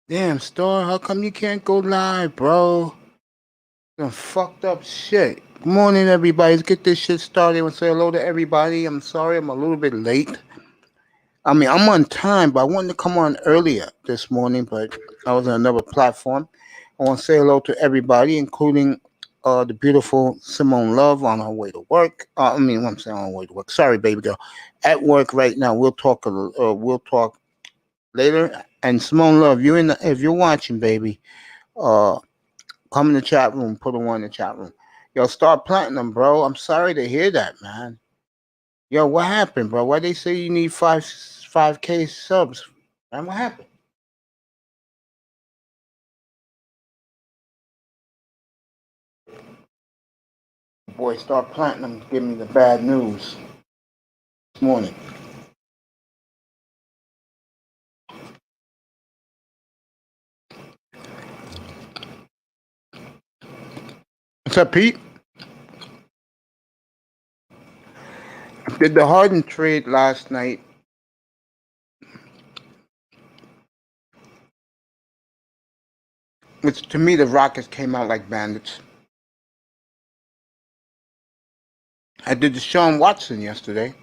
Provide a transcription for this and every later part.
Damn, Star, how come you can't go live, bro? Some fucked up shit. Good morning, everybody. Let's get this shit started and say hello to everybody. I'm sorry I'm a little bit late. I mean, I'm on time, but I wanted to come on earlier this morning, but I was on another platform. I want to say hello to everybody, including the beautiful Simone Love on her way to work. I'm saying on her way to work. Sorry, baby girl. At work right now. We'll talk later. And Simone Love, if you're watching, baby, uh, come in the chat room. Put a one in the chat room. Yo, start planting them, bro. I'm sorry to hear that, man. Yo, what happened, bro? Why they say you need 5K subs? Man, what happened? Boy, start planting them. Give me the bad news this morning. What's up, Pete? Did the Harden trade last night? Which to me, the Rockets came out like bandits. I did Deshaun Watson yesterday.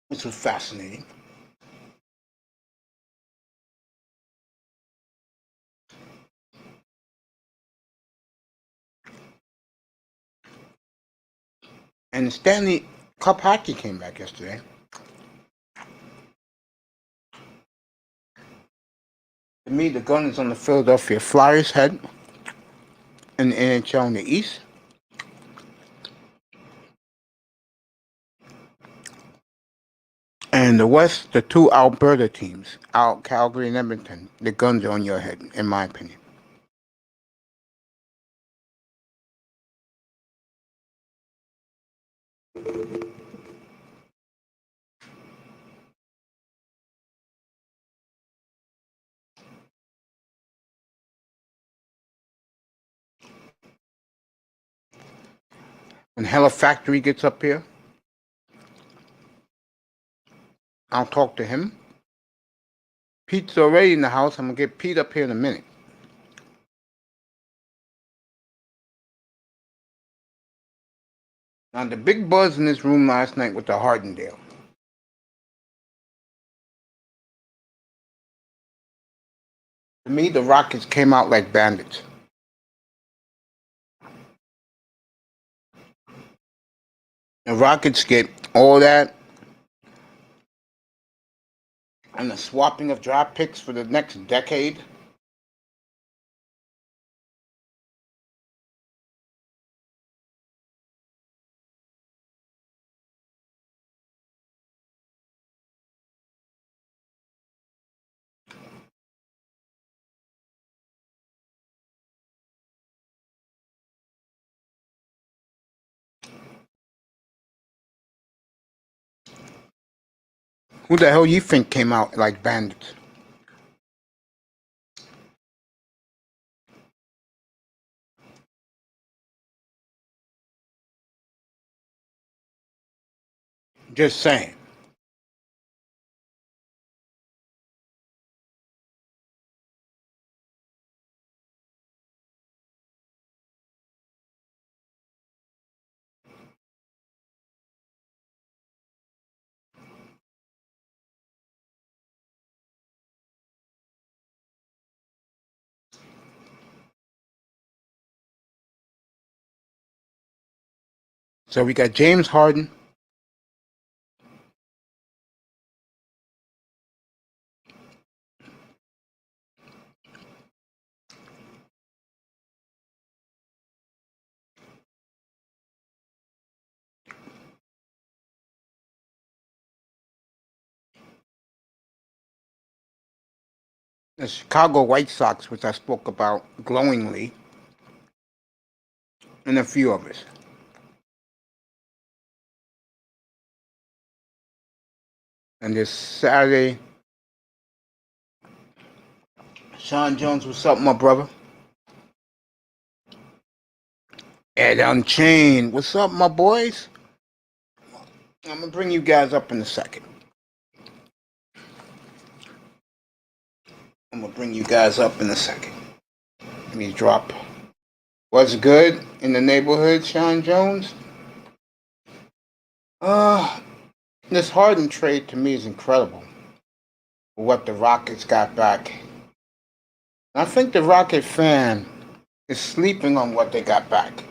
Which was fascinating. And the Stanley Cup hockey came back yesterday. To me, the gun is on the Philadelphia Flyers' head in the N.H.L in the East. And the West, the two Alberta teams, out Calgary and Edmonton, the guns are on your head, in my opinion. When Hella Factory gets up here, I'll talk to him. Pete's already in the house. I'm going to get Pete up here in a minute. Now, the big buzz in this room last night was the Harden deal. To me, the Rockets came out like bandits. The Rockets get all that and the swapping of draft picks for the next decade. Who the hell you think came out like bandits? Just saying. So we got James Harden, the Chicago White Sox, which I spoke about glowingly, and a few others. And this Saturday, Sean Jones, what's up, my brother? Ed Unchained. What's up, my boys? I'm gonna bring you guys up in a second. Let me drop. What's good in the neighborhood, Sean Jones? This Harden trade to me is incredible. What the Rockets got back. I think the Rocket fan is sleeping on what they got back.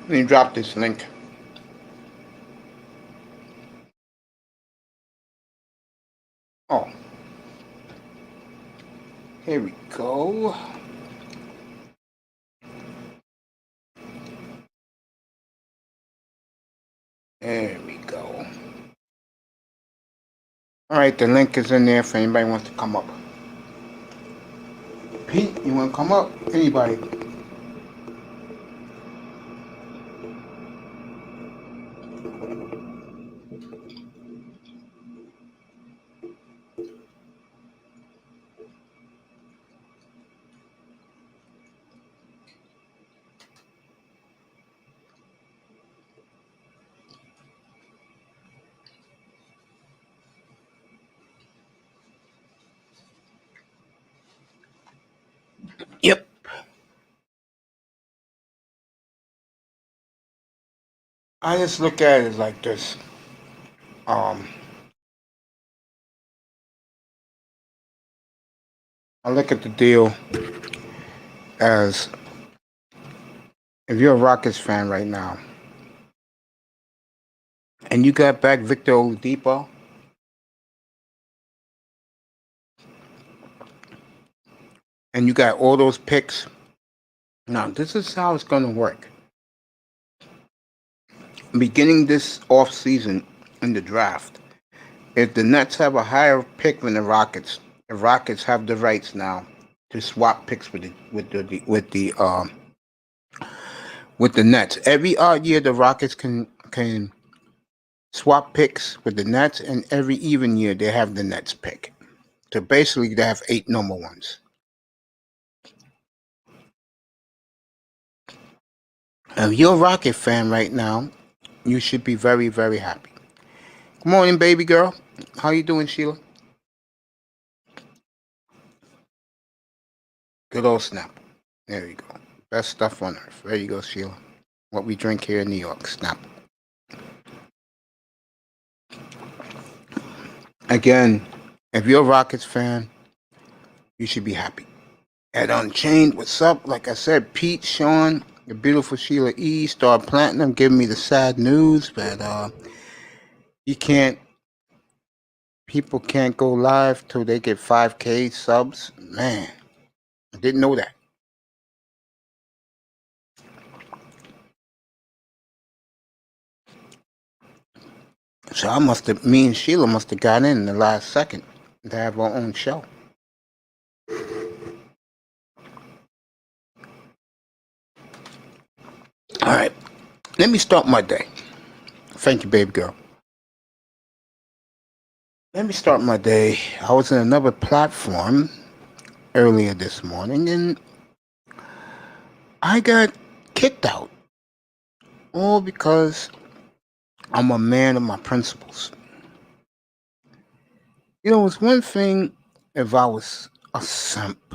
Let me drop this link. Oh, here we go. There we go. All right, the link is in there if anybody wants to come up. Pete, you want to come up? Anybody? Yep. I just look at it like this. I look at the deal as if you're a Rockets fan right now and you got back Victor Oladipo, and you got all those picks. Now, this is how it's going to work. Beginning this off season in the draft, if the Nets have a higher pick than the Rockets have the rights now to swap picks with the Nets. Every odd year, the Rockets can swap picks with the Nets, and every even year they have the Nets pick. So basically, they have 8 number ones. If you're a Rocket fan right now, you should be very, very happy. Good morning, baby girl. How you doing, Sheila? Good old Snap. There you go. Best stuff on earth. There you go, Sheila. What we drink here in New York, Snap. Again, if you're a Rockets fan, you should be happy. At Unchained, what's up? Like I said, Pete, Sean, the beautiful Sheila E, Star Platinum, giving me the sad news that people can't go live till they get 5K subs. Man, I didn't know that. So me and Sheila must have got in the last second to have our own show. All right, let me start my day. Thank you, baby girl. Let me start my day. I was in another platform earlier this morning and I got kicked out. All because I'm a man of my principles. You know, it's one thing if I was a simp,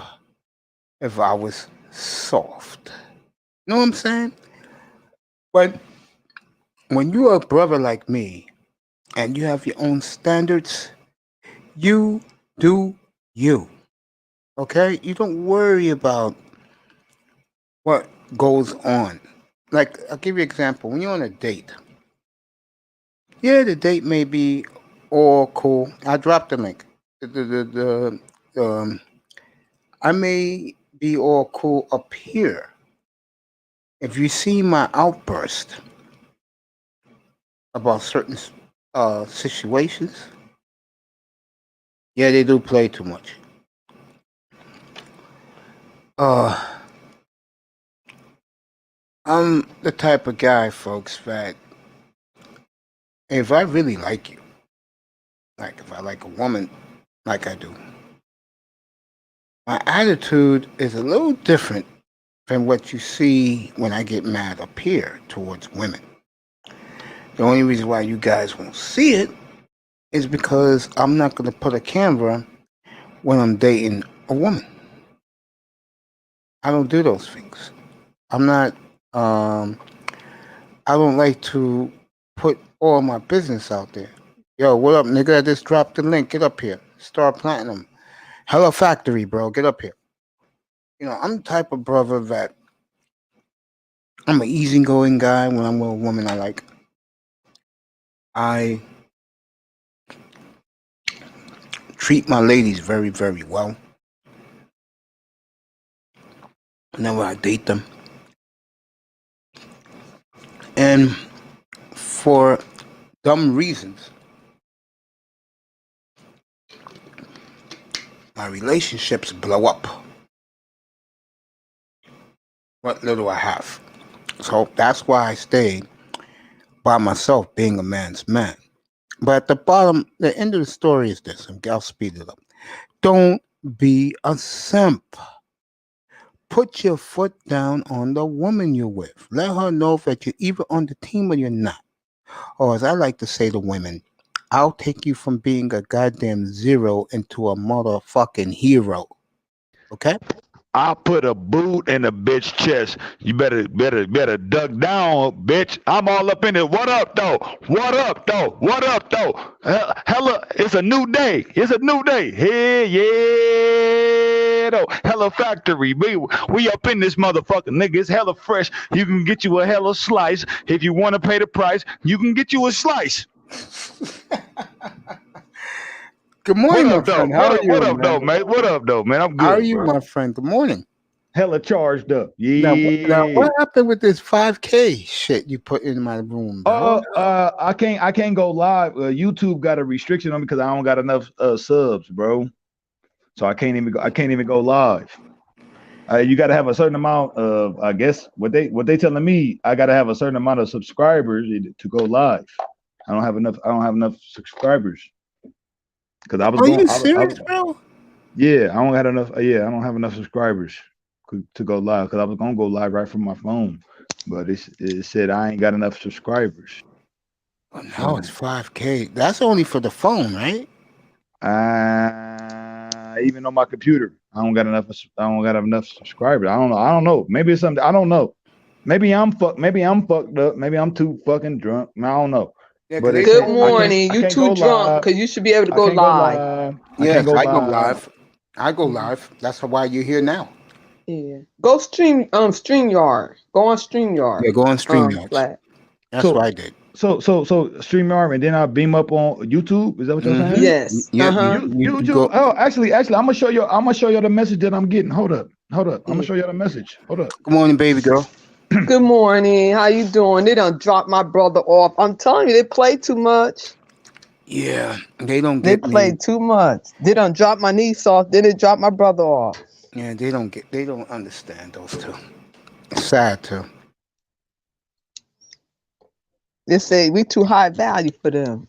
if I was soft. You know what I'm saying? But when you're a brother like me and you have your own standards, you do you. Okay? You don't worry about what goes on. Like, I'll give you an example. When you're on a date, yeah, the date may be all cool. I dropped the link. I may be all cool up here. If you see my outburst about certain situations, yeah, they do play too much. I'm the type of guy, folks, that if I really like you, like if I like a woman like I do, my attitude is a little different than what you see when I get mad up here towards women. The only reason why you guys won't see it is because I'm not going to put a camera when I'm dating a woman. I don't do those things. I'm not, I don't like to put all my business out there. Yo, what up, nigga? I just dropped the link. Get up here. Star Platinum. Hello Factory, bro. Get up here. I'm the type of brother that I'm an easygoing guy when I'm with a woman I like. I treat my ladies very, very well. Whenever I date them. And for dumb reasons, my relationships blow up. What little I have. So that's why I stayed by myself, being a man's man. But at the end of the story is this, and I'll speed it up. Don't be a simp. Put your foot down on the woman you're with. Let her know that you're either on the team or you're not. Or as I like to say to women, I'll take you from being a goddamn zero into a motherfucking hero. Okay? I put a boot in a bitch chest. You better duck down, bitch. I'm all up in it. What up though? What up though? What up though? Hella, it's a new day. It's a new day. Hey, yeah, though. Hella factory. We up in this motherfucker, nigga. It's hella fresh. You can get you a hella slice. If you want to pay the price, you can get you a slice. Good What morning, my up though? friend. How are What you, up though, man? man? What up though, man? I'm How are good, you, bro. my friend? Good morning. Hella charged up. Now, Yeah. what happened with this 5K shit you put in my room, bro? I can't go live. YouTube got a restriction on me because I don't got enough subs, bro. So I can't even go live. You got to have a certain amount of, I guess what they telling me. I got to have a certain amount of subscribers to go live. I don't have enough. I don't have enough subscribers because I was Are going. you serious, bro? Yeah, I don't have enough. Yeah, I don't have enough subscribers to go live because I was gonna go live right from my phone, but it said I ain't got enough subscribers. Oh, now So it's 5K. That's only for the phone, right? even on my computer, I don't got enough. I don't got enough subscribers. I don't know. I don't know. Maybe it's something. I don't know. Maybe I'm fucked. Maybe I'm fucked up. Maybe I'm too fucking drunk. I don't know. Yeah, because But it they Good said told I me. can't. morning. I You can't too go drunk live. because you should be able to I go can't go live. live. I can't Yes, go I go live. live. I go live. That's why you're here now. Yeah. Go StreamYard. Go on StreamYard. Yeah, go on StreamYards. Flat. That's what So I did. so StreamYard and then I beam up on YouTube. Is that what y'all saying? Mm-hmm. Yes. Yeah, Uh-huh. you YouTube. go. Oh, actually, I'm gonna show you. I'm gonna show you the message that I'm getting. Hold up. I'm gonna Yeah. show you the message. Hold up. Good morning, baby girl. Good morning. How you doing? They done dropped my brother off. I'm telling you, they play too much. Yeah, they don't They get play me. too much. They done dropped my niece off. Then they dropped my brother off. Yeah, they don't understand those two. It's sad too. They say we too high value for them.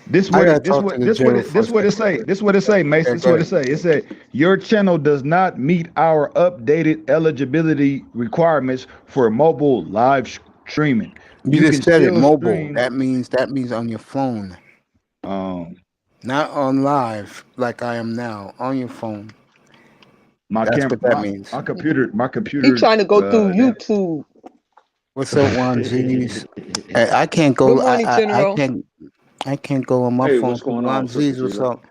This I what gotta it. This talk to what. the This what general it. for a This what it second. say. This what it say, Mace. Yeah, This go what it ahead. say. It said your channel does not meet our updated eligibility requirements for mobile live streaming. You You just can said it still mobile. stream. That means on your phone, Um, not on live like I am now on your phone. my That's cam, what that means. my He computer. trying to go through That. YouTube. What's up, one Z's? I can't Good go. morning, General. I can't go on my Hey, phone what's for going on, one Sister Z's. What's Gina? up?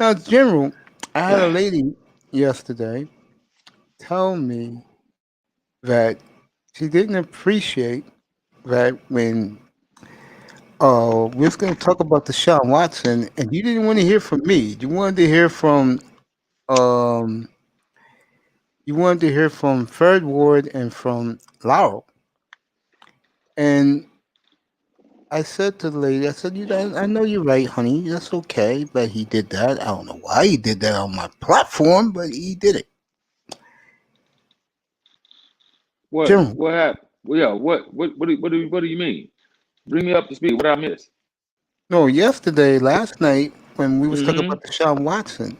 Now, general, I had a lady yesterday tell me that she didn't appreciate that when we was going to talk about the Deshaun Watson, and you didn't want to hear from me. Um you wanted to hear from Third Ward and from Laurel. And I said to the lady, I said, I know you're right, honey. That's okay. But he did that. I don't know why he did that on my platform, but he did it. What? General, What happened? Well, yeah. What do you mean? Bring me up to speed. What did I miss? no, last night, when we was talking Mm-hmm. about Deshaun Watson,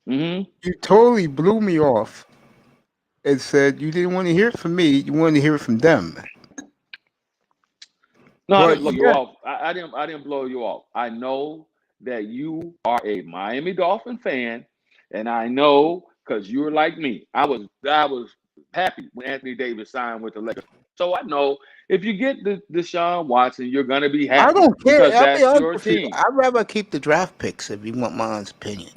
Mm-hmm. you totally blew me off and said you didn't want to hear it from me. You wanted to hear it from them. No, I But didn't blow you yeah, off. I didn't blow you off. I know that you are a Miami Dolphin fan, and I know because you're like me. I was happy when Anthony Davis signed with the Lakers. So I know if you get the Deshaun Watson, you're gonna be I happy don't care. because I'll be that's honest your with you. team. I'd rather keep the draft picks if you want my honest opinion.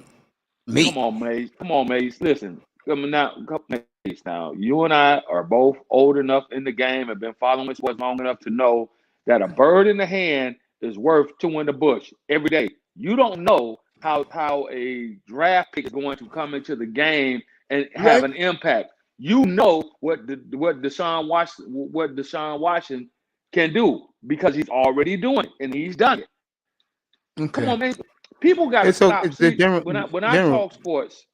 Come Me. on, Mace. Come on, Mace. Listen, Mace. Now, you and I are both old enough in the game and been following sports long enough to know that a bird in the hand is worth two in the bush every day. You don't know how a draft pick is going to come into the game and have Right? an impact. You know what Deshaun Watson can do because he's already doing it and he's done it. Come Okay. on, man. People got to It's so stop. it's the See, general. when I General. talk sports,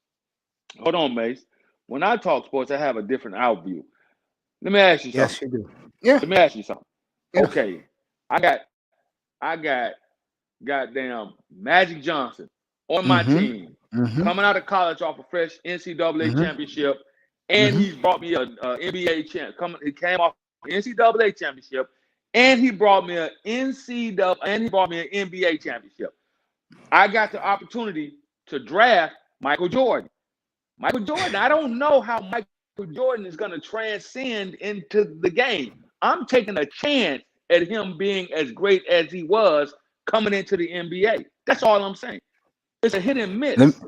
hold on, Mace. When I talk sports, I have a different outview. Let me ask you something. Yes, you do. Yeah. Let me ask you something. Yeah. Okay, I got goddamn Magic Johnson on my Mm-hmm. team, Mm-hmm. coming out of college off a fresh NCAA Mm-hmm. championship, and Mm-hmm. he's brought me a NBA champ. He came off NCAA championship, and he brought me an NBA championship. I got the opportunity to draft Michael Jordan. Michael Jordan, I don't know how Michael Jordan is going to transcend into the game. I'm taking a chance at him being as great as he was coming into the NBA. That's all I'm saying. It's a hit and Let, miss.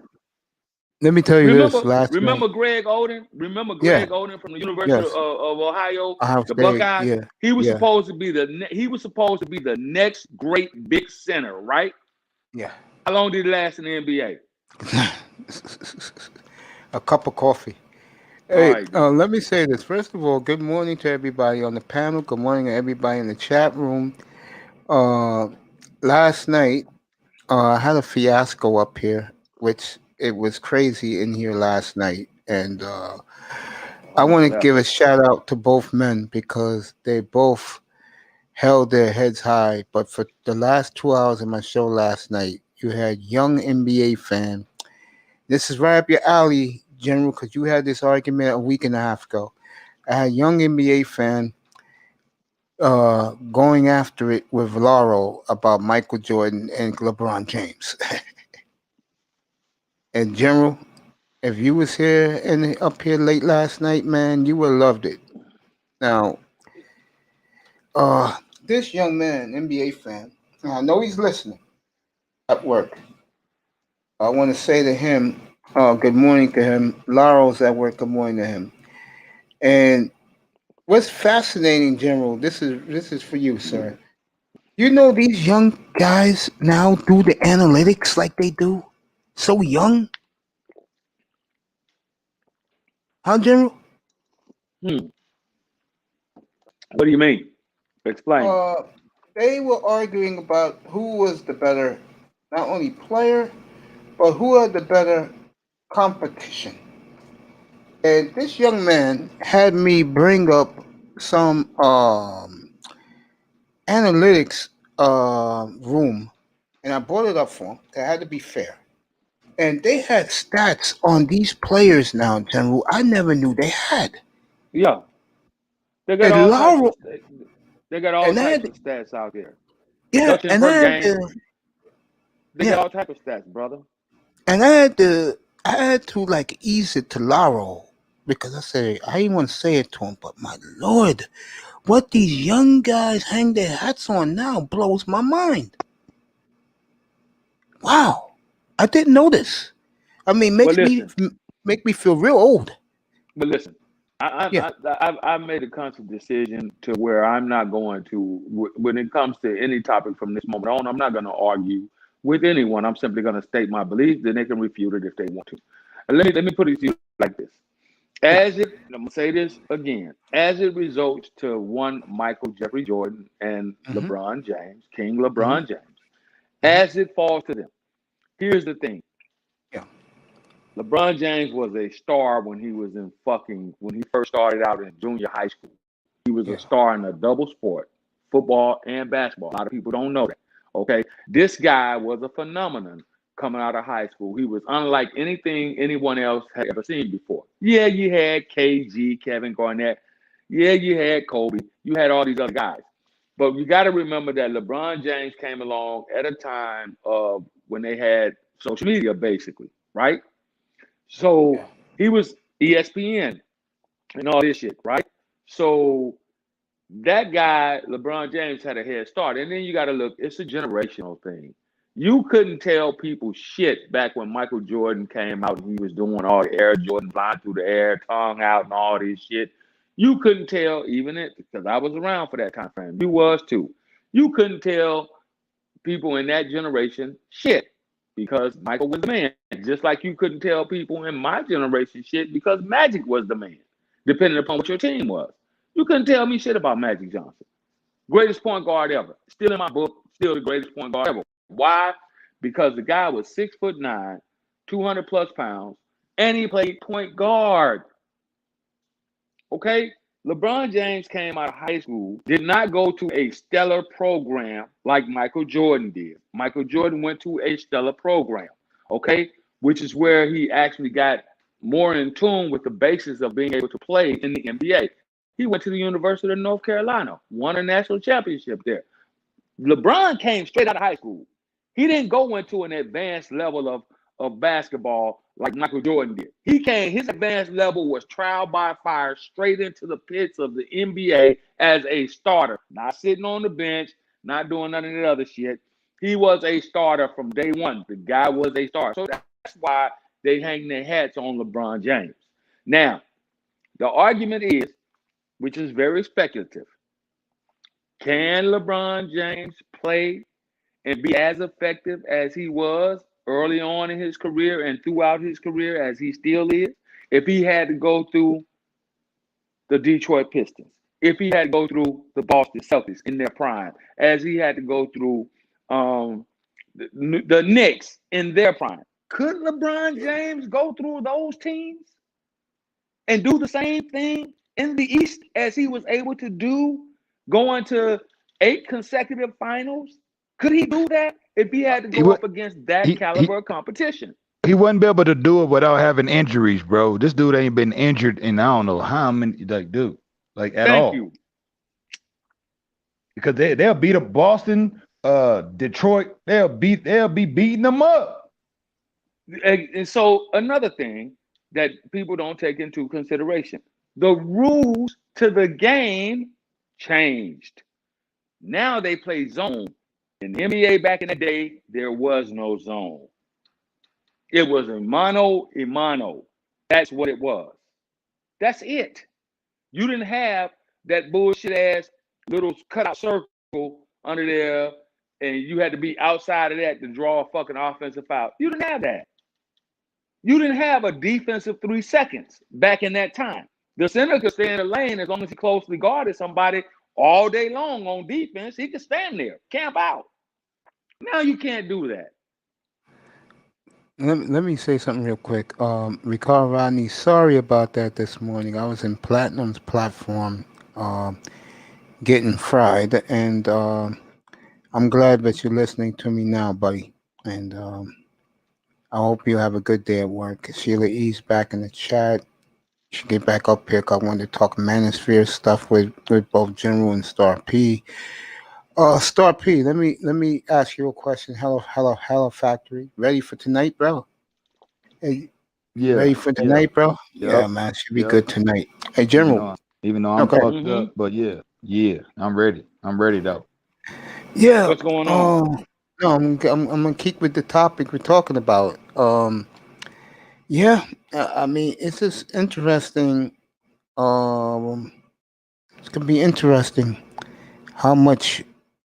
let me tell you Remember, this. Last night. remember Greg Oden? Remember Yeah. Greg Oden from the University Yes. of Ohio, Ohio the State. Buckeyes? Yeah. He was Yeah. supposed to be the next great big center, right? Yeah. How long did he last in the NBA? A cup of coffee. All Hey, right, then. let me say this. First of all, good morning to everybody on the panel. Good morning to everybody in the chat room. Uh, Last night, I had a fiasco up here, which it was crazy in here last night, and I Oh, want what to give happened? a shout out to both men because they both held their heads high. But for the last 2 hours of my show last night, you had young NBA fan. This is right up your alley, General, because you had this argument a week and a half ago. I had young NBA fan going after it with Lauro about Michael Jordan and LeBron James. And General, if you was here and up here late last night, man, you would have loved it. Now, this young man, NBA fan, and I know he's listening at work. I want to say to him, good morning to him. Lauro's at work, good morning to him. And what's fascinating, General, this is for you, sir. You know these young guys now do the analytics like they do? So young? Huh, General? Hmm. What do you mean? Explain. Uh, they were arguing about who was the better, not only player, but who had the better competition. And this young man had me bring up some analytics room, and I brought it up for him. It had to be fair. And they had stats on these players now, General. I never knew they had. Yeah, they got And all types Lauro, of they got all and I types had, of stats out there. yeah, Production per game. They got yeah, all type of stats, brother. and I had to like ease it to Lauro because I said I didn't want to say it to him, but my lord, what these young guys hang their hats on now blows my mind. Wow, I didn't know this. I mean, Well, listen. make me feel real old. But listen. Yeah, I've made a conscious decision to where I'm not going to when it comes to any topic from this moment on. I'm not going to argue with anyone. I'm simply going to state my beliefs. Then they can refute it if they want to. And let me put it to you like this. I'm gonna say this again, as it results to one Michael Jeffrey Jordan and LeBron James, King LeBron James, as it falls to them. Here's the thing. Yeah. LeBron James was a star when he first started out in junior high school. He was a star in a double sport, football and basketball. A lot of people don't know that. Okay. This guy was a phenomenon coming out of high school. He was unlike anything anyone else had ever seen before. Yeah, you had KG, Kevin Garnett. Yeah, you had Kobe. You had all these other guys. But you got to remember that LeBron James came along at a time of when they had social media, basically, right? So he was ESPN and all this shit, right? So that guy, LeBron James, had a head start. And then you got to look, it's a generational thing. You couldn't tell people shit back when Michael Jordan came out and he was doing all the Air Jordan flying through the air, tongue out, and all this shit. You couldn't tell, even it, because I was around for that time frame. You was too. You couldn't tell people in that generation shit because Michael was the man. Just like you couldn't tell people in my generation shit because Magic was the man, depending upon what your team was. You couldn't tell me shit about Magic Johnson. Greatest point guard ever. Still in my book, still the greatest point guard ever. Why? Because the guy was 6'9", 200 plus pounds, and he played point guard. Okay? LeBron James came out of high school, did not go to a stellar program like Michael Jordan did. Michael Jordan went to a stellar program, okay? Which is where he actually got more in tune with the basis of being able to play in the NBA. He went to the University of North Carolina, won a national championship there. LeBron came straight out of high school. He didn't go into an advanced level of basketball like Michael Jordan did. His advanced level was trial by fire straight into the pits of the NBA as a starter, not sitting on the bench, not doing none of that other shit. He was a starter from day one. The guy was a starter. So that's why they hang their hats on LeBron James. Now, the argument is, which is very speculative, can LeBron James play and be as effective as he was early on in his career and throughout his career as he still is, if he had to go through the Detroit Pistons, if he had to go through the Boston Celtics in their prime, as he had to go through the Knicks in their prime? Could LeBron James go through those teams and do the same thing in the East as he was able to do going to 8 consecutive finals? Could he do that if he had to go up against that caliber of competition? He wouldn't be able to do it without having injuries, bro. This dude ain't been injured in I don't know how many, at all. Thank you. Because they'll beat up Boston, Detroit. They'll be beating them up. And so another thing that people don't take into consideration, the rules to the game changed. Now they play zone. In the NBA back in the day, there was no zone. It was a mano a mano. That's what it was. That's it. You didn't have that bullshit ass little cutout circle under there, and you had to be outside of that to draw a fucking offensive foul. You didn't have that. You didn't have a defensive 3 seconds back in that time. The center could stay in the lane as long as he closely guarded somebody all day long on defense. He could stand there, camp out. Now you can't do that. Let me say something real quick. Ricardo Rodney, sorry about that this morning. I was in Platinum's platform getting fried, and I'm glad that you're listening to me now, buddy. And I hope you have a good day at work. Sheila E's back in the chat. You should get back up here because I wanted to talk Manosphere stuff with both General and Star P. Star P, let me ask you a question. Hello, Factory. Ready for tonight, bro? Hey, Yeah. ready for tonight, bro? Yep. Yeah, man, should be good tonight. Hey, General. Even though I'm fucked up, but yeah, I'm ready. I'm ready though. Yeah. What's going on? No, I'm gonna keep with the topic we're talking about. Yeah, I mean, it's just interesting. It's gonna be interesting how much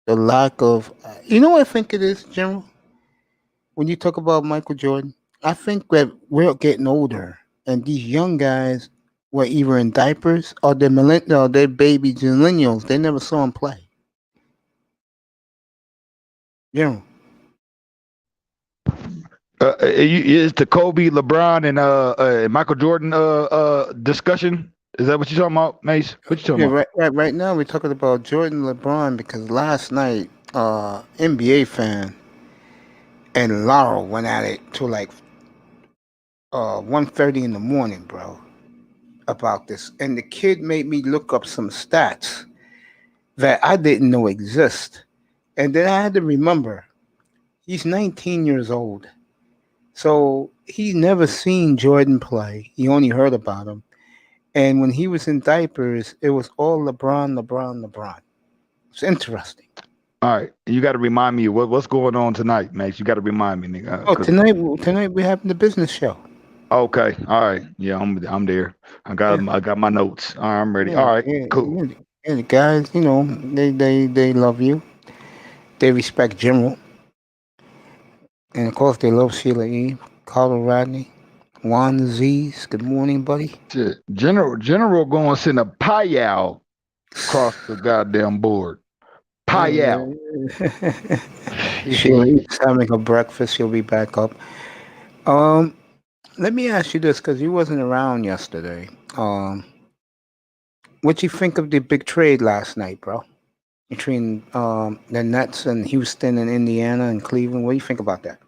the lack of, you know what I think it is, General? When you talk about Michael Jordan, I think that we're getting older, and these young guys What, either in diapers or they're they're baby millennials. They never saw him play. Yeah. Is the Kobe, LeBron, and Michael Jordan discussion? Is that what you're talking about, Mace? What you talking Yeah, about? right now we're talking about Jordan LeBron because last night, NBA fan and Laurel went at it till like 1:30 in the morning, bro, about this. And the kid made me look up some stats that I didn't know exist. And then I had to remember he's 19 years old. So he's never seen Jordan play. He only heard about him. And when he was in diapers, it was all LeBron, LeBron, LeBron. It's interesting. All right, you got to remind me what's going on tonight, Mace. You got to remind me, nigga. Oh, tonight we're having the business show. Okay, all right, yeah, I'm there. I got my notes. All right, I'm ready. All right, cool. Yeah, the guys, they love you. They respect General. And of course, they love Sheila Eve, Carla Rodney, Juan Aziz. Good morning, buddy. Shit. General going to send a payout across the goddamn board. Payout. Sheila Eve's having her breakfast. She'll be back up. Let me ask you this, because you wasn't around yesterday. What you think of the big trade last night, bro? Between the Nets and Houston and Indiana and Cleveland. What do you think about that?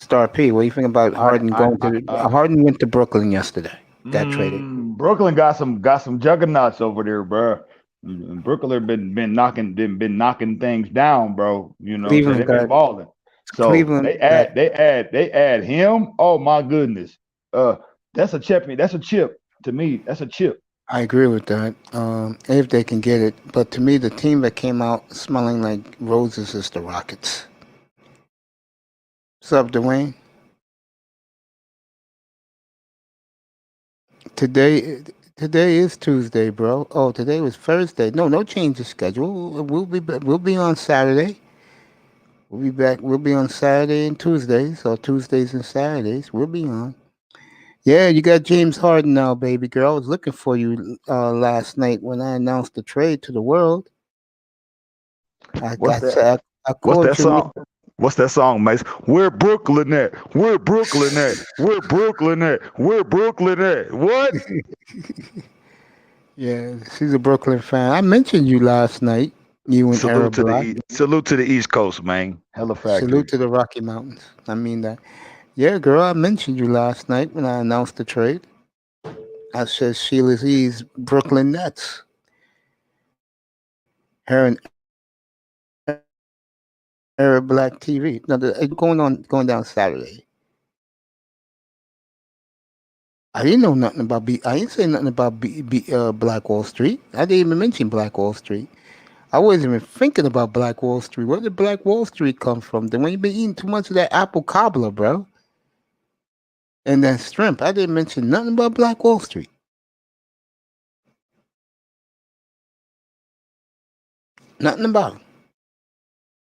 Star P, what do you think about Harden Harden went to Brooklyn yesterday? Got traded. Brooklyn got some juggernauts over there, bro. Brooklyn been knocking things down, bro. You know, Cleveland they've been balling. So Cleveland they add him. Oh my goodness. That's a champion. That's a chip to me. That's a chip. I agree with that. If they can get it, but to me, the team that came out smelling like roses is the Rockets. What's up, Dwayne? Today is Tuesday, bro. Oh, today was Thursday. No change of schedule. We'll be on Saturday. We'll be back. We'll be on Saturday and Tuesdays, or Tuesdays and Saturdays. We'll be on. Yeah, you got James Harden now, baby girl. I was looking for you last night when I announced the trade to the world. What's that song? What's that song, Mace? Where Brooklyn at? Where Brooklyn at? Where Brooklyn at? Where Brooklyn at? What? Yeah, she's a Brooklyn fan. I mentioned you last night. You and Salute to the East Coast, man. Hella factory. Salute to the Rocky Mountains. I mean that. Yeah, girl, I mentioned you last night when I announced the trade. I said Sheila E's Brooklyn Nets. Her and Arab Black TV. Now, it's going down Saturday. I didn't know nothing about I didn't say nothing about Black Wall Street. I didn't even mention Black Wall Street. I wasn't even thinking about Black Wall Street. Where did Black Wall Street come from? Then when you been eating too much of that apple cobbler, bro, and that shrimp, I didn't mention nothing about Black Wall Street. Nothing about it.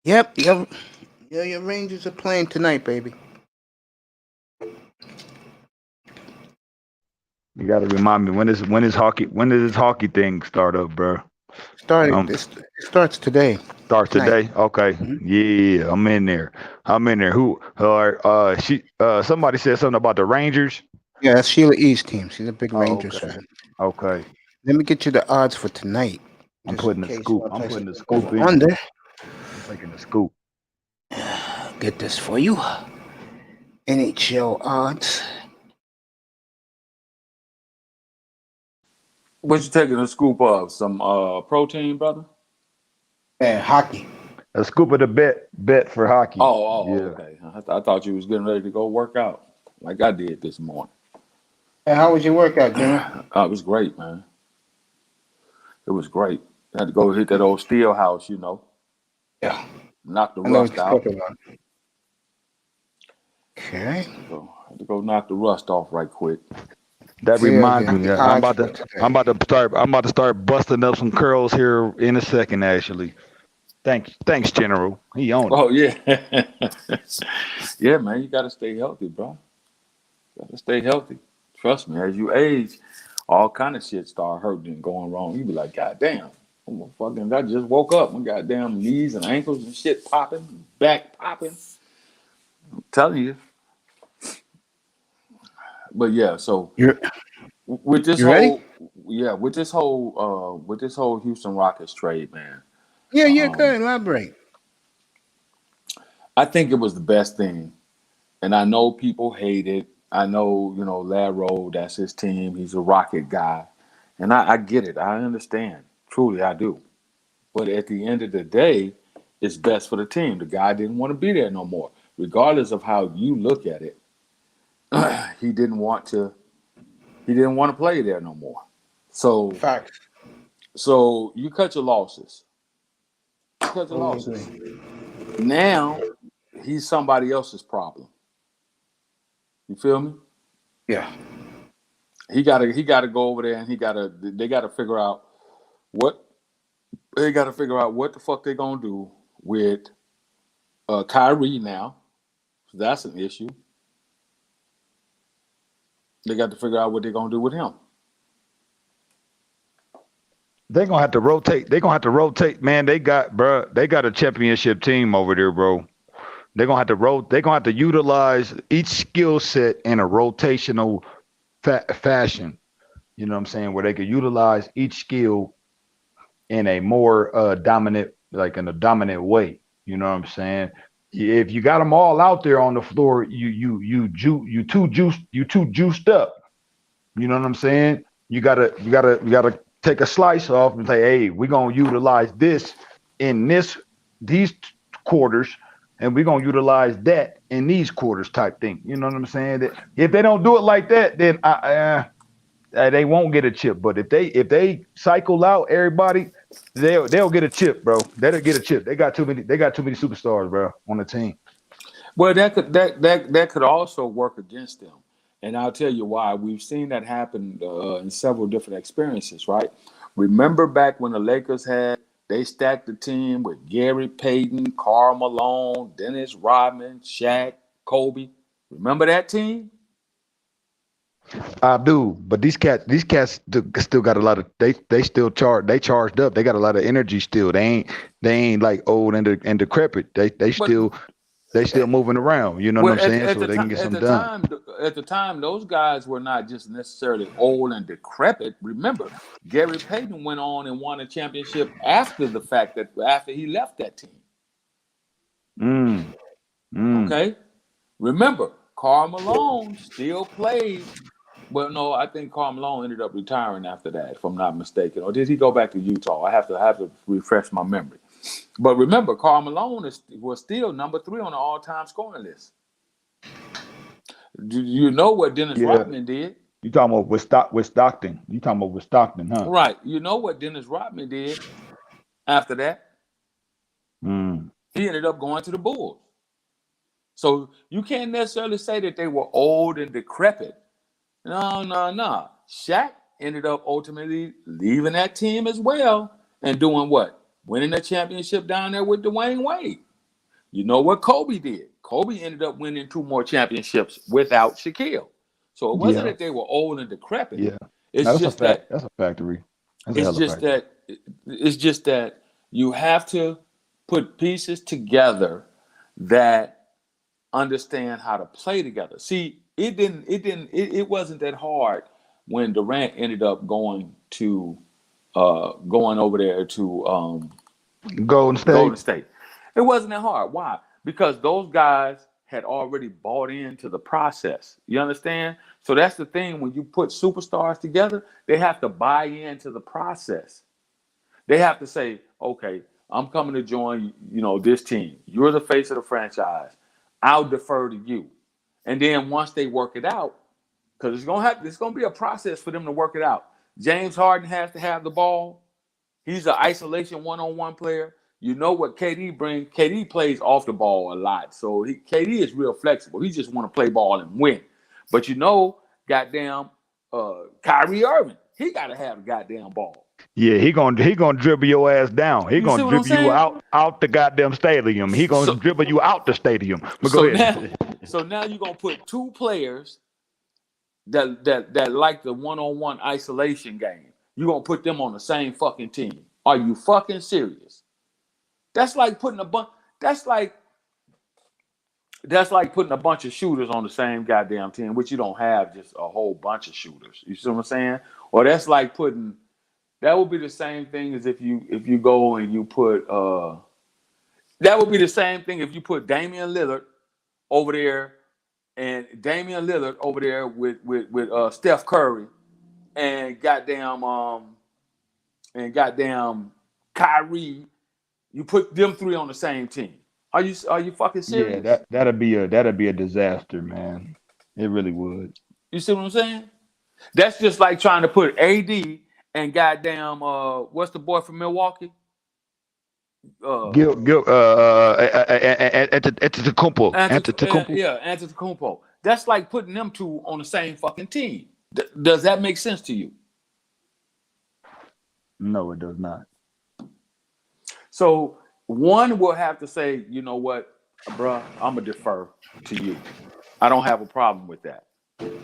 Yep. Yeah, your Rangers are playing tonight, baby. You got to remind me when does this hockey thing start up, bro? It starts today. Starts today. Okay. Mm-hmm. Yeah, I'm in there. Who? Somebody said something about the Rangers. Yeah, that's Sheila E's team. She's a big Rangers fan. Okay. Let me get you the odds for tonight. I'm putting the scoop in. Under. I'm taking the scoop. Get this for you. N.H.L odds. What you taking a scoop of? Some protein, brother? Yeah, hockey. A scoop of the bet for hockey. Oh, yeah. Okay. I thought you was getting ready to go work out like I did this morning. Hey, how was your workout, Jimmy? It was great, man. It was great. I had to go hit that old steel house, you know. Yeah. Knock the rust out. Okay. So I had to go knock the rust off right quick. That reminds me. I'm about to start busting up some curls here in a second. Actually, thanks, General. He on it. Oh yeah, yeah, man. You gotta stay healthy, bro. Gotta stay healthy. Trust me, as you age, all kind of shit start hurting and going wrong. You be like, God damn, I just woke up. My goddamn knees and ankles and shit popping, back popping. I'm telling you. But yeah, so You with this you ready? with this whole Houston Rockets trade, man. Yeah, go ahead, elaborate. I think it was the best thing. And I know people hate it. I know, Laro, that's his team. He's a Rocket guy. And I get it. I understand. Truly, I do. But at the end of the day, it's best for the team. The guy didn't want to be there no more. Regardless of how you look at it, he didn't want to play there no more. So Facts. so you cut your losses. Now he's somebody else's problem. You feel me? Yeah. He gotta go over there and they gotta figure out what the fuck they're gonna do with Kyrie now. So that's an issue. They got to figure out what they're gonna do with him. They're gonna have to rotate. Man, they got a championship team over there, bro. They're gonna have to utilize each skill set in a rotational fashion. You know what I'm saying? Where they could utilize each skill in a more dominant way. You know what I'm saying? If you got them all out there on the floor, you too juiced up. You know what I'm saying? You gotta take a slice off and say, hey, we're gonna utilize this in these quarters, and we're gonna utilize that in these quarters type thing. You know what I'm saying? That if they don't do it like that, then they won't get a chip. But if they cycle out everybody, they'll get a chip, bro. They'll get a chip. They got too many superstars, bro, on the team. Well, that could also work against them, and I'll tell you why. We've seen that happen in several different experiences, right? Remember back when the Lakers they stacked the team with Gary Payton, Karl Malone, Dennis Rodman, Shaq, Kobe. Remember that team? I do, but these cats still got a lot of they still charged up. They got a lot of energy still. They ain't like old and decrepit. They still moving around. You know what I'm saying? So they can get some done. At the time, those guys were not just necessarily old and decrepit. Remember, Gary Payton went on and won a championship after he left that team. Okay, remember, Karl Malone still played. Well, no, I think Karl Malone ended up retiring after that, if I'm not mistaken. Or did he go back to Utah? I have to refresh my memory. But remember, Karl Malone was still number 3 on the all-time scoring list. Do you know what Dennis Rodman did? You talking about with Stockton? You talking about with Stockton, huh? Right. You know what Dennis Rodman did after that? He ended up going to the Bulls. So you can't necessarily say that they were old and decrepit. No. Shaq ended up ultimately leaving that team as well and doing what? Winning a championship down there with Dwayne Wade. You know what Kobe did? Kobe ended up winning 2 more championships without Shaquille. So it wasn't that they were old and decrepit. Yeah, that's a factory. It's just that you have to put pieces together that understand how to play together. See, it wasn't that hard when Durant ended up going over there to Golden State. It wasn't that hard. Why? Because those guys had already bought into the process. You understand? So that's the thing. When you put superstars together, they have to buy into the process. They have to say, okay, I'm coming to join, this team. You're the face of the franchise. I'll defer to you. And then once they work it out, because it's gonna be a process for them to work it out. James Harden has to have the ball. He's an isolation one-on-one player. You know what KD brings? KD plays off the ball a lot. So KD is real flexible. He just want to play ball and win. But goddamn Kyrie Irving, he got to have the goddamn ball. Yeah, he gonna dribble your ass down. He gonna dribble you out the goddamn stadium. He gonna dribble you out the stadium. But go ahead. So now you're gonna put 2 players that like the one-on-one isolation game, you're gonna put them on the same fucking team? Are you fucking serious? That's like putting a bunch. That's like putting a bunch of shooters on the same goddamn team, which you don't have just a whole bunch of shooters. You see what I'm saying? Or that's like putting. That would be the same thing as if you go and you put. That would be the same thing if you put Damian Lillard over there and Damian Lillard over there with Steph Curry and goddamn Kyrie. You put them three on the same team. Are you fucking serious? Yeah, that'd be a disaster, man. It really would. You see what I'm saying? That's just like trying to put AD and goddamn what's the boy from Milwaukee? Antetokounmpo. That's like putting them two on the same fucking team. Does that make sense to you? No, it does not. So one will have to say, you know what, bruh, I'm gonna defer to you. I don't have a problem with that. You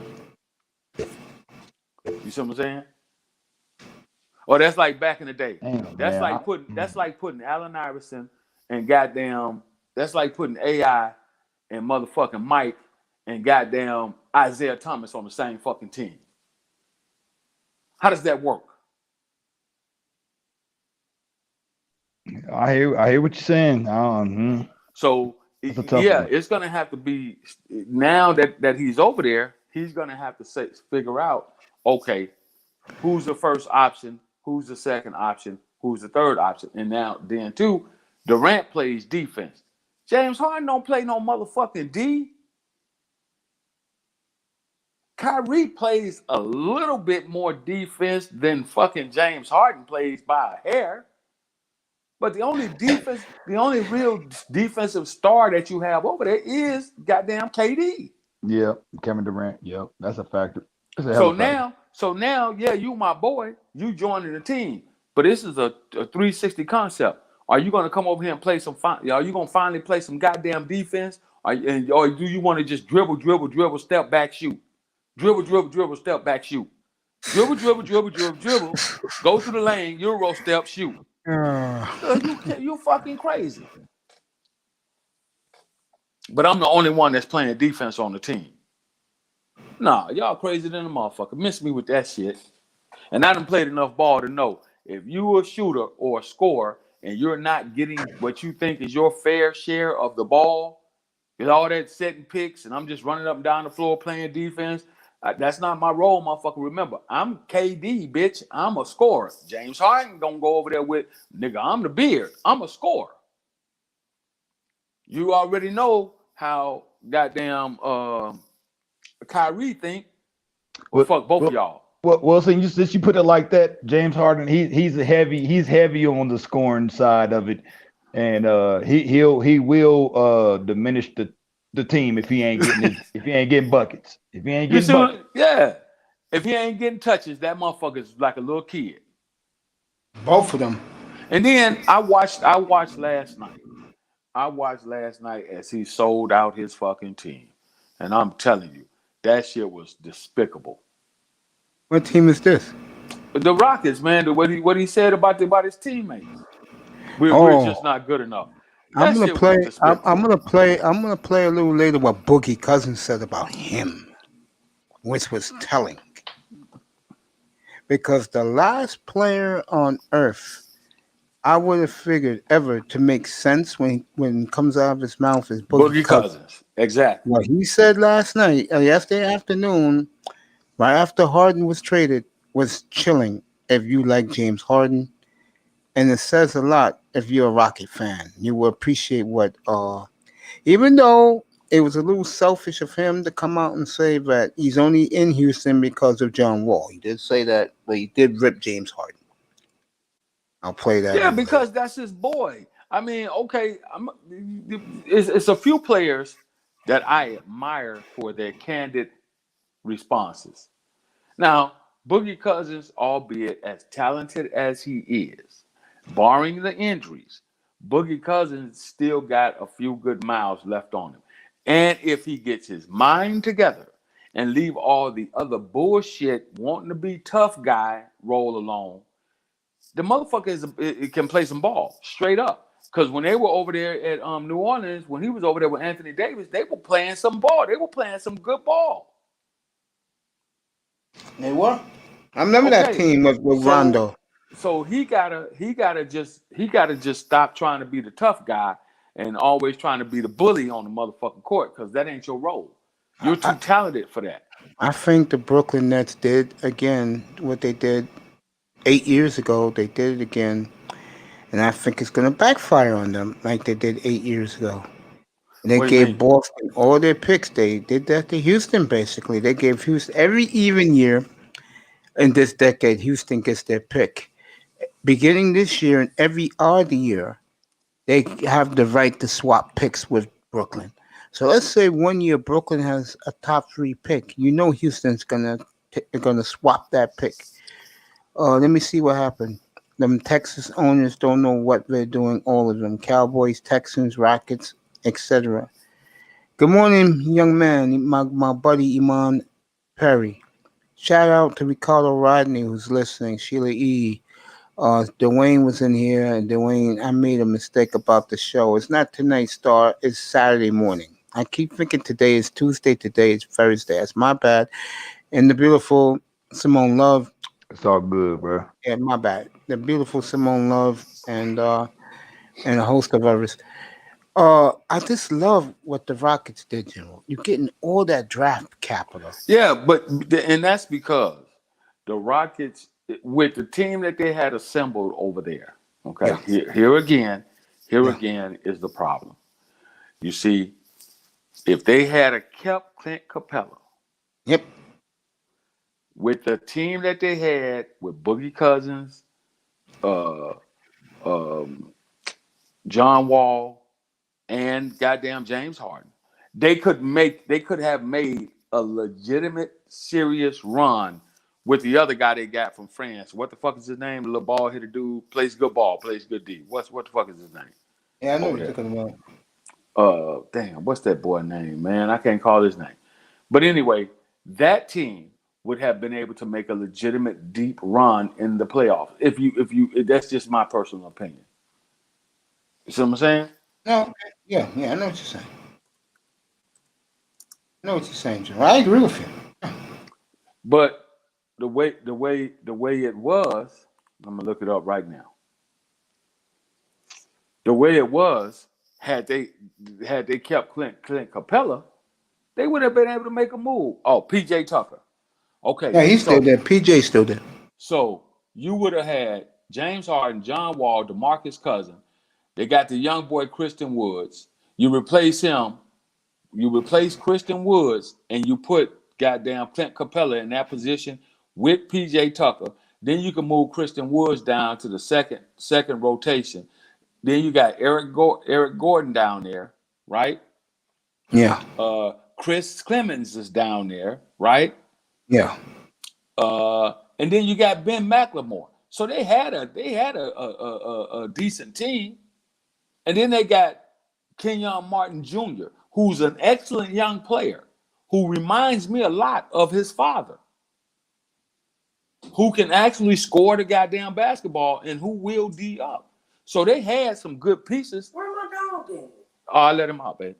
see what I'm saying? Or that's like back in the day. Damn, that's man. like putting Allen Iverson and goddamn. That's like putting AI and motherfucking Mike and goddamn Isaiah Thomas on the same fucking team. How does that work? I hear what you're saying. So yeah, it's gonna have to be now that he's over there. He's gonna have to figure out, okay, who's the first option, who's the second option, who's the third option, and now then too, Durant plays defense. James Harden don't play no motherfucking D. Kyrie plays a little bit more defense than fucking James Harden plays by a hair. But the only real defensive star that you have over there is goddamn KD. Yeah, Kevin Durant. Yep, that's a factor. So now, yeah, you my boy, you joining the team. But this is a 360 concept. Are you going to come over here and play some? Are you going to finally play some goddamn defense? Or do you want to just dribble, step back, shoot? Dribble, step back, shoot. Dribble, go through the lane, Euro step, shoot. You fucking crazy. But I'm the only one that's playing defense on the team. Nah, y'all crazy than a motherfucker. Miss me with that shit. And I done played enough ball to know if you a shooter or a scorer and you're not getting what you think is your fair share of the ball, with all that setting picks and I'm just running up and down the floor playing defense, that's not my role, motherfucker. Remember, I'm KD, bitch. I'm a scorer. James Harden gonna go over there with, nigga, I'm the beard. I'm a scorer. You already know how goddamn Kyrie think. Well, fuck both of y'all. Well, since you put it like that, James Harden, he's heavy on the scoring side of it, and he will diminish the team if he ain't getting buckets. If he ain't getting buckets. Yeah. If he ain't getting touches, that motherfucker's like a little kid. Both of them. And then I watched last night. I watched last night as he sold out his fucking team. And I'm telling you, that shit was despicable. What team is this? The Rockets, man. What he said about his teammates. We're just not good enough. I'm gonna play a little later what Boogie Cousins said about him, which was telling. Because the last player on earth I would have figured ever to make sense when it comes out of his mouth is Boogie Cousins. Exactly. What he said last night, yesterday afternoon, right after Harden was traded, was chilling if you like James Harden. And it says a lot if you're a Rocket fan. You will appreciate what, even though it was a little selfish of him to come out and say that he's only in Houston because of John Wall. He did say that, but he did rip James Harden. I'll play that. Yeah, because that's his boy. I mean, okay, it's a few players that I admire for their candid responses. Now, Boogie Cousins, albeit as talented as he is, barring the injuries, Boogie Cousins still got a few good miles left on him. And if he gets his mind together and leave all the other bullshit wanting to be tough guy roll alone, the motherfucker it can play some ball straight up. Because when they were over there at New Orleans, when he was over there with Anthony Davis, they were playing some ball. They were playing some good ball. They were. I remember that team with Rondo. So he gotta just stop trying to be the tough guy and always trying to be the bully on the motherfucking court, because that ain't your role. You're too talented for that. I think the Brooklyn Nets did again what they did 8 years ago. They did it again. And I think it's going to backfire on them like they did 8 years ago. And they gave Boston all their picks. They did that to Houston, basically. They gave Houston every even year in this decade, Houston gets their pick. Beginning this year and every other year, they have the right to swap picks with Brooklyn. So let's say 1 year Brooklyn has a top 3 pick. You know Houston's gonna swap that pick. Let me see what happened. Them Texas owners don't know what they're doing, all of them. Cowboys, Texans, Rockets, etc. Good morning, young man, my buddy Iman Perry. Shout out to Ricardo Rodney who's listening, Sheila E. Dwayne was in here, and Dwayne, I made a mistake about the show. It's not tonight's start, it's Saturday morning. I keep thinking today is Tuesday, today is Thursday. That's my bad. And the beautiful Simone Love. It's all good, bro. Yeah, my bad. The beautiful Simone Love and a host of others. I just love what the Rockets did, General. You're getting all that draft capital. Yeah, and that's because the Rockets, with the team that they had assembled over there, okay, yeah. Here again is the problem. You see, if they had kept Clint Capella, yep, with the team that they had with Boogie Cousins, John Wall, and goddamn James Harden, they could have made a legitimate, serious run with the other guy they got from France. What the fuck is his name? The little ball hitter dude, plays good ball, plays good D. What the fuck is his name? Yeah, I know what you're talking about. Damn, what's that boy name, man? I can't call his name. But anyway, that team would have been able to make a legitimate deep run in the playoffs. If that's just my personal opinion. You see what I'm saying? No, okay. Yeah, I know what you're saying. Joe. I agree with you. But the way it was, I'm gonna look it up right now. The way it was, had they kept Clint Capella, they would have been able to make a move. Oh, PJ Tucker. Okay. Yeah, he's still there. PJ's still there. So you would have had James Harden, John Wall, DeMarcus Cousins. They got the young boy Christian Woods. You replace him. You replace Christian Woods, and you put goddamn Clint Capella in that position with PJ Tucker. Then you can move Christian Woods down to the second rotation. Then you got Eric Gordon down there, right? Yeah. Chris Clemens is down there, right? Yeah. And then you got Ben McLemore. So they had a decent team. And then they got Kenyon Martin Jr., who's an excellent young player, who reminds me a lot of his father, who can actually score the goddamn basketball and who will D up. So they had some good pieces. Where my dog at? Oh, I let him out, baby.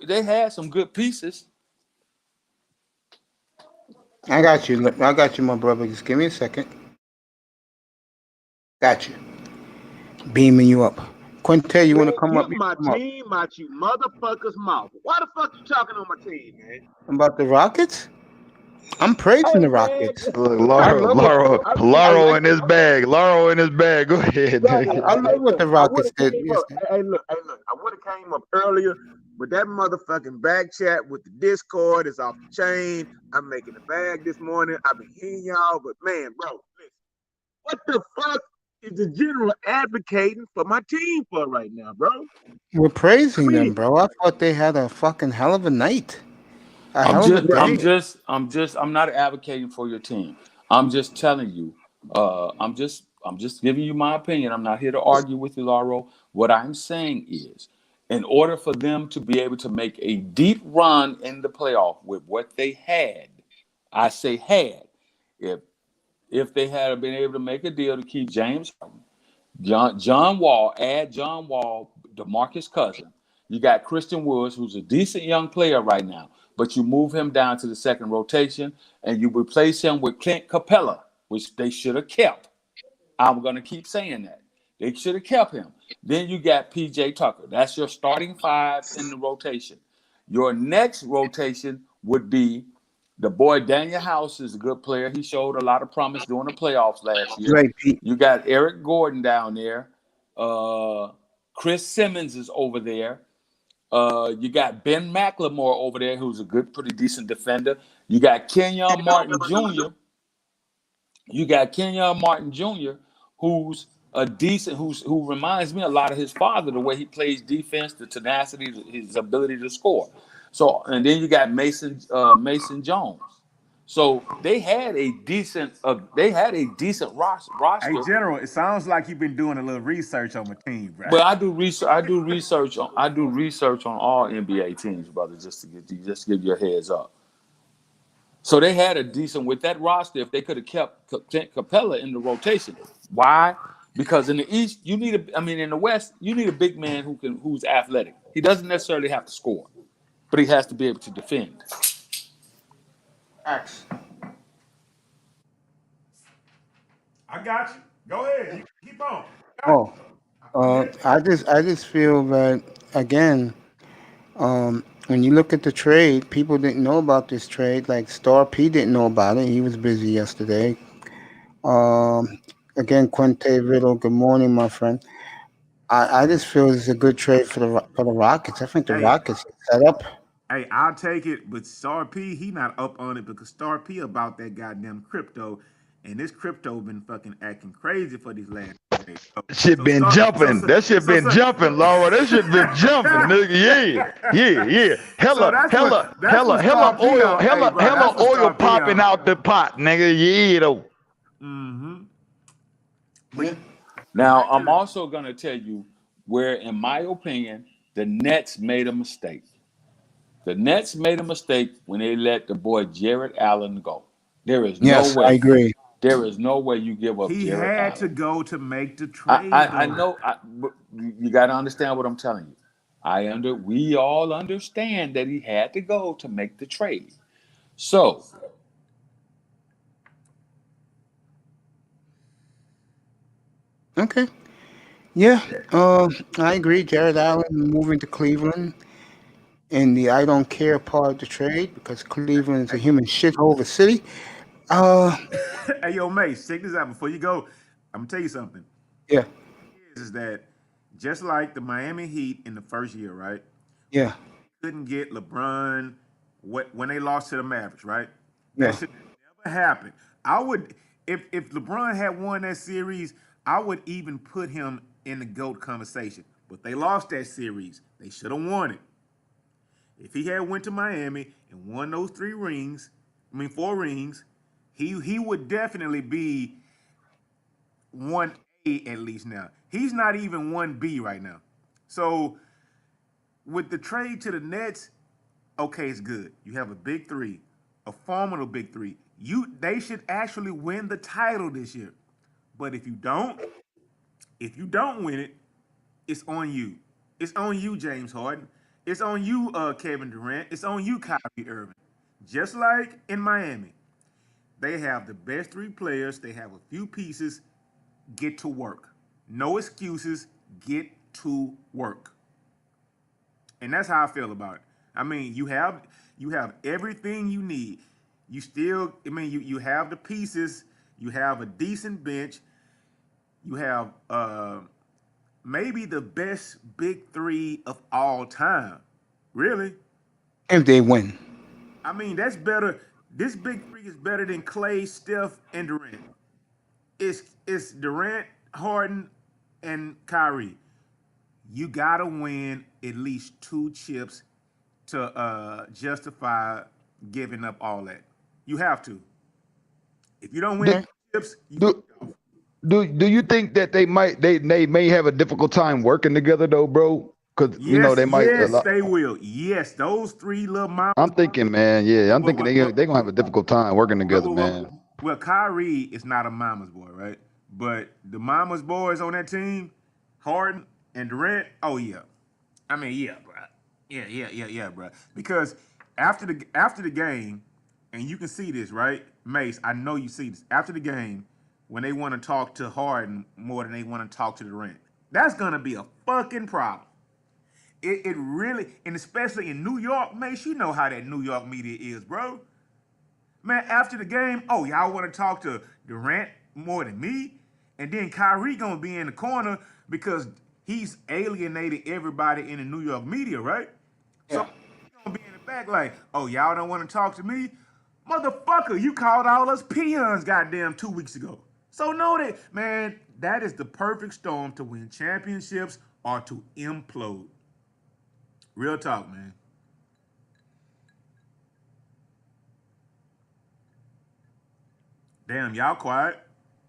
They had some good pieces. I got you, my brother. Just give me a second. Got you. Beaming you up. Quintel, you want to come up? My team out you motherfuckers' mouth. Why the fuck you talking on my team, man? About the Rockets? I'm praising the Rockets. Look, Laro in his bag. Laro in his bag. Go ahead. I love what the Rockets did. Hey, look. I would have came up earlier, but that motherfucking bag chat with the Discord is off the chain. I'm making a bag this morning. I've been hearing y'all, but man, bro, listen, what the fuck is the general advocating for my team for right now, bro? We're praising them, bro. I thought they had a fucking hell of a night. I'm not advocating for your team. I'm just telling you. I'm just giving you my opinion. I'm not here to argue with you, Laro. What I'm saying is, in order for them to be able to make a deep run in the playoff with what they had, I say had, if they had been able to make a deal to keep James Harden, John Wall, DeMarcus Cousins. You got Christian Woods, who's a decent young player right now, but you move him down to the second rotation and you replace him with Clint Capella, which they should have kept. I'm going to keep saying that. They should have kept him. Then you got PJ Tucker. That's your starting five in the rotation. Your next rotation would be the boy Daniel House is a good player. He showed a lot of promise during the playoffs last year. Right, Pete. You got Eric Gordon down there. Chris Simmons is over there. You got Ben McLemore over there, who's a good, pretty decent defender. You got Kenyon Martin Jr. Who's a decent, who reminds me a lot of his father, the way he plays defense, the tenacity, his ability to score. So, and then you got Mason Jones. So they had a decent roster. Hey, General, it sounds like you've been doing a little research on my team, bro. But I do research on all NBA teams, brother, just to give you a heads up. So they had a decent with that roster. If they could have kept Capella in the rotation, why? Because in the East, in the West, you need a big man who's athletic. He doesn't necessarily have to score, but he has to be able to defend. X. I got you. Go ahead. You keep on. I just feel that again, when you look at the trade, people didn't know about this trade. Like Star P didn't know about it. He was busy yesterday. Again, Quinte Riddle. Good morning, my friend. I just feel it's a good trade for the Rockets. I think the Rockets set up. Hey, I'll take it, but Star P, he not up on it because Star P about that goddamn crypto, and this crypto been fucking acting crazy for these last days. Shit been jumping. That shit been jumping, Laura. That shit been jumping, nigga. Yeah. Hella oil popping out the pot, nigga. Yeah, though. Now, I'm also going to tell you where, in my opinion, the Nets made a mistake. The Nets made a mistake when they let the boy Jared Allen go. There is no way. I agree. There is no way you give up He Jared had Allen. to go to make the trade. I know. But you got to understand what I'm telling you. We all understand that he had to go to make the trade. So, Okay. Yeah. I agree. Jared Allen moving to Cleveland in the I don't care part of the trade because Cleveland is a human shithole of a city. Hey, yo, Mace, check this out before you go. I'm gonna tell you something. Yeah. Is that just like the Miami Heat in the first year, right? Yeah. Couldn't get LeBron when they lost to the Mavericks, right? Yeah. That should never happen. I would, if LeBron had won that series, I would even put him in the GOAT conversation. But they lost that series. They should have won it. If he had went to Miami and won those 4 rings, he would definitely be 1A at least now. He's not even 1B right now. So with the trade to the Nets, okay, it's good. You have a big 3, a formidable big 3. They should actually win the title this year. But if you don't win it, it's on you. It's on you, James Harden. It's on you, Kevin Durant. It's on you, Kyrie Irving. Just like in Miami, they have the best 3 players. They have a few pieces. Get to work. No excuses. Get to work. And that's how I feel about it. I mean, you have everything you need. You still, you have the pieces. You have a decent bench. You have maybe the best big 3 of all time. Really? If they win. I mean, that's better. This big 3 is better than Clay, Steph, and Durant. It's Durant, Harden, and Kyrie. You gotta win at least 2 chips to justify giving up all that. You have to. If you don't win chips, Do you think that they may have a difficult time working together though, bro? because Yes, they might. yes, they will. Yes, those three little mamas. I'm thinking, man. Yeah, I'm thinking Well, they gonna have a difficult time working together, man. well, Kyrie is not a mama's boy, right? But the mama's boys on that team, Harden and Durant. Oh yeah, I mean yeah, bro. Yeah, bro. Because after the game, and you can see this, right, Mace? I know you see this after the game when they want to talk to Harden more than they want to talk to Durant. That's gonna be a fucking problem. It really, and especially in New York, Mace, you know how that New York media is, bro. Man, after the game, oh, y'all want to talk to Durant more than me? And then Kyrie gonna be in the corner because he's alienated everybody in the New York media, right? So he's gonna be in the back like, oh, y'all don't want to talk to me? Motherfucker, you called all us peons goddamn 2 weeks ago. So know that, man, that is the perfect storm to win championships or to implode. Real talk, man. Damn, y'all quiet.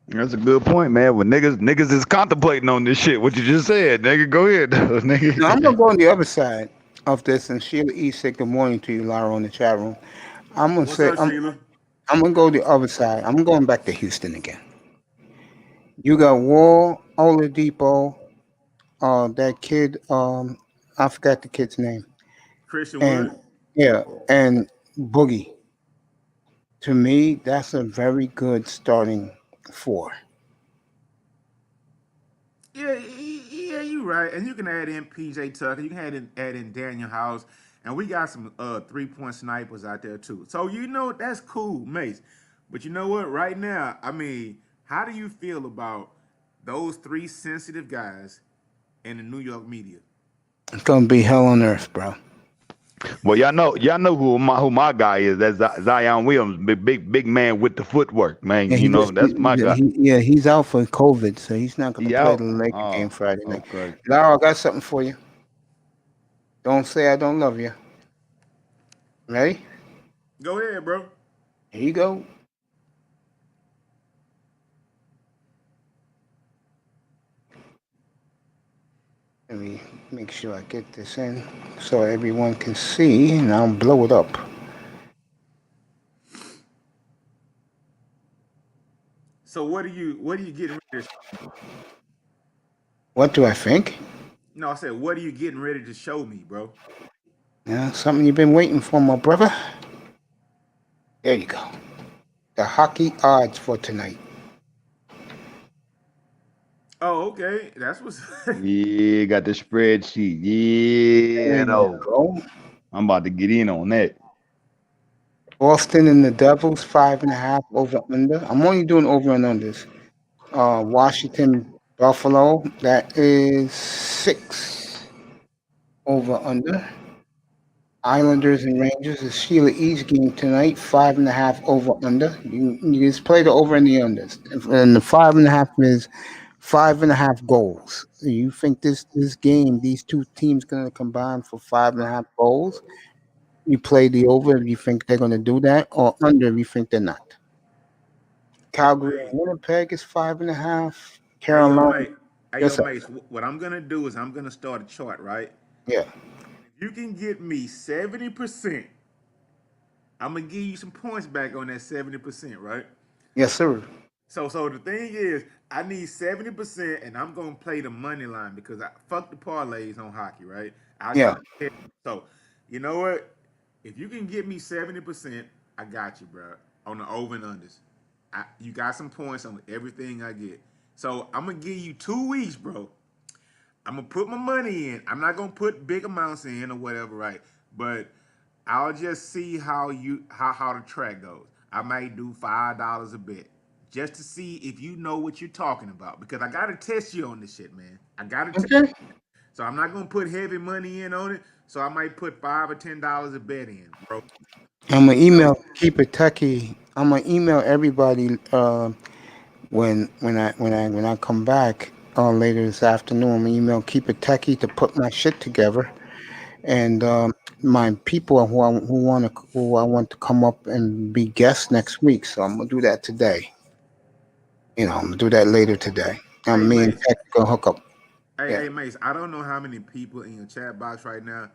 That's a good point, man. When niggas is contemplating on this shit, what you just said, nigga. Go ahead, nigga. Now, I'm gonna go on the other side of this, and Sheila E said good morning to you, Lara, on the chat room. I'm gonna What's say up, Sheila? I'm gonna go the other side. I'm going back to Houston again. You got Wall, Oladipo, that kid, I forgot the kid's name, Christian and Wood? yeah, and Boogie. To me, that's a very good starting four. Yeah, you're right. And you can add in PJ Tucker. You can add in Daniel House. And we got some 3-point snipers out there too. So that's cool, Mace. But you know what? Right now, I mean, how do you feel about those three sensitive guys in the New York media? It's gonna be hell on earth, bro. Well, y'all know who my guy is. That's Zion Williams, big man with the footwork, man. Yeah, That's my guy. he's out for COVID, so he's not gonna He play out. the Laker Oh, game Friday night. okay. Lara, I got something for you. Don't say I don't love you. Ready? Go ahead, bro. Here you go. Let me make sure I get this in so everyone can see, and I'll blow it up. So what are you getting ready to show? What do I think? No, I said, what are you getting ready to show me, bro? Yeah, something you've been waiting for, my brother. There you go. The hockey odds for tonight. Oh, okay. That's what's Yeah, got the spreadsheet. There Yeah, you no. go. I'm about to get in on that. Boston and the Devils, 5.5 over under. I'm only doing over and unders. Washington, Buffalo, that is 6 over under. Islanders and Rangers is Sheila E's game tonight, 5.5 over under. You just play the over and the unders. And the 5.5 is 5.5 goals. You think this game, these two teams gonna combine for 5.5 goals? You play the over if you think they're gonna do that, or under if you think they're not. Calgary and Hey, Winnipeg is 5.5. hey, yo, Carolina, mate. Hey, yo, yes, sir. Mace. What I'm gonna do is I'm gonna start a chart, right? Yeah, If you can get me 70%, I'm gonna give you some points back on that 70%, right? yes, sir. So the thing is, I need 70%, and I'm gonna play the money line because I fuck the parlays on hockey, right? I Yeah. got so you know what? If you can get me 70%, I got you, bro. On the over and unders, you got some points on everything I get. So I'm gonna give you 2 weeks, bro. I'm gonna put my money in. I'm not gonna put big amounts in or whatever, right? But I'll just see how the track goes. I might do $5 a bet just to see if you know what you're talking about because I gotta test you on this shit, man. I gotta test. Okay. So I'm not gonna put heavy money in on it. So I might put $5 or $10 a bet in, bro. I'm gonna email Keep It Techie. I'm gonna email everybody when I come back later this afternoon. I'm gonna email Keep It Techie to put my shit together, and my people who I want to come up and be guests next week. So I'm gonna do that today. I'm gonna do that later today. Hey, Me and Mace. Tech gonna hook up. Hey, Mace, I don't know how many people in your chat box right now,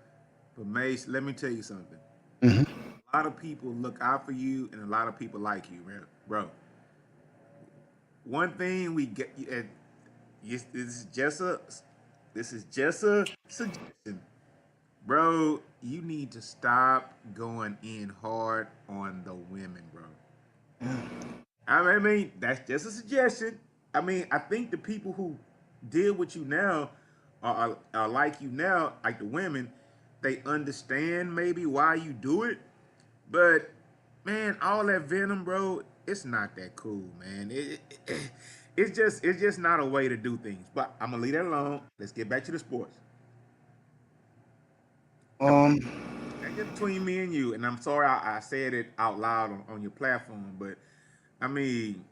but Mace, let me tell you something. Mhm. A lot of people look out for you, and a lot of people like you, man, bro. One thing we get, this is just a suggestion, bro. You need to stop going in hard on the women, bro. I mean, that's just a suggestion. I mean, I think the people who deal with you now are like you now, like the women. They understand maybe why you do it, but man, all that venom, bro, it's not that cool, man. It's just not a way to do things. But I'm gonna leave that alone. Let's get back to the sports. Um, That's just between me and you. And I'm sorry I said it out loud on your platform, but I mean,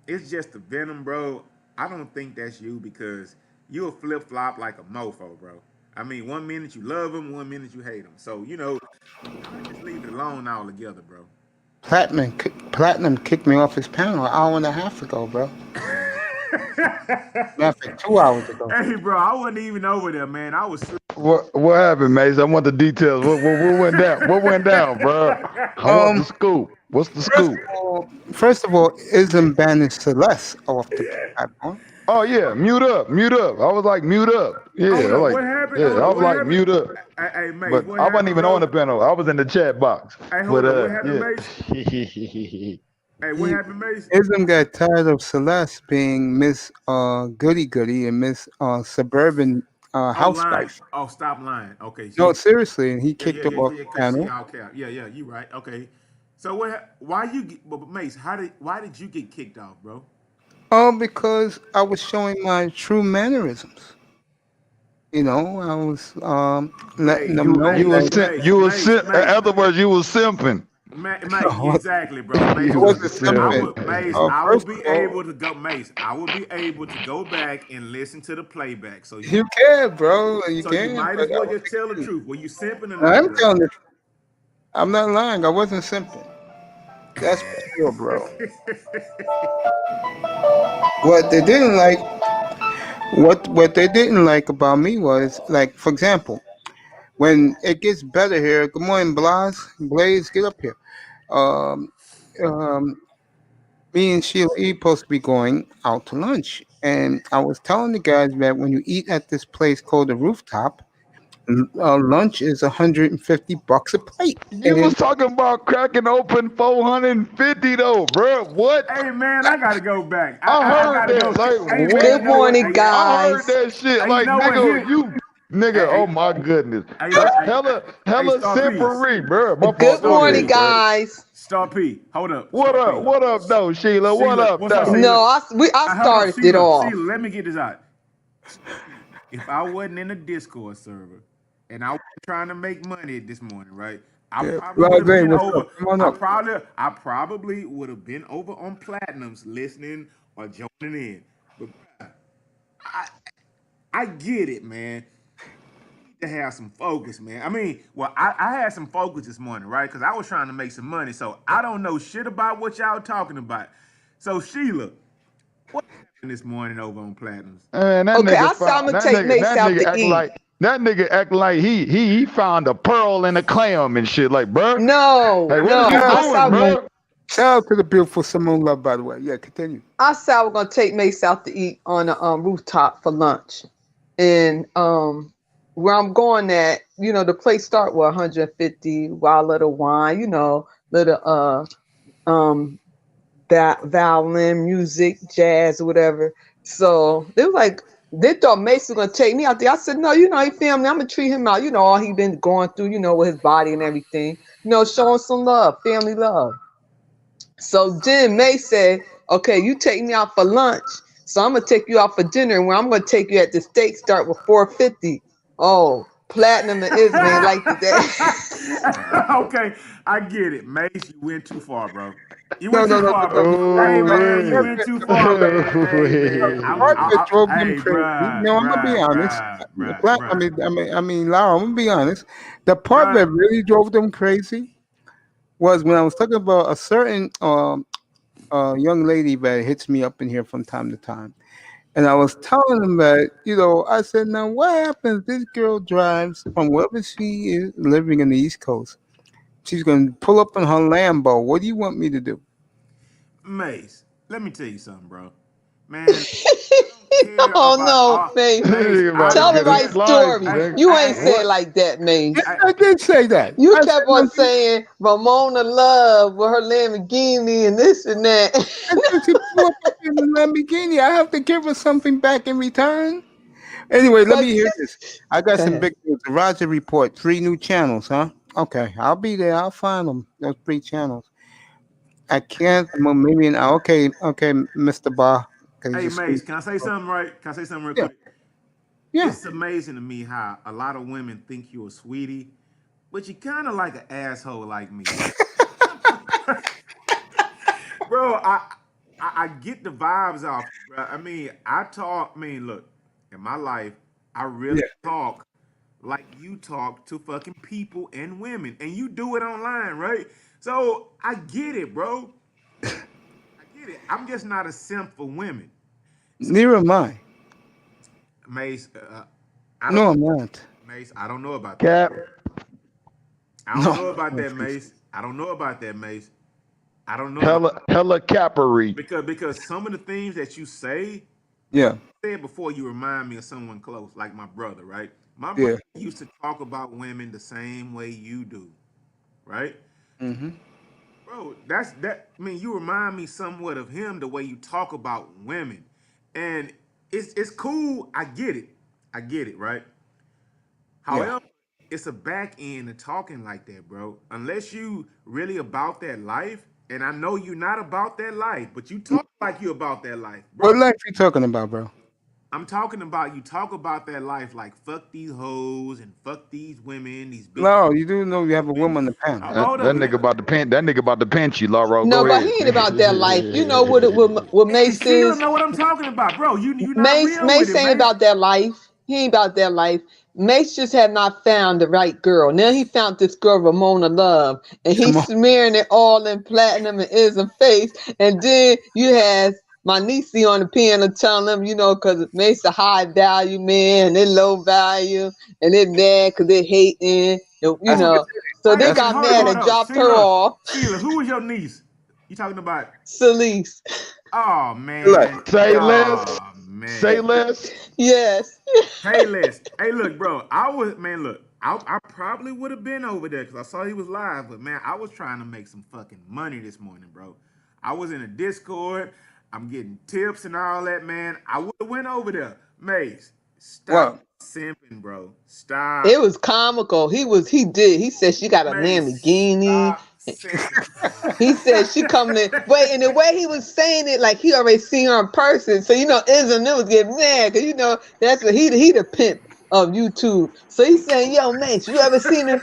it's just the venom, bro. I don't think that's you because you'll flip flop like a mofo, bro. I mean, 1 minute you love him, 1 minute you hate him. So just leave it alone altogether, bro. Platinum kicked me off his panel an hour and a half ago, bro. Matter 2 hours ago. Hey, bro, I wasn't even over there, man. I was. What happened, Mace? I want the details. What went down? What went down, bro? I want the scoop. What's the scoop? First of all, Ism banished Celeste off the platform. Oh yeah, mute up. I was like, mute up. Yeah, what happened? Yeah, I was like, happened? mute up. Hey, Mace, But what I wasn't happened, even bro? on the panel. I was in the chat box. Hey, hold but on. What happened, Mace? Hey, what happened, Mace? Ism got tired of Celeste being Miss Goody Goody and Miss Suburban Housewife. Oh, stop lying. Okay. No, seriously, and he kicked her off the panel. Yeah, you right. Okay. So why you get, but Mace, why did you get kicked off, bro? Because I was showing my true mannerisms. You know, I was letting them know. In other words, you was simping. Mace, exactly, bro. Mace, I wasn't simping. I would be able to go, Mace. I would be able to go back and listen to the playback. So you can, bro. You so can. you might as well just tell the truth. Were you simping or not? I'm telling the truth. I'm not lying. I wasn't simping. That's for sure, bro. What they didn't like, what they didn't like about me was, like, for example, when it gets better here. Good morning, Blaze, get up here. Um, um, Me and Sheila E supposed to be going out to lunch, and I was telling the guys that when you eat at this place called the Rooftop, lunch is $150 a plate. You was talking about cracking open 450 though, bro. What? Hey man, I gotta go back. I heard that. Like, good morning, guys. I heard that shit. Hey, like, nigga, oh my goodness. That's hella simpery, bro. Good morning, guys. Star P, hold up. What up, though, Sheila? What up, though? No, I started it off. Sheila, let me get this out. If I wasn't in a Discord server and I was trying to make money this morning, right? I probably would have been over on Platinums listening or joining in. But I get it, man. To have some focus, man. I mean, well, I had some focus this morning, right? Because I was trying to make some money. So I don't know shit about what y'all talking about. So Sheila, what happened this morning over on Platinums? Man, I'm gonna take Mace out to eat. That nigga act like he found a pearl in a clam and shit, like, bro. No. Shout out to the beautiful Simone Love, by the way. Yeah, continue. I said I was gonna take Mace out to eat on the rooftop for lunch, and where I'm going at, the place start with 150, wild little wine, little violin music, jazz, or whatever. So they thought Mace was gonna take me out there. I said, no, he family, I'm gonna treat him out. All he been going through, with his body and everything. Showing some love, family love. So then Mace said, okay, you take me out for lunch. So I'm gonna take you out for dinner, and where I'm gonna take you at the steak start with 450. Oh, Platinum and Isman like that. Okay, I get it. Mace, you went too far, bro. You went too far, bro. Hey, man, you went too far, man. I'm gonna be honest. I mean, Laura, I'm gonna be honest. The part that really drove them crazy was when I was talking about a certain young lady that hits me up in here from time to time. And I was telling him that, I said, now what happens? This girl drives from wherever she is living in the East Coast. She's going to pull up in her Lambo. What do you want me to do? Mace, let me tell you something, bro. Man, I don't care Oh about no, all. Mace. Mace, Nigga I about to Tell the don't get a right care. slice, story. Hey, nigga. You ain't say hey, it like that, Mace. Yes, hey, I did say that. You I said, kept no, on saying Ramona Love with her Lamborghini and this and that. she pull up in the Lamborghini. I have to give her something back in return. Anyway, let But me hear this. I got go some ahead. big news. The Roger Report, 3 new channels, huh? Okay, I'll be there. I'll find them. Those 3 channels. I can't. Well, maybe an hour. Okay, Mr. Barr. Cause he's hey, a school. Mace, can I say something right? Can I say something real Yeah, quick? yeah. It's amazing to me how a lot of women think you're a sweetie, but you kind of like an asshole like me. Bro, I get the vibes off you, bro. I mean, look, in my life, I really Yeah. talk like you talk to fucking people and women, and you do it online, right? So I get it, bro. I get it. I'm just not a simp for women. So, Neither am I. Mace, I don't, No, I'm not. Mace, I don't know about that. Cap. I don't No. know about No, that, please. Mace. I don't know about that, Mace. I don't know about Hella cappery. because some of the things that you say Yeah, said before, you remind me of someone close, like my brother, right? My brother yeah. used to talk about women the same way you do, right? Mm-hmm. Bro, that's that. I mean, you remind me somewhat of him the way you talk about women, and it's cool. I get it, right? Yeah. However, it's a back end of talking like that, bro. Unless you really about that life, and I know you're not about that life, but you talk like you about that life, bro. What life you talking about, bro? I'm talking about you talk about that life like fuck these hoes and fuck these women, these bitches. No, you do know you have a woman on the panel. Hold That on. nigga about to pinch. That nigga about to pinch you, Lauro. No, Go but he ahead. ain't about that life. You know what And Mace Sheila is? know what I'm talking about, bro. You not Mace real with Mace it, ain't man. about that life. He ain't about that life. Mace just had not found the right girl. Now he found this girl Ramona Love, and he's Simone. smearing it all in platinum and ism face. And then you have my niece on the piano telling him, because Mace a high value man, and they low value, and they mad because they hating, and That's Who? so Wait a they minute. got Hold up. mad Hold and up. dropped her Sheila. off. Sheila, who is your niece? You talking about? Celeste, Oh like, man. Say less. Oh Say man. less. yes. Hey, Les. Hey, look, bro. I probably would have been over there because I saw he was live, but man, I was trying to make some fucking money this morning, bro. I was in a Discord. I'm getting tips and all that, man. I would have went over there. Mace, stop what? simping, bro. Stop. It was comical. He said she got a Mace, Lamborghini. stop simping, bro. He said she coming in. Wait, and the way he was saying it, like he already seen her in person. So Ism was getting mad because that's what he the pimp of YouTube. So he's saying, "Yo, Mace, you ever seen her?"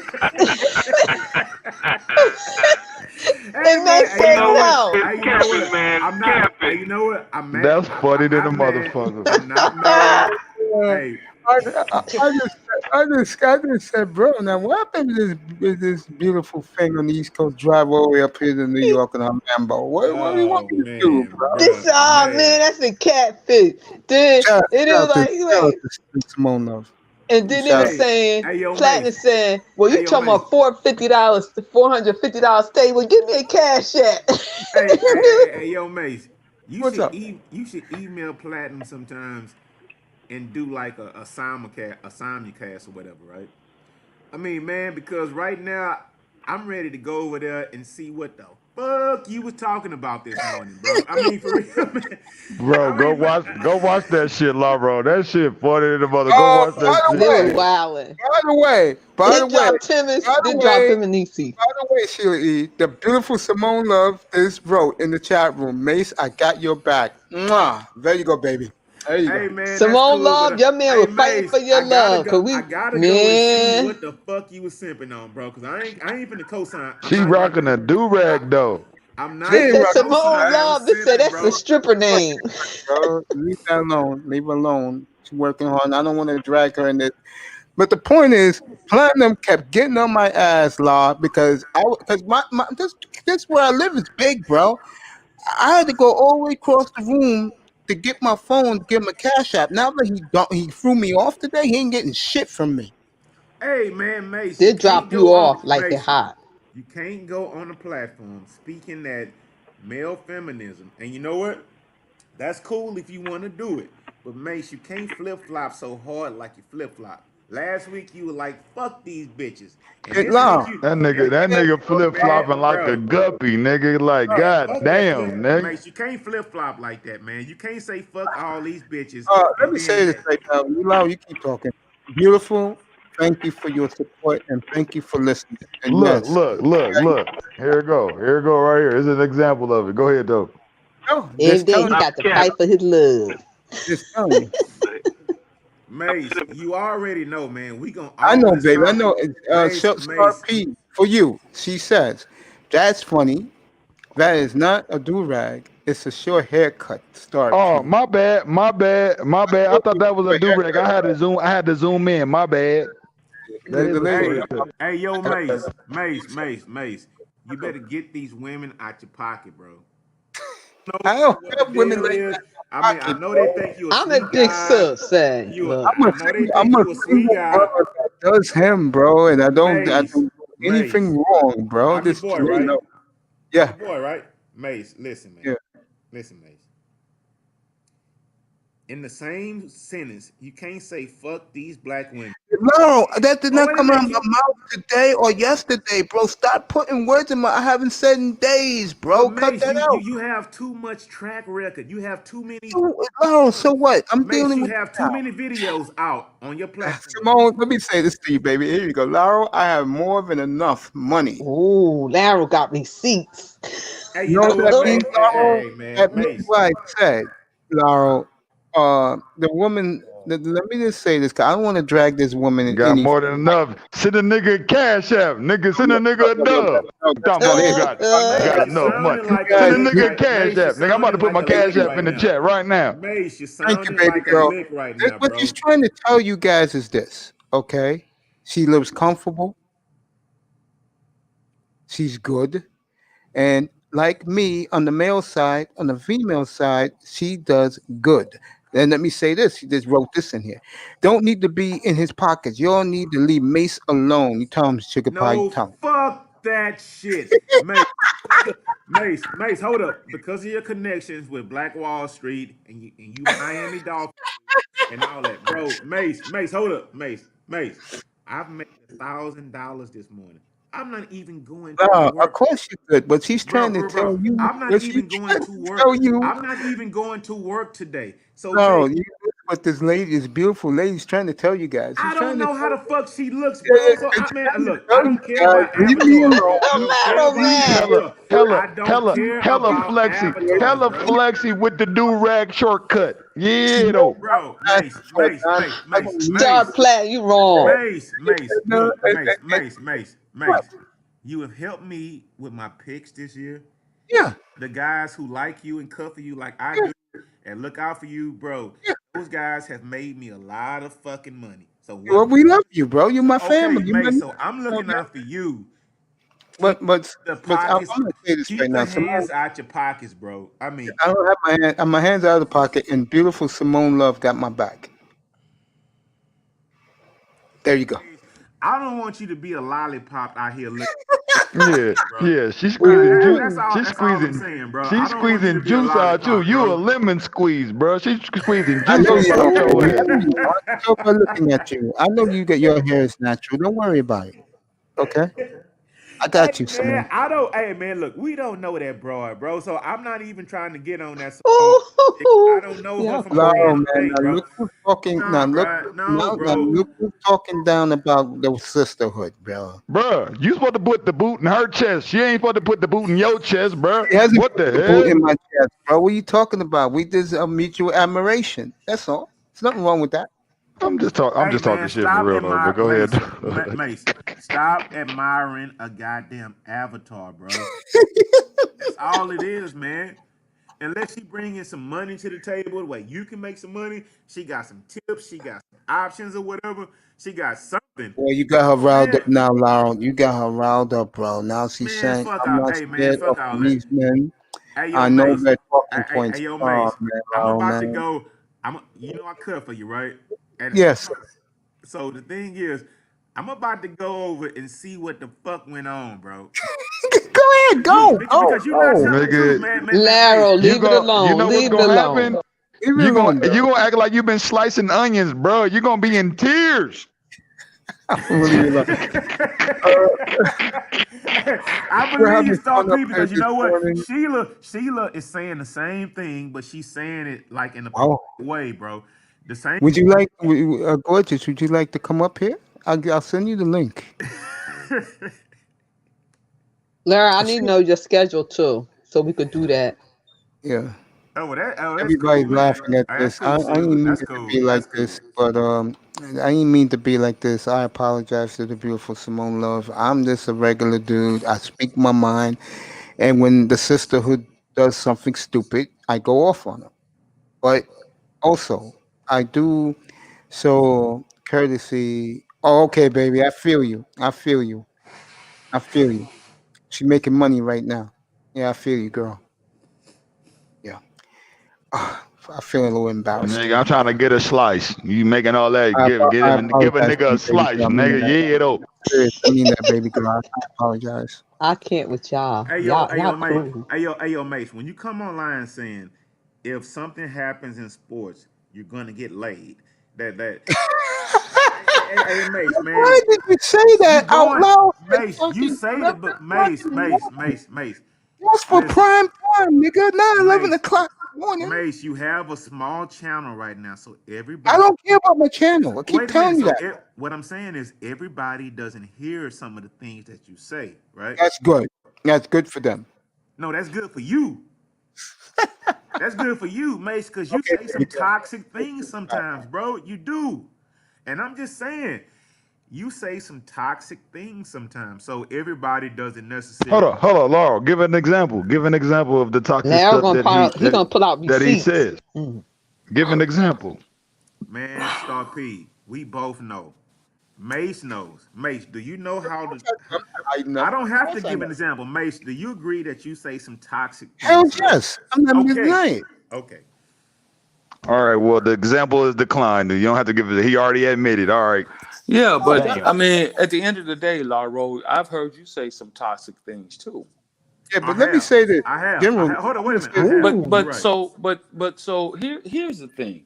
Hey And man, Mace hey, you said, know what? "No." Hey, you know what? I'm not. Hey, you know what? I'm mad. That's funny I'm than a not mad. motherfucker. I'm not mad. Uh, Hey, I just said, bro. Now, what happened to this beautiful thing on the East Coast drive all the way up here to New York in a Lambo? What do you want oh me to do, man, bro? This bro, man, man. that's a catfish. Then Shout, and it shout was out to like, shout wait. out to Simone Love. And then they Shout were out. Hey, saying, hey, yo, Platinum Mace. saying, well, Hey, you yo, talking Mace. about $450 stay. Well, give me a cash app. Hey, yo, Mace. What's up? You should email Platinum sometimes and do like a simulcast or whatever, right? I mean, man, because right now I'm ready to go over there and see what the fuck you was talking about this morning, bro. I mean, for real, man. Bro, I mean, go watch that shit, Lauro. That shit funny than a mother. Go Oh, watch by that the They was shit. way, wilding. by the way, by the They way, dropped him by the they dropped way, him and Niecy. by the way, Sheila E., the beautiful Simone Love is wrote in the chat room, Mace, I got your back. Mwah. There you go, baby. There you hey go. man, that's Simone cool, but Love, your man hey was fighting Mace, for your love. Cause I we, gotta go and see man, what the fuck you was simping on, bro. Cause I ain't finna co-sign. I'm She not even rocking a do rag though. I'm She not they ain't finna said rocking Simone that. co-sign no Love. They said simping, that's a bro. stripper name. Bro, leave that alone. Leave her alone. She's working hard. And I don't want to drag her in this. But the point is, Platinum kept getting on my ass, Law, because this where I live is big, bro. I had to go all the way across the room to get my phone, to give him a cash app. Now that he threw me off today, he ain't getting shit from me. Hey man, Mace, They drop you off like they're Mace, hot. you can't go on the platform speaking that male feminism. And you know what? That's cool if you want to do it. But Mace, you can't flip-flop so hard like you flip-flop. Last week you were like, fuck these bitches. And Hey, this Laro, week you That nigga flip flopping like a guppy, nigga. Like, bro, god fuck that damn, flip, nigga. Mace. You can't flip-flop like that, man. You can't say fuck all these bitches let and me say this then right now. Laro, you keep talking. Beautiful. Thank you for your support and thank you for listening. And Look, yes, look, look, look. Here it go. Here it go right here. Here's an example of it. Go ahead, though. no, Every just day telling he you. got to fight for his love. Just telling you. Mace, you already know, man. We gonna I know, always baby. I talk. know. Mace, Star Mace. P for you. She says, "That's funny. That is not a do rag. It's a short haircut." Star Oh, P. my bad, my bad, my bad. I thought that was a Short do-rag. haircut. I had to zoom in. My bad. That is The a lady. Hey, short cut. hey, yo, Mace. You better get these women out your pocket, bro. I don't What the have women deal like is? that in I my mean, I pocket, know they bro. think you a I'm a sweet big guy. sus saying, look, I know they think I'm a you a sweet single guy. brother that does him, bro, and I don't Mace, do Mace. anything wrong, bro. I'm your This, boy, you right? know, I'm yeah, your boy, right? Mace, listen, man. yeah. Listen, Mace. In the same sentence, you can't say fuck these black women. No, that did Oh, not wait a come out of minute. my mouth today or yesterday, bro. Stop putting words in my. I haven't said in days, But bro. Cut Mace, that you out. you have too much track record. You have too many. No, so what? I'm Mace, dealing you with have too many videos out on your it. platform. Simone, let me say this to you, baby. Here you go. Laurel, I have more than enough money. ooh, Larry got receipts. Hey, You you know know what what, that means, Mace? Laurel? Man, That means Mace. what I said, Laurel. The woman, let me just say this, because I don't want to drag this woman in Got any. more than enough. Send a nigga a cash app. Nigga, send a nigga a dub. That's Talking not about it. you Mace, got you enough money. sounding like a Send a lick nigga a right. cash Mace, you app. Nigga, I'm about to sounding put like my a cash lick app right in the now. chat right now. Mace, you Thank you, sounding baby like a girl. lick right now, What bro. she's trying to tell you guys is this, okay? She lives comfortable. She's good. And like me, on the male side, on the female side, she does good. And let me say this. He just wrote this in here. Don't need to be in his pockets. You all need to leave Mace alone. You tell him, sugar pie, you No, tell him. fuck that shit. Mace, hold up. Because of your connections with Black Wall Street and you Miami Dolphins and all that, bro. Mace, hold up. Mace. I've made $1,000 this morning. I'm not even going to No, of work. course you could, but she's trying to tell Bro. you I'm not what she's even going trying to to work. tell you. I'm not even going to work today. So, Mace, No, you what this lady, this beautiful lady's trying to tell you guys. She's I don't trying to know how tell the fuck she looks, yeah, bro. So she's trying to look, I tell you don't care guys. about Leave me Avatar, bro. I alone. don't care Larry, about man. Hella, Avatar. hella, I don't hella, care hella about flexy, avatars, hella bro. flexy with the do-rag shortcut. She Yeah, knows though. Bro, I'm asking for it, Don. I don't need Start playing, you wrong. no, Look, what? Mace. You have helped me with my picks this year. Yeah, The guys who like you and cover you like I yeah, do and look out for you, bro. yeah. Those guys have made me a lot of fucking money. So what? Well, we love you, bro. You're my Okay, family. You my Mace. nigga. So I'm You know looking that? out for you. But but The but I'm pockets. gonna say this right Keep now, the Simone. hands out your pockets, bro. I mean, I don't have my hands out of the pocket, and beautiful Simone Love got my back. There you go. I don't want you to be a lollipop out here looking, Yeah, bro. yeah. She's squeezing juice. That's all. She's That's all I'm squeezing. saying, bro. I She's don't want you to squeezing be a juice out you. lollipop, You a bro. lemon squeeze, bro. She's squeezing I juice know out you don't. your I ass. know you don't. I can tell by looking at you. I know you get your hair is natural. Don't worry about it. Okay, I Hey got you, man, Simone. I don't. Hey man, look, we don't know that broad, bro. So I'm not even trying to get on that song. I Ooh, don't know her y'all from a can Laurel, of cold. man, paint, bro. look who's talking. Nah, bro. No, Now bro. look who's talking down about the sisterhood, bro. Bruh, you supposed to put the boot in her chest. She ain't supposed to put the boot in your chest, bruh. He hasn't What put the the boot hell? in my chest, bro. What are you talking about? We did a mutual admiration. That's all. There's nothing wrong with that. I'm Hey just talking man, shit for stop real though. But admiring go ahead. Mace. Stop admiring a goddamn avatar, bro. That's all it is, man. Unless she bring in some money to the table where you can make some money, she got some tips, she got some options or whatever. She got something. Well, you got her riled Man, up now, Laurel. You got her riled up, bro. Now she's man, saying, fuck I'm all. not Hey man, scared of fuck all that. policemen. Hey, yo, I know Mace. that talking Hey, points. yo, Oh Mace. man, I'm oh about to man. go. I cut for you, right? And Yes. so the thing is, I'm about to go over and see what the fuck went on, bro. Go ahead, go, go, Because you're not go. telling the truth, Nigga, man, Mace. Laro, you leave it you know alone. what's Leave it gonna alone. happen? Leave it alone, bro. You gonna act like you've been slicing onions, bro. You're gonna be in tears. Leave it alone. I We're believe you, having Star fun up P, here because you this know what? morning. Sheila is saying the same thing, but she's saying it like in a Wow. way, bro. The same. Would you like, gorgeous? Would you like to come up here? I'll send you the link. Lara, I I need see. to know your schedule too, so we could do that. Yeah. that's Everybody's cool, man. laughing at That's this. I cool, didn't Sheila. mean That's it to cool. be like That's this, cool. but I didn't mean to be like this. I apologize to the beautiful Simone Love. I'm just a regular dude. I speak my mind, and when the sisterhood does something stupid, I go off on them. But also, I do so courtesy. Oh, okay, baby. I feel you. I feel you. I feel you. She's making money right now. Yeah, I feel you, girl. Yeah. I feel a little embarrassed. Nigga, I'm trying to get a slice. You making all that? I Give a apologize to nigga a you, baby slice, girl. I mean nigga. that. Yeah, though. Serious. I mean that, baby girl. I apologize. I can't with y'all. Hey yo, Y'all Mace. cool. Hey yo, Mace. When you come online saying if something happens in sports, you're gonna get laid. That. Hey, Mace, Why man. did you say You that out going, loud? At Mace? You fucking say 11 that, but o'clock in the morning. Mace. That's for Listen, prime time, nigga. Not 11 Mace, o'clock in the morning. Mace. You have a small channel right now, so I everybody. don't care about my channel. I keep Wait a minute. telling you So that. what I'm saying is everybody doesn't hear some of the things that you say, right? That's good. That's good for them. No, that's good for you. That's good for you, Mace, because you Okay, say baby some girl. toxic things sometimes, bro. You do. And I'm just saying, you say some toxic things sometimes. So everybody doesn't necessarily. Hold on, Laurel. Give an example. Give an example of the toxic Lara stuff he gonna pull out that he receipts. says. Give an example. Man, Star P, we both know. Mace knows. Mace, do you know how to. I know. I Of don't have to course I give know. an example. Mace, do you agree that you say some toxic Hell things? yes. I'm not Okay. denying it. Okay. All right. Well, the example is declined. You don't have to give it. He already admitted. All right. Yeah, Oh, but damn. I mean, at the end of the day, Laro, I've heard you say some toxic things too. Yeah, I but let me have. say this. I have. General, Hold on, I'm wait a gonna minute. say I this. have. Ooh. You're right. So here's the thing,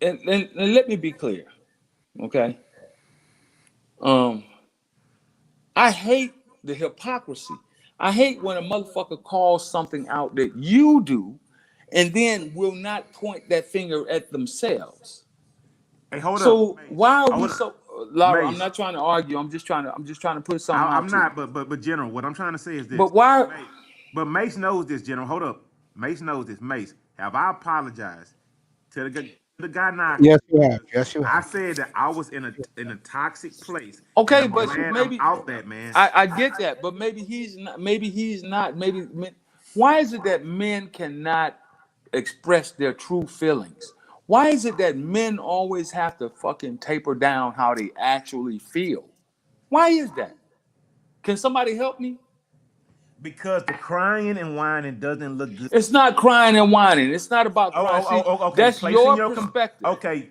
and let me be clear, okay? Um, I hate the hypocrisy. I hate when a motherfucker calls something out that you do, and then will not point that finger at themselves. Hey, hold up. So why are we Hold up. so, Lara? I'm Mace. not trying to argue. I'm just trying to put something I'm out to you. not, but General, what I'm trying to say is this. But why? But Mace knows this, General. Hold up. Mace knows this. Mace, have I apologized to the guy now? Yes, you have. Yes, you I have. said that I was in a toxic place, and Okay, I'm but glad I'm maybe out that, man. I get that, but maybe he's not. Maybe he's not. Maybe why is it that men cannot express their true feelings? Why is it that men always have to fucking taper down how they actually feel? Why is that? Can somebody help me? Because the crying and whining doesn't look good. It's not crying and whining. It's not about crying. See, Okay. that's your perspective.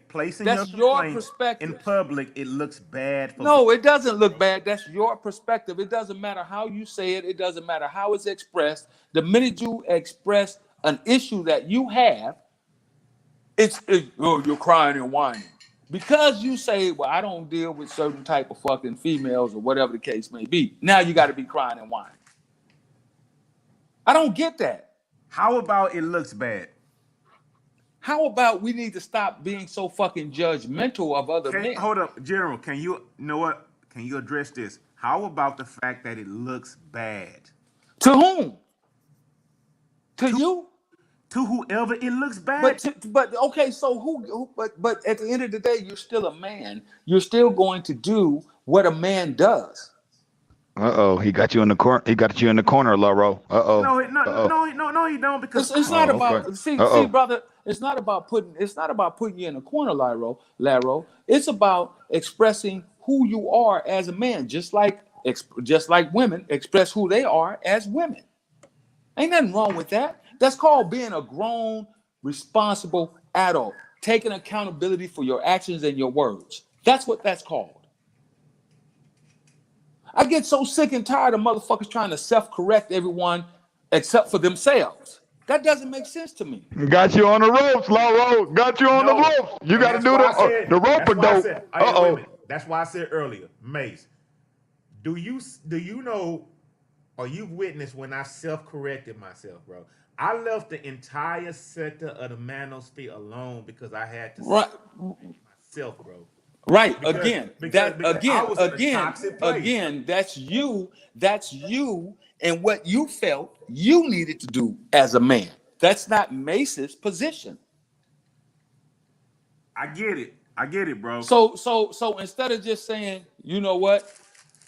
Placing your That's your complaints in perspective. public, it looks bad for. No, it doesn't look bad. That's your perspective. It doesn't matter how you say it. It doesn't matter how it's expressed. The minute you express an issue that you have, you're crying and whining. Because you say, well, I don't deal with certain type of fucking females or whatever the case may be. Now you got to be crying and whining. I don't get that. How about it looks bad? How about we need to stop being so fucking judgmental of other men? Hold up, General. You know what? Can you address this? How about the fact that it looks bad? To whom? To you? To whoever it looks bad. But okay, so but at the end of the day, you're still a man. You're still going to do what a man does. He got you in the corner. He got you in the corner, Lauro. No, you don't. Because It's not about Okay. see, brother. It's not about putting you in a corner, Laro. It's about expressing who you are as a man, just like women express who they are as women. Ain't nothing wrong with that. That's called being a grown, responsible adult, taking accountability for your actions and your words. That's what that's called. I get so sick and tired of motherfuckers trying to self-correct everyone except for themselves. That doesn't make sense to me. Got you on the ropes, Lauro. Got you on the No, ropes. You and got to that's do why I said. the rope That's a why I dope. said. Hey, wait a minute. That's why I said earlier, Mace. Do you know, or you've witnessed when I self-corrected myself, bro? I left the entire sector of the manosphere alone because I had to Right. myself, bro. Right. Because I was in a toxic place. Again, that's you. That's you and what you felt you needed to do as a man. That's not Mace's position. I get it, bro. So instead of just saying, you know what,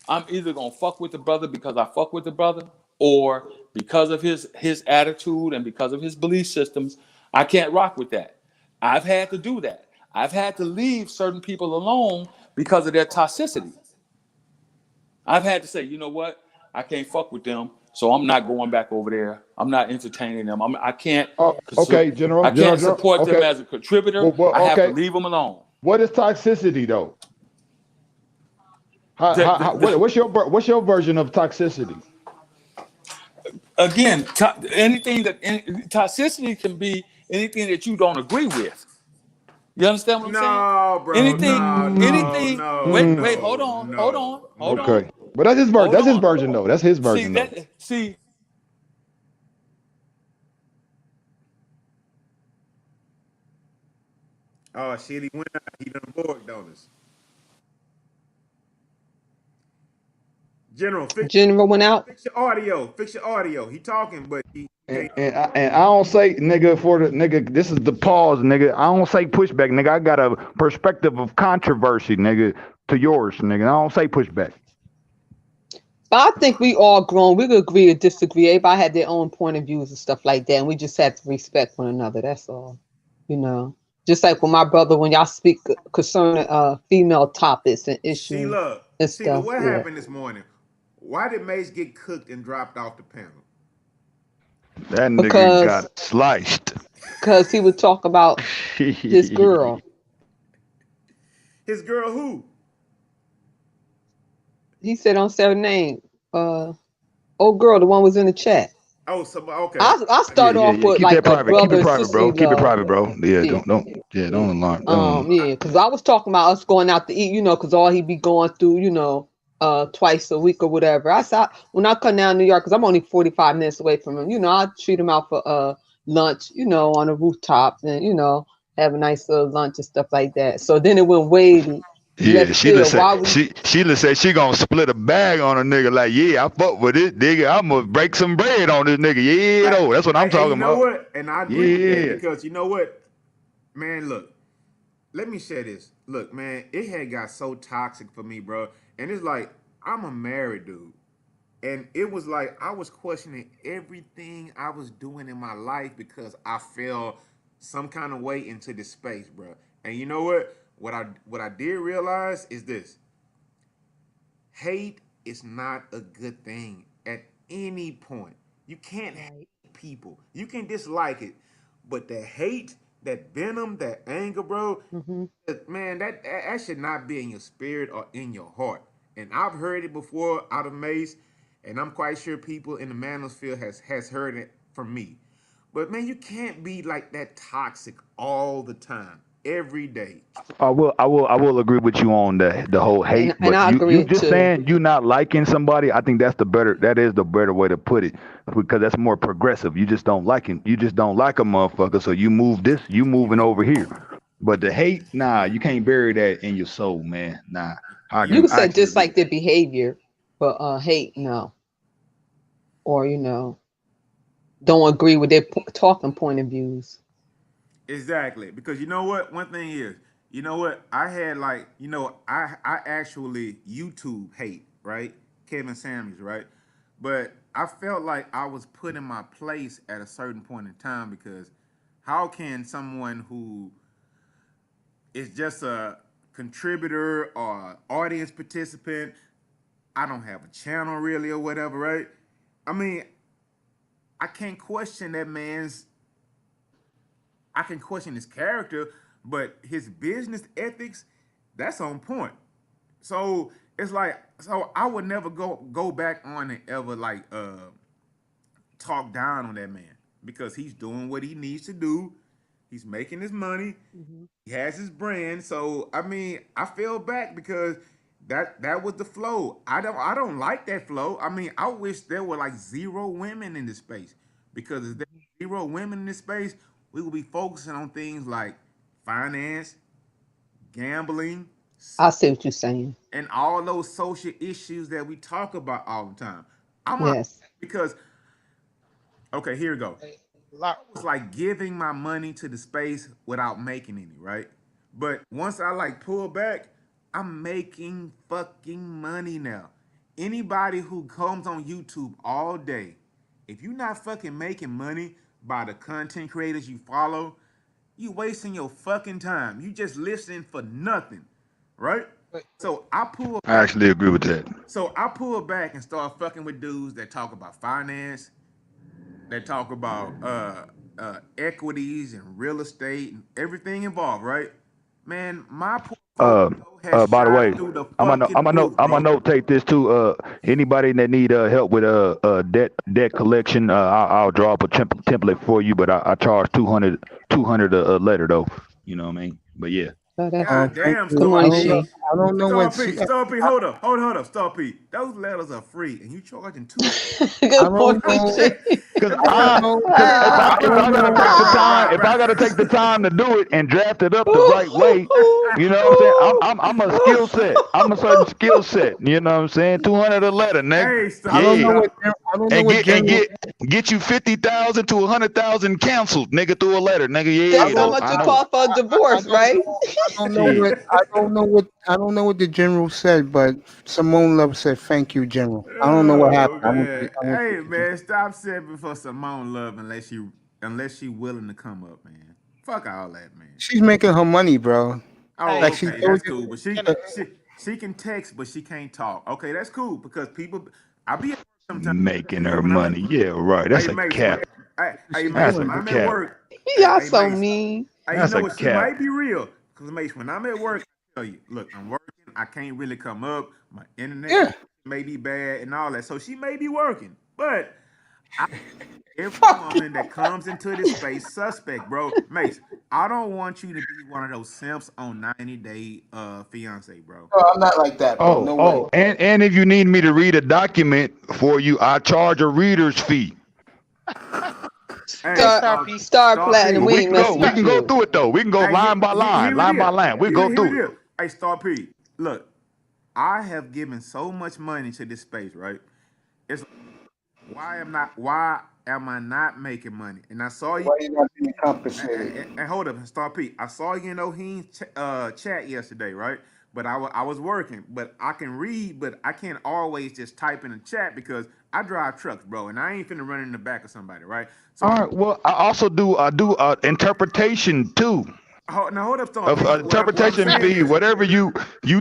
I'm either gonna fuck with the brother because I fuck with the brother, or because of his attitude and because of his belief systems, I can't rock with that. I've had to do that. I've had to leave certain people alone because of their toxicity. I've had to say, you know what, I can't fuck with them, so I'm not going back over there. I'm not entertaining them. I can't. Okay, General. I can't support them as a contributor. Well, I have to leave them alone. What is toxicity, though? What's your version of toxicity? Again, toxicity can be anything that you don't agree with. You understand what I'm saying? No, bro. Anything. No. Wait. Hold on. Okay, but that's his version. That's his version, though. That's his version, though. See. Oh shit, he went out. He done bored, don't us? General went out. Fix your audio. He talking, but he. And I don't say, nigga, for the nigga, this is the pause, nigga. I don't say pushback, nigga. I got a perspective of controversy, nigga, to yours, nigga. I don't say pushback. But I think we all grown. We could agree or disagree. Everybody had their own point of views and stuff like that. And we just have to respect one another. That's all. You know. Just like with my brother, when y'all speak concerning female topics and issues. Sheila, what happened this morning? Why did Mace get cooked and dropped off the panel? That nigga got sliced. Because he would talk about his girl. His girl who? He said don't say her name. Old girl, the one was in the chat. Oh, so okay. I start off with like a brother, keep it private, bro. Yeah, don't alarm. Yeah, because I was talking about us going out to eat, you know, because all he be going through, you know, twice a week or whatever. I saw when I come down to New York, because I'm only 45 minutes away from him, you know, I treat him out for lunch, you know, on a rooftop, and you know, have a nice little lunch and stuff like that. So then it went way. Yeah, Sheila said she gonna split a bag on a nigga. Like, yeah, I fuck with this nigga. I'm gonna break some bread on this nigga. Yeah, though, that's what I'm talking about. You know what? And I agree with that, because you know what, man. Look, let me share this. Look, man, it had got so toxic for me, bro. And it's like, I'm a married dude, and it was like I was questioning everything I was doing in my life because I fell some kind of way into this space, bro. And you know what? What I did realize is this: hate is not a good thing at any point. You can't hate people. You can dislike it, but the hate, that venom, that anger, bro, man, that should not be in your spirit or in your heart. And I've heard it before out of Mace, and I'm quite sure people in the manosphere has heard it from me. But man, you can't be like that toxic all the time, every day. I will agree with you on the whole hate. And I agree you just too. saying you not liking somebody, I think that is the better way to put it, because that's more progressive. You just don't like him. You just don't like a motherfucker, so you moving over here. But the hate, nah, you can't bury that in your soul, man. Nah. You can say dislike their behavior, but hate, no. Or, you know, don't agree with their talking point of views. Exactly. Because you know what? One thing is, you know what? I had like, you know, I actually YouTube hate, right? Kevin Samuels, right? But I felt like I was put in my place at a certain point in time, because how can someone who is just a contributor or audience participant, I don't have a channel really or whatever, right? I mean, I can't question that man's. I can question his character, but his business ethics, that's on point. So it's like, so I would never go back on and ever like talk down on that man because he's doing what he needs to do. He's making his money. He has his brand. So I mean, I fell back because that was the flow. I don't like that flow. I mean, I wish there were like zero women in this space because if there were zero women in this space, we would be focusing on things like finance, gambling, I see what you're saying. and all those social issues that we talk about all the time. Yes. Because okay, here we go. It's like giving my money to the space without making any, right? But once I like pull back, I'm making fucking money now. Anybody who comes on YouTube all day, if you're not fucking making money by the content creators you follow, you wasting your fucking time. You just listening for nothing, right? So I actually agree with that. So I pull back and start fucking with dudes that talk about finance, that talk about equities and real estate and everything involved, right? Man, my by the way, I'm gonna notate this too. Anybody that need help with debt collection, I'll draw up a template for you, but I charge 200 a letter though. You know what I mean? But yeah. God damn, I don't know what. Stop P, hold up, Stop P. Those letters are free, and you charging $2. Good point, Because if I gotta take the time to do it and draft it up the right way, you know what I'm saying? I'm a skill set. I'm a certain skill set. You know what I'm saying? 200 a letter, nigga. Hey, I don't know what. Get you 50,000 to 100,000 canceled, nigga, through a letter, nigga. Yeah, that's how much you call for a divorce, right? I don't know what the general said, but Simone Love said, "Thank you, General." I don't know what happened. Hey man, stop saying for Simone Love unless she willing to come up, man. Fuck all that, man. She's making her money, bro. Oh, Like okay, that's cool. But she can text, but she can't talk. Okay, that's cool because people. I be sometimes making her money. Yeah, right. That's a cap. Hey, Mace, when I'm at work. Y'all so mean. That's a cap. She might be real. Because, Mace, when I'm at work, I tell you, look, I'm working. I can't really come up. My internet may be bad and all that. So she may be working. But every woman that comes into this space, suspect, bro. Mace, I don't want you to be one of those simps on 90-day fiance, bro. No, I'm not like that, bro. No way. And if you need me to read a document for you, I charge a reader's fee. Star Platinum. We can go through it though. We can go line by line. We go through it. Hey, Star P, look, I have given so much money to this space, right? It's why am I not making money? And I saw you. Why you not being compensated? And hold up, Star P, I saw you in O'Heen's chat yesterday, right? But I was working, but I can read, but I can't always just type in the chat because I drive trucks, bro, and I ain't finna run in the back of somebody, right? So, all right. Well, I also do interpretation too. Now hold up, Star. Interpretation fee, whatever you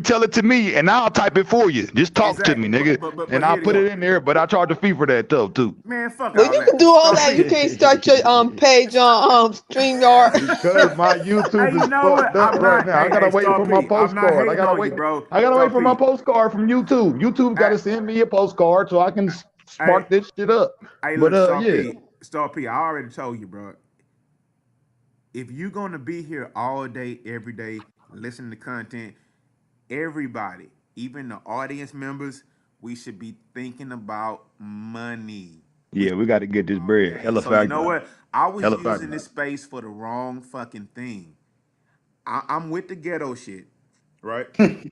tell it to me, and I'll type it for you. Just talk to me, nigga, but I'll put it in there. But I charge a fee for that too. Man, fuck. Well, you can do all that. You can't start your page on StreamYard. Because my YouTube is fucked up right now. I gotta wait for my postcard. I gotta wait, bro. I gotta wait for my postcard from YouTube. YouTube gotta send me a postcard so I can spark this shit up. But Star P, I already told you, bro. If you're gonna be here all day, every day, listening to content, everybody, even the audience members, we should be thinking about money. Yeah, we got to get this bread. So you know what? I was using this space for the wrong fucking thing. I'm with the ghetto shit, right?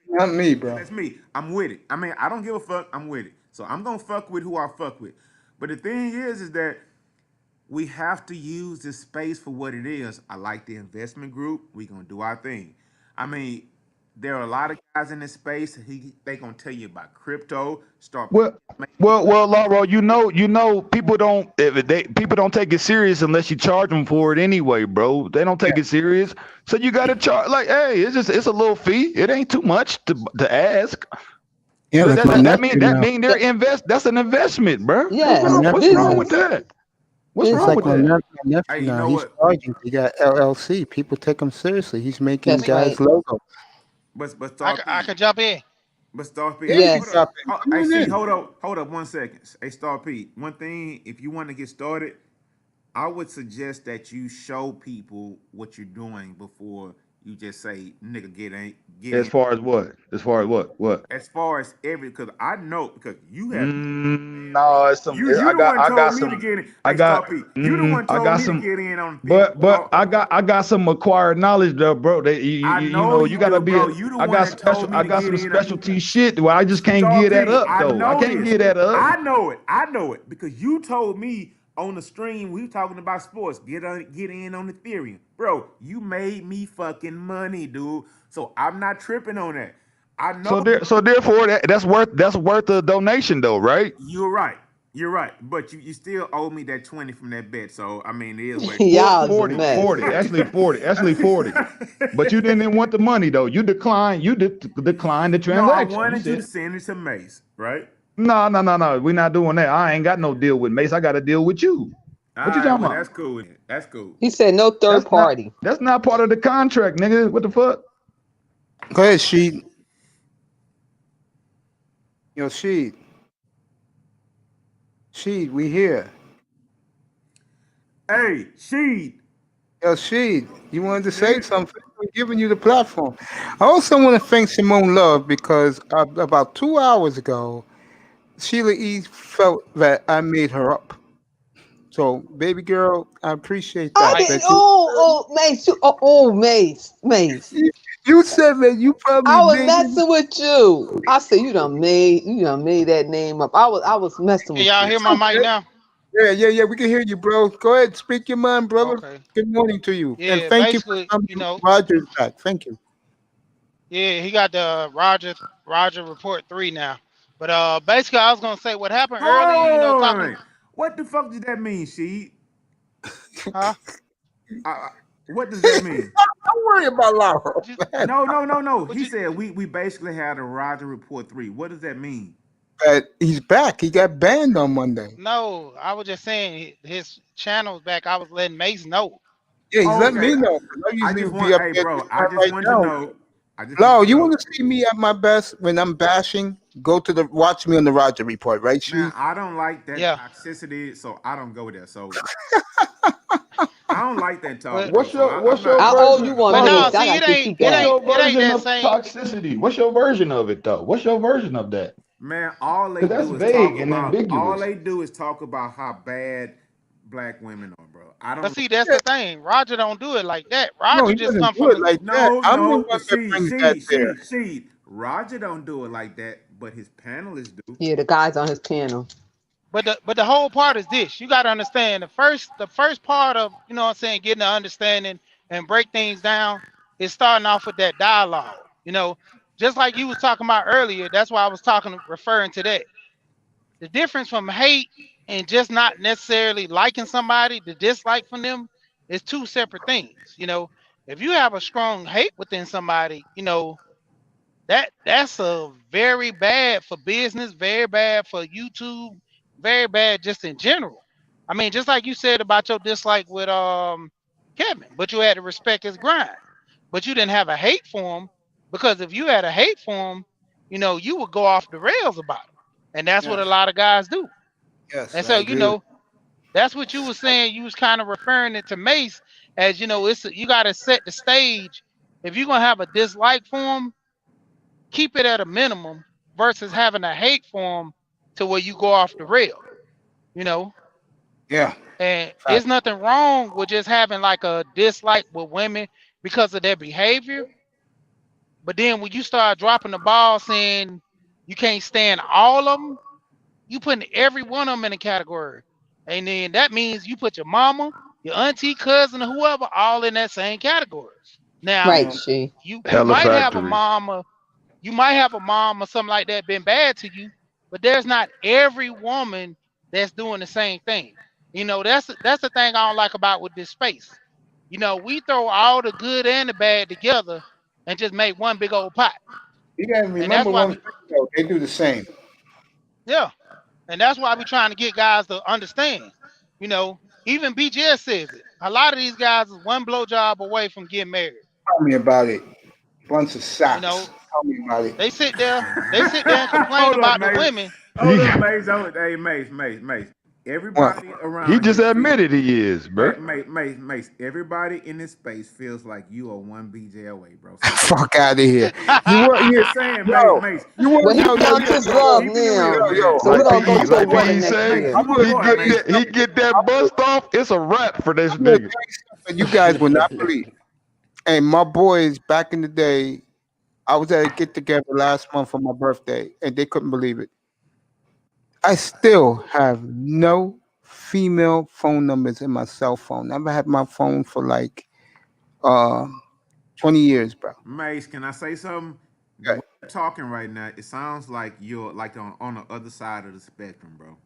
Not me, bro. That's me. I'm with it. I mean, I don't give a fuck. I'm with it. So I'm gonna fuck with who I fuck with. But the thing is that we have to use this space for what it is. I like the investment group. We're going to do our thing. I mean, there are a lot of guys in this space. They going to tell you about crypto. Well, Laura, you know, people don't take it serious unless you charge them for it anyway, bro. They don't take it serious. So you got to charge like, hey, it's a little fee. It ain't too much to ask. Yeah, that mean they're that's an investment, bro. Yeah, what's wrong with that? What's It's wrong like with my that? nephew Hey, you now. know He's what? charging. He got LLC. People take him seriously. He's making That's guys' right. logo. But I, Star I P. can jump in. But Star P, Yeah, hey, you can hold Yes. up. drop in. Come Hey, on see, in. hold up 1 second. Hey, Star P, one thing, if you want to get started, I would suggest that you show people what you're doing before you just say, nigga, get As in. far as what? As far as what? What? As far as because I know because you have man, bro. No, it's some. You the one I got told me to some. get in. I Hey, Star got. P, you the one I told got me to some. get in on the thing. But I got some acquired knowledge though, bro. That I you know know you you gotta do, be. bro. You the I one got that told special. me I to got get some in. specialty shit where I just can't Star get that P, up I though. I know can't this. get that up. I know it. I know it because you told me on the stream we were talking about sports. Get in on Ethereum, bro. You made me fucking money, dude. So I'm not tripping on that. I know So therefore that's worth a donation though, right? you're right. You're right, but you still owe me that 20 from that bet. So I mean, it is what it Y'all is a 40, mess. 40, actually 40. But you didn't want the money though. You declined. You declined the No, I transaction. You wanted you to said, send it to Mace, right? no. We're not doing that. I ain't got no deal with Mace. I got a deal with you. All What you right, talking well about? that's cool. Then. That's cool. He said no third That's not party. that's not part of the contract, nigga. What the fuck? Go ahead, Sheed. Yo, Sheed. Sheed, we here. Hey, Sheed. Yo, Sheed, you wanted to say something? We're giving you the platform. I also want to thank Simone Love because about 2 hours ago, Sheila E. felt that I made her up. So, baby girl, I appreciate I that. Like, didn't. That Mace. Mace. you said that you probably I was made it. messing with you. I said you done made that name up. I was messing can with y'all you. hear my mic Okay. now? Yeah. We can hear you, bro. Go ahead, speak your mind, brother. Okay. Good morning to you, and Yeah, thank you for basically, coming. Roger's back. Thank you. yeah, he got the Roger report 3 now. But basically, I was gonna say what happened earlier. Talking, Hold on. What the fuck does that mean, Sheed? huh? I, what does that mean? Don't worry about Laura, What you, man. No. what He you? said we basically had a Roger Report 3. What does that mean? But he's back. He got banned on Monday. No, I was just saying his channel's back. I was letting Mace know. Yeah, he's Oh, letting okay. me know. 'Cause I I usually just would be want, up hey, there bro, this I time just right wanted to now. know. I just Lau, want to you know. want to see me at my best when I'm bashing? Go to the watch me on the Roger Report, right, Man, She? I don't like that Yeah. toxicity, so I don't go there. So I don't like that talk, But bro. So I'm What's your not. I I'm owe not you version? gonna. one, but Hold no, Mace. on. I see, gotta get you What's back. your it ain't version that of same. toxicity? What's your version of it though? What's your version of that? Man, all they Because that's do is talk vague and about. All ambiguous. they do is talk about how bad black women are, bro. I But don't. see, that's Yeah, the thing. Roger don't do it like that. no, Roger he just doesn't come do from it the. like that. No, I'm the no. one that brings that there. Roger don't do it like that, but his panelists do. Yeah, the guys on his panel. But the whole part is this. You got to understand the first part of what I'm saying, getting the understanding and break things down is starting off with that dialogue. Just like you was talking about earlier. That's why I was referring to that. The difference from hate and just not necessarily liking somebody, the dislike from them, is two separate things. If you have a strong hate within somebody, that's a very bad for business, very bad for YouTube, very bad just in general. I mean, just like you said about your dislike with Kevin, but you had to respect his grind. But you didn't have a hate for him, because if you had a hate for him, you would go off the rails about him. And that's what a Yes, lot of guys do. yes, And I so, agree with that's what you was saying. You was kind of referring it to Mace as, you got to set the stage. If you're going to have a dislike for him, keep it at a minimum versus having a hate for him to where you go off the rail, you know. you. Yeah, And fact. there's nothing wrong with just having like a dislike with women because of their behavior. But then when you start dropping the ball saying you can't stand all of them, you putting every one of them in a category. And then that means you put your mama, your auntie, cousin, or whoever all in that same category. Now, Right, Yeah, she. you Hella might have a factory. mama. You might have a mom or something like that been bad to you, but there's not every woman that's doing the same thing. That's the thing I don't like about with this space. We throw all the good and the bad together and just make one big old pot. you gotta And that's remember why one thing though. They do the same. yeah, and that's why we're trying to get guys to understand. You know, Even BGS says it. A lot of these guys is one blowjob away from getting married. Tell me about it. Bunch of You socks. know, Tell me about it. they sit there and complain Hold up, about the Mace. women. Hold up, Mace. Hey, Mace. Everybody What? around He just here admitted he is, bro. Mace. Everybody in this space feels like you are one BJ away, bro. Fuck out of here. You were I'm you, just saying, yo, Mace. you were Well, he yo, yo, found yo, his yo, love Keep it real, now. man. So we're Like gonna go PE, to the like water PE next say, year. Keep it going, Mace. he get that bust off. It's a wrap for this I'm gonna nigga. tell you something you guys will not believe. And my boys back in the day, I was at a get together last month for my birthday, and they couldn't believe it. I still have no female phone numbers in my cell phone. I've had my phone for like uh 20 years, bro. Mace, can I say something? The Okay. way you're talking right now, it sounds like you're like on the other side of the spectrum, bro.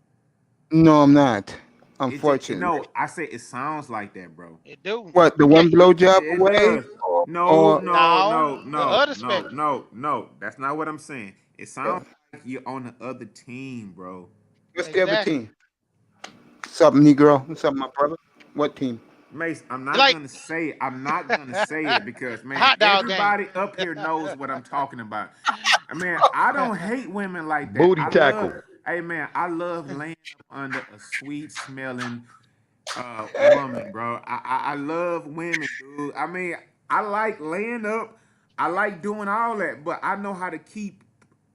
No, I'm not. It just Unfortunately. no, I say it sounds like that, bro. It do. What, the You one can't. blowjob It away? does. No, Or no, No, no, the no, other no, spectrum. no. That's not what I'm saying. It sounds like you're on the other team, bro. what's the other Exactly. team? What's up, Negro? What's up, my brother? What team? Mace, I'm You not like gonna say it because man, hot dog game. everybody up here knows what I'm talking about. Man, I don't hate women like that. Booty tackle. Hey man, I love laying up under a sweet smelling woman, bro. I love women, dude. I mean, I like laying up. I like doing all that, but I know how to keep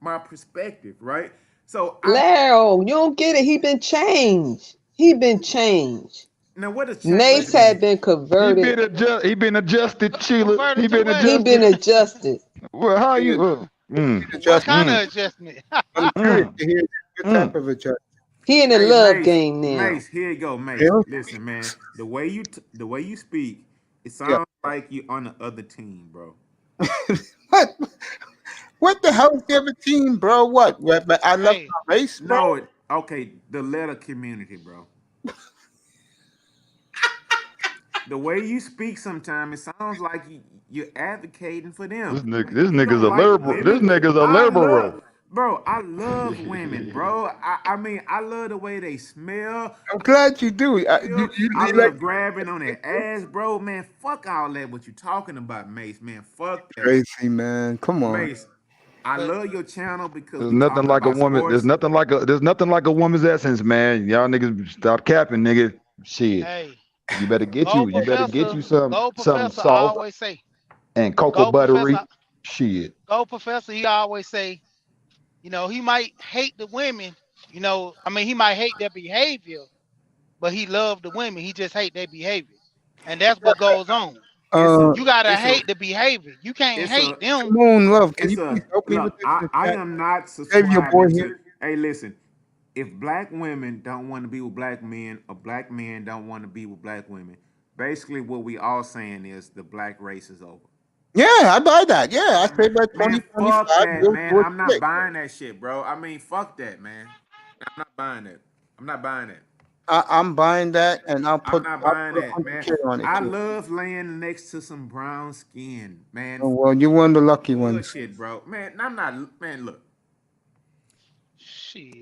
my perspective, right? So I Larry, you don't get it. He been changed. He been changed. now what does Mace change had mean? been converted. He been adjusted, Sheila. Converted He to been what? He been adjusted. adjusted. Well, how Yeah, you? What adjustment. kind of adjustment? I'm curious to hear what mm. type of adjustment. He in the Hey love Mace, game now. Here you go, Mace. Really? Listen, man, the way you speak, it Yeah. sounds like you're on the other team, bro. What? What the hell is the other team, bro? What? But I love Hey, my race, bro. No, okay, the letter community, bro. The way you speak sometimes, it sounds like you're advocating for them. This You nigga's don't a like liberal. This women. nigga's a I liberal. love, bro. I love women, bro. I mean, I love the way they smell. I'm glad you do. I You like love grabbing on their ass, bro. Man, fuck all that. What you talking about, Mace? Man, fuck that, crazy, man. Come on. Mace. I but love your channel because There's we nothing talking like a about woman. sports. There's nothing like a woman's essence, man. Y'all niggas stop capping, nigga. Shit. hey, You better get go you professor, something I soft always say, and cocoa go buttery. professor, Shit. go professor. He always say, he might hate the women. I mean, he might hate their behavior, but he loved the women. He just hate their behavior, and that's what goes on. It's a, You gotta it's a, hate the behavior. You can't it's a, hate them. Come on, love. Can it's you please a. help me with Look, this in the I chat? am not Save your boy subscribing to. here. Hey, listen. If black women don't want to be with black men, or black men don't want to be with black women, basically what we all saying is the black race is over. Yeah, I buy that. Yeah, I say by Man, fuck 2025, that, we'll man. do it I'm not quick. buying that shit, bro. I mean, fuck that, man. I'm not buying that. I'm not buying that. I'm buying that, and I'll I'm put not I'll buying put that, man. 100K on it I too. love laying next to some brown skin, man. Oh, well, you're one of the lucky ones. Bullshit, bro. Man, I'm not. Man, look. Shit.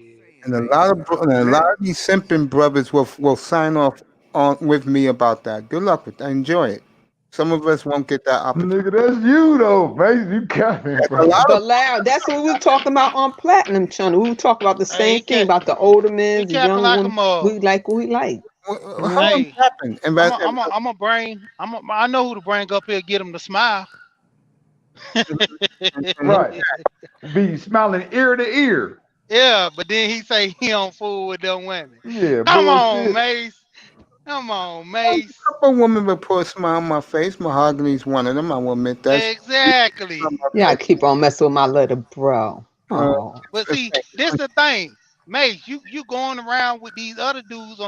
And a lot of these simping brothers will sign off on with me about that. Good luck with that. Enjoy it. Some of us won't get that opportunity. Nigga, that's you though, man. You capping, A bro. lot But of Larry, that's what we were talking about on Platinum Channel. We were talking about the Hey, same thing about the older he men, the capping young like a ones. mug. We like what we like. You how know. I'm Hey, tapping. And I'm a bring. I know who to bring up here. Get him to smile. Right. Be smiling ear to ear. Yeah, but then he say he don't fool with them women. Yeah, Come on, bullshit. Mace. Come on, a Mace. couple women will put a smile on my face. Mahogany's one of them. I will admit that. Exactly. On my Yeah, I face. keep on messing with my little bro. Uh, Oh. But just see, saying. this the thing. Mace, you going around with these other dudes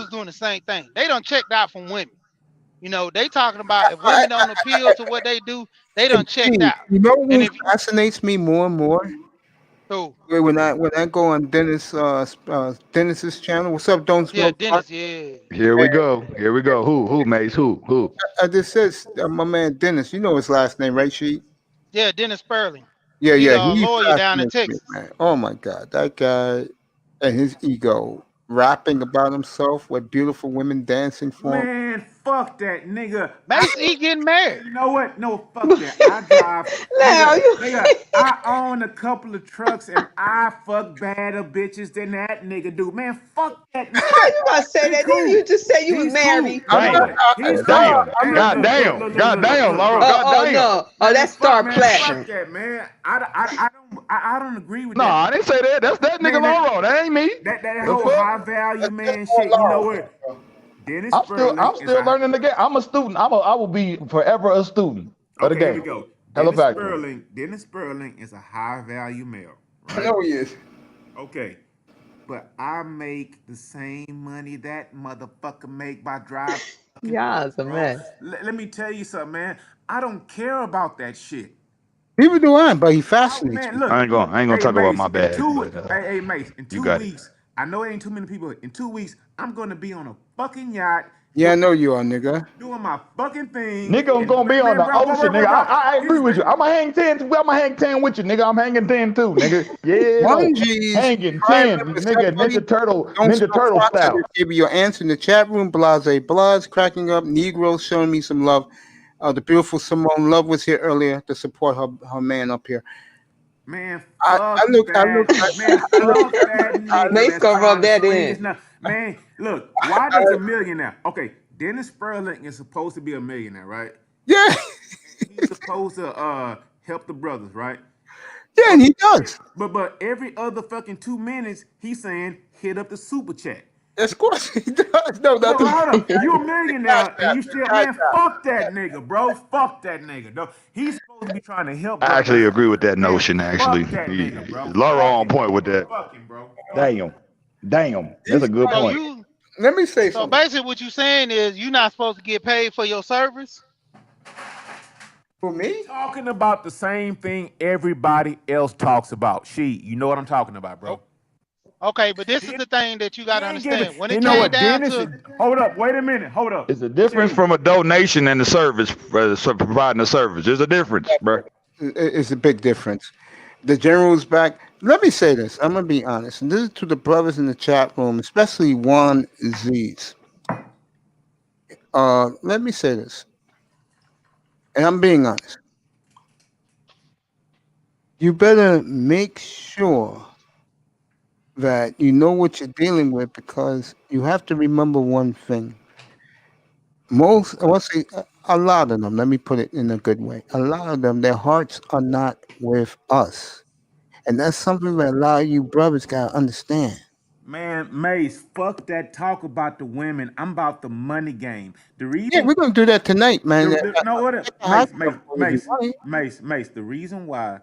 doing the same thing. They done checked out from women. They talking about if women don't appeal to what they do, they done checked Gee, out. you know And who if fascinates me more and more? who? When I go on Dennis's channel. What's up? Don't Yeah, smoke. Dennis, yeah. Here we go. Here we go. Who, Mace? Who? This says my man Dennis. You know his last name, right? She. Yeah, Dennis Sperling. Yeah, He yeah. a He lawyer down in fascinates me, Texas. man. Oh my God, that guy and his ego. rapping about himself with beautiful women dancing for him. Man, fuck that, nigga. Mace, he getting married. You know what? No, fuck that. I drive. Now Nigga, I own a couple of trucks and I fuck badder bitches than that nigga do. Man, fuck that. How you gonna say that? Didn't you just say you was He's married? cool. Damn. He's Damn. cool. Hey, Goddamn. look, Goddamn, Laura. Oh Goddamn. no! Oh, Man, that's fuck, Star man, Platinum. Fuck that, man. I don't agree with No, that. I didn't say that. That's that nigga Man, Laura. That ain't me. That The whole fuck? high value man shit. You know what? Dennis I'm Sperling still learning the game. I'm a student. I will be forever a student of the Okay, here game. we go. Hella factory. Dennis Sperling is a high value male. I Right? know he is. Okay. But I make the same money that motherfucker make by driving. Yeah, it's a mess. Let me tell you something, man. I don't care about that shit. Neither do I, but he Oh, fascinates man, me. look. I ain't gonna talk about Mace, my bad. Hey, Mace, in 2 got it. weeks, I know it ain't too many people. In 2 weeks, I'm gonna be on a fucking yacht. Yeah, I know you are, nigga. Doing my fucking thing. Nigga, I'm gonna be on the ocean, nigga. I agree with you. I'ma hang 10 with you, nigga. I'm hanging 10 too, nigga. Yeah, One no. G's. Hanging Prime 10, member nigga. somebody Ninja Turtle don't style. style. Give you your answer in the chat room. Blase Blahs cracking up. Negroes showing me some love. The beautiful Simone Love was here earlier to support her man up here. Man, I look fuck that nigga. Mace that's gonna rub trying to that swing in. his nut. Man, look, why does a millionaire? Okay, Dennis Sperling is supposed to be a millionaire, right? Yeah, He's supposed to help the brothers, right? yeah, and he does. But every other fucking 2 minutes, he's saying hit up the super chat. Of course he does. No, Hold not up. You a millionaire and you still, man, fuck that nigga, bro. Fuck that nigga. No, he's supposed to be trying to help. I actually agree with that notion, Man, actually. fuck that nigga, bro. Laura on point with that. Fucking, bro. Damn. That's a good So point. Let me say so something. basically what you saying is you're not supposed to get paid for your service? For me? Talking about the same thing everybody else talks about. You know what I'm talking about, bro. Okay, but this is the thing that you gotta understand. When it you know came what, down Dennis? to Hold up, wait a minute, hold up. It's a difference from a donation and a service, providing a service. There's a difference, bro. It's a big difference. The general's back. Let me say this. I'm gonna be honest, and this is to the brothers in the chat room, especially Juan Z's. Let me say this, and I'm being honest. You better make sure that you know what you're dealing with, because you have to remember one thing. I want to say a lot of them, let me put it in a good way. A lot of them, their hearts are not with us. And that's something that a lot of you brothers gotta understand. Man, Mace, fuck that talk about the women. I'm about the money game. The reason Yeah, we're gonna do that tonight, man. no, what Mace. Mace, the reason why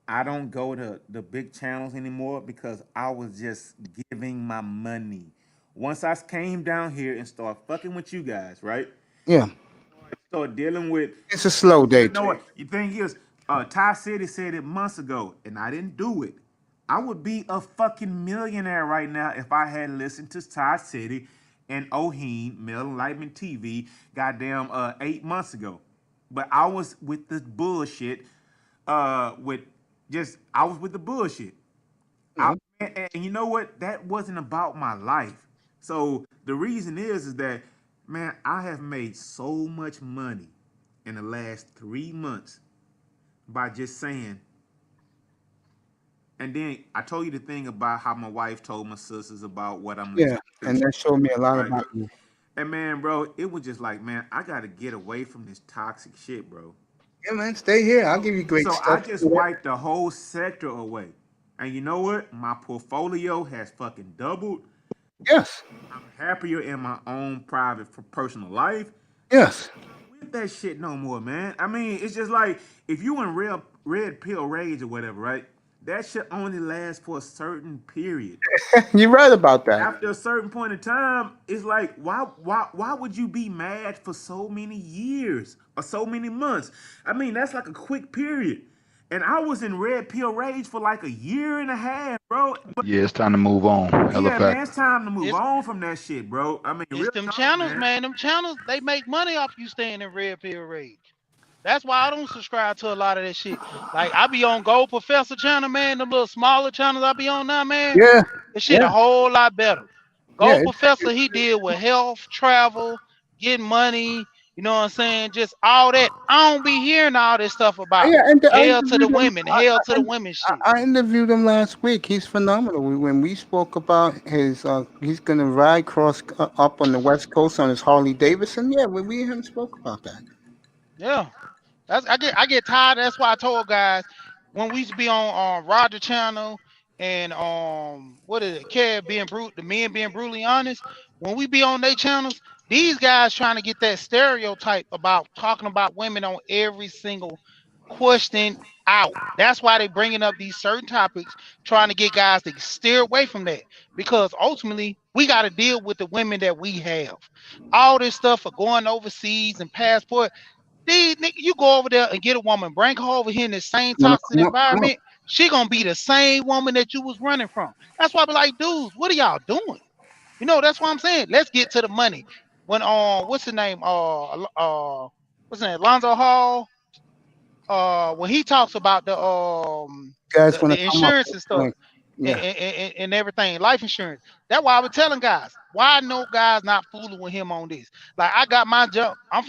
I don't go to the big channels anymore because I was just giving my money. Once I came down here and started fucking with you guys, right? Yeah, Start dealing with. it's a slow day. You know what? The thing is, Ty City said it months ago, and I didn't do it. I would be a fucking millionaire right now if I had listened to Ty City and Oheen, Mel Enlightenment TV, goddamn 8 months ago. But I was with the bullshit. I was with the bullshit. And you know what? That wasn't about my life. So the reason is that, man, I have made so much money in the last 3 months by just saying. And then I told you the thing about how my wife told my sisters about what I'm listening to. And that showed me a lot about you. And man, bro, it was just like, man, I gotta get away from this toxic shit, bro. Yeah, man, stay here. I'll give you great So stuff. I just wiped the whole sector away. And you know what? My portfolio has fucking doubled. Yes. I'm happier in my own private personal life. Yes. With that shit no more, man. I mean, it's just like if you in red pill rage or whatever, right? That shit only lasts for a certain period. You're right about that. After a certain point in time, it's like, why would you be mad for so many years or so many months? I mean, that's like a quick period. And I was in red pill rage for like a year and a half, bro. But Yeah, it's time to move on. man, it's time to move on from that shit, bro. I mean, it's them channels, man. Them channels, they make money off you staying in red pill rage. That's why I don't subscribe to a lot of that shit. Like, I be on Gold Professor channel, man. The little smaller channels I be on now, man. Yeah. This shit a whole lot better. Yeah, Gold Professor, he deal with health, travel, getting money. You know what I'm saying? Just all that. I don't be hearing all this stuff about yeah, and I hell to the interviewed him. women, hell to the women shit. I interviewed him last week. He's phenomenal. When we spoke about his, he's gonna ride cross up on the West Coast on his Harley Davidson. Yeah, we and him spoke about that. Yeah. I get tired. That's why I told guys when we used to be on Roger Channel and what is it, Kev being the men being brutally honest. When we be on their channels, these guys trying to get that stereotype about talking about women on every single question out. That's why they bringing up these certain topics, trying to get guys to steer away from that. Because ultimately, we got to deal with the women that we have. All this stuff for going overseas and passport. These nigga, you go over there and get a woman, bring her over here in the same No, no, toxic no, no. environment. She gonna be the same woman that you was running from. That's why I be like, dudes, what are y'all doing? You know, that's what I'm saying. Let's get to the money. When what's his name? What's his name? Lonzo Hall. When he talks about You guys wanna the come up? insurance and stuff Like, yeah. and everything, life insurance. That's why I was telling guys, why no guys not fooling with him on this. Like I got my jump. I'm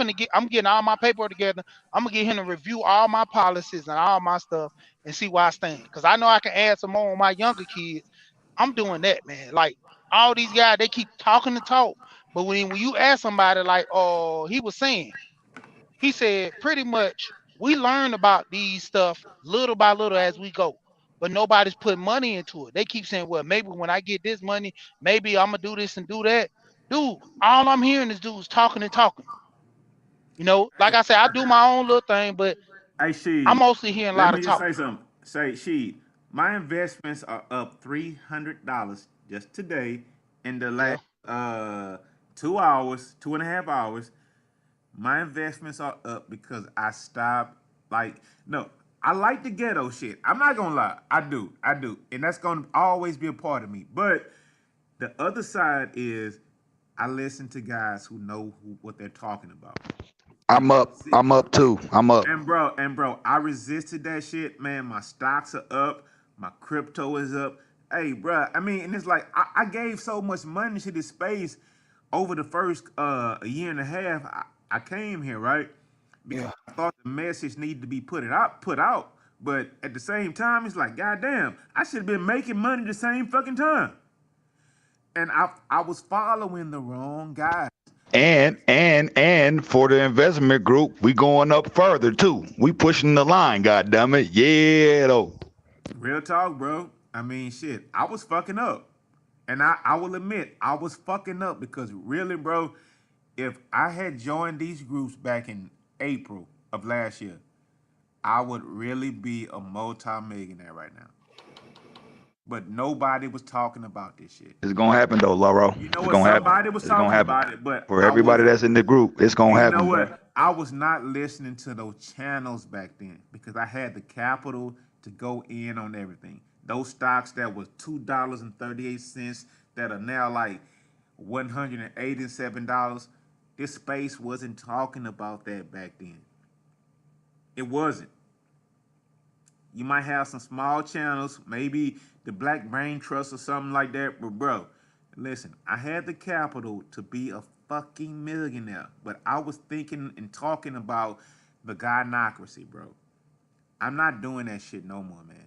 getting all my paperwork together. I'm gonna get him to review all my policies and all my stuff and see where I stand. Cause I know I can add some more on my younger kids. I'm doing that, man. Like all these guys, they keep talking the talk. But when you ask somebody like, oh, he was saying, he said pretty much we learn about these stuff little by little as we go, but nobody's putting money into it. They keep saying, well, maybe when I get this money, maybe I'm gonna do this and do that. Dude, all I'm hearing is dudes talking and talking. You know, like I said, I do my own little thing, but Hey, I'm Sheed, mostly hearing a let lot me of just talk. say something. Say, Sheed, my investments are up $300 just today in the Yeah. last 2 hours, 2.5 hours. My investments are up because I stopped. Like, no, I like the ghetto shit. I'm not gonna lie, I do, and that's gonna always be a part of me. But the other side is, I listen to guys who know what they're talking about. And I'm up. I'm up too. I'm up. bro, I resisted that shit, man. My stocks are up, my crypto is up. Hey, bro, I mean, and it's like I gave so much money to this space over the first a year and a half. I came here, right? Because Yeah. I thought the message needed to be put out. But at the same time, it's like, goddamn, I should have been making money the same fucking time. And I was following the wrong guy. And for the investment group, we going up further too. We pushing the line, god damn it. Yeah though. Real talk, bro. I mean, shit, I was fucking up. And I will admit, I was fucking up because really, bro, if I had joined these groups back in April of last year, I would really be a multi-millionaire right now. But nobody was talking about this shit. It's gonna happen though, Lauro. You know It's what? gonna happen. Somebody was It's gonna talking happen. about it, but For I everybody was. that's in the group, it's gonna And you know happen, bro. what? I was not listening to those channels back then because I had the capital to go in on everything. Those stocks that was $2.38 that are now like $187. This space wasn't talking about that back then. It wasn't. You might have some small channels, maybe the Black Brain Trust or something like that. But bro, listen, I had the capital to be a fucking millionaire, but I was thinking and talking about the gynocracy, bro. I'm not doing that shit no more, man.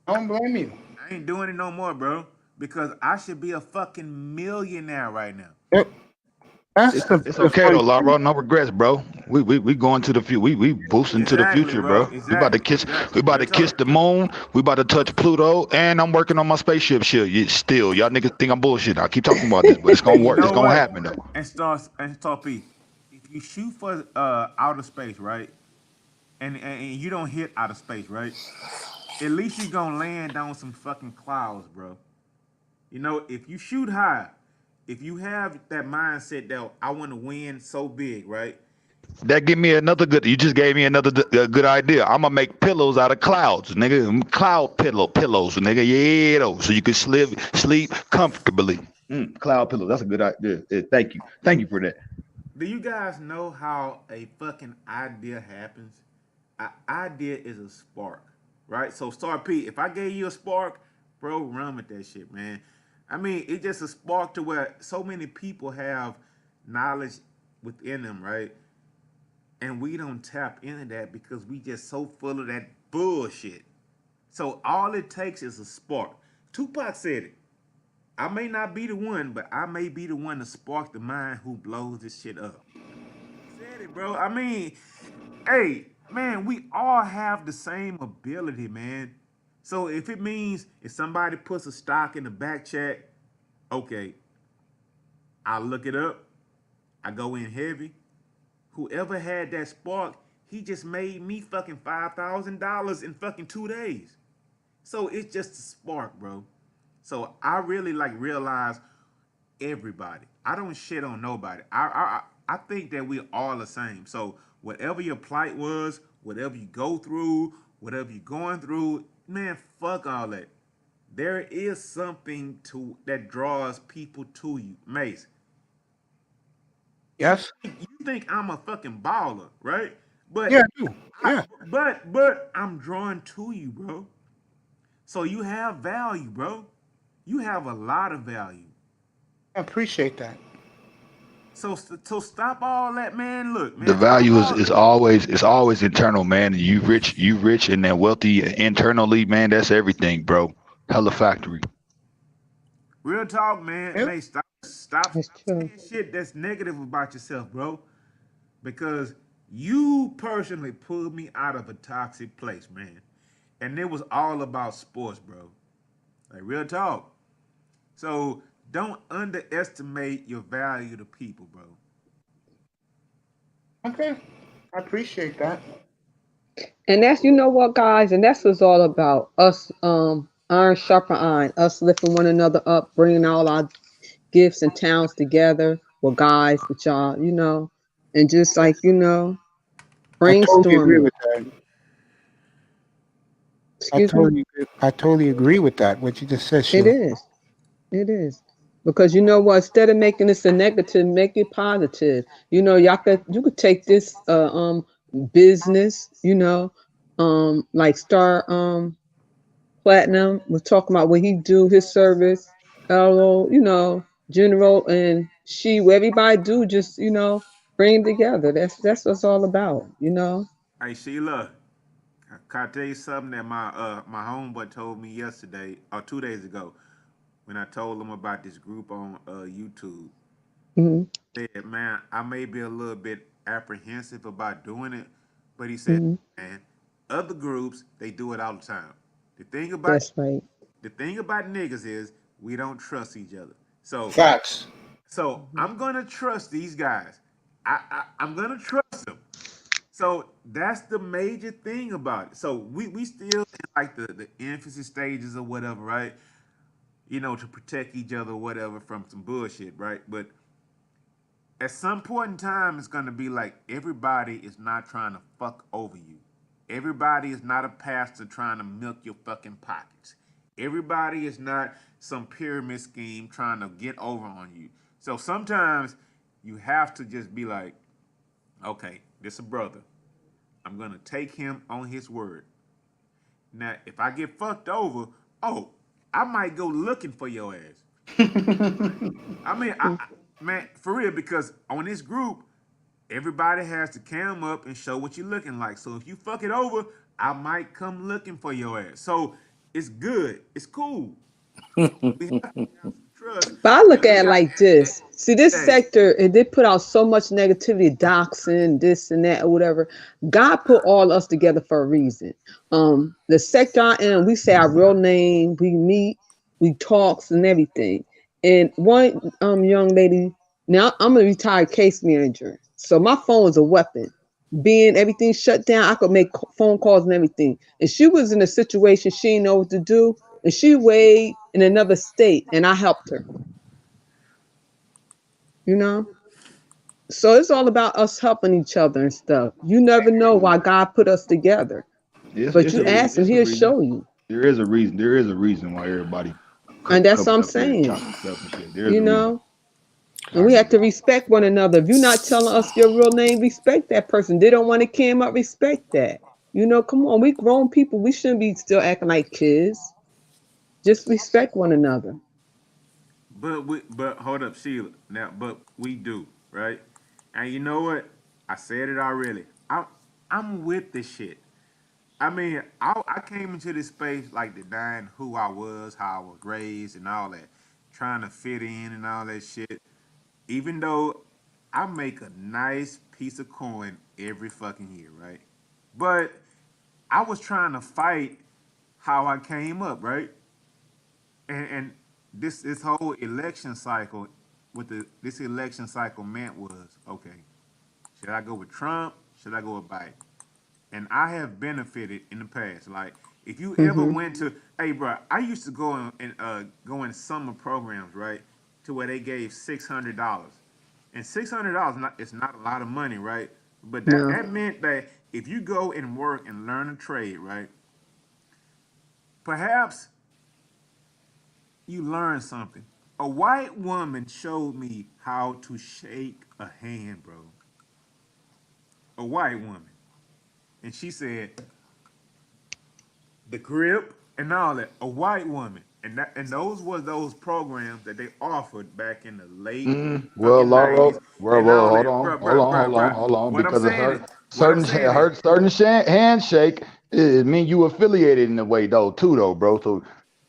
I don't blame you. I ain't doing it no more, bro. Because I should be a fucking millionaire right now. Yep. That's It's the okay funny though, thing. Lauro. No regrets, bro. We going to the future. We boosting to the Exactly, future, bro. bro. We about to Exactly. kiss. Exactly. We about Real to kiss talk. the moon. We about to touch Pluto, and I'm working on my spaceship shit. Still, y'all niggas think I'm bullshit. I keep talking about this, but it's gonna And you work. It's know gonna what? happen though. And Star P, if you shoot for outer space, right? And you don't hit outer space, right? At least you're gonna land on some fucking clouds, bro. You know, if you shoot high, if you have that mindset that I want to win so big, right? That give me another good. You just gave me another good idea. I'm gonna make pillows out of clouds, nigga. Cloud pillows, nigga. Yeah, though, so you can sleep comfortably. Cloud pillows. That's a good idea. Thank you for that. Do you guys know how a fucking idea happens? An idea is a spark, right? So Star P, if I gave you a spark, bro, run with that shit, man. I mean, it's just a spark to where so many people have knowledge within them, right? And we don't tap into that because we just so full of that bullshit. So all it takes is a spark. Tupac said it. I may not be the one, but I may be the one to spark the mind who blows this shit up. He said it, bro. I mean, hey, man, we all have the same ability, man. So if it means if somebody puts a stock in the back chat, okay, I look it up. I go in heavy. Whoever had that spark, he just made me fucking $5,000 in fucking 2 days. So it's just a spark, bro. So I really like realize everybody. I don't shit on nobody. I think that we all the same. So whatever your plight was, whatever you go through, whatever you're going through, man, fuck all that. There is something to that draws people to you, Mace. Yes. You think I'm a fucking baller, right? But Yeah, I do. Yeah. but I'm drawn to you, bro. So you have value, bro. You have a lot of value. I appreciate that. So stop all that, man. Look, The man. value is always internal, man. You rich and then wealthy internally, man. That's everything, bro. Hella factory. Real talk, man. Yeah. May stop That's true. saying shit that's negative about yourself, bro. Because you personally pulled me out of a toxic place, man. And it was all about sports, bro. Like real talk. So don't underestimate your value to people, bro. Okay. I appreciate that. And that's, you know what, guys, and that's what it's all about. Us, iron sharper iron, us lifting one another up, bringing all our gifts and talents together with guys, with y'all, you know, and just like, you know, I totally agree brainstorming. with that. Excuse me? I totally agree with that. What you just said, It Sheila. is. It is. Because you know what, instead of making this a negative, make it positive. You know, you could take this business, you know, like Star Platinum was talking about when he do his service, you know, General and everybody do just, you know, bring together. That's what it's all about, you know. Hey Sheila, can I tell you something that my homeboy told me yesterday or 2 days ago when I told him about this group on YouTube. Hmm. He said, man, I may be a little bit apprehensive about doing it, but he said, Hmm. man, other groups they do it all the time. The thing about That's right. the thing about niggas is we don't trust each other. So Facts. I'm gonna trust these guys. I'm gonna trust them. So that's the major thing about it. So we still in like the infancy stages or whatever, right? You know, to protect each other or whatever from some bullshit, right? But at some point in time, it's gonna be like everybody is not trying to fuck over you. Everybody is not a pastor trying to milk your fucking pockets. Everybody is not some pyramid scheme trying to get over on you. So sometimes you have to just be like, okay, this is a brother. I'm gonna take him on his word. Now, if I get fucked over, oh, I might go looking for your ass. I mean, man, for real, because on this group, everybody has to cam up and show what you're looking like. So if you fuck it over, I might come looking for your ass. So it's good. It's cool. We have to have some trust. But I look And we at it got like this. See, this hey, sector, it did put out so much negativity, doxing, this and that, or whatever. God put all us together for a reason. The sector I am, we say our real name, we meet, we talks and everything. And one young lady, now I'm a retired case manager, so my phone is a weapon. Being everything shut down, I could make phone calls and everything. And she was in a situation she didn't know what to do, and she way in another state, and I helped her. You know, so it's all about us helping each other and stuff. You never know why God put us together, but you ask him, It's a he'll reason. show you. There is a reason. There is a reason why everybody And that's what coming I'm up here and saying, chopping stuff and shit. There's you a reason. know. And we have to respect one another. If you're not telling us your real name, respect that person. They don't want to cam up, respect that. You know, come on, we grown people. We shouldn't be still acting like kids. Just respect one another. But hold up, Sheila. Now, but we do, right? And you know what? I said it already. I'm with this shit. I mean, I came into this space like denying who I was, how I was raised, and all that, trying to fit in and all that shit. Even though I make a nice piece of coin every fucking year, right? But I was trying to fight how I came up, right? And this whole election cycle, this election cycle meant was, okay, should I go with Trump? Should I go with Biden? And I have benefited in the past. Like, if you ever Mm-hmm. went to, hey, bro, I used to go in summer programs, right, to where they gave $600, and $600 is not a lot of money, right? But No. that meant that if you go and work and learn a trade, right, perhaps you learn something. A white woman showed me how to shake a hand, bro. A white woman. And she said, the grip and all that. A white woman. And those were those programs that they offered back in the late Well, fucking Lauro, 90s well, and well, all hold that. on, Bruh, hold bruh, on, bruh, hold on, bruh. hold on, What I'm because a saying is, what I'm saying is, handshake, it mean you affiliated in a way though, too, though, bro. So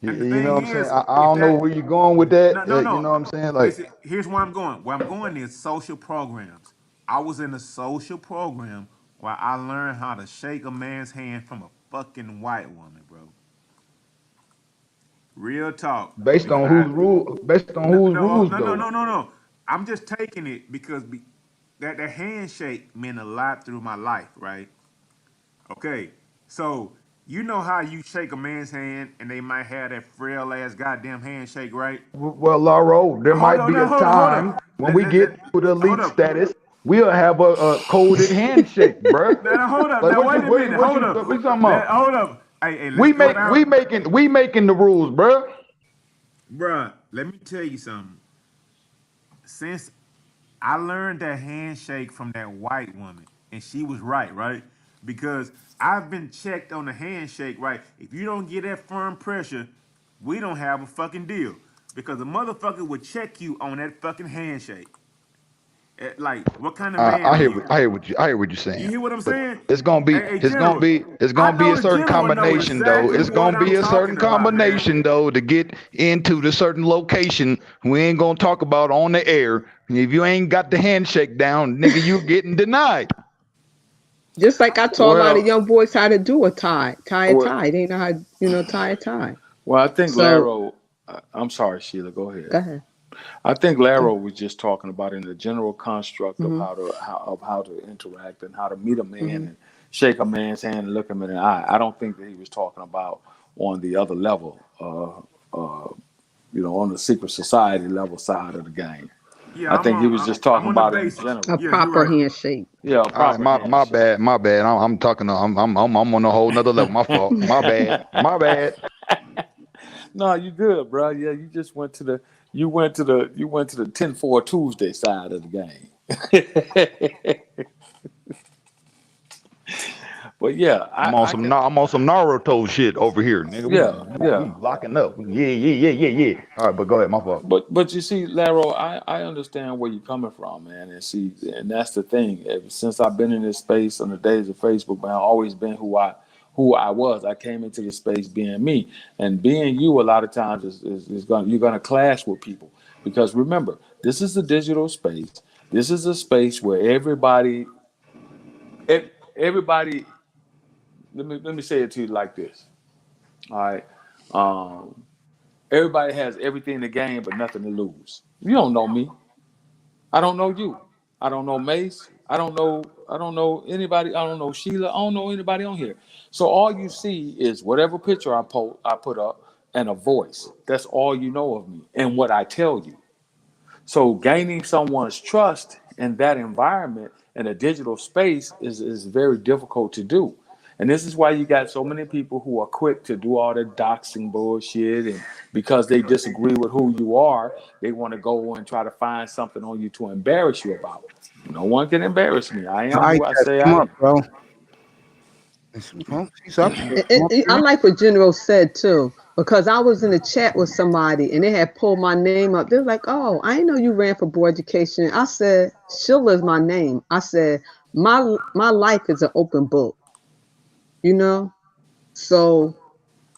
and the you know thing what I'm saying? is, I if don't know that where you're going with that. no, no, You no. know what I'm saying? Like, Listen, here's where I'm going. Where I'm going is social programs. I was in a social program where I learned how to shake a man's hand from a fucking white woman, bro. Real talk. based Because on I whose rule, based on no whose no rules no no though. no no no. I'm just taking it because that handshake meant a lot through my life, right? Okay, so you know how you shake a man's hand and they might have that frail ass goddamn handshake, right? Well, Lauro, there Hold might on, be now a hold time up. when we get to the Hold elite up. status, we'll have a coded handshake, bruh. Now hold up. Like Now what wait you a minute. Hold up. what you talking about? Hold up. Hey, let's go down. We making the rules, bruh. Bruh, let me tell you something. Since I learned that handshake from that white woman, and she was right, right? Because I've been checked on the handshake, right? If you don't get that firm pressure, we don't have a fucking deal. Because a motherfucker would check you on that fucking handshake. Like, what kind of man are you? I hear what you're You saying. hear what I'm But saying? it's gonna be Hey, General, it's I gonna be know a the certain General know combination though. exactly It's what gonna be I'm a certain talking about, man. combination though to get into the certain location we ain't gonna talk about on the air. If you ain't got the handshake down, nigga, you getting denied. Just like I taught a lot of Well, young boys how to do a tie. Tie a well, tie. They know how, tie a tie. well, I think So Laro. I'm sorry, Sheila. Go ahead. go ahead. I think Laro was just talking about in the general construct of Mm-hmm. how to interact and how to meet a man Mm-hmm. and shake a man's hand and look him in the eye. I don't think that he was talking about on the other level, on the secret society level side of the game. Yeah, I think he was just I'm talking on the about it in basics. general. A Yeah, you're proper right. handshake. Yeah, a All right, proper handshake. my bad. I'm talking. I'm on a whole nother level. My fault. My bad. My bad. No, you good, bro. Yeah, you just went to the 10-4 Tuesday side of the game. But yeah, I can. I'm on some Naruto shit over here, nigga. Yeah, We yeah. locking up. Yeah. All right, but go ahead. My fault. But you see, Laro, I understand where you're coming from, man, and that's the thing. Ever since I've been in this space on the days of Facebook, man, I've always been who I was. I came into the space being me, and being you. A lot of times you're gonna clash with people because remember, this is a digital space. This is a space where everybody. Let me say it to you like this. All right. Um, Everybody has everything to gain but nothing to lose. You don't know me. I don't know you. I don't know Mace. I don't know anybody. I don't know Sheila. I don't know anybody on here. So all you see is whatever picture I put up and a voice. That's all you know of me and what I tell you. So gaining someone's trust in that environment in a digital space is very difficult to do. And this is why you got so many people who are quick to do all the doxing bullshit. And because they disagree with who you are, they want to go and try to find something on you to embarrass you about. No one can embarrass me. I am All right, who I Jess, say come I up, am. bro. Well, she's up here. Come up I here. like what General said too. Because I was in a chat with somebody and they had pulled my name up. They're like, "Oh, I didn't know you ran for board education." I said, "Sheila is my name." I said, "My life is an open book, you know." So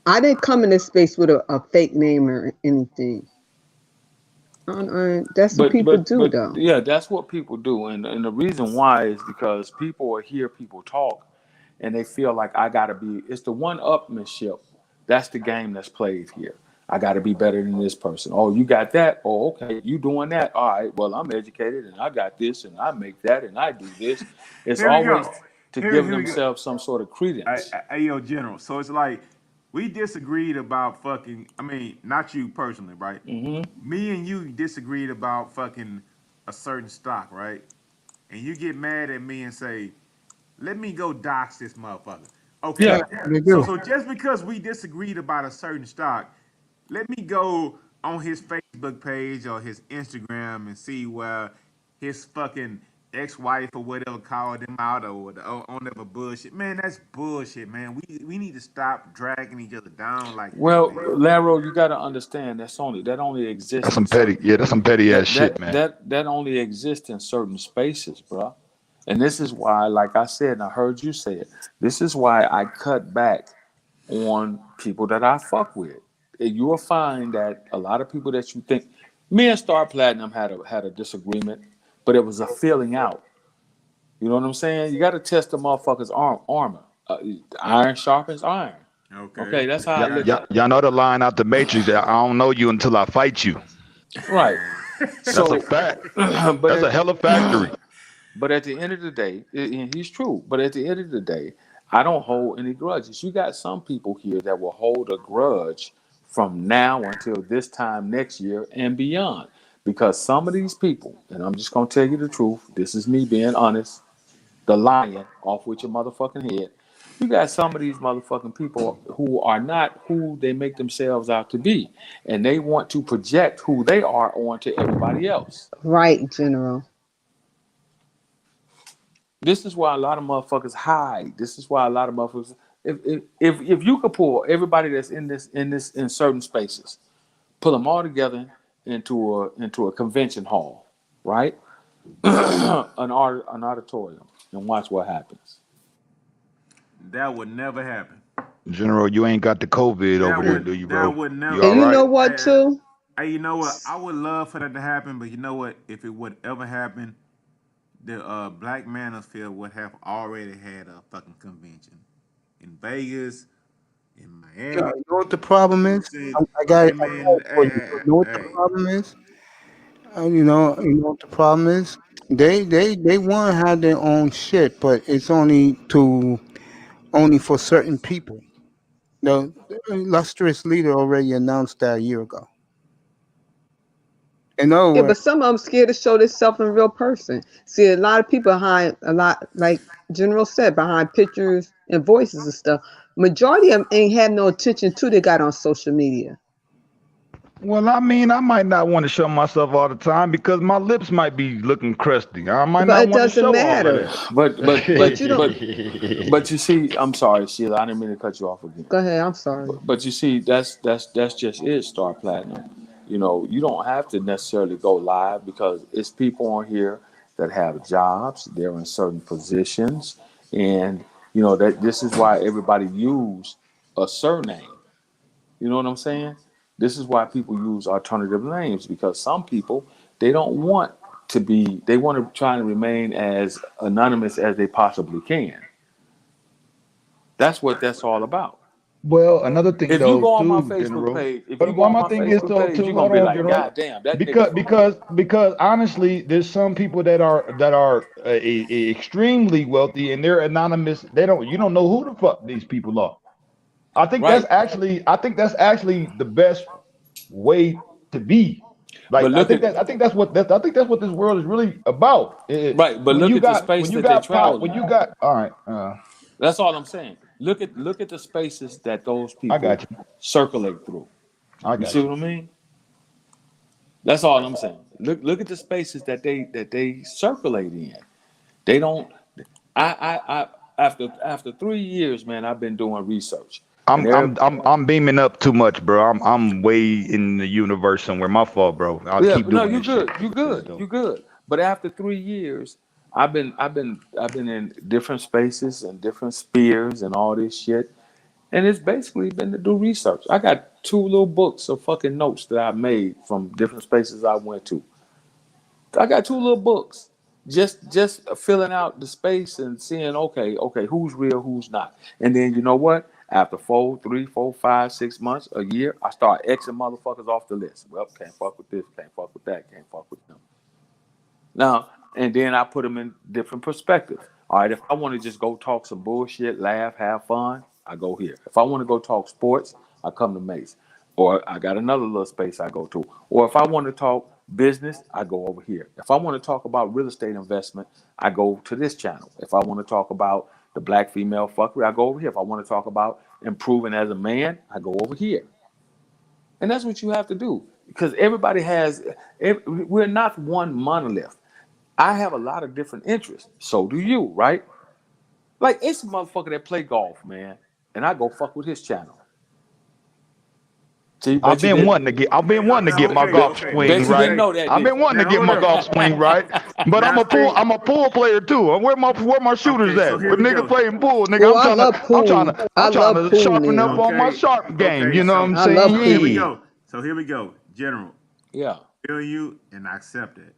I didn't come in this space with a fake name or anything. That's what people do, But though. yeah, that's what people do, and the reason why is because people will hear people talk, and they feel like I gotta be. It's the one-upmanship. That's the game that's played here. I got to be better than this person. Oh, you got that? Oh, okay, you doing that? All right. Well, I'm educated and I got this and I make that and I do this. It's Here we always go. to Here, give here we go. themselves some sort of credence. Hey, yo, General. So it's like we disagreed about fucking. I mean, not you personally, right? Me and you disagreed about fucking a certain stock, right? And you get mad at me and say, "Let me go dox this motherfucker." Okay. Yeah. They So do. so just because we disagreed about a certain stock, let me go on his Facebook page or his Instagram and see where his fucking ex-wife or whatever called him out or on whatever bullshit. Man, that's bullshit, man. We need to stop dragging each other down like that, Well, man. Laro, you got to understand that only exists That's in some petty. certain Yeah, that's some petty ass that shit, that man. that that only exists in certain spaces, bro. And this is why, like I said, and I heard you say it. This is why I cut back on people that I fuck with. And you will find that a lot of people that you think, me and Star Platinum had a disagreement, but it was a feeling out. You know what I'm saying? You got to test the motherfucker's armor. Iron sharpens iron. Okay. Okay, that's how I Y'all, look y'all, at y'all know the line out the Matrix that I don't know you until I fight you. it. Right. That's a So, fact. but That's a hella factory. but at the end of the day, and he's true. But at the end of the day, I don't hold any grudges. You got some people here that will hold a grudge from now until this time next year and beyond. Because some of these people, and I'm just gonna tell you the truth, this is me being honest, the lion off with your motherfucking head. You got some of these motherfucking people who are not who they make themselves out to be. And they want to project who they are onto everybody else. Right, General. This is why a lot of motherfuckers hide. This is why a lot of motherfuckers. If you could pull everybody that's in certain spaces, pull them all together into a convention hall, right? An auditorium, and watch what happens. That would never happen. General, you ain't got the COVID over there, do you, That bro? would You never. all And you right? know what, too? Hey, you know what? I would love for that to happen, but you know what? If it would ever happen, the Black Manosphere would have already had a fucking convention in Vegas, in Yeah, Miami. you know what the problem is? Hey I got man, it for you. You know what the hey. problem is? You know what the problem is? They want to have their own shit, but it's only for certain people. The illustrious leader already announced that a year ago. In other Yeah, words, but some of them scared to show themselves in real person. See, a lot of people hide a lot, like General said, behind pictures and voices and stuff. Majority of them ain't have no attention to they got on social media. Well, I mean, I might not want to show myself all the time because my lips might be looking crusty. I might But not it want to doesn't show all of matter. that. But you don't. But you see, I'm sorry, Sheila, I didn't mean to cut you off again. Go ahead. I'm sorry. But you see, that's just it, Star Platinum. You know, you don't have to necessarily go live because it's people on here that have jobs, they're in certain positions, and you know that this is why everybody use a surname. You know what I'm saying? This is why people use alternative names because some people they don't want to be they want to try and remain as anonymous as they possibly can. That's what that's all about. Well, another thing If you though, go on my too, Facebook General. page, if you But go one on my my thing is Facebook though, page, too. you're gonna Hold be on, like, General. God damn, that nigga Because for real. because because honestly, there's some people that are extremely wealthy and they're anonymous. You don't know who the fuck these people are. Right. I think that's actually the best way to be. But Like look at I think that's what this world is really about. right, but look at the When space you that they got pop travel when in. you got all right. That's all I'm saying. Look at the spaces that those I people got you. circulate through. I You see got you. what I mean? That's all I'm saying. Look at the spaces that they circulate in. They don't I after 3 years, man, I've been doing research. And I'm beaming up too much, bro. I'm way in the universe somewhere. My fault, bro. I'll yeah, keep but no, doing you this shit. good, you good, you good. But after 3 years, I've been in different spaces and different spheres and all this shit. And it's basically been to do research. I got 2 little books of fucking notes that I made from different spaces I went to. I got 2 little books, just filling out the space and seeing, okay, who's real, who's not. And then you know what? After 4, 3, 4, 5, 6 months, a year, I start Xing motherfuckers off the list. Well, can't fuck with this, can't fuck with that, can't fuck with them. Now, and then I put them in different perspectives. All right, if I want to just go talk some bullshit, laugh, have fun, I go here. If I want to go talk sports, I come to Mace. Or I got another little space I go to. Or if I want to talk business, I go over here. If I want to talk about real estate investment, I go to this channel. If I want to talk about the black female fuckery, I go over here. If I want to talk about improving as a man, I go over here. And that's what you have to do. Because we're not one monolith. I have a lot of different interests. So do you, right? Like, it's a motherfucker that play golf, man. And I go fuck with his channel. See, I've been wanting to get my golf swing Bet you didn't right. know that, I've been wanting to get my golf swing right. But I'm a pool player too. Where my shooters at? Where nigga playing pool, nigga. Oh, I love pool. I'm trying to sharpen now. up on my sharp game. You know what I'm I saying? love Here we pool. go. So here we go. General, Yeah. feel you and I accept it.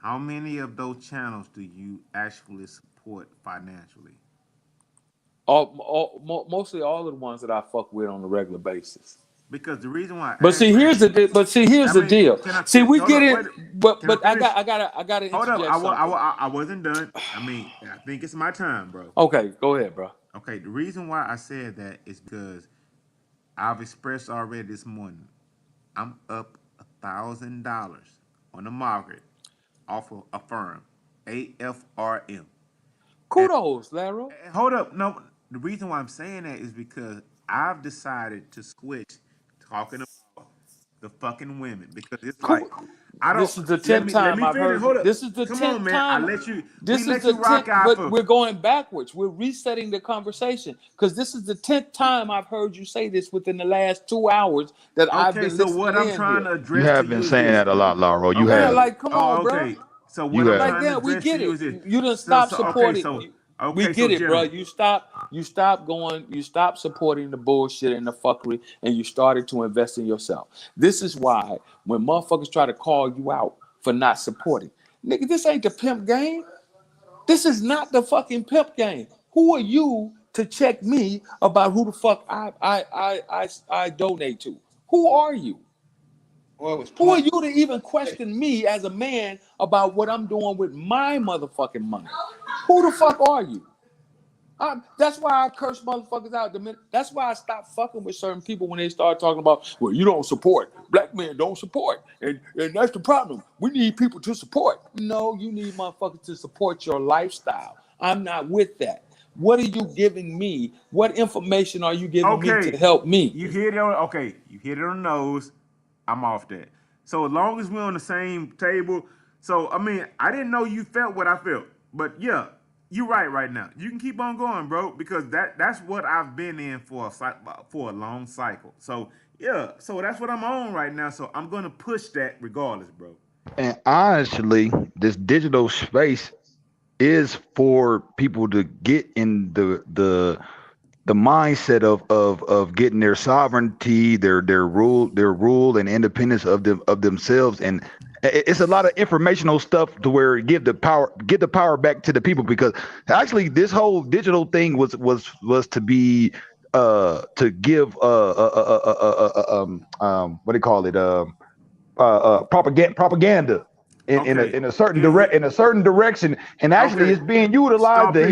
How many of those channels do you actually support financially? Mostly all of the ones that I fuck with on a regular basis. Because the reason why, But see, here's the deal. See, we get it, but I gotta hold up. interject something. I wasn't done. I mean, I think it's my time, bro. Okay, go ahead, bro. Okay, the reason why I said that is because I've expressed already this morning. I'm up $1,000 on the market off of a firm, AFRM. Kudos, Laro. Hold up. No, the reason why I'm saying that is because I've decided to switch talking about the fucking women because it's like I don't. This is the 10th time I've heard. Hold up. This is the Come 10th on, man. time. I let you. This we is let the you rock 10th, out but for. we're going backwards. We're resetting the conversation because this is the 10th time I've heard you say this within the last 2 hours that I've been listening. So what I'm trying to address You have been saying that a lot, Lauro. You have. Like, come on, bro. Okay. So what I'm trying to we address get to you it. is You didn't stop supporting. We get it, General. bro. You stopped supporting the bullshit and the fuckery, and you started to invest in yourself. This is why when motherfuckers try to call you out for not supporting, nigga, this ain't the pimp game. This is not the fucking pimp game. Who are you to check me about who the fuck I donate to? Who are you? Who are you to even question me as a man about what I'm doing with my motherfucking money? Who the fuck are you? That's why I curse motherfuckers out. That's why I stop fucking with certain people when they start talking about, well, you don't support. Black men don't support. And that's the problem. We need people to support. No, you need motherfuckers to support your lifestyle. I'm not with that. What are you giving me? What information are you giving me to help me? You hit it on the nose. I'm off that. So as long as we're on the same table, so I mean, I didn't know you felt what I felt, but yeah, you're right now. You can keep on going, bro, because that's what I've been in for a long cycle. So yeah, so that's what I'm on right now. So I'm gonna push that regardless, bro. And honestly, this digital space is for people to get in the mindset of getting their sovereignty, their rule and independence of themselves. And it's a lot of informational stuff to where get the power back to the people, because actually this whole digital thing was to be to give what do you call it, propaganda in a certain direction, and actually it's being utilized to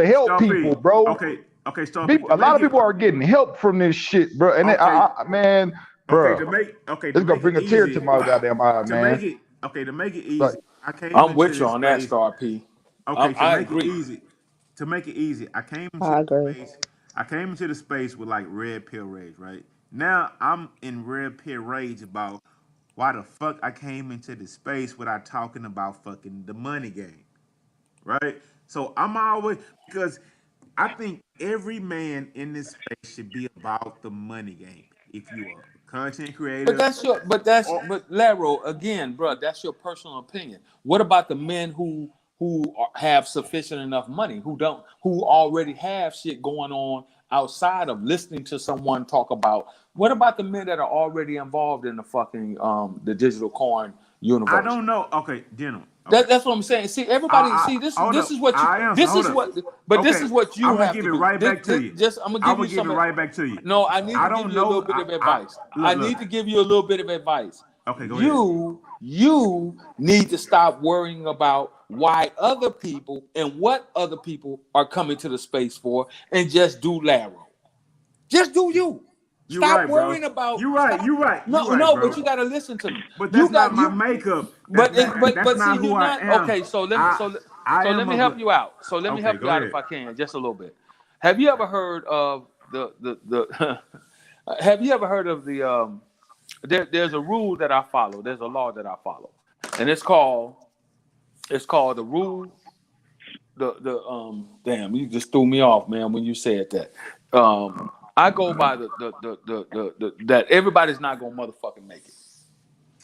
help people, bro. Okay, stop. A lot of people are getting help from this shit, bro. And man, bro, it's gonna bring a tear to my goddamn eye, man. To make it easy, I'm with you on that, Star P. Okay, I agree. To make it easy, I came into the space with like red pill rage, right? Now I'm in red pill rage about why the fuck I came into the space without talking about fucking the money game, right? So I'm always, because I think every man in this space should be about the money game. If you are a content creator, but Laro, again, bro, that's your personal opinion. What about the men who have sufficient enough money, who already have shit going on outside of listening to someone talk about? What about the men that are already involved in the fucking the digital coin universe? I don't know. Okay, General. Okay. That's what I'm saying. See, everybody. This is what you. This is what. But okay. This is what you I'm gonna have give to it do. right back to you. I'm gonna give you it right back to you. No, I need to give you a little bit of advice. I need to give you a little bit of advice. Okay, go ahead. You need to stop worrying about why other people and what other people are coming to the space for, and just do Laro. Just do you. Stop worrying about. You're right. No, but you gotta listen to me. But that's not my makeup. But that's not see, who I am. Okay, so let me help you out. So let me help you out if I can, just a little bit. Have you ever heard of the have you ever heard of the there's a rule that I follow, there's a law that I follow, and it's called the rule. Damn, you just threw me off, man, when you said that. I go by the that everybody's not gonna motherfucking make it.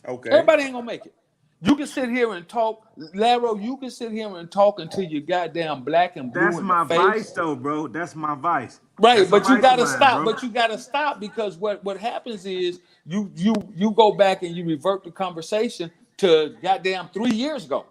Okay. Everybody ain't gonna make it. You can sit here and talk, Laro. You can sit here and talk until you goddamn black and blue. That's in my the face. vice, though, bro. That's my vice. Right, but you gotta stop. But you gotta stop, because what happens is you go back and you revert the conversation to goddamn 3 years ago.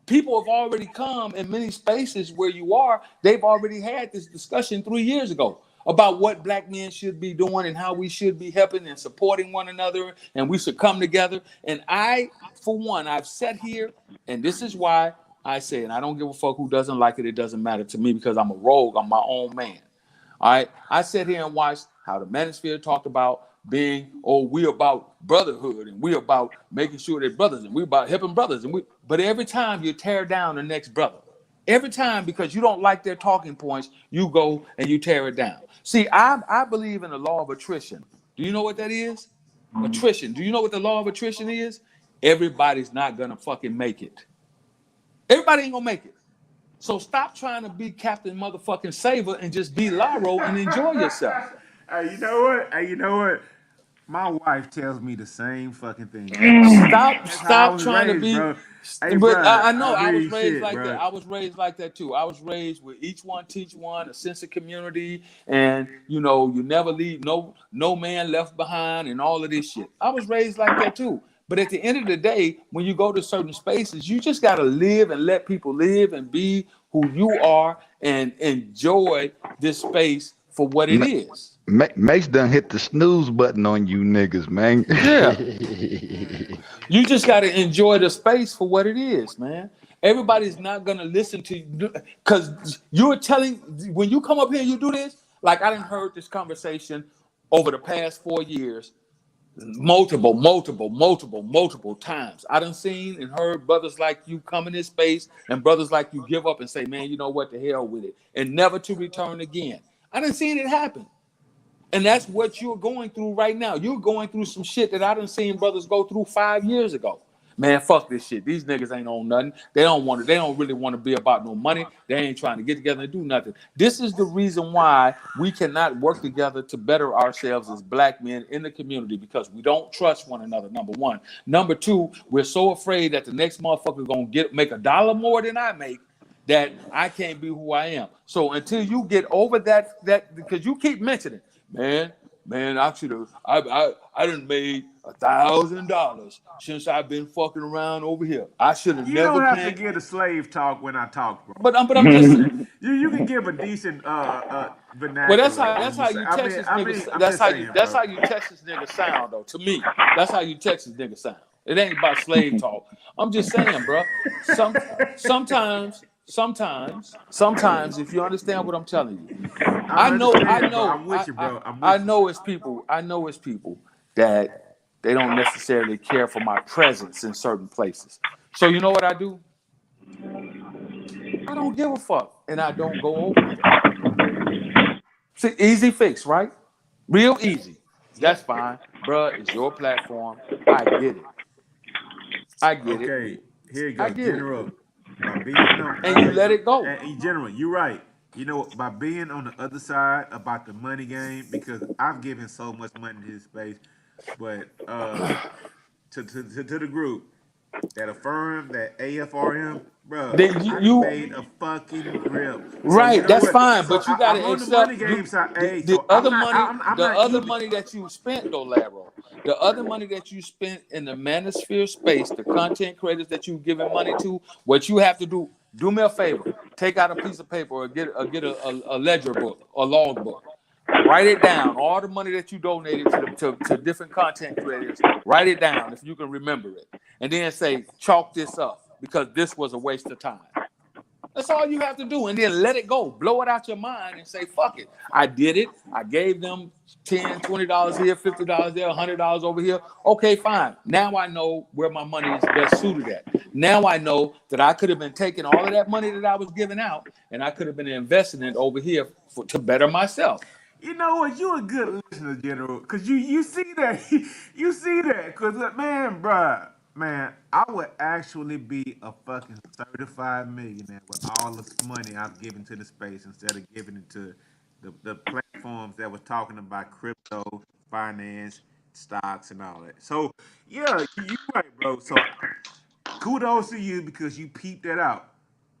People have already come in many spaces where you are. They've already had this discussion 3 years ago about what black men should be doing and how we should be helping and supporting one another, and we should come together. And I, for one, I've sat here, and this is why I say, and I don't give a fuck who doesn't like it. It doesn't matter to me, because I'm a rogue. I'm my own man. All right. I sat here and watched how the manosphere talked about being, we about brotherhood, and we about making sure they're brothers, and we about helping brothers. But every time you tear down the next brother, every time, because you don't like their talking points, you go and you tear it down. See, I believe in the law of attrition. Do you know what that is? Attrition. Do you know what the law of attrition is? Everybody's not gonna fucking make it. Everybody ain't gonna make it. So stop trying to be Captain motherfucking Saver and just be Laro and enjoy yourself. Hey, you know what? My wife tells me the same fucking thing. Stop trying to be. Hey, but bro, I know I was raised shit, like bro. that. I was raised like that too. I was raised with each one teach one, a sense of community, and you never leave no man left behind, and all of this shit. I was raised like that too. But at the end of the day, when you go to certain spaces, you just gotta live and let people live and be who you are and enjoy this space for what it is. Mace done hit the snooze button on you niggas, man. Yeah. You just got to enjoy the space for what it is, man. Everybody's not going to listen to you, because you're telling, when you come up here and you do this, like I done heard this conversation over the past 4 years, multiple times. I done seen and heard brothers like you come in this space and brothers like you give up and say, man, you know what, the hell with it, and never to return again. I done seen it happen. And that's what you're going through right now. You're going through some shit that I done seen brothers go through 5 years ago. Man, fuck this shit. These niggas ain't on nothing. They don't really want to be about no money. They ain't trying to get together and do nothing. This is the reason why we cannot work together to better ourselves as black men in the community, because we don't trust one another, number one. Number two, we're so afraid that the next motherfucker gonna make $1 more than I make, that I can't be who I am. So until you get over that because you keep mentioning, man, I should have. I done made $1,000 since I've been fucking around over here. I should have never. You don't have to give the slave talk when I talk, bro. But I'm just you can give a decent vernacular. Well, that's how you Texas niggas. That's how you Texas niggas sound, though. To me, that's how you Texas niggas sound. It ain't about slave talk. I'm just saying, bro. Sometimes, if you understand what I'm telling you, I know. I'm with you, bro. I know it's people that they don't necessarily care for my presence in certain places. So you know what I do? I don't give a fuck, and I don't go over it. See, easy fix, right? Real easy. That's fine, bro. It's your platform. I get it. Okay, here you go, General. And you let it go. And General, you're right. You know, by being on the other side about the money game, because I've given so much money to this space, but to the group that affirm that AFRM, bro, Then I you made a fucking grip. So you right, know that's what? fine, So but you got I'm to on the money accept game side. Hey, the so other money, I'm the not other eating. money that you spent though, Laro. The other money that you spent in the manosphere space, the content creators that you've given money to, what you have to do me a favor, take out a piece of paper or get a ledger book, a log book. Write it down. All the money that you donated to different content creators, write it down if you can remember it. And then say, chalk this up because this was a waste of time. That's all you have to do. And then let it go. Blow it out your mind and say, fuck it. I did it. I gave them $10, $20 here, $50 there, $100 over here. Okay, fine. Now I know where my money is best suited at. Now I know that I could have been taking all of that money that I was giving out and I could have been investing it over here to better myself. You know what? You a good listener, General, because you see that. You see that. Because, man, bruh, man, I would actually be a fucking certified millionaire with all the money I've given to the space instead of giving it to the platforms that were talking about crypto, finance, stocks, and all that. So, yeah, you right, bro. So, kudos to you because you peeped that out.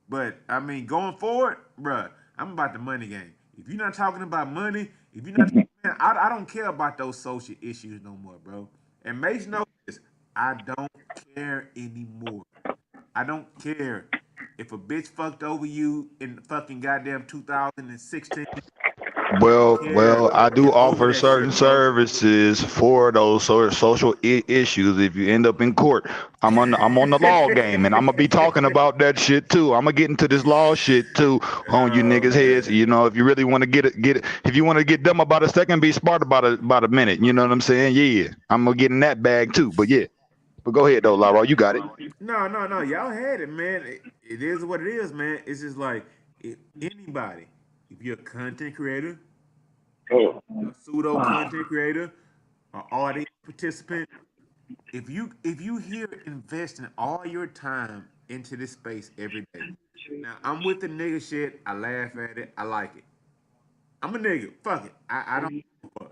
But I mean, going forward, bruh, I'm about the money game. If you're not talking about money, if you're not, man, I don't care about those social issues no more, bro. And Mace knows this. I don't care anymore. I don't care if a bitch fucked over you in fucking goddamn 2016. I don't care. I do Get over offer that certain shit, bro. services for those social issues. If you end up in court, I'm on the law game, and I'm gonna be talking about that shit too. I'm gonna get into this law shit too on you Oh niggas' heads. man. You know, if you really want to get it. If you want to get dumb about a second, be smart about a minute. You know what I'm saying? Yeah, I'm gonna get in that bag too. But yeah, but go ahead though, Lara, you got it. No. Y'all had it, man. It is what it is, man. It's just like if anybody, if you're a content creator, a pseudo content creator, an audience participant, if you here investing all your time into this space every day. Now I'm with the nigga shit. I laugh at it. I like it. I'm a nigga. Fuck it. I don't give a fuck.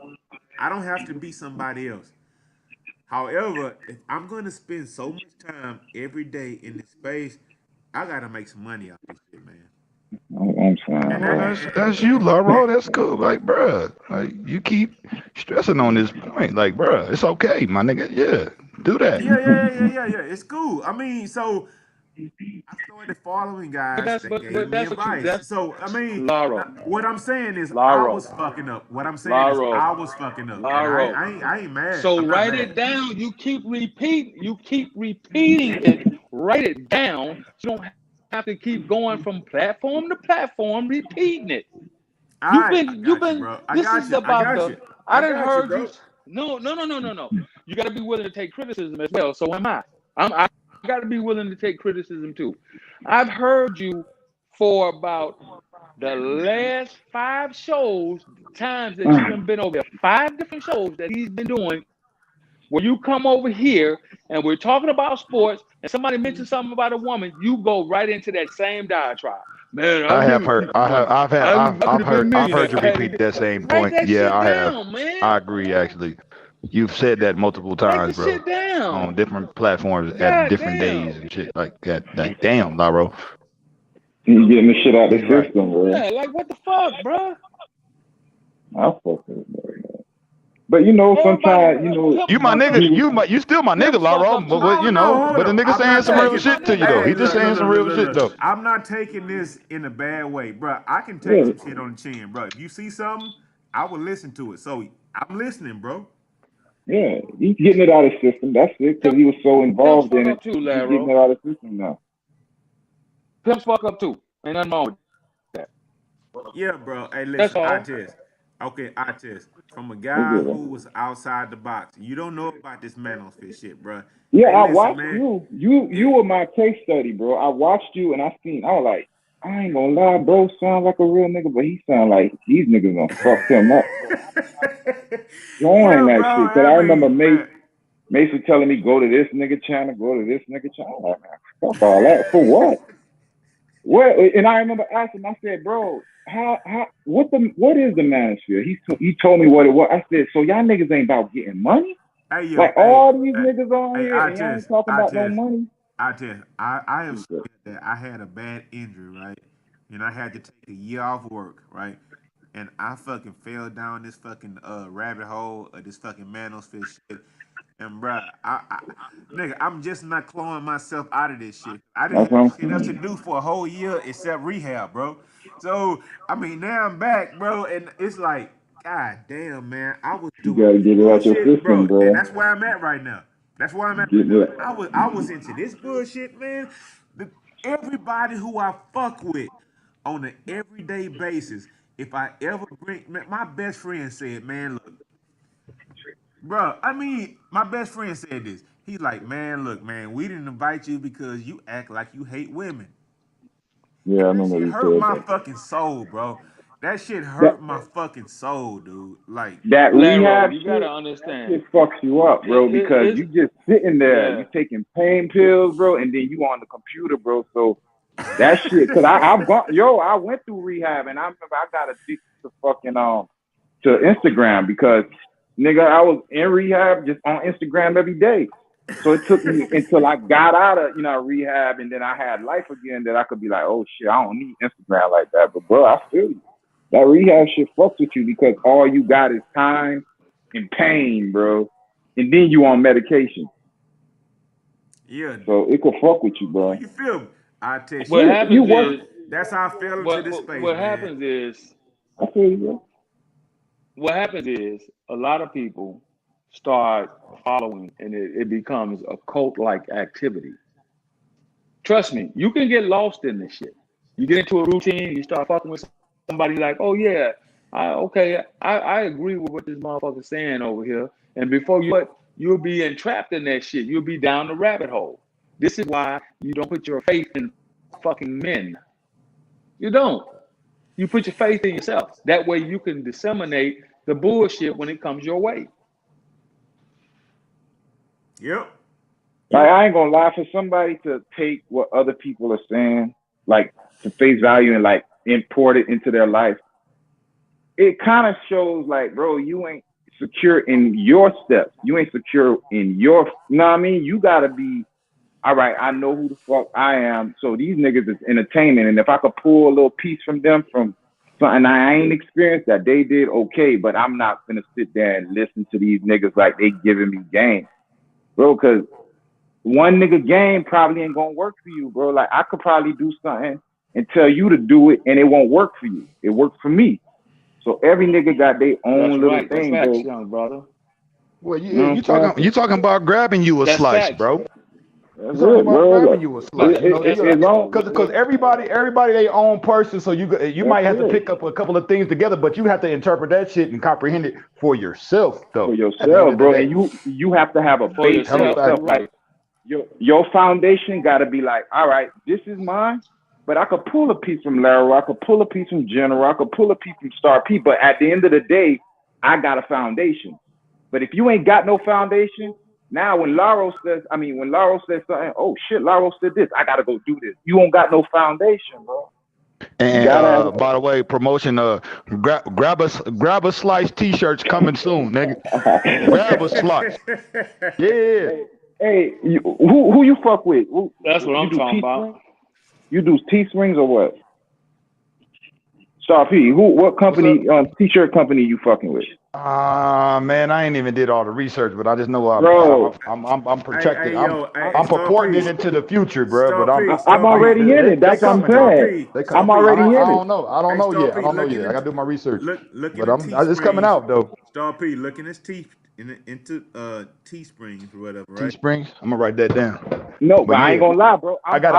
I don't have to be somebody else. However, if I'm gonna spend so much time every day in this space, I gotta make some money off this shit, man. I'm saying, And Well, bro. that's you, Lara. That's cool. Like, bruh, like you keep stressing on this point. Like, bruh, it's okay, my nigga. Yeah, do that. yeah. It's cool. I mean, so I started following But guys that's that gave me that's what you advice. that's So I mean, Laro. what I'm saying is I Laro. was fucking up. What I'm saying is Laro. I was fucking up, and Laro. I ain't mad. So I'm not write mad. it down. You keep repeating it. Write it down. So you don't have to keep going from platform to platform repeating it. All right, I You've got you, been bro. this is about the I I didn't got you, heard you. bro. No. You gotta be willing to take criticism as well. So am I. I gotta be willing to take criticism too. I've heard you for about the last 5 shows, times that you done been over there, 5 different shows that he's been doing, where you come over here and we're talking about sports and somebody mentions something about a woman, you go right into that same diatribe. Man, I I have giving heard. people money. I could have been I've heard millionaire. you I had repeat to that same write point. that Yeah, shit I have. down, man. I agree. Actually, you've said that multiple Write the times, bro, shit down. on different platforms at God different days damn. and shit like that. Like, damn, Laro, You getting the shit out the he's right. system, bro. Yeah, like what the fuck, bro? I fuck with it, bro. But you know, Everybody sometimes, you know, You my fuck up. nigga. you You still my nigga, Fuck Laro. up too. But Oh you no, know, hold but the up. nigga I'm saying not some Yeah, real taking. you my shit to you nigga. though. Hey, He just saying some real shit though. I'm not taking this in a bad way, bro. I can take yeah, some shit on the chin, bro. If you see something, I will listen to it. So I'm listening, bro. yeah, he's getting it out of the system. That's it, because he was so Pimps involved fuck in up it. too, He's getting Laro. it out of the system now. Pimps fuck up too. Ain't nothing wrong with that. Yeah, bro. Hey, That's listen, I all. test. Okay, I test. From a It's guy good, who bro. was outside the box. You don't know about this manosphere shit, bro. Yeah, Hey, I listen, watched man. you. You It, were my case study, bro. I watched you and I was like, I ain't gonna lie, bro. Sound like a real nigga, but he sound like these niggas gonna fuck him up. Join yeah, that bro. shit. Cause I I remember mean, man. Mace was telling me go to this nigga channel, go to this nigga channel. I'm like, man, fuck all that. For what? What? And I remember asking him, I said, bro, what is the manosphere? He told me what it was. I said, so y'all niggas ain't about getting money? Hey, yo, Like all these niggas on hey, here and y'all ain't talking about no money? I have said that I had a bad injury, right? And I had to take a year off work, right? And I fucking fell down this fucking rabbit hole of this fucking manosphere shit. And bruh, nigga, I'm just not clawing myself out of this shit. I didn't That's what I'm have shit else to saying. do for a whole year except rehab, bro. So I mean, now I'm back, bro, and it's like, god damn, man, I was You doing gotta get it out your bullshit, system, bro, and bro. that's where I'm at right now. That's where I'm at right Get now. it. I was into this bullshit, man. Everybody who I fuck with on an everyday basis, if I ever bring, man, my best friend said, man, look. Bro, I mean, my best friend said this. He's like, man, look, man, we didn't invite you because you act like you hate women. Yeah, And I that remember shit you hurt said my that. fucking soul, bro. That shit That hurt my fucking soul, dude. Like, that Laro, rehab you gotta shit, that understand. shit fucks you up, bro, because It's you just sitting there, yeah. you taking pain pills, bro, and then you on the computer, bro. So that shit, cause I went through rehab and I remember I got addicted to fucking to Instagram because nigga, I was in rehab just on Instagram every day. So it took me until I got out of, rehab and then I had life again that I could be like, oh shit, I don't need Instagram like that. But bro, I feel you. That rehab shit fucks with you because all you got is time and pain, bro. And then you on medication. yeah, So it could fuck with you, bro. you feel me? I tell you, What You happens work. is that's how I fell into this space, what man. happens is I feel you, bro. what happens is a lot of people start following and it becomes a cult like activity. Trust me, you can get lost in this shit. You get into a routine, you start fucking with somebody like, oh yeah, I agree with what this motherfucker's saying over here. And before you'll be entrapped in that shit. You'll be down the rabbit hole. This is why you don't put your faith in fucking men. You don't. You put your faith in yourself. That way you can disseminate the bullshit when it comes your way. Yep. Like, I ain't gonna lie, for somebody to take what other people are saying, like to face value and like import it into their life, it kind of shows like, bro, you ain't secure in your steps. You ain't secure in your, you know what I mean? You gotta be, all right, I know who the fuck I am. So these niggas is entertainment. And if I could pull a little piece from them from something I ain't experienced that they did, okay, but I'm not gonna sit there and listen to these niggas like they giving me game. Bro, cause one nigga game probably ain't gonna work for you, bro. Like I could probably do something and tell you to do it and it won't work for you. It worked for me. So every nigga got their own That's little right. That's thing, facts, bro. young brother. Well, You know you what I'm talking about grabbing you a That's slice, facts. bro. That's You talking it, about bro. grabbing Look, you a slice. You know, as long, because everybody their own person. So you that's might have to it. pick up a couple of things together, but you have to interpret that shit and comprehend it for yourself, though. For At the end yourself, of the bro. day, And you have to have a For base for yourself. yourself. You're right. Like your foundation gotta be like, all right, this is mine, but I could pull a piece from Laro, I could pull a piece from General, I could pull a piece from Star P, but at the end of the day, I got a foundation. But if you ain't got no foundation, now when Laro says something, oh shit, Laro said this, I gotta go do this. You don't got no foundation, bro. and Gotta have by the way, promotion grab a slice t-shirts coming soon, nigga. Grab a slice. Yeah. Hey, who you fuck with? That's what You I'm do talking about. You do Teesprings or what? Star P, what company, t-shirt company you fucking with? Man, I ain't even did all the research, but I just know Bro, I'm protected. I'm purporting it into the future, bro. But I'm already in it. That's what I'm saying. I'm already in it. I don't know. I don't know yet. I gotta do my research. Look But in the it's just coming out though. Star P, look in his teeth into Teesprings or whatever, right? Teesprings. I'm gonna write that down. No, but I ain't gonna lie, bro. I got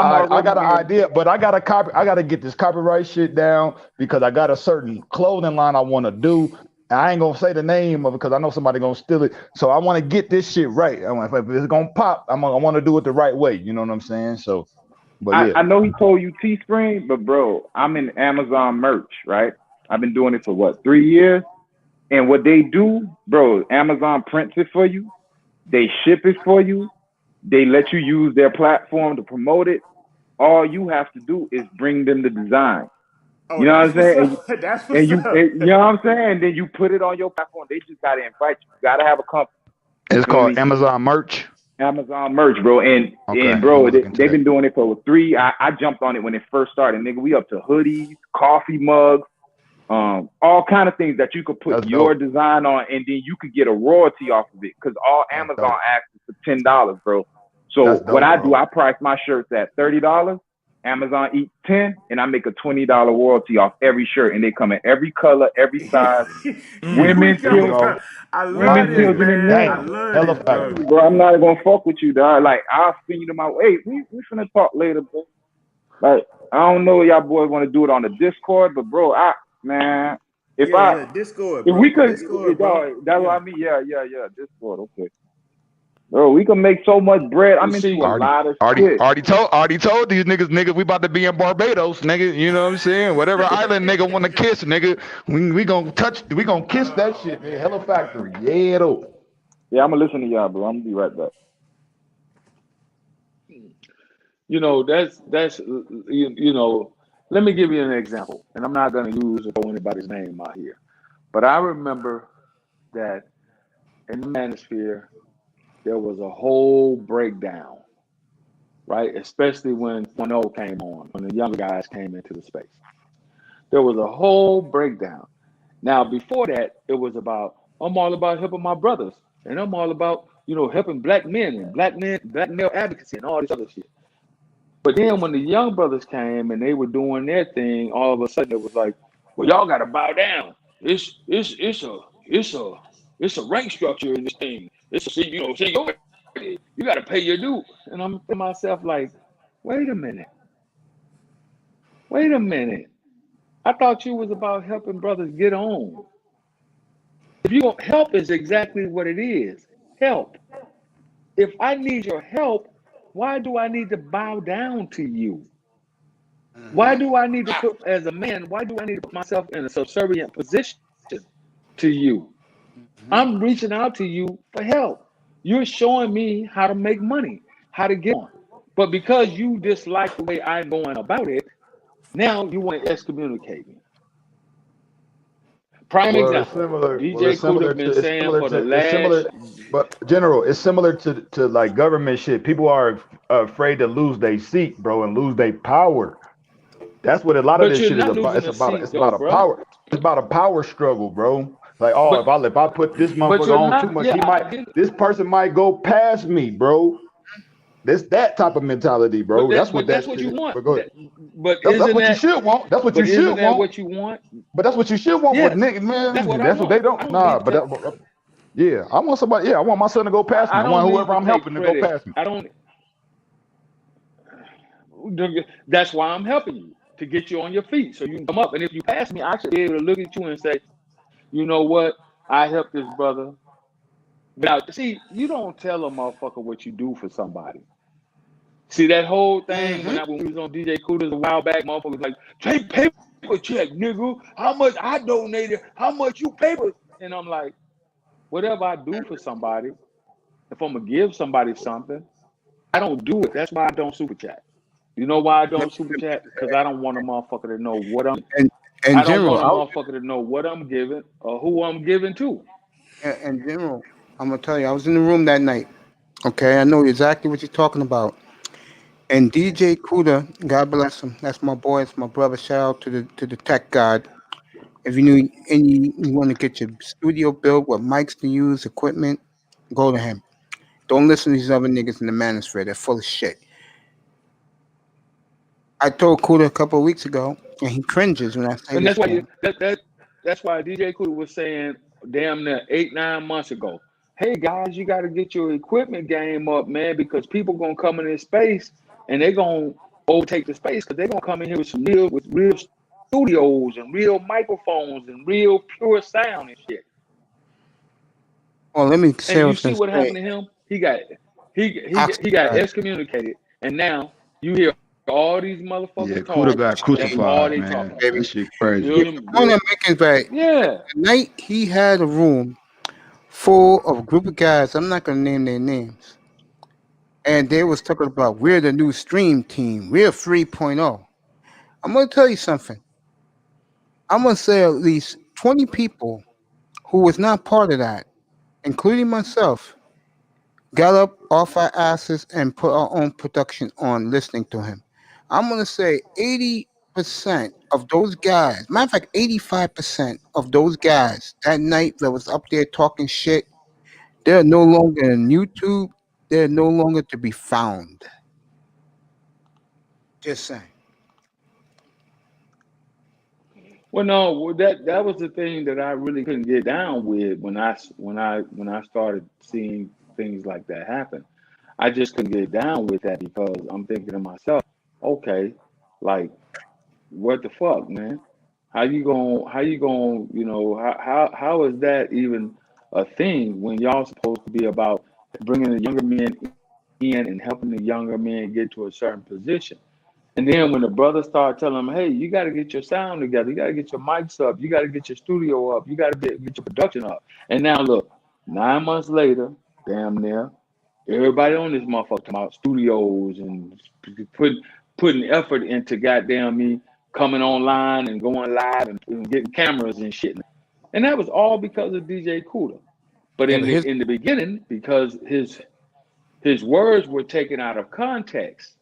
an idea, but I gotta get this copyright shit down because I got a certain clothing line I want to do. I ain't gonna say the name of it because I know somebody gonna steal it. So I want to get this shit right. If it's gonna pop, I want to do it the right way. You know what I'm saying? So, but yeah. I know he told you Teespring, but bro, I'm in Amazon merch, right? I've been doing it for what, 3 years? And what they do, bro, Amazon prints it for you. They ship it for you. They let you use their platform to promote it. all you have to do is bring them the design. Oh, You know what I'm that's saying? what's up. That's And what's you, up. you know what I'm saying? Then you put it on your platform. They just gotta invite you. You gotta have a company. It's Feel called me? Amazon merch. Amazon merch, bro. And Okay, bro, I'm gonna look into they've that. been doing it for 3. I jumped on it when it first started, nigga. We up to hoodies, coffee mugs, all kind of things that you could put That's your dope. design on, and then you could get a royalty off of it. Because all That's Amazon dope. asks is for $10, bro. So That's what dope, I bro. do, I price my shirts at $30. Amazon eats 10, and I make a $20 royalty off every shirt, and they come in every color, every size. Women, There you children, go. I women, love this, children, and man. I men. love Hella this, bro. factory. Bro, I'm not gonna fuck with you, dog. Like, I'll send you to my. Hey, we finna talk later, bro. Like, I don't know if y'all boys want to do it on the Discord, but bro, if Discord, if bro. we could, Discord, bro. dog, that's what I mean. Yeah, Discord, okay. Bro, we can make so much bread. I'm into a lot of shit. Already told these niggas, we about to be in Barbados, nigga. You know what I'm saying? Whatever island nigga want to kiss, nigga, we gonna kiss that shit, man. Hella factory, yeah, though. Yeah, I'm gonna listen to y'all, bro. I'm gonna be right back. You know, that's you know, let me give you an example, and I'm not going to use or throw anybody's name out here, but I remember that in the manosphere there was a whole breakdown, right? Especially when N.H.L came on, when the younger guys came into the space. There was a whole breakdown. Now, before that, it was about, I'm all about helping my brothers, and I'm all about, you know, helping black men and black male advocacy and all this other shit. But then when the young brothers came and they were doing their thing, all of a sudden it was like, well, y'all gotta bow down. It's a rank structure in this thing. It's a seniority. You gotta pay your due. And I'm to myself like, wait a minute. I thought you was about helping brothers get on. If you want help is exactly what it is. Help. If I need your help, why do I need to bow down to you? Why do I need to put, as a man, why do I need to put myself in a subservient position to you? I'm reaching out to you for help. You're showing me how to make money, how to get on. But because you dislike the way I'm going about it, now you want to excommunicate me. Prime example. DJ Kuda been saying for the last. But General, it's similar to like government shit. People are afraid to lose their seat, bro, and lose their power. That's what a lot of this shit is about. It's about a power. It's about a power struggle, bro. Like, if I put this motherfucker on too much, this person might go past me, bro. That type of mentality, bro. That's what you want. But that's what you should want. That's what you should want. What you want? But that's what you should want with niggas, man. That's what they don't. Nah, but yeah, I want somebody. Yeah, I want my son to go past me. I want whoever I'm helping to go past me. That's why I'm helping you, to get you on your feet so you can come up. And if you pass me, I should be able to look at you and say, you know what? I helped this brother. Now, see, you don't tell a motherfucker what you do for somebody. See, that whole thing when we was on DJ Kuda's a while back, motherfucker was like, take paper check, nigga. How much I donated, how much you paper? And I'm like, whatever I do for somebody, if I'm going to give somebody something, I don't do it. That's why I don't super chat. You know why I don't super chat? Because I don't want a motherfucker to know what I'm. I don't want a motherfucker to know what I'm giving or who I'm giving to. And General, I'm gonna tell you, I was in the room that night. Okay, I know exactly what you're talking about. And DJ Kuda, God bless him. That's my boy. It's my brother. Shout out to the tech god. If you want to get your studio built with mics to use, equipment, go to him. Don't listen to these other niggas in the manosphere. They're full of shit. I told Kuda a couple of weeks ago, and he cringes when I say and this. That's why DJ Kuda was saying damn near 8-9 months ago, hey guys, you got to get your equipment game up, man, because people gonna come in this space and they're gonna overtake the space because they're gonna come in here with real studios and real microphones and real pure sound and shit. Well, let me say. And you see what happened to him? He got excommunicated, and now you hear all these motherfuckers talking. Kuda got crucified, man. That shit crazy. The night he had a room full of a group of guys, I'm not gonna name their names. and they was talking about we're the new stream team. We're 3.0. I'm gonna tell you something. I'm gonna say at least 20 people who was not part of that, including myself, got up off our asses and put our own production on listening to him. I'm gonna say 80% of those guys, matter of fact, 85% of those guys that night that was up there talking shit, they're no longer on YouTube. They're no longer to be found. Just saying. Well, no, well, that was the thing that I really couldn't get down with when I started seeing things like that happen. I just couldn't get down with that because I'm thinking to myself, okay, like what the fuck, man? How you going, how is that even a thing when y'all supposed to be about bringing the younger men in and helping the younger men get to a certain position? And then when the brothers start telling them, hey, you got to get your sound together, you got to get your mics up, you got to get your studio up, you got to get your production up. And now look, 9 months later, damn near, everybody on this motherfucker talking about studios and putting effort into goddamn me coming online and going live and getting cameras and shit. And that was all because of DJ Kuda. But Yeah, in but the beginning, because his words were taken out of context.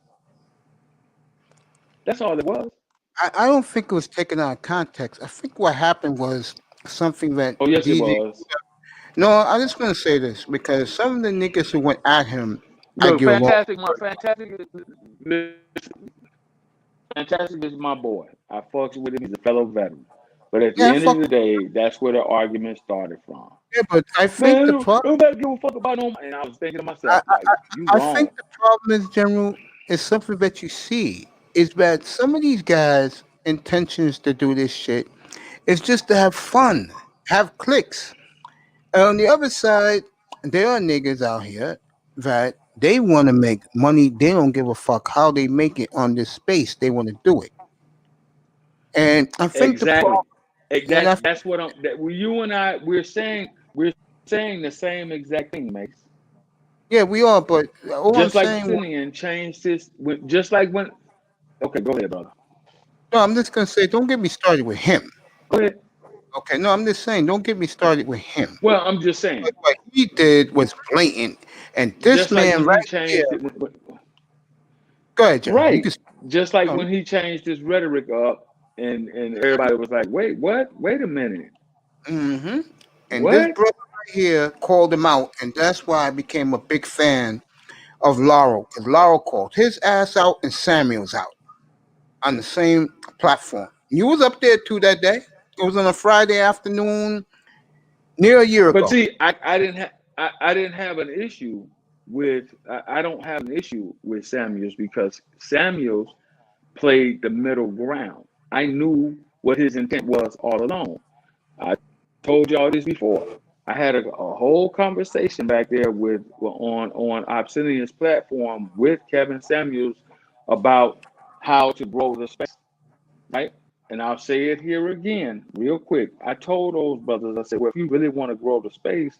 That's all it was. I don't think it was taken out of context. I think what happened was something that Oh yes, it DJ. was. No, I'm just gonna say this because some of the niggas who went at him, I Look, get along. Fantastic is my boy. I fucks with him. He's a fellow veteran. But at the Yeah, I end of fuck. the day, that's where the argument started from. Yeah, but I think Man, the problem. nobody give a fuck about no. And I was thinking to I, myself, like, you I think wrong. the problem is general is something that you see is that some of these guys' intentions to do this shit is just to have fun, have clicks. And on the other side, there are niggas out here that they want to make money. They don't give a fuck how they make it on this space. They want to do it. And I think the Exactly. problem, and I, That's what I'm. That you and I, we're saying the same exact thing, Max. yeah, we are. But all I'm Just like saying, Simeon changed this. Just like when. Okay, go ahead, brother. no, I'm just gonna say, don't get me started with him. Go ahead. Okay, no, I'm just saying, don't get me started with him. Well, I'm just saying. What he did was blatant, and this Just like man when he right here. changed it. Go ahead, General. You Right. can. Just like No, when he changed his rhetoric up and everybody was like, wait, what? Wait a minute. mm-hmm. And this What? brother right here called him out, and that's why I became a big fan of Laurel, because Laurel called his ass out and Samuel's out on the same platform. You was up there too that day. It was on a Friday afternoon, near a year But ago. see, I didn't have an issue with I don't have an issue with Samuels because Samuels played the middle ground. I knew what his intent was all along. I told y'all this before. I had a whole conversation back there with on Obsidian's platform with Kevin Samuels about how to grow the space, right? And I'll say it here again, real quick. I told those brothers, I said, well, if you really want to grow the space,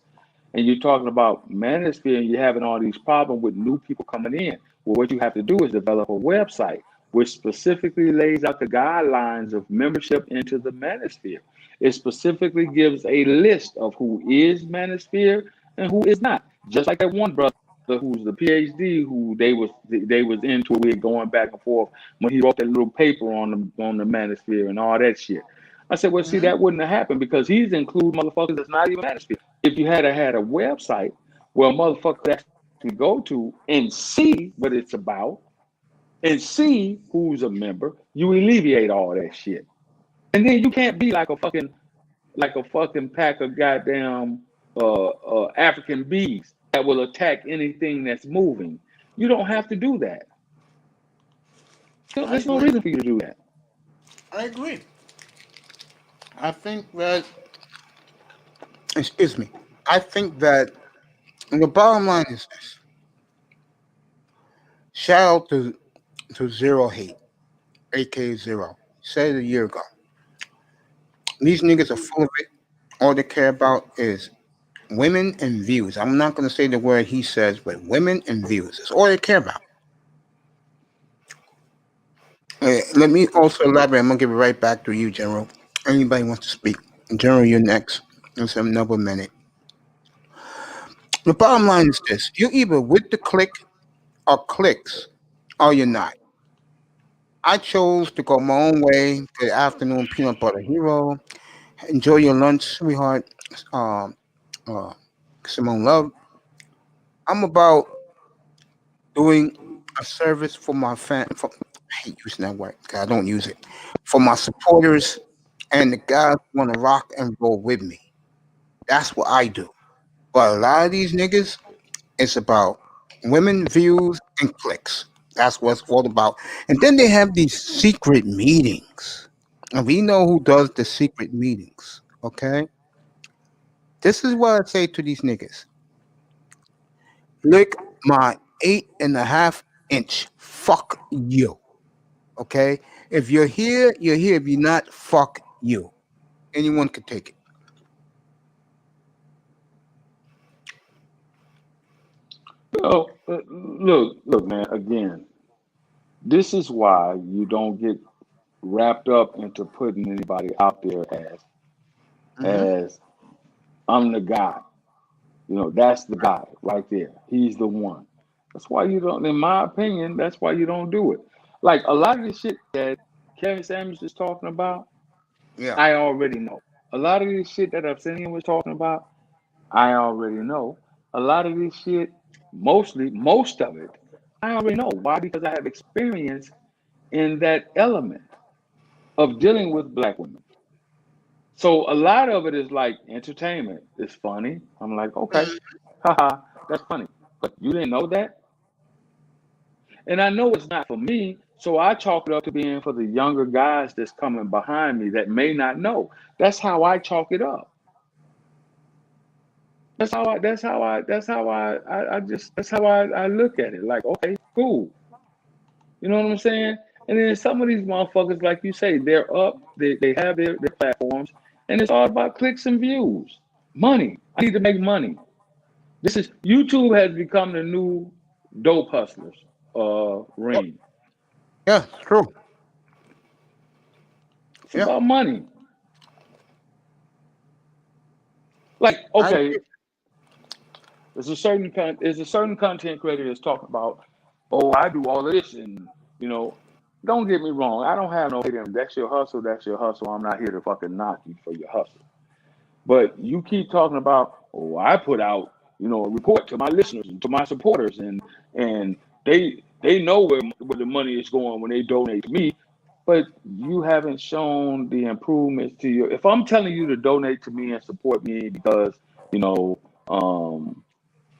and you're talking about manosphere and you're having all these problems with new people coming in. Well, what you have to do is develop a website which specifically lays out the guidelines of membership into the manosphere. It specifically gives a list of who is manosphere and who is not. Just like that one brother who's the PhD who they was into it going back and forth when he wrote that little paper on the manosphere and all that shit. I said, well, see, Mm-hmm. that wouldn't have happened because he's included motherfuckers that's not even manosphere. If you had a website where a motherfucker could actually go to and see what it's about and see who's a member, you alleviate all that shit. And then you can't be like a fucking pack of goddamn African bees that will attack anything that's moving. You don't have to do that. I There's no agree. reason for you to do that. I agree. I think that, excuse me, I think that the bottom line is this. Shout out to Zero Hate, aka Zero. Said it a year ago. These niggas are full of it. All they care about is women and views. I'm not going to say the word he says, but women and views. That's all they care about. Let me also elaborate. I'm going to give it right back to you, General. Anybody wants to speak? General, you're next. It's another minute. The bottom line is this. You're either with the click or clicks, or you're not. I chose to go my own way. Good afternoon, peanut butter hero. Enjoy your lunch, sweetheart. Um, uh, Simone Love. I'm about doing a service for my fan. I hate using that word 'cause I don't use it. For my supporters and the guys who want to rock and roll with me. That's what I do. But a lot of these niggas, it's about women, views, and clicks. That's what it's all about. And then they have these secret meetings. And we know who does the secret meetings. Okay? This is what I say to these niggas. Lick my 8.5 inch. Fuck you. Okay? If you're here, you're here. If you're not, fuck you. Anyone could take it. Oh, look, man. Again, this is why you don't get wrapped up into putting anybody out there as I'm the guy. You know, that's the guy right there. He's the one. That's why you don't. In my opinion, that's why you don't do it. Like a lot of the shit that Kevin Samuels is talking about, Yeah. I already know. A lot of this shit that Arsenio was talking about, I already know. A lot of this shit, most of it, I already know. Why? Because I have experience in that element of dealing with black women. So a lot of it is like entertainment. It's funny. I'm like, okay, haha, that's funny. But you didn't know that? And I know it's not for me, so I chalk it up to being for the younger guys that's coming behind me that may not know. That's how I chalk it up. That's how I look at it. Like, okay, cool. You know what I'm saying? And then some of these motherfuckers, like you say, they're up, they have their platforms, and it's all about clicks and views. Money. I need to make money. This is YouTube has become the new dope hustlers ring. Yeah, it's true. It's about money. Like, okay, there's a certain content creator that's talking about, oh, I do all of this, and you know, don't get me wrong, I don't have no hate in. That's your hustle. That's your hustle. I'm not here to fucking knock you for your hustle. But you keep talking about, oh, I put out, you know, a report to my listeners and to my supporters, and they know where the money is going when they donate to me. But you haven't shown the improvements to your. If I'm telling you to donate to me and support me because you know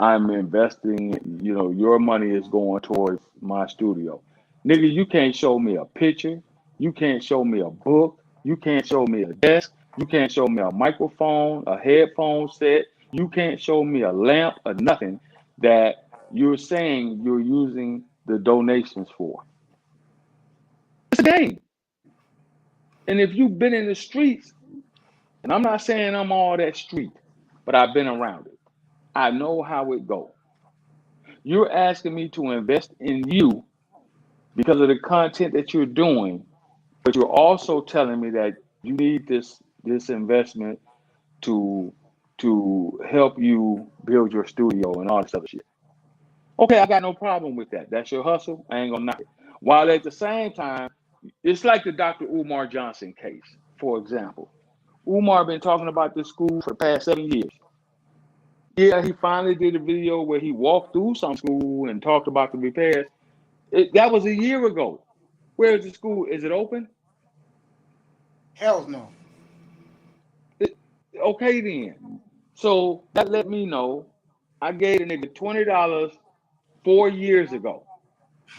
I'm investing, you know, your money is going towards my studio, nigga, you can't show me a picture, you can't show me a book, you can't show me a desk, you can't show me a microphone, a headphone set, you can't show me a lamp or nothing that you're saying you're using the donations for. It's a game. And if you've been in the streets, and I'm not saying I'm all that street, but I've been around it. I know how it goes. You're asking me to invest in you because of the content that you're doing, but you're also telling me that you need this investment to help you build your studio and all this other shit. Okay, I got no problem with that. That's your hustle. I ain't gonna knock it. While at the same time, it's like the Dr. Umar Johnson case, for example. Umar been talking about this school for the past 7 years. Yeah, he finally did a video where he walked through some school and talked about the repairs. That was a year ago. Where is the school? Is it open? Hell no. Okay then. So that let me know I gave a nigga $20 4 years ago.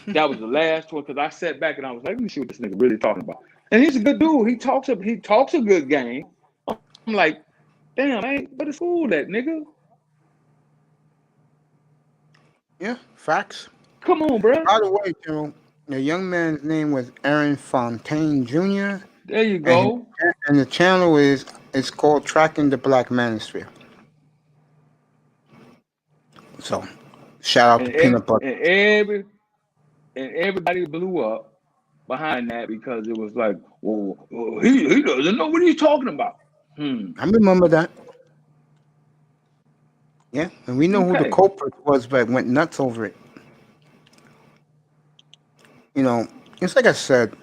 That was the last one because I sat back and I was like, let me see what this nigga really talking about. And he's a good dude. He talks a good game. I'm like, damn, where the school at, nigga? Yeah, facts. Come on, bro. By the way, General, the young man's name was Aaron Fontaine Jr. There you go. And the channel is called Tracking the Black Manosphere. So shout out to Peanut Butter. And everybody blew up behind that because it was like, well, he doesn't know what he's talking about. I remember that. Yeah, and we know who the culprit was, but went nuts over it. You know, it's like I said.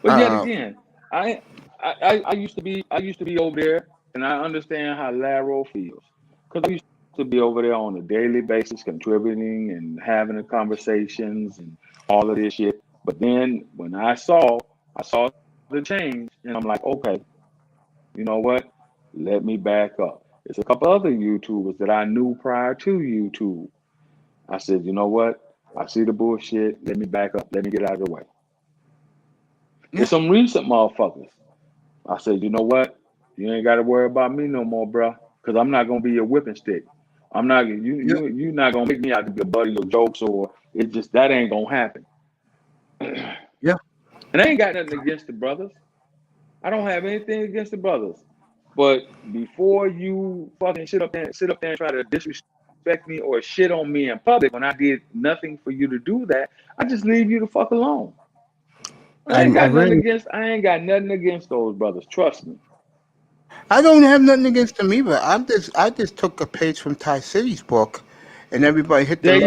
But yet again, I used to be over there, and I understand how Laro feels because I used to be over there on a daily basis, contributing and having the conversations and all of this shit. But then when I saw the change, and I'm like, okay, you know what? Let me back up. There's a couple other YouTubers that I knew prior to YouTube. I said, you know what? I see the bullshit. Let me back up. Let me get out of the way. There's some recent motherfuckers. I said, you know what? You ain't got to worry about me no more, bro. Because I'm not gonna be your whipping stick. I'm not. You're not gonna make me out to be a buddy of jokes, or it just that ain't gonna happen. Yeah. And I ain't got nothing against the brothers. I don't have anything against the brothers. But before you fucking sit up there and try to disrespect me or shit on me in public when I did nothing for you to do that, I just leave you the fuck alone. I ain't got nothing against those brothers. Trust me. I don't have nothing against them either. I just took a page from Ty City's book, and everybody hit the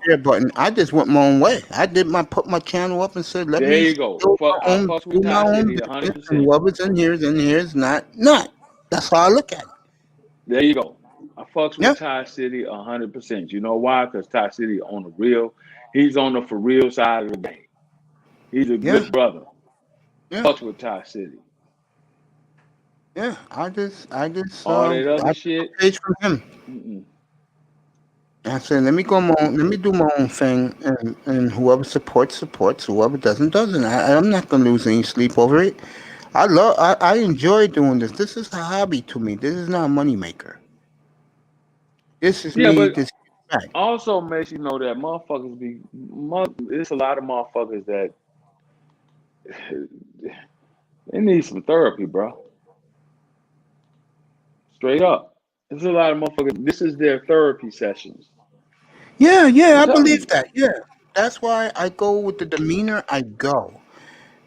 share button. I just went my own way. I put my channel up and said, "Let me do my own business, and whoever's in here's not." That's how I look at it. There you go. I fucks with Ty City 100%. You know why? Because Ty City on the real. He's on the for real side of the game. He's a good brother. Fucks with Ty City. Yeah, I just all that other shit. Page from him. I said, let me do my own thing, and whoever supports. Whoever doesn't. I'm not gonna lose any sleep over it. I enjoy doing this. This is a hobby to me. This is not a moneymaker. This is me. But also makes you know that motherfuckers it's a lot of motherfuckers that they need some therapy, bro. Straight up. There's a lot of motherfuckers. This is their therapy sessions. Yeah, I believe that. Yeah. That's why I go with the demeanor I go.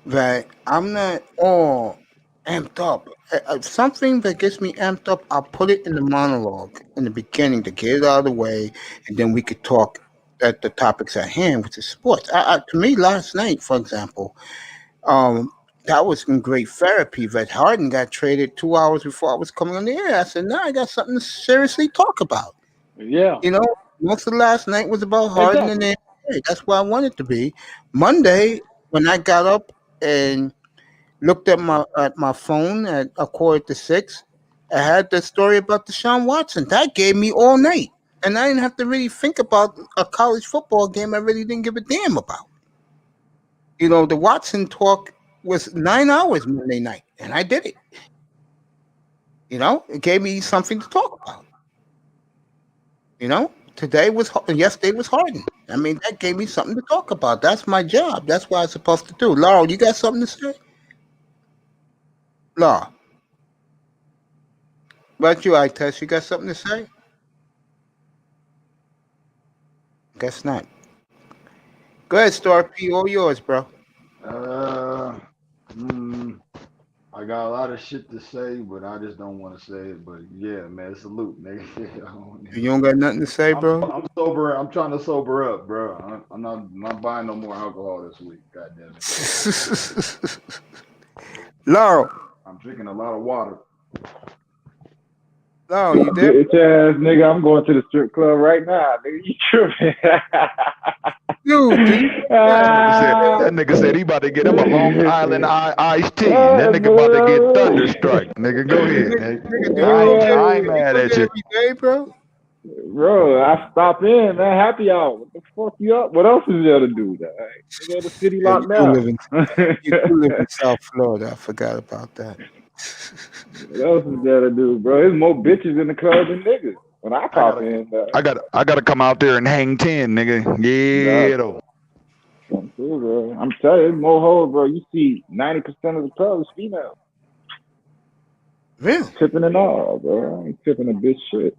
That I'm not all amped up. Something that gets me amped up, I'll put it in the monologue in the beginning to get it out of the way, and then we could talk at the topics at hand, which is sports. To me, last night, for example, that was some great therapy. That Harden got traded 2 hours before I was coming on the air. I said, I got something to seriously talk about. Yeah. You know, most of last night was about Harden and the NBA. That's where I wanted to be. Monday, when I got up and looked at my phone at 5:45, I had the story about Deshaun Watson. That gave me all night. And I didn't have to really think about a college football game I really didn't give a damn about. You know, the Watson talk was 9 hours Monday night, and I did it. You know, it gave me something to talk about. You know, yesterday was Harden. I mean, that gave me something to talk about. That's my job. That's what I'm supposed to do. Laurel, you got something to say? Laurel. What about you, I-Test? You got something to say? Guess not. Go ahead, Star P. All yours, bro. I got a lot of shit to say, but I just don't want to say it. But yeah, man, salute, nigga. You don't got nothing to say, bro? I'm sober. I'm trying to sober up, bro. I'm not buying no more alcohol this week. God damn it. Laurel. I'm drinking a lot of water. Laurel, you there? Bitch ass nigga, I'm going to the strip club right now. Nigga, you tripping? Dude, that nigga said he about to get him a Long Island iced tea. That nigga about to get thunderstruck. Nigga, go ahead. Nigga. I ain't mad at you. Every day, bro? Bro, I stopped in, man. Happy hour. What the fuck you up? What else is there to do? Nigga, the city locked down. You do live in South Florida. I forgot about that. What else is there to do, bro? There's more bitches in the club than niggas. When I pop in, I gotta come out there and hang 10, nigga. Yeah, though. Bro. I'm telling you, there's more hoes, bro. You see 90% of the club is female. Really? Tipping and all, bro. I ain't tipping a bitch shit.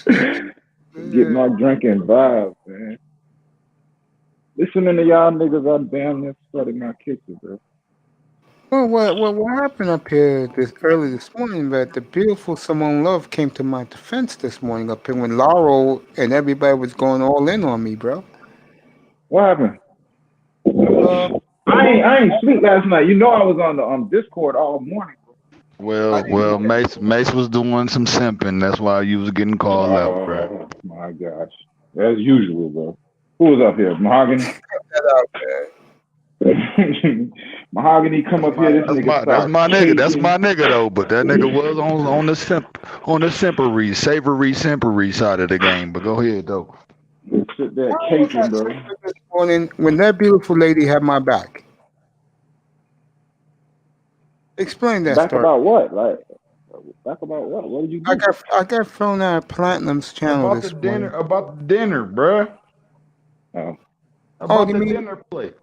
Get my drinking vibe, man. Listening to y'all niggas, I damn near flooded my kitchen, bro. Well, what happened up here early this morning? That the beautiful Simone Love came to my defense this morning up here when Laurel and everybody was going all in on me, bro. What happened? Uh, I ain't sleep last night. You know I was on the Discord all morning. Well, Mace was doing some simping. That's why you was getting called out, bro. Oh my gosh, as usual, bro. Who was up here? Mahogany. Mahogany, come up here. This nigga. That's my nigga. That's my nigga though. But that nigga was on the savory simpery side of the game. But go ahead though. Sit there caking, bro. This morning when that beautiful lady had my back. Explain that Back story. about what? Like, back about what? What did you do? I got thrown out of Platinum's channel About this the dinner, morning. about the dinner, bruh. Oh. About you the mean- dinner plate.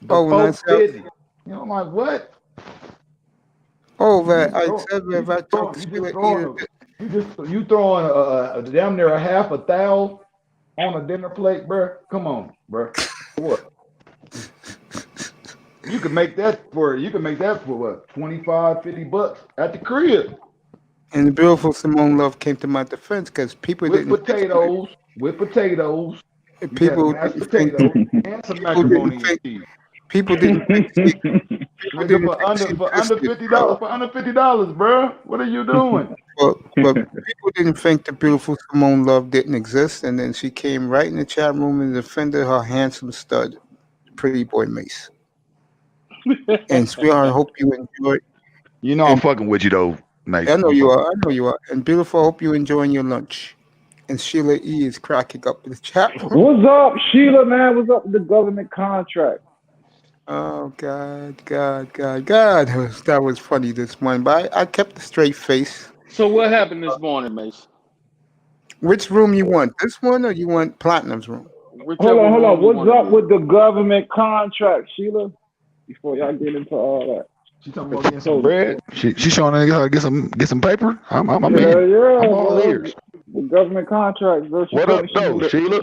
The Oh, when I said, 450. You know, I'm like, what? that I You said that if I took You throwing damn near a half $1,000 on a dinner plate, bruh? Come on, bruh. What? You can make that for what? $25-$50 at the crib and the beautiful Simone Love came to my defense because people with didn't potatoes. You people had mashed didn't think potatoes and some macaroni and cheese. people didn't think Nigga, for under $50, bruh. What are you doing? but people didn't think the beautiful Simone Love didn't exist, and then she came right in the chat room and defended her handsome stud, Pretty Boy Mace. And sweetheart, I hope you enjoy. You know I'm fucking with you though, Mace. I know you are. And beautiful, I hope you're enjoying your lunch. And Sheila E is cracking up in the chat room. What's up, Sheila, man? What's up with the government contract? Oh God. That was funny this morning, but I kept a straight face. So what happened this morning, Mace? Which room you want? This one or you want Platinum's room? Whichever Hold on. room you What's wanna up be. with the government contract, Sheila? Before y'all get into all that. She talking about getting some bread. She showing a nigga how to get some paper. I'm Yeah, I'm all bro. ears. The government contract, bro. What up though, Sheila?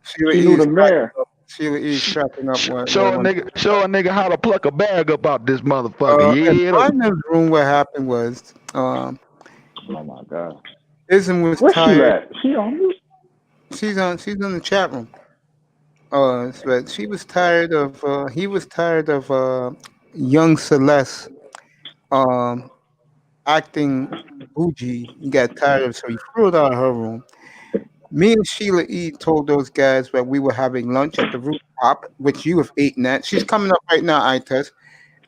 Sheila She E knew is the mayor. Sheila E is cracking up. Show a nigga how to pluck a bag up out this motherfucker. In Yeah. Platinum's room, what happened was, Oh my God. Ism was Where's she tired. at? She on you? She's in the chat room. But she was tired of. He was tired of young Celeste acting bougie. He got tired of, so he threw it out of her room. Me and Sheila E told those guys that we were having lunch at the rooftop, which you have eaten at. She's coming up right now, Ites,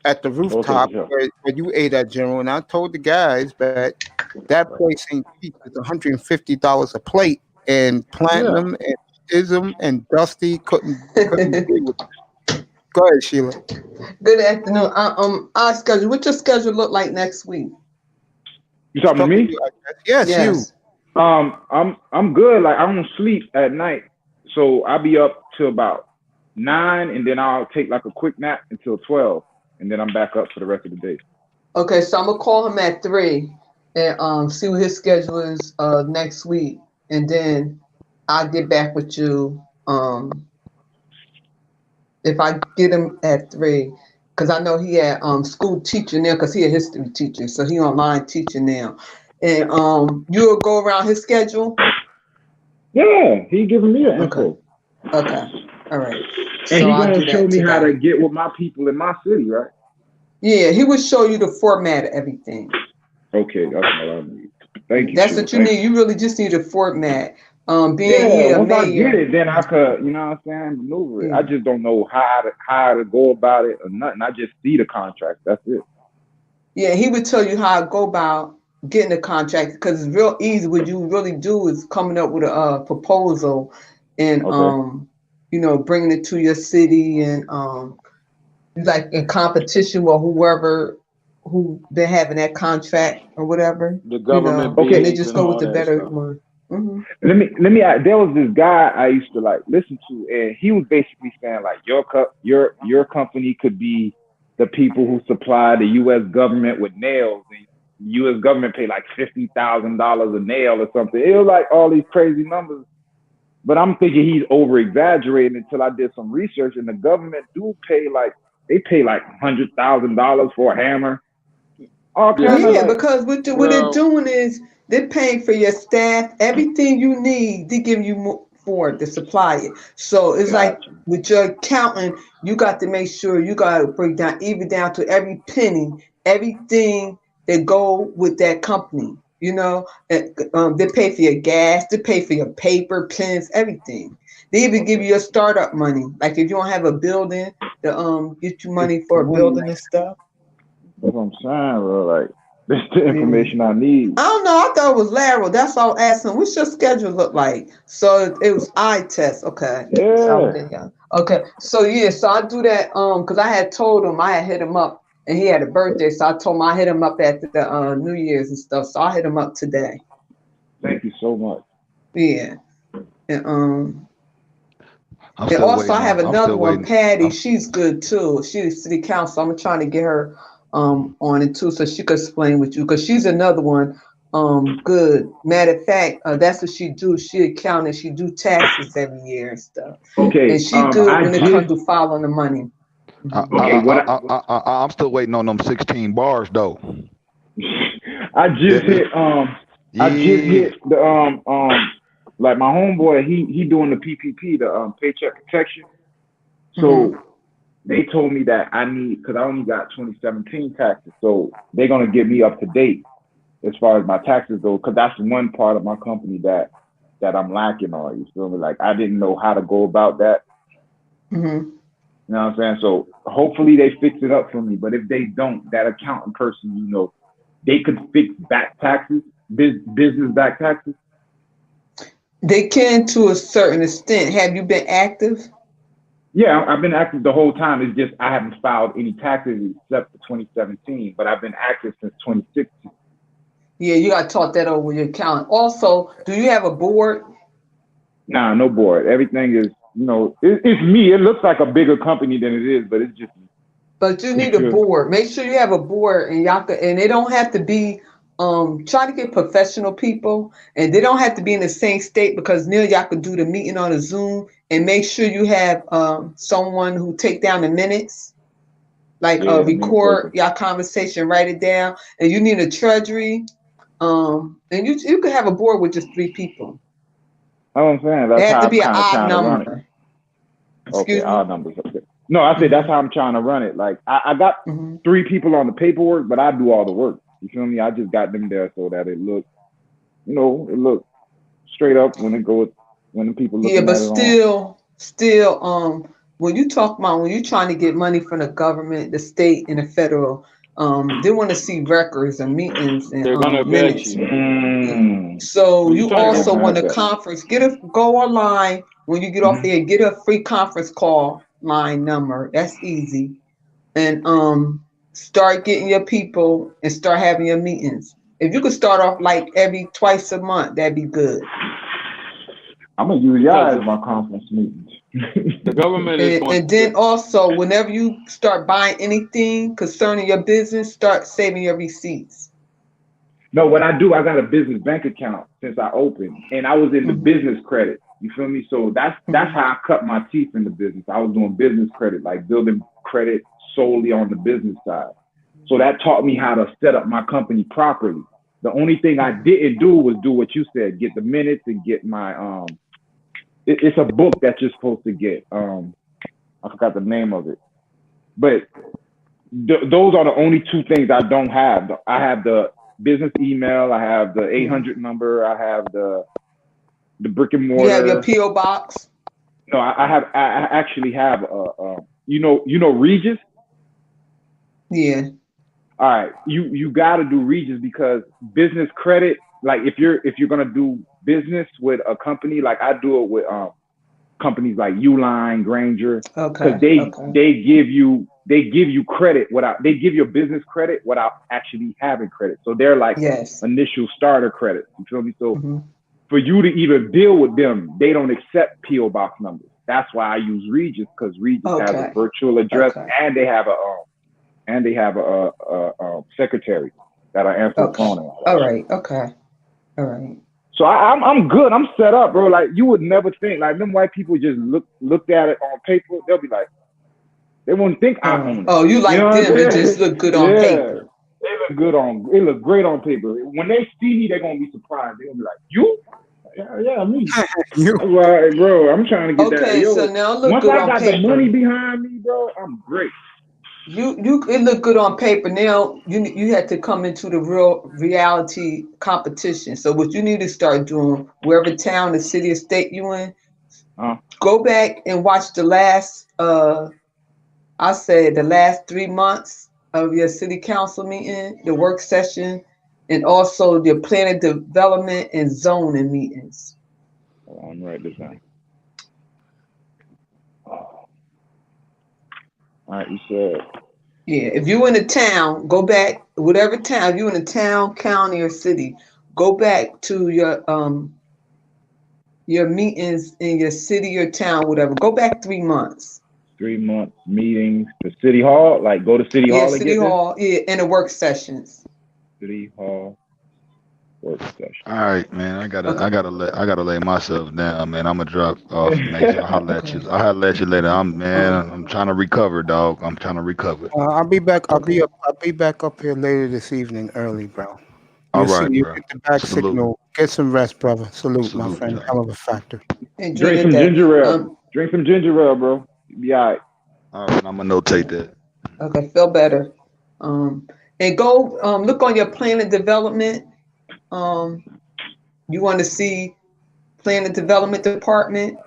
at the rooftop where you ate at, General. And I told the guys that place ain't cheap. It's $150 a plate, and Platinum and Ism and Dusty couldn't agree with it. Go ahead, Sheila. Good afternoon. Our schedule. What your schedule look like next week? You talking to me? Yes, you. I'm good. Like I don't sleep at night, so I'll be up till about 9, and then I'll take like a quick nap until 12, and then I'm back up for the rest of the day. Okay, so I'm gonna call him at 3 and see what his schedule is next week, and then I'll get back with you. If I get him at 3, because I know he had school teaching now, because he a history teacher, so he online teaching now. And you'll go around his schedule? Yeah, he giving me the info. Okay. All right. And So he I'll gonna do show that me how today. to get with my people in my city, right? Yeah, he will show you the format of everything. Okay, that's what I need. Thank you. That's Sheila. what you need. You really just need a format. Being Yeah, a once I mayor. get it, then I could, you know what I'm saying, maneuver it. Yeah. I just don't know how to go about it or nothing. I just see the contract. That's it. Yeah, he would tell you how to go about getting a contract, because it's real easy. What you really do is coming up with a proposal and bringing it to your city, and like in competition with whoever who been having that contract or whatever. The government and they bids just and go all with the that better stuff. one. Mm-hmm. Let me there was this guy I used to like listen to, and he was basically saying like your company could be the people who supply the US government with nails, U.S. government pay like $50,000 a nail or something. It was like all these crazy numbers. But I'm thinking he's over exaggerating until I did some research, and the government do pay like $100,000 for a hammer. All kind of Yeah, like, because what they're doing is they're paying for your staff, everything you need. They give you more for it to supply it. So it's like gotcha. with your accountant, you got to make sure you got to break down even down to every penny, everything that go with that company. You know, they pay for your gas, they pay for your paper, pens, everything. They even give you your startup money. Like if you don't have a building, to get you money for a building and stuff. That's what I'm saying, bro. Like, that's the information I need. I don't know. I thought it was lateral. That's all I asked him. What's your schedule look like? So it was eye test. Okay. So Yeah. okay. So yeah. So I do that. Because I had told him I had hit him up, and he had a birthday. So I told him I hit him up at the New Year's and stuff. So I hit him up today. Thank you so much. Yeah. And I'm and still also waiting I have on. I'm another still one, waiting. Patty. She's good too. She's city council. I'm trying to get her on it too, so she could explain with you, because she's another one. Good. Matter of fact, that's what she do. She accountant. She do taxes every year and stuff. Okay. And she good when it comes to following the money. I'm still waiting on them 16 bars though. I just hit the like my homeboy, he doing the PPP, the paycheck protection. So they told me that I need, because I only got 2017 taxes, so they're gonna get me up to date as far as my taxes go, because that's one part of my company that I'm lacking on. You feel me? Like I didn't know how to go about that. You know what I'm saying? So hopefully they fix it up for me. But if they don't, that accountant person, you know, they could fix back taxes, business back taxes. They can to a certain extent. Have you been active? Yeah, I've been active the whole time. It's just I haven't filed any taxes except for 2017, but I've been active since 2016. Yeah, you got to talk that over with your accountant. Also, do you have a board? Nah, no board. Everything is, you know, it's me. It looks like a bigger company than it is, but it's just me. But you need a board. Make sure you have a board, and y'all could, and they don't have to be try to get professional people, and they don't have to be in the same state, because Neil, y'all could do the meeting on a Zoom, and make sure you have someone who take down the minutes, like record y'all conversation, write it down, and you need a treasury, and you could have a board with just 3 people. Oh, I'm saying that's They have how to I'm be an kind of odd trying to run number. it. Okay, odd numbers. Okay. No, I said that's how I'm trying to run it. Like I got 3 people on the paperwork, but I do all the work. You feel me? I just got them there so that it looks, you know, it looks straight up when the people looking Yeah, but at it still, when you talk about when you're trying to get money from the government, the state, and the federal, they want to see records and meetings and They're gonna vet minutes. you. So When you you try to get also want a that. conference. Go online when you get off there. Get a free conference call line number. That's easy, and start getting your people and start having your meetings. If you could start off like every twice a month, that'd be good. I'm gonna use y'all as my conference meetings. The government is going And then also, whenever you start buying anything concerning your business, start saving your receipts. No, what I do, I got a business bank account since I opened, and I was in the business credit. You feel me? So that's how I cut my teeth in the business. I was doing business credit, like building credit solely on the business side. So that taught me how to set up my company properly. The only thing I didn't do was do what you said, get the minutes and get my it's a book that you're supposed to get. I forgot the name of it, but those are the only 2 things I don't have. I have the business email, I have the 800 number, I have the brick and mortar. You have your PO box. No, I actually have you know Regis. Yeah. All right, you got to do Regis, because business credit, like if you're gonna do business with a company, like I do it with companies like Uline, Granger, because they give you credit without, they give your business credit without actually having credit. So they're like initial starter credit. You feel me? So for you to even deal with them, they don't accept PO box numbers. That's why I use Regis, because Regis has a virtual address and they have a secretary. that'll answer the Okay. phone and all that All shit. right. Okay. All right. So I'm good. I'm set up, bro. Like you would never think. Like them white people just looked at it on paper. They'll be like, they wouldn't think I own it. Oh, you You like know what them? I'm It saying? just look good Yeah. on paper. They look good on. It look great on paper. When they see me, they're gonna be surprised. They're gonna be like, "You? Yeah, me." You. That's why, bro. I'm trying to get that. Okay, Yo, so now it look once good I on got the money paper. behind me, bro, I'm great. It look good on paper. Now you had to come into the real reality competition. So what you need to start doing, wherever town, the city, or state you in, go back and watch the last I said the last 3 months of your city council meeting, the work session, and also the planning development and zoning meetings. Hold on, write this down. All right, you said. Yeah, if you're in a town, go back, whatever town, if you're in a town, county, or city, go back to your meetings in your city or town, whatever. Go back 3 months. 3 months meetings to City Hall, like go to City Hall and City get Hall, and the work sessions. City Hall work session. All right, man. I gotta lay myself down, man. I'm gonna drop off. I'll holler at you. I'll holler at you later. I'm trying to recover, dog. I'm trying to recover. I'll be back. I'll be back up here later this evening, early, bro. All You'll see. right, You bro. get the back Salute. signal. Get some rest, brother. Salute, my Salute, friend. John. Hell of a factor. Drink some ginger ale. Drink some ginger ale, bro. You be all right. All right, I'm gonna notate that. Okay, feel better. And go look on your plan and development. You want to see plan and development department.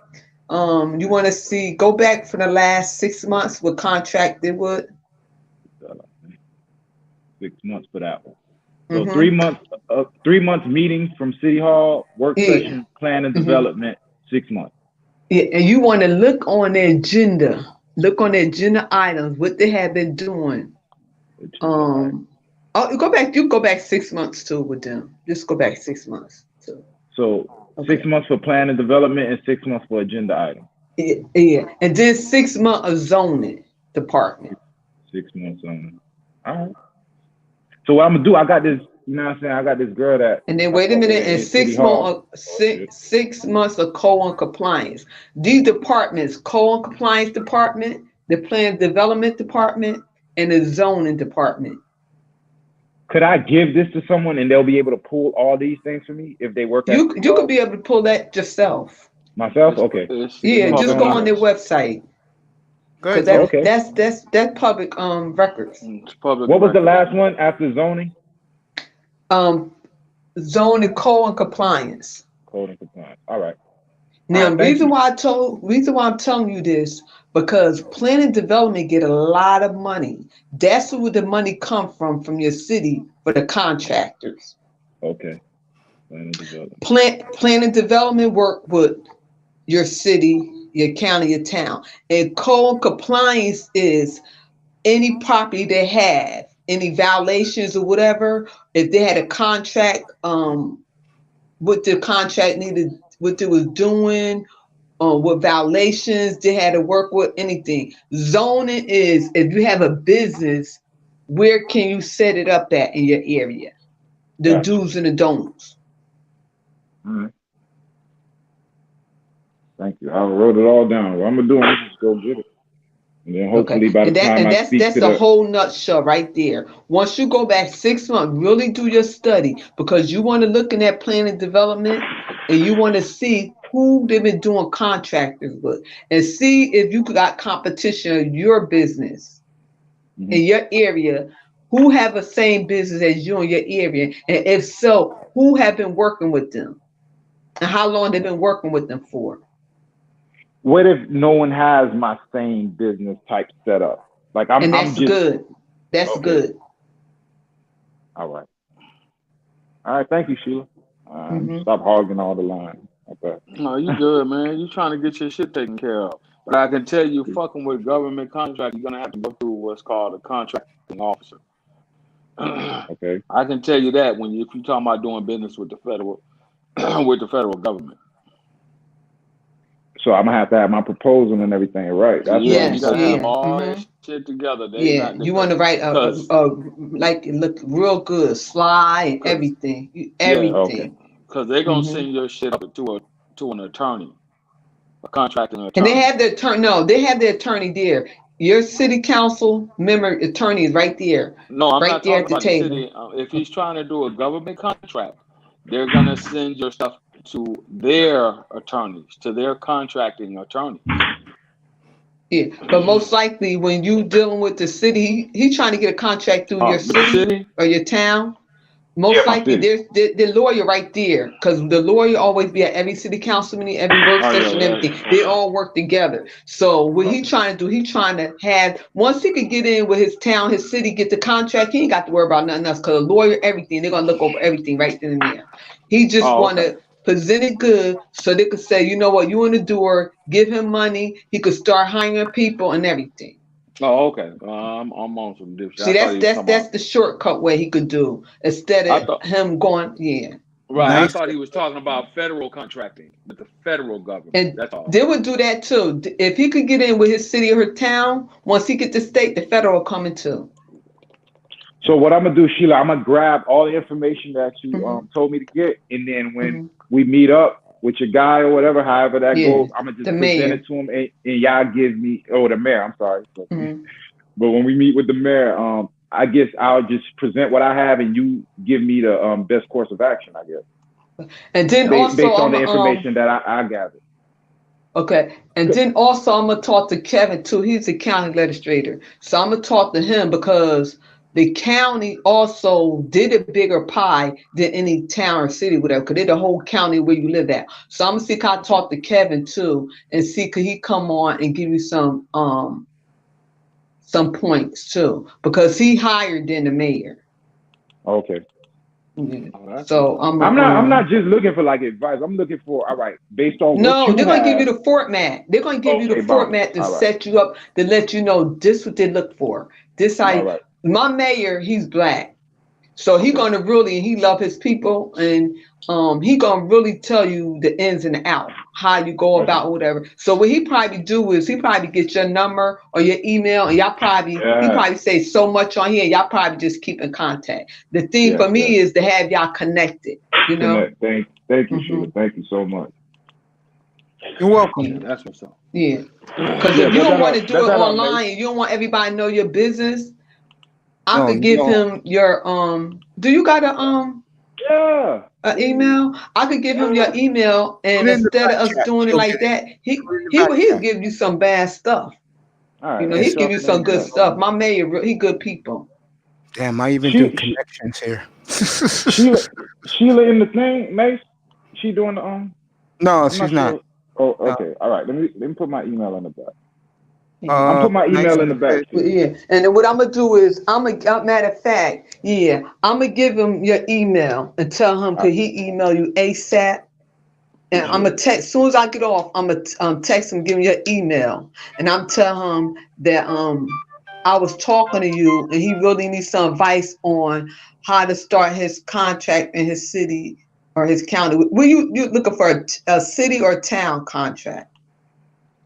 You want to see, go back for the last 6 months what contract they would. 6 months for that one. So 3 months, 3 months meetings from City Hall, work session, plan and development, 6 months. Yeah, and you want to look on the agenda. Look on the agenda items, what they have been doing. You go back 6 months too with them. Just go back 6 months too. So 6 months for plan and development and 6 months for agenda items. Yeah. And then 6 months of zoning department. 6 months on. All right. So what I'm gonna do, I got this, you know what I'm saying? I got this girl that. And then wait a minute, and 6 months, 6 months of co-on compliance. These departments, co-on compliance department, the plan development department, and the zoning department. Could I give this to someone and they'll be able to pull all these things for me if they work at You could be able to pull that yourself. Myself? Okay. Yeah, just go on their website. Because that's public records. What was the last one after zoning? Zoning co and compliance. Code and compliance. All right. Now, the reason why I'm telling you this, because planning and development get a lot of money. That's where the money come from your city for the contractors. Okay. Planning and development. Plan and development work with your city, your county, your town. And code compliance is any property they have, any violations or whatever. If they had a contract, what the contract needed, what they was doing, what violations they had to work with, anything. Zoning is if you have a business, where can you set it up at in your area? The do's and the don'ts. All right. Thank you. I wrote it all down. What I'm gonna do, I'm just go get it. And then hopefully by the time I speak that's the whole nutshell right there. Once you go back 6 months, really do your study, because you want to look in that plan and development and you want to see who they've been doing contractors with and see if you got competition in your business in your area, who have the same business as you in your area, and if so, who have been working with them and how long they've been working with them for. What if no one has my same business type setup? Like I'm just good. That's good. All right. All right. Thank you, Sheila. Stop hogging all the line. Okay. No, you good, man. You trying to get your shit taken care of. But I can tell you, fucking with government contract, you're gonna have to go through what's called a contracting officer. Okay. I can tell you that if you're talking about doing business with the federal, with the federal government. So I'm gonna have to have my proposal and everything right. That's what Yeah, I'm you Yes, gotta saying. have yeah. all Mm-hmm. that shit together. They Yeah, not you want to write because like it look real good, slide and because everything, yeah, Okay. everything. because they're gonna Hmm. send your shit up to an attorney, a contracting And they attorney. have the attorney. No, they have the attorney there. Your city council member attorney is No, I'm right not there talking at the about the table. city. If he's trying to do a government contract, they're gonna send your stuff to their attorneys, to their contracting attorneys. Yeah, but most likely when you dealing with the city, he trying to get a contract through your The city city. or your town. Yeah, Most my likely city. there's the lawyer right there, because the lawyer always be at every city council meeting, every work Oh session, yeah, everything. yeah. They Okay. all work together. So what he Okay. trying to do, he trying to have, once he could get in with his town, his city, get the contract, he ain't got to worry about nothing else, because the lawyer, everything, they're gonna look over everything right then and there. He just Oh, want okay. to present it good so they could say, you know what, you in the door, give him money, he could start hiring people and everything. Oh, okay. I'm on some different. See, I thought that's he was that's talking that's about. the shortcut way he could do instead I of thought him going, yeah. right. I Nice. thought he was talking about federal contracting with the federal government. And That's all. they would do that too. If he could get in with his city or her town, once he get to state, the federal coming too. So what I'm gonna do, Sheila, I'm gonna grab all the information that you Hmm. told me to get, and then when Hmm. we meet up with your guy or whatever, however that Yeah, goes, I'm gonna the just present it mayor. to him, and y'all give me, oh, the mayor. I'm sorry, Hmm. but when we meet with the mayor, I guess I'll just present what I have, and you give me the best course of action, I guess, And then also based on I'm the information that I gathered. okay. And then also I'm gonna talk to Kevin too. He's a county legislator, so I'm gonna talk to him because the county also did a bigger pie than any town or city, whatever. Cause they're the whole county where you live at. So I'm gonna see can I talk to Kevin too and see could he come on and give you some points too, because he higher than the mayor. Okay. Yeah. Oh, that's what's So up. I'm not just looking for like advice. I'm looking for, all right, based on what no, you they're gonna give you have. the format. They're gonna give you the Okay, boom. format to All right. set you up to let you know this what they look for. This how All right. my mayor, he's black. So he Okay. gonna really, he love his people, and he gonna really tell you the ins and out, how you go Okay. about whatever. So what he probably do is he probably get your number or your email, and he Yeah. probably say so much on here, and y'all probably just keep in contact. The thing Yes. for Yes. me is to have y'all connected, you know. Connect. Thank you, Hmm. Sheila. Thank you so much. You're welcome. Yeah, that's what's up. Yeah, because Yeah, if you bet don't that want up. to do Bet it that up, mate. online, you don't want everybody to know your business. I No, could you give don't. him your Do you got Yeah. a email? I could give him your Yeah. email, Put and it in the instead of back us chat. doing it You'll get like it. that, Put it in the back he'll chat. give you some bad stuff. All You right. know, For he'll Yes. give sure. you For some good sure. stuff. My mayor, he good people. Damn, I even do She, connections here. Sheila, Sheila in the thing, Mace. She doing the No, I'm not she's not. sure. Oh, No. okay. All right. Let me put my email in the back. Yeah. I'm put my Nice email in the and back, fit. But Sheila. yeah, and then what I'm gonna do is matter of fact, yeah, I'm gonna give him your email and tell him Uh, could he email you ASAP. And I'm yeah. gonna text as soon as I get off. I'm gonna text him, give him your email, and I'm tell him that I was talking to you, and he really needs some advice on how to start his contract in his city or his county. Were you looking for a city or town contract?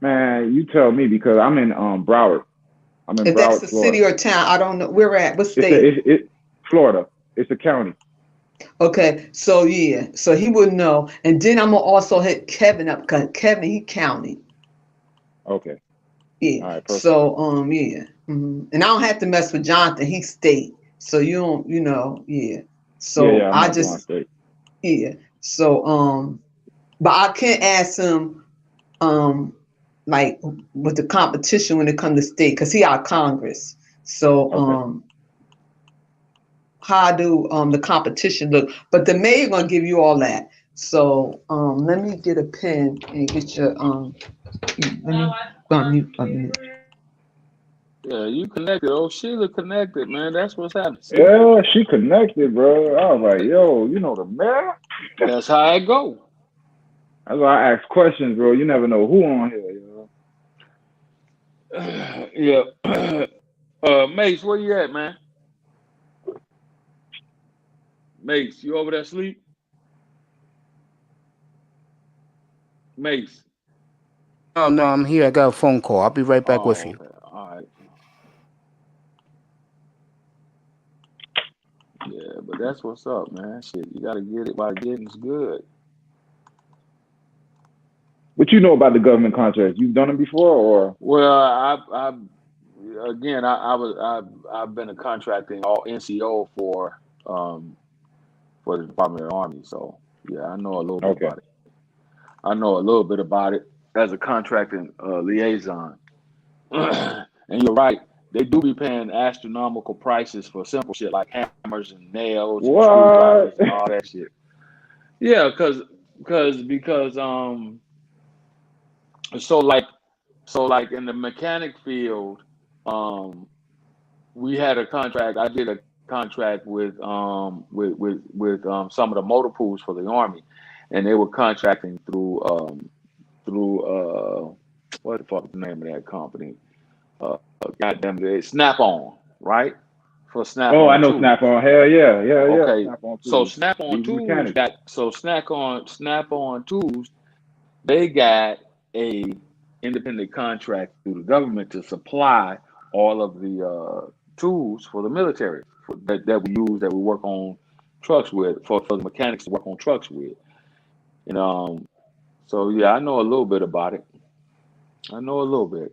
Man, you tell me because I'm in Broward. I'm in If that's Broward, a Florida. city or town, I don't know where we're at. What It's state? Florida. It's a county. Okay, so yeah, so he would know, and then I'm gonna also hit Kevin up because Kevin he county. Okay. Yeah. All right. Perfect. So yeah. And I don't have to mess with Jonathan. He's state. So you don't, yeah. Yeah. So Yeah. I'm I not doing just state. yeah. So but I can't ask him like with the competition when it comes to state because he out of Congress. So Okay. how do the competition look? But the mayor gonna give you all that. So let me get a pen and get your let me go on mute a minute. Yeah, you connected. Oh, Sheila connected, man. That's what's happening. See, Yeah, she connected, bro. I was like, yo, you know the mayor? that's how it go. That's why I ask questions, bro. You never know who on here, yo. Yeah. Mace, where you at, man? Mace, you over there asleep? Mace. No, I'm here. I got a phone call. I'll be right back with Oh, you. okay. All right. Yeah, but that's what's up, man. Shit, you gotta get it while getting's good. What you know about the government contracts? You've done them before, or? Well, I've been a contracting all NCO for the Department of the Army, so yeah, I know a little bit Okay. about it. I know a little bit about it as a contracting liaison. And you're right, they do be paying astronomical prices for simple shit like hammers and nails and screwdrivers What? and all that shit. Yeah, because so like in the mechanic field, um, we had a contract. I did a contract with some of the motor pools for the Army, and they were contracting through what the fuck is the name of that company? Goddamn it, Snap On, right? For Snap Oh, I On know tools. Snap-on. Hell yeah, yeah. Okay, Snap-on so tools. Snap On These Tools mechanics. Snap On Tools. They got a independent contract through the government to supply all of the tools for the military that we work on trucks with for the mechanics to work on trucks with. And so yeah, I know a little bit about it. I know a little bit.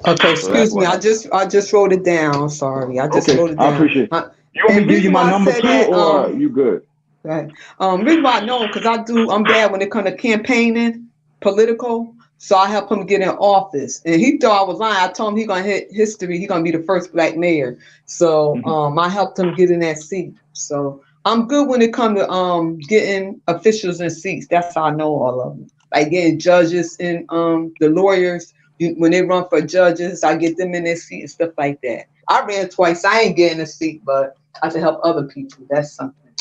Okay, So that's excuse me. what I just wrote it down. Sorry, I just Okay, wrote it I down. appreciate it. You want me And to give you reason my why I number said too, that, or you good? right. Reason why I know because I'm bad when it comes to campaigning, political. So I help him get in office, and he thought I was lying. I told him he gonna hit history. He gonna be the first black mayor. So I helped him get in that seat. So I'm good when it comes to getting officials in seats. That's how I know all of them. Like getting judges and the lawyers. When they run for judges, I get them in their seat and stuff like that. I ran twice. I ain't getting a seat, but I can help other people. That's something.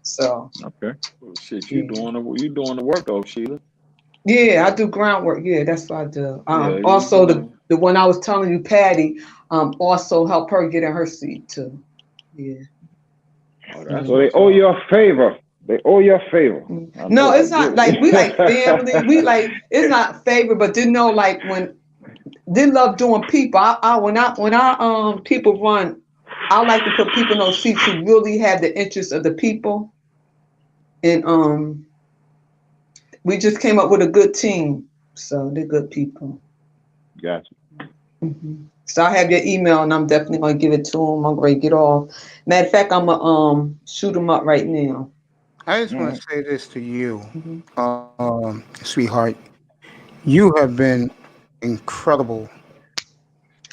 So Okay. well, shit, you doing the work though, Sheila. yeah, I do groundwork. Yeah, that's what I do. Yeah, you Also doing. the one I was telling you, Patty, also help her get in her seat too. Yeah. Oh, that's So they what's owe you up. a favor. They owe you a favor. I No, know. I it's get not like we like it. family. We like it's not favorite, but they know like when they love doing people. When I people run, I like to put people in those seats who really have the interest of the people. And we just came up with a good team. So they're good people. Gotcha. So I have your email, and I'm definitely gonna give it to him. I'm gonna get off. Matter of fact, I'm gonna shoot him up right now. I just All want right. to say this to you, sweetheart. You have been incredible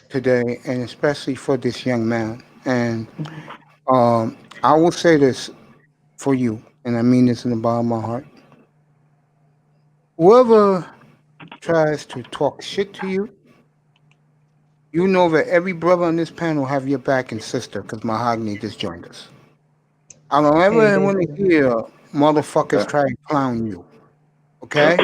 today, and especially for this young man. And I will say this for you, and I mean this in the bottom of my heart. Whoever tries to talk shit to you, you know that every brother on this panel have your back and sister, because Mahogany just joined us. I don't Hey, ever want to baby. hear motherfuckers Okay. try to clown you. Okay?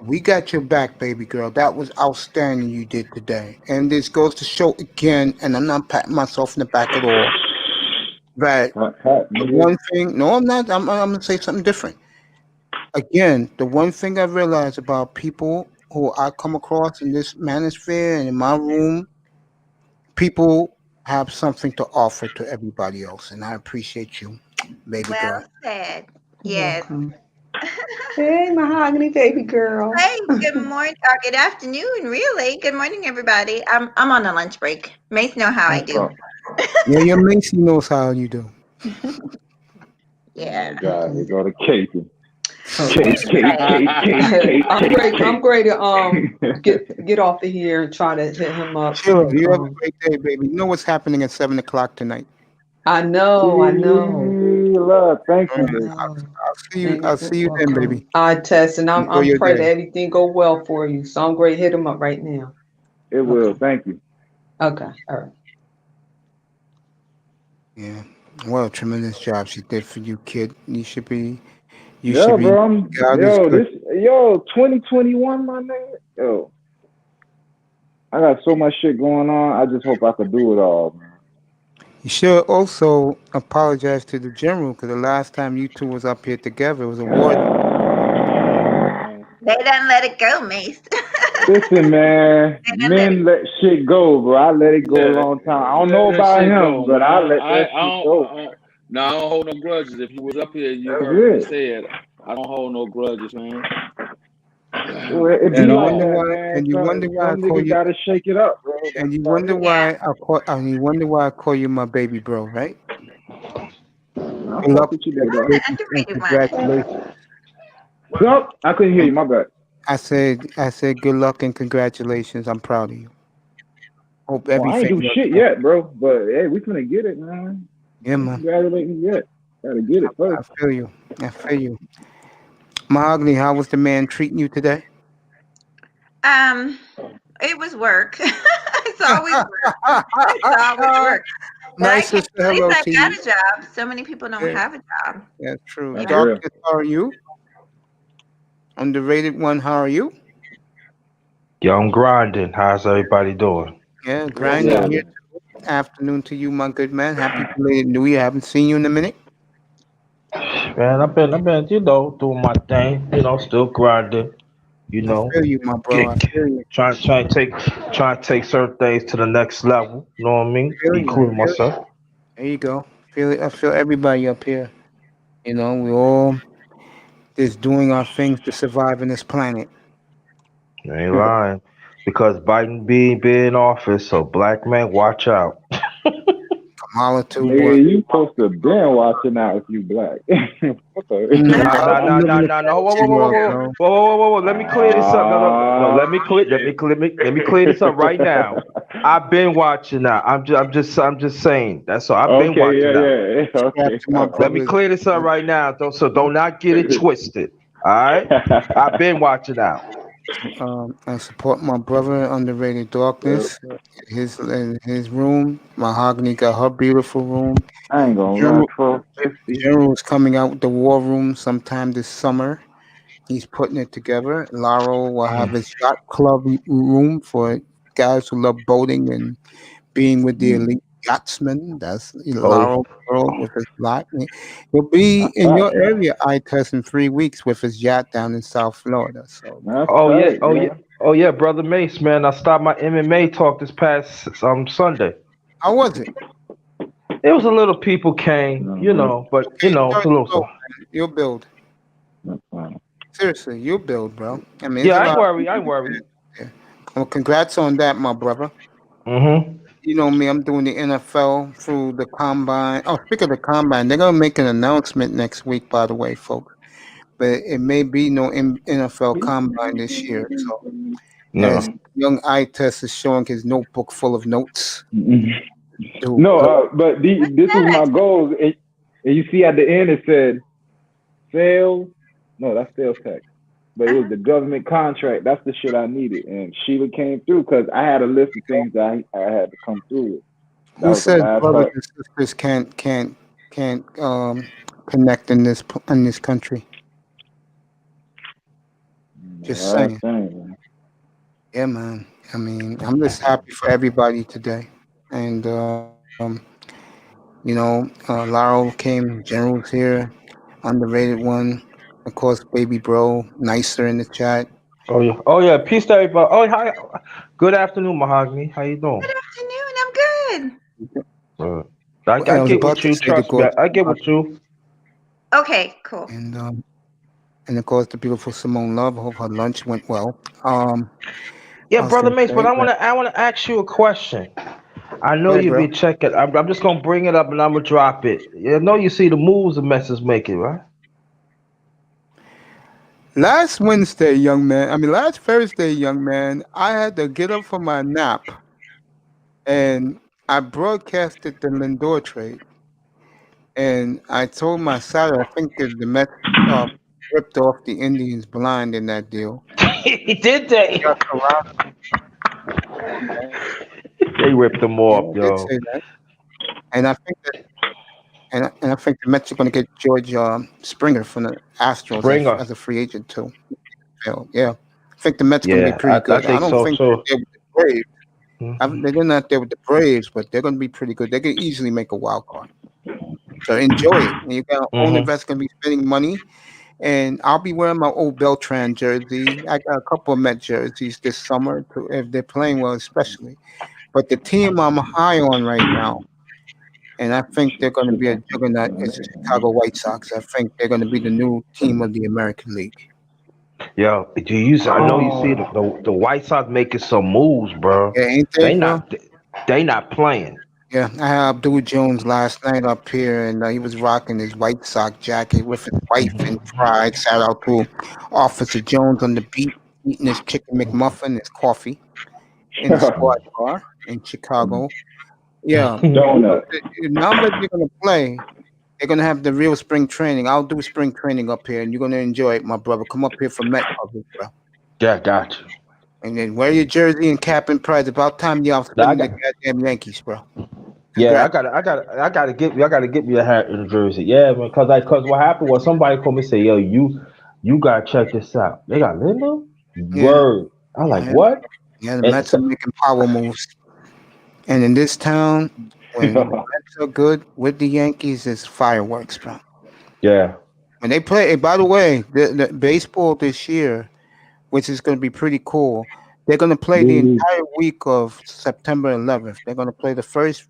We got your back, baby girl. That was outstanding you did today. And this goes to show again, and I'm not patting myself in the back at all, that Hot, the nigga. one thing, no, I'm not, I'm going to say something different. Again, the one thing I realized about people who I come across in this manosphere and in my room, people have something to offer to everybody else. And I appreciate you, baby girl. Well said. You're Yes. welcome. Hey, Mahogany, baby girl. Hey, good morning or good afternoon, really. Good morning, everybody. I'm on a lunch break. Mace know how I What's do. up? Yeah, your Macy knows how you do. Yeah. Oh God, here go the Casey. Okay. Kate. I'm great to get off of here and try to hit him up. Sheila, you have a And, great day, baby. You know what's happening at 7 o'clock tonight. I know. Love, thank All you, right. baby. I'll see you then, baby. I test, and Enjoy I'm your praying that day. everything go well for you. So I'm great. Hit him up right now. It will. Thank you. Okay. All right. Yeah. Well, tremendous job she did for you, kid. You should be. Bro. God is good. 2021, my nigga. Yo, I got so much shit going on. I just hope I could do it all, man. You should also apologize to the general because the last time you two was up here together was a war. They done let it go, Mace. Listen, man, men let shit go, bro. I let it go a long time. I don't know about him, but I let that shit go. No, I don't hold no grudges. If you was up here, you That's heard what it. I said. I don't hold no grudges, man. Well, it be And you like wonder that, why? man. And you wonder why I Some call niggas you? gotta shake it up, bro. And you That's about wonder it. why I call? And you wonder why I call you my baby bro, right? I Good fuck luck, with you, big dog. and Underrated one. congratulations. So, I couldn't hear you. My bad. I said, good luck and congratulations. I'm proud of you. Hope Well, I ain't everything do works shit out. yet, bro. But hey, we finna get it, man. Yeah, man. Congratulate me yet. Gotta get it I first. feel you. I feel you. Mahogany, how was the man treating you today? It was work. It's always work. It's always work. But Nice to say at least hello I to got you. a job. So many people don't Yeah, have a job. that's true. You That's know? real. Darkness, how are you? Underrated one, how are you? Yo, I'm grinding. How's everybody doing? Yeah, What's grinding up? here. Afternoon to you, my good man. Happy belated New Year. Haven't seen you in a minute. Man, I've been, doing my thing. Still grinding. I feel you, my bro. I feel you. Trying to take certain things to the next level. You know what I mean? Feel you. Including Feel you. myself. There you go. Feel it. I feel everybody up here. We all just doing our things to survive in this planet. You ain't lying. Because Biden be in office, so black man, watch out. Kamala too, boy. Nigga, you supposed to been watching out if you black. What the? I'm living the No. Whoa, fantasy world, bro. Whoa. Let me clear this up. No. Let me clear this up right now. I've been watching now. I'm just saying. That's all. I've been Okay, watching now. yeah. Subscribe Okay. to my Let me brothers. clear this up right now, though. So do not get it twisted. All right. I've been watching out. I support my brother, Underrated Darkness. His room. Mahogany got her beautiful room. I ain't gonna lie, General, 1250. General's coming out with the war room sometime this summer. He's putting it together. Laro will have his yacht club room for guys who love boating and being with the elite yachtsmen. That's Oh, yeah. Laro World with his yacht. He'll be That's in right. your area, I test in 3 weeks with his yacht down in South Florida. So That's Oh yeah. tight, Oh yeah. man. Oh yeah, brother Mace, man. I stopped my MMA talk this past Sunday. how was it? It was a little people came, but Okay, it's start a little slow, stuff. man. You'll build. That's fine. Seriously, you'll build, bro. I mean, there's Yeah, a I ain't lot of worried. I people ain't worried. there. Well, congrats on that, my brother. Mm-hmm. You know me, I'm doing the NFL through the combine. Oh, speaking of the combine, they're gonna make an announcement next week, by the way, folks. But it may be no NFL combine this year. So as No. young eye test is showing his notebook full of notes. Do No, good. but this was my goals. And you see at the end it said sales. No, that's sales tax. But it was the government contract. That's the shit I needed. And Sheila came through because I had a list of things that I had to come through with. That Who was the says last brothers part. and sisters can't connect in this country? Just Last saying. thing, man. Yeah, man. I mean, I'm just happy for everybody today. And Laurel came, General's here, underrated one. Of course, baby bro, nicer in the chat. Oh yeah. Oh yeah. Peace to everybody. Oh hi. Good afternoon, Mahogany. How you doing? Good afternoon. I'm good. I I was get about with to you. say to Trust me. go I get with you. Okay, cool. and of course the beautiful Simone Love. Hope her lunch went well. Yeah, I was brother gonna Mace, but say that. I wanna ask you a question. I know Go ahead, you be bro. checking. I'm just gonna bring it up and I'm gonna drop it. I know you see the moves the mess is making, right? Last Thursday, young man, I had to get up from my nap and I broadcasted the Lindor trade. And I told my side, I think that the Mets ripped off the Indians blind in that deal. Did they? Got Toronto. Come on, man. They ripped them Yeah, off, I did yo. say that. And I think that, and I think the Mets are going to get George Springer from the Astros Springer. as a free agent too. Yeah, I think the Mets are going to be Yeah, pretty I good. I think don't so think too. they're with the Braves. Mhm. They're not there with the Braves, but they're going to be pretty good. They can easily make a wild card. So enjoy it. And you got own Mhm. investors going to be spending money. And I'll be wearing my old Beltran jersey. I got a couple of Met jerseys this summer, if they're playing well, especially. But the team I'm high on right now, and I think they're going to be a juggernaut, is the Chicago White Sox. I think they're going to be the new team of the American League. Yo, I know you see the White Sox making some moves, bro. Yeah, ain't they, bro? They not playing. Yeah, I had Abdul Jones last night up here, and he was rocking his White Sox jacket with his wife and pride. Shout out to Officer Jones on the beat, eating his chicken McMuffin, his coffee in the squad car in Chicago. Yeah, Donut. now that they're gonna play, they're gonna have the real spring training. I'll do spring training up here, and you're gonna enjoy it, my brother. Come up here for Met coverage, bro. Yeah, got you. And then wear your jersey and cap and pride. About time y'all spending the goddamn Yankees, bro. Yeah, I gotta get me a hat in Jersey. Yeah, man, cause what happened was somebody called me and say, yo, you gotta check this out. They got Lindo? Word. I'm like, what? Yeah, the Mets are making power moves. And in this town, when the Mets are good with the Yankees, it's fireworks, bro. Yeah. When they play, by the way, the baseball this year, which is going to be pretty cool, they're going to play the entire week of September 11th. They're going to play the first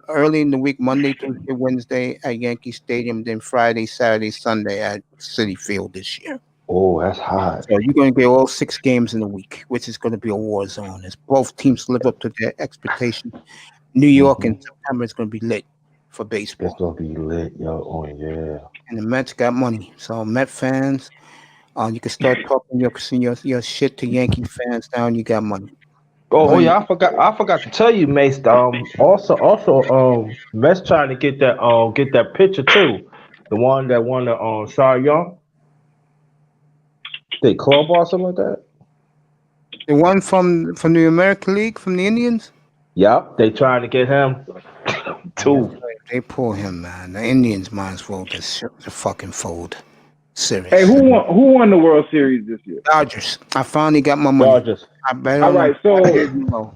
early in the week, Monday, Tuesday, Wednesday at Yankee Stadium, then Friday, Saturday, Sunday at Citi Field this year. Oh, that's hot. So you're going to get all 6 games in a week, which is going to be a war zone. As both teams live up to their expectations. New York in September is going to be lit for baseball. It's going to be lit, yo. Oh, yeah. And the Mets got money. So Met fans, you can start talking your shit to Yankee fans now, and you got money. Oh yeah, I forgot to tell you, Mace. Also, Mets trying to get that pitcher too, the one that won the Cy Young. They club or something like that. The one from the American League, from the Indians. Yep, they trying to get him too. They pull him, man. The Indians might as well just fucking fold. Serious. Hey, who won the World Series this year? Dodgers. I finally got my money. Dodgers. I bet. All right, so know.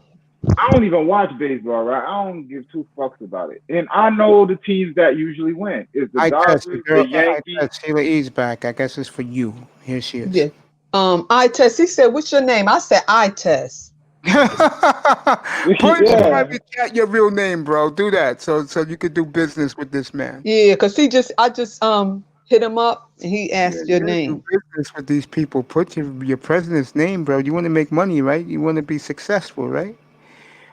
I don't even watch baseball, right? I don't give 2 fucks about it. And I know the teams that usually win. It's the Dodgers, the Yankees. Sheila E's back. I guess it's for you. Here she is. Yeah. I test. He said, "What's your name?" I said, "I test." Put in the private chat your real name, bro. Do that so you could do business with this man. Yeah, because I just hit him up and he asked your name. Do business with these people. Put your president's name, bro. You want to make money, right? You want to be successful, right?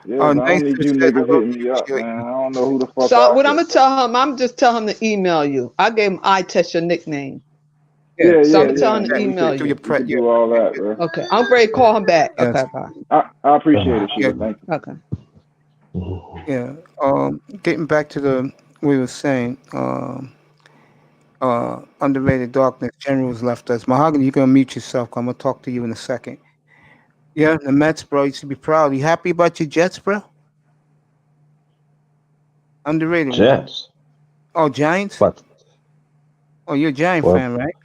Yeah, nice you niggas hitting me up, man. I don't know who the fuck. So what I'm gonna tell him, I'm just tell him to email you. I gave him I test your nickname. Yeah, so I'm telling him to email you. Do all that, bro. Okay, I'm ready to call him back. Yes. Okay, bye. I appreciate it, Sheila. Thank you. Okay. Yeah. Getting back to the we were saying, underrated darkness. Generals left us. Mahogany, you're gonna mute yourself. I'm gonna talk to you in a second. Yeah, the Mets, bro. You should be proud. You happy about your Jets, bro? Underrated. Jets. Oh, Giants. What? Oh, you're a Giant fan, right?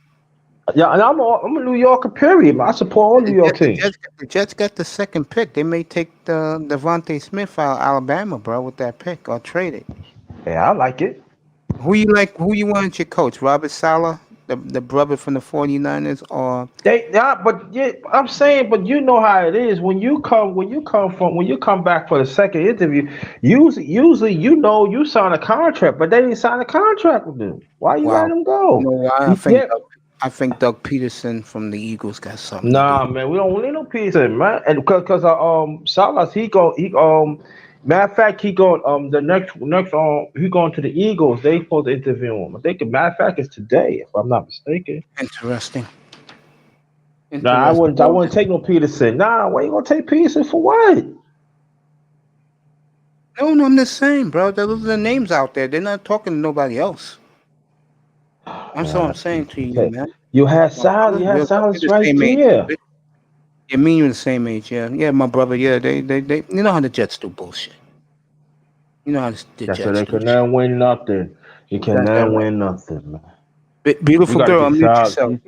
Yeah, and I'm a New Yorker. Period. I support all New York teams. The Jets got the second pick. They may take the Devontae Smith out of Alabama, bro, with that pick or trade it. Yeah, I like it. Who you want as your coach? Robert Saleh, the brother from the 49ers, or I'm saying, but you know how it is when you come back for the second interview. Usually, you sign a contract, but they didn't sign a contract with them. Why you letting them go? You know why? I think Doug Peterson from the Eagles got something. Nah, man, we don't need no Peterson, man, and because Salas matter of fact, he going the next he going to the Eagles. They supposed to interview him. I think matter of fact it's today, if I'm not mistaken. Interesting. Nah, I wouldn't take no Peterson. Nah, why you gonna take Peterson for what? No, I'm just saying, bro. Those are the names out there. They're not talking to nobody else. That's what I'm saying to you, man. You had Salas right there. Yeah, me and you the same age, yeah. Yeah, my brother, yeah, they you know how the Jets do bullshit. You know how the Jets so they can never win nothing. You can never win nothing, man. Beautiful girl, unmute yourself.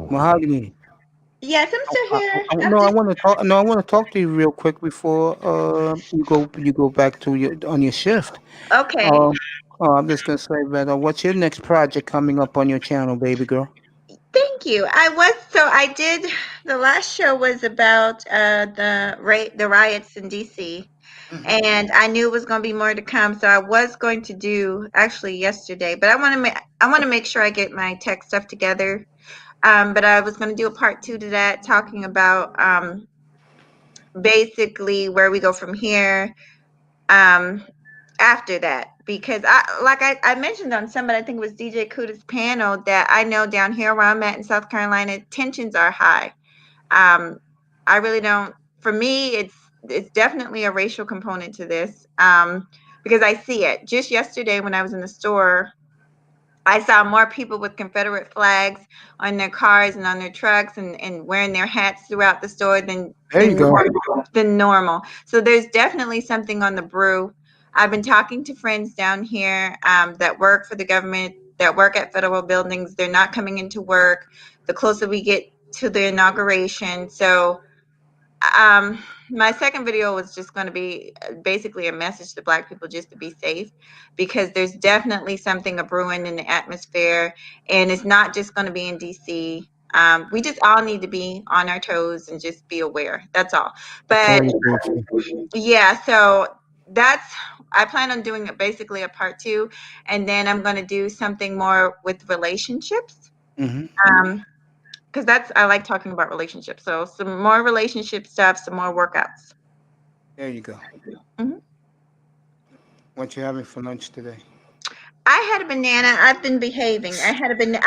Mahogany. Yes, I'm still here. I want to talk to you real quick before you go back to your shift. Okay. Oh, I'm just gonna say, Beto, what's your next project coming up on your channel, baby girl? Thank you. I did, the last show was about the riots in DC. And I knew it was going to be more to come, so I was going to do actually yesterday, but I want to make sure I get my tech stuff together. But I was going to do a part 2 to that, talking about basically where we go from here after that, because I mentioned on somebody, I think it was DJ Kuda's panel, that I know down here where I'm at in South Carolina, tensions are high. I really don't. For me, it's definitely a racial component to this, because I see it. Just yesterday when I was in the store, I saw more people with Confederate flags on their cars and on their trucks and wearing their hats throughout the store than normal. So there's definitely something on the brew. I've been talking to friends down here that work for the government, that work at federal buildings. They're not coming into work the closer we get to the inauguration. So my second video was just going to be basically a message to Black people just to be safe, because there's definitely something brewing in the atmosphere, and it's not just going to be in DC. We just all need to be on our toes and just be aware. That's all. But yeah, so I plan on doing basically a part 2, and then I'm going to do something more with relationships. Because I like talking about relationships. So some more relationship stuff, some more workouts. There you go. What you having for lunch today? I had a banana. I've been behaving. I had a banana.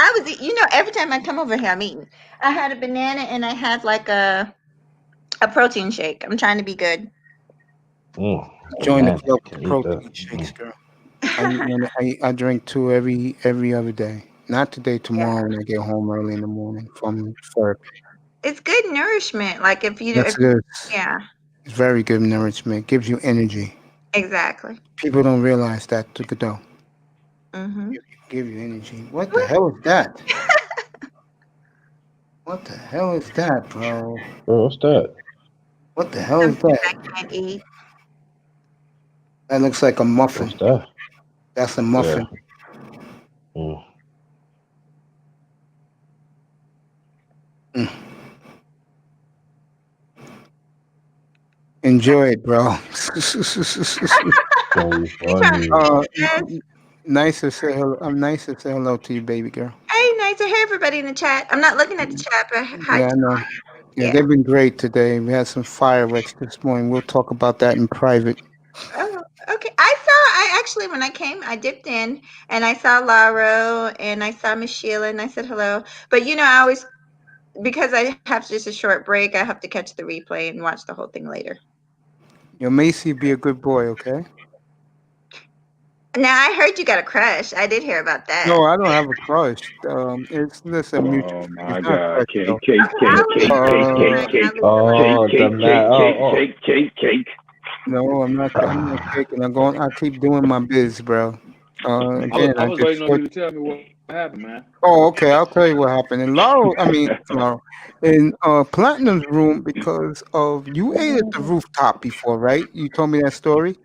Every time I come over here, I'm eating. I had a banana and I had like a protein shake. I'm trying to be good. Join the club with protein shakes, girl. I drink 2 every other day. Not today, tomorrow when I get home early in the morning from therapy. It's good nourishment. Like if you yeah. It's very good nourishment. Gives you energy. Exactly. People don't realize that, Tukado. Give you energy. What the hell is that? What the hell is that, bro? What's that? What the hell is that? I can't eat. That looks like a muffin. What's that? That's a muffin. Yeah. Enjoy it, bro. Nice to say hello. I'm nice to say hello to you, baby girl. Hey, nice to hear everybody in the chat. I'm not looking at the chat, but hi. Yeah, I know. Yeah, they've been great today. We had some fireworks this morning. We'll talk about that in private. Oh, okay. I actually, when I came, I dipped in and I saw Lauro and I saw Miss Sheila and I said hello. But I always, because I have just a short break, I have to catch the replay and watch the whole thing later. Yo, Macy, be a good boy, okay? Now, I heard you got a crush. I did hear about that. No, I don't have a crush. It's a mutual. Oh my God! Cake. No, I'm not caking. I keep doing my biz, bro. Again, I was waiting on you to tell me what happened, man. Oh, okay. I'll tell you what happened. In Platinum's room, because of you ate at the rooftop before, right? You told me that story.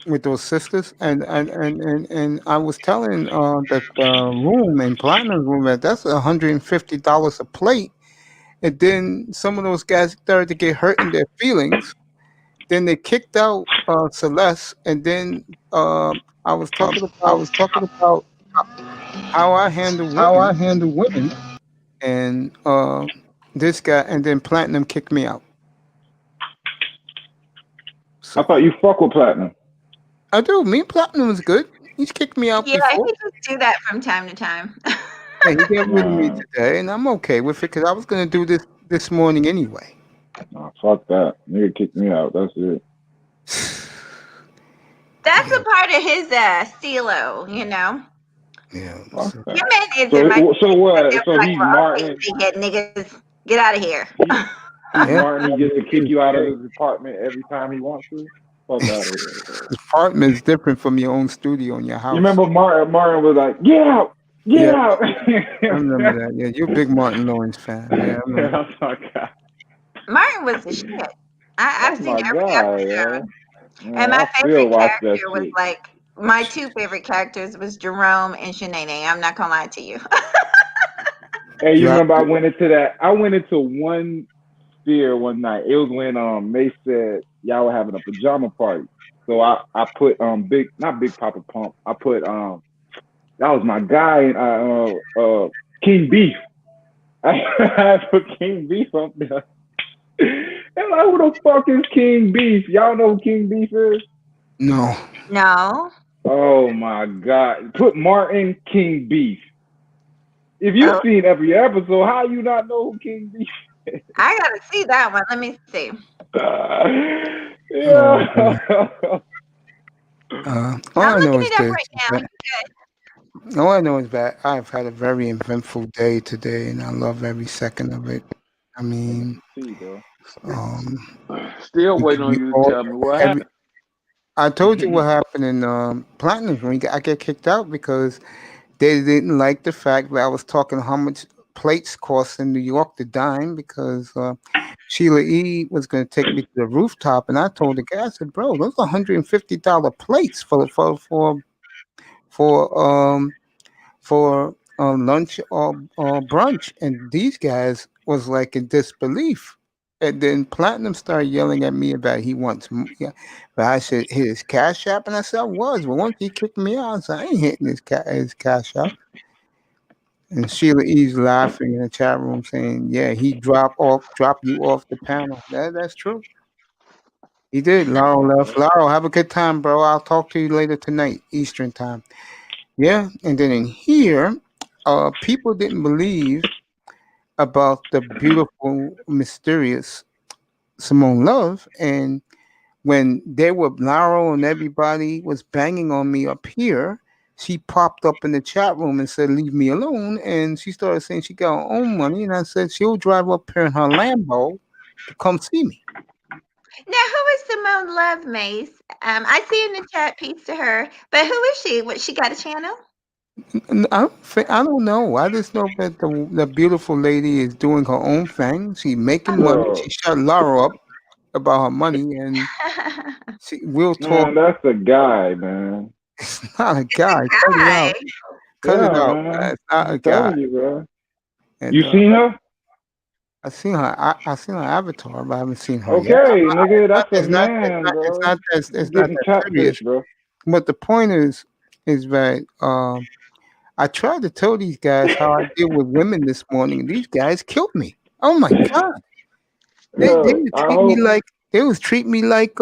With those sisters, and I was telling that room in Platinum's room that's $150 a plate, and then some of those guys started to get hurt in their feelings. Then they kicked out Celeste, and then I was talking about how I handle women, and this guy, and then Platinum kicked me out. So, I thought you fuck with Platinum. I do. Me and Platinum is good. He's kicked me out before. Yeah, he just do that from time to time. He got rid of me today, and I'm okay with it because I was going to do this morning anyway. Oh, fuck that. Nigga kicked me out. That's it. That's a part of his CeeLo, Yeah. So what? So he's Martin. Niggas, get out of here. Martin, he gets to kick you out of his apartment every time he wants to. Fuck out of here. His apartment is different from your own studio in your house. You remember Martin was like, get out. I remember that. Yeah, you're a big Martin Lawrence fan. Yeah, oh my God. Martin was the shit. I've seen every episode. Yeah. And my favorite character was like my two favorite characters was Jerome and Shanae. I'm not gonna lie to you. Hey, you Yeah. remember I went into one sphere one night. It was when Mace said y'all were having a pajama party. So I put not Big Papa Pump. I put that was my guy King Beef. I put King Beef up there. And like, who the fuck is King Beef? Y'all know who King Beef is? No. No. Oh my God. Put Martin King Beef. If you've Oh, seen every episode, how you not know who King Beef is? I gotta see that one. Let me see. Yeah. All I'm I know looking is it up this. right now. That, all I know is that I've had a very eventful day today, and I love every second of it. I mean, See, bro. Still you waiting give on me you to all tell me what every. happened. I told you what happened in Platinum when I get kicked out because they didn't like the fact that I was talking how much plates cost in New York to dine because Sheila E was going to take me to the rooftop, and I told the guy, I said, "Bro, those are $150 plates for lunch or brunch," and these guys was like in disbelief. And then Platinum started yelling at me about he wants, yeah. But I said his cash app, and I said I was. But once he kicked me out, I said I ain't hitting his cash app. And Sheila E's laughing in the chat room saying, "Yeah, he drop you off the panel." That's true. He did. Laurel left. Laurel, have a good time, bro. I'll talk to you later tonight, Eastern time. Yeah, and then in here, people didn't believe about the beautiful, mysterious Simone Love, and when they were Laurel and everybody was banging on me up here, she popped up in the chat room and said, "Leave me alone." And she started saying she got her own money, and I said she'll drive up here in her Lambo to come see me. Now, who is Simone Love, Mace? I see in the chat piece to her, but who is she? What, she got a channel? I don't know. I just know that the beautiful lady is doing her own thing. She's making money. Bro, She shut Laura up about her money, and we'll talk. man, that's a guy, man. It's not a It's a guy. Cut it guy. out. Cut it Yeah, out, man. man. It's not I'm a guy. telling you, bro. And You seen her? I seen her. I seen her avatar, but I haven't seen her Okay, yet. nigga, that's a It's not. man, bro. It's You not getting that catfish, serious. bro. But the point is that I tried to tell these guys how I deal with women this morning, and these guys killed me. Oh my god! They Yo, would I treat me hope. like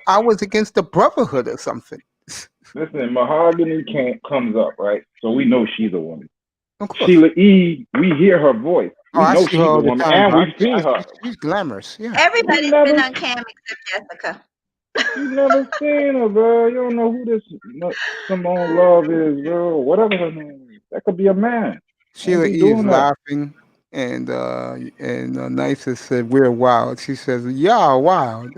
I was against the brotherhood or something. Listen, Mahogany comes up, right? So we know she's a woman. Of course. Sheila E, we hear her voice. Oh, We I know see she's her a all the woman, time, and bro. we've seen her. She's glamorous. Yeah. You Everybody's been never, on cam except Jessica. you never seen her, bro. You don't know who this Simone Love is, bro. Whatever her name is, that could be a man. Sheila Don't be E is doing that. laughing, and Nysa said, "We're wild." She says, "Y'all wild."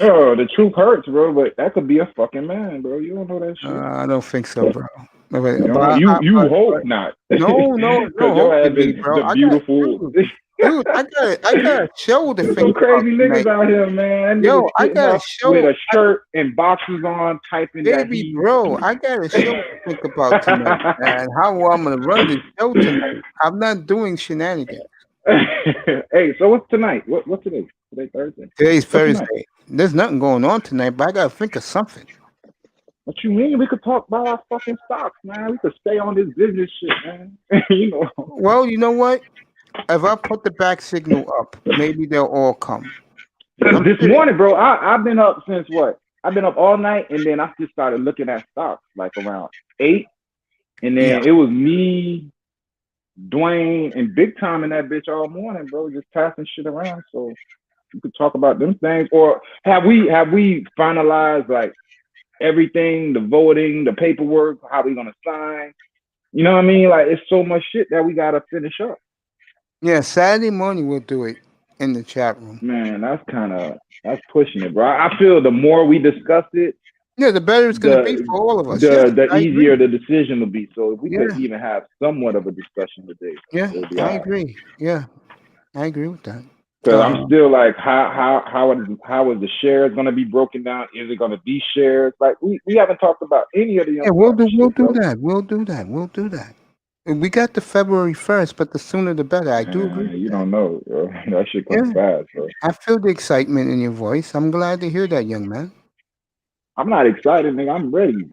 Oh, the truth hurts, bro. But that could be a fucking man, bro. You don't know that shit. I don't think so, bro. You know, you hope not. No, Because hope your to ass be, is bro. the beautiful. Dude, I got a show to There's think some about crazy tonight. niggas out here, man. Yo, Niggas I sitting got a up show, with a shirt and boxes on, typing that baby, he. bro. I got a show to think about tonight, man. How I'm gonna run this show tonight. I'm not doing shenanigans. Hey, so what's tonight? What's today? Today Thursday. Today's What's Thursday. tonight? There's nothing going on tonight, but I gotta think of something. What you mean? We could talk about our fucking stocks, man. We could stay on this business shit, man. You know. Well, you know what? If I put the back signal up, maybe they'll all come. This morning, bro, I've been up since what? I've been up all night, and then I just started looking at stocks like around 8, and then it was me, Dwayne, and Big Time in that bitch all morning, bro, just passing shit around. So we could talk about them things, or have we finalized like everything, the voting, the paperwork, how we gonna sign? You know what I mean? Like it's so much shit that we gotta finish up. Yeah, Saturday morning we'll do it in the chat room. Man, that's pushing it, bro. I feel the more we discuss it, yeah, the better it's gonna be for all of us. The easier the decision will be. So if we could Yeah. even have somewhat of a discussion today, Yeah, it'll be I all right. agree. Yeah, I agree with that. Because I'm still like, how is the shares going to be broken down? Is it going to be shares? Like we haven't talked about any of the Yeah, we'll do that. We got the February 1st, but the sooner the better. I do agree. You don't know, bro. That shit comes fast, bro. I feel the excitement in your voice. I'm glad to hear that, young man. I'm not excited, nigga. I'm ready.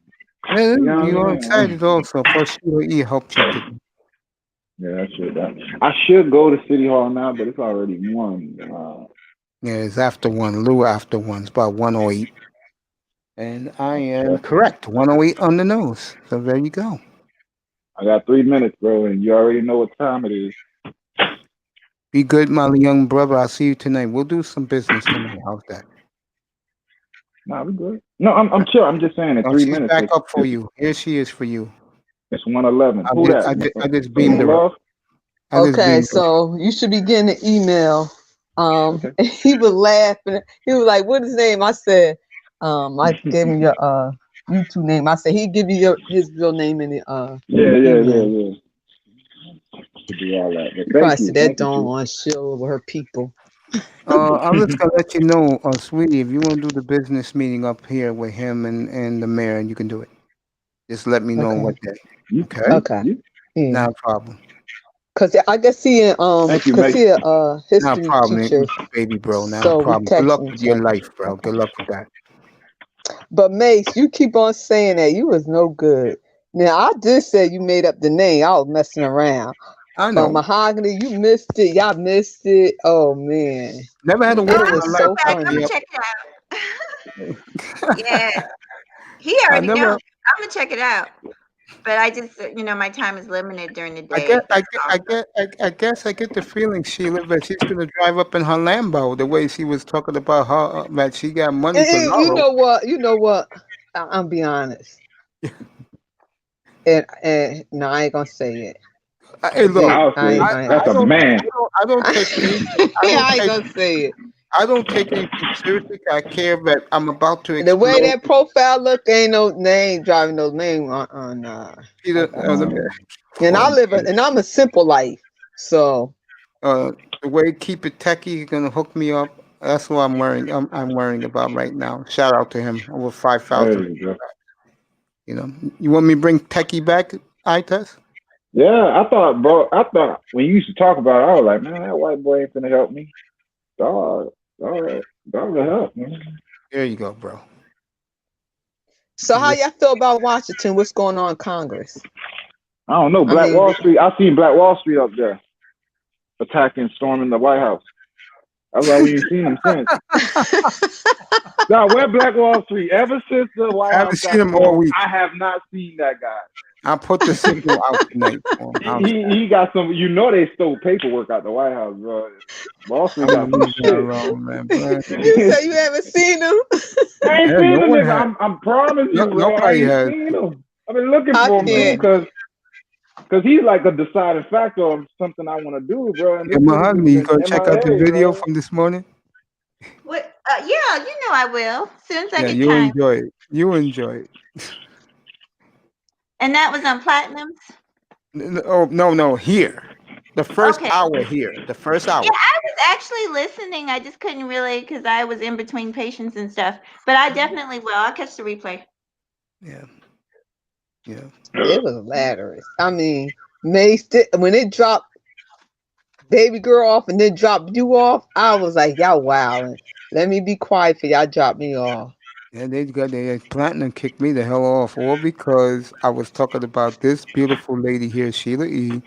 Yeah, you're excited also. For Sheila E helped you today. Yeah, that shit. I should go to City Hall now, but it's already 1. Yeah, it's after 1. Lou after 1. It's about 1:08. And I am correct. 1:08 on the nose. So there you go. I got 3 minutes, bro, and you already know what time it is. Be good, my young brother. I'll see you tonight. We'll do some business tonight. How's that? Nah, we good. No, I'm chill. I'm just saying in 3 minutes. Back up for you. Here she is for you. It's 1:11. Who that? I just beamed her up. Okay, so you should be getting an email. And he was laughing. He was like, "What is his name?" I said, "I gave him your YouTube name." I said, "He give you his real name in the Yeah. To do all that. You probably see that Dawn on show with her people. I'm just gonna let you know, sweetie, if you want to do the business meeting up here with him and the mayor, you can do it. Just let me know what day. Okay. Not a problem. Cause I guess he a history teacher, baby bro. Not a problem. Good luck with your life, bro. Good luck with that. But Mace, you keep on saying that you was no good. Now I did say you made up the name. I was messing around. I know. But Mahogany, you missed it. Y'all missed it. Oh man. Never had a word. It was so funny. I'm gonna check it out. Yeah. He already knows. I'm gonna check it out. But I just, my time is limited during the day. I guess I get the feeling, Sheila, that she's gonna drive up in her Lambo the way she was talking about her that she got money for Laro. You know what? I'll be honest. and no, I ain't gonna say it. Hey, look, that's a man. I don't take anything. I ain't gonna say it. I don't take anything seriously. I care that I'm about to explode. The way that profile look, ain't no name driving no name on. And I'm a simple life, so. The way Keep It Techie is gonna hook me up. That's what I'm worrying. I'm worrying about right now. Shout out to him. Over 5,000. You want me to bring Techie back, Itas? Yeah, I thought when you used to talk about it, I was like, man, that white boy ain't finna help me. Dog, all right, dog will help, man. There you go, bro. So how y'all feel about Washington? What's going on in Congress? I don't know. Wall Street. I seen Black Wall Street up there attacking, storming the White House. That's why we ain't seen him since. Now, where Black Wall Street? Ever since the White House, I haven't seen him all week. I have not seen that guy. I'll put the signal out tonight. He got some. They stole paperwork out the White House, bro. Wall Street got some shit. You say you haven't seen him? I ain't seen him, nigga. I'm promising you. Nobody has. Seen him. I've been looking for him because he's like a deciding factor of something I want to do, bro. And Mahogany, you gonna check out the video from this morning? What? Yeah, I will. As soon as I get you time. You enjoy it. And that was on Platinums? No, here. The first hour here. The first hour. Yeah, I was actually listening. I just couldn't really because I was in between patients and stuff. But I definitely will. I'll catch the replay. Yeah. It was hilarious. I mean, Mace, when it dropped Baby Girl off and then dropped you off, I was like, y'all wilding. Let me be quiet for y'all drop me off. Yeah, they Platinum kicked me the hell off, all because I was talking about this beautiful lady here, Sheila E,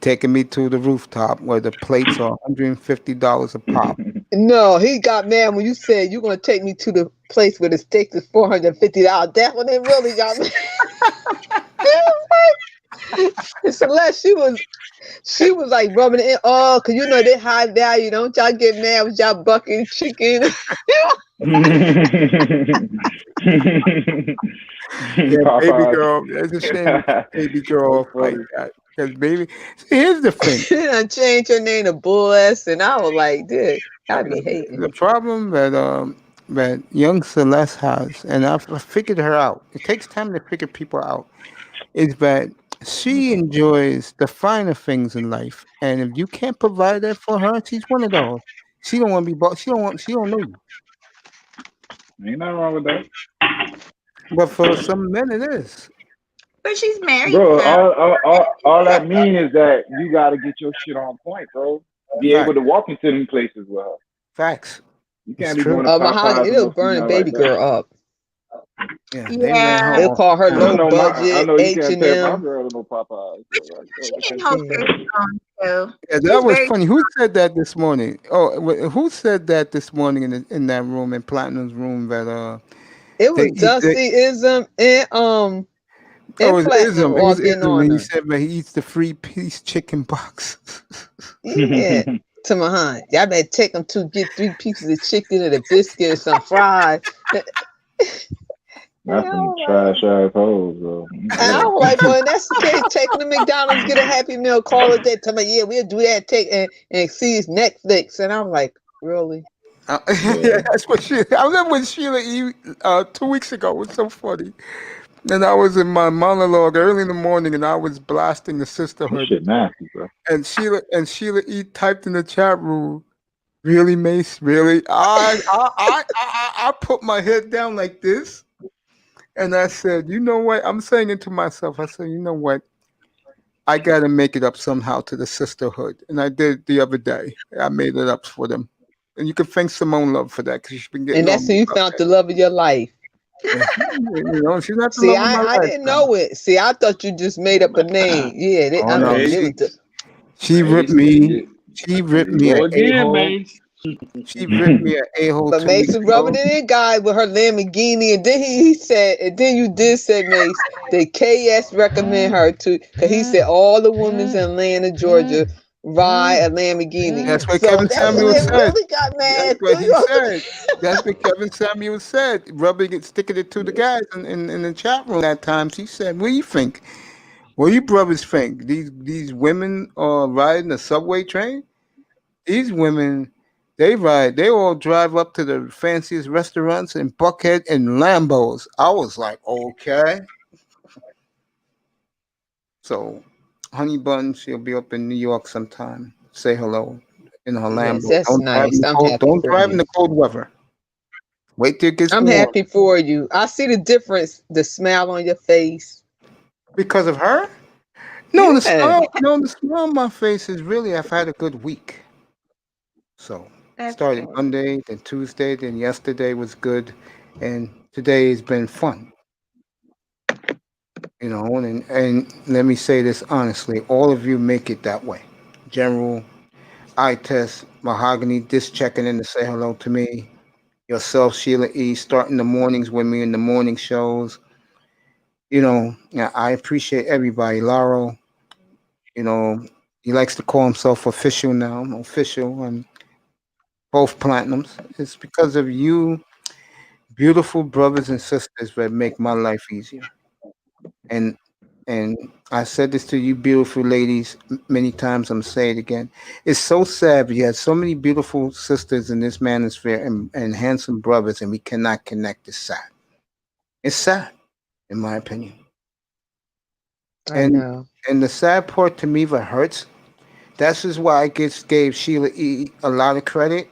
taking me to the rooftop where the plates are $150 a pop. No, he got mad when you said you're gonna take me to the place where the steak is $450. That one it really got me. Celeste, she was like rubbing it in. Oh, cause they high value. Don't y'all get mad with y'all bucking chicken? Baby girl. It's a shame, baby girl like that. Because baby, here's the thing. I changed her name to Bulless, and I was like, dude, I be hating. The problem that young Celeste has, and I figured her out. It takes time to figure people out. Is that she enjoys the finer things in life, and if you can't provide that for her, she's one of those. She don't want to be bought. She don't know you. Ain't nothing wrong with that. But for some men, it is. But she's married, Bro, so all that mean is that you got to get your shit on point, bro. Be able Fact. to walk into them places with her. Facts. You It's can't be going true. to Mahogany, Popeyes with it'll no burn a female baby like that. girl up. Yeah, they ran yeah, her They'll off. call her I low know I budget, know you H can't and take my M. girl to no Popeyes. but So she I can can't hold say her that. own too. Yeah, that She's was very funny. Who said that this morning? Oh, who said that this morning in that room in Platinum's room that It they was eat they, Dusty Ism and oh it and was Platinum Ism. It all was getting Ism on and he her. said man he eats the free piece chicken box. Yeah. To Mahogany. Y'all better take them to get 3 pieces of chicken and a biscuit and some fries. That's some trash ass hoes, bro. I was like, well, that's the case. Take them to McDonald's, get a Happy Meal, call it that. Tell me, yeah, we'll do that. Take and see it's Netflix. And I'm like, really? Yeah, that's what she. I remember when Sheila E. 2 weeks ago. It was so funny. And I was in my monologue early in the morning, and I was blasting the This sisterhood. shit nasty, bro. And Sheila E. typed in the chat room, "Really, Mace? Really?" I put my head down like this, and I said, "You know what?" I'm saying it to myself. I said, "You know what? I got to make it up somehow to the sisterhood." And I did the other day. I made it up for them. And you can thank Simone Love for that because she's been getting And that's on when me you about found that. the love of your life. Yeah. You know, she's not the See, love of my I life didn't now. know it. See, I thought you just made up a name. Yeah, Oh no, it Mace, was the, she ripped Mace, me. She ripped me go an a again, hole. Mace. She ripped me an a hole but 2 weeks Mason rubbing ago. it in, guy, with her Lamborghini, and then he said, and then you did say, Mace, that KS recommend her to, because he said all the women in Atlanta, Georgia, ride a Lamborghini. That's what So Kevin that's when Samuels they said. really got That's mad. what Threw he you off the- said. That's what Kevin Samuels said. Rubbing it, sticking it to the guys in the chat room at times. He said, "What do you think? What do you brothers think? These women are riding the subway train? These women, they ride. They all drive up to the fanciest restaurants in Buckhead and Lambos." I was like, okay. So, Honey Bun, she'll be up in New York sometime. Say hello in her Yes, Lambo. that's Don't drive in nice. the I'm cold. happy Don't for drive in you. the cold weather. Wait till it gets I'm warm. happy for you. I see the difference, the smile on your face. Because of her? No, the Yeah. smile. No, the smile on my face is really I've had a good week. So that's started good. Monday, then Tuesday, then yesterday was good, and today has been fun. You know, and let me say this honestly, all of you make it that way. General, I test, Mahogany, just checking in to say hello to me. Yourself, Sheila E, starting the mornings with me in the morning shows. You know, yeah, I appreciate everybody. Laurel, you know, he likes to call himself official now. I'm official and both platinums. It's because of you, beautiful brothers and sisters, that make my life easier. And and I said this to you, beautiful ladies, many times. I'm saying it again. It's so sad. But you have so many beautiful sisters in this manosphere and handsome brothers, and we cannot connect. It's sad. It's sad, in my opinion. I And know. and the sad part to me that hurts. That's just why I gave Sheila E a lot of credit.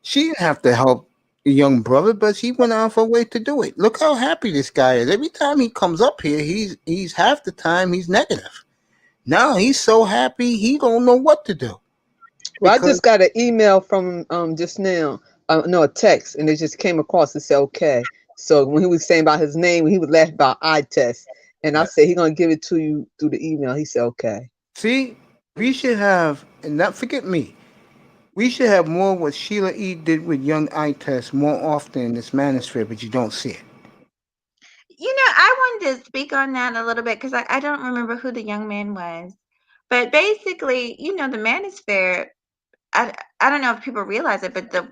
She didn't have to help the young brother, but she went out of her way to do it. Look how happy this guy is. Every time he comes up here, he's half the time he's negative. Now he's so happy he don't know what to do. Well, I Because just got an email from just now. No, a text, and it just came across and said okay. So when he was saying about his name, he was laughing about eye test, and I said he gonna give it to you through the email. He said okay. see, we should have, and not forget me. We should have more what Sheila E did with young eye test more often in this manosphere, but you don't see it. You know, I wanted to speak on that a little bit because I don't remember who the young man was. But basically, you know, the manosphere, I don't know if people realize it, but there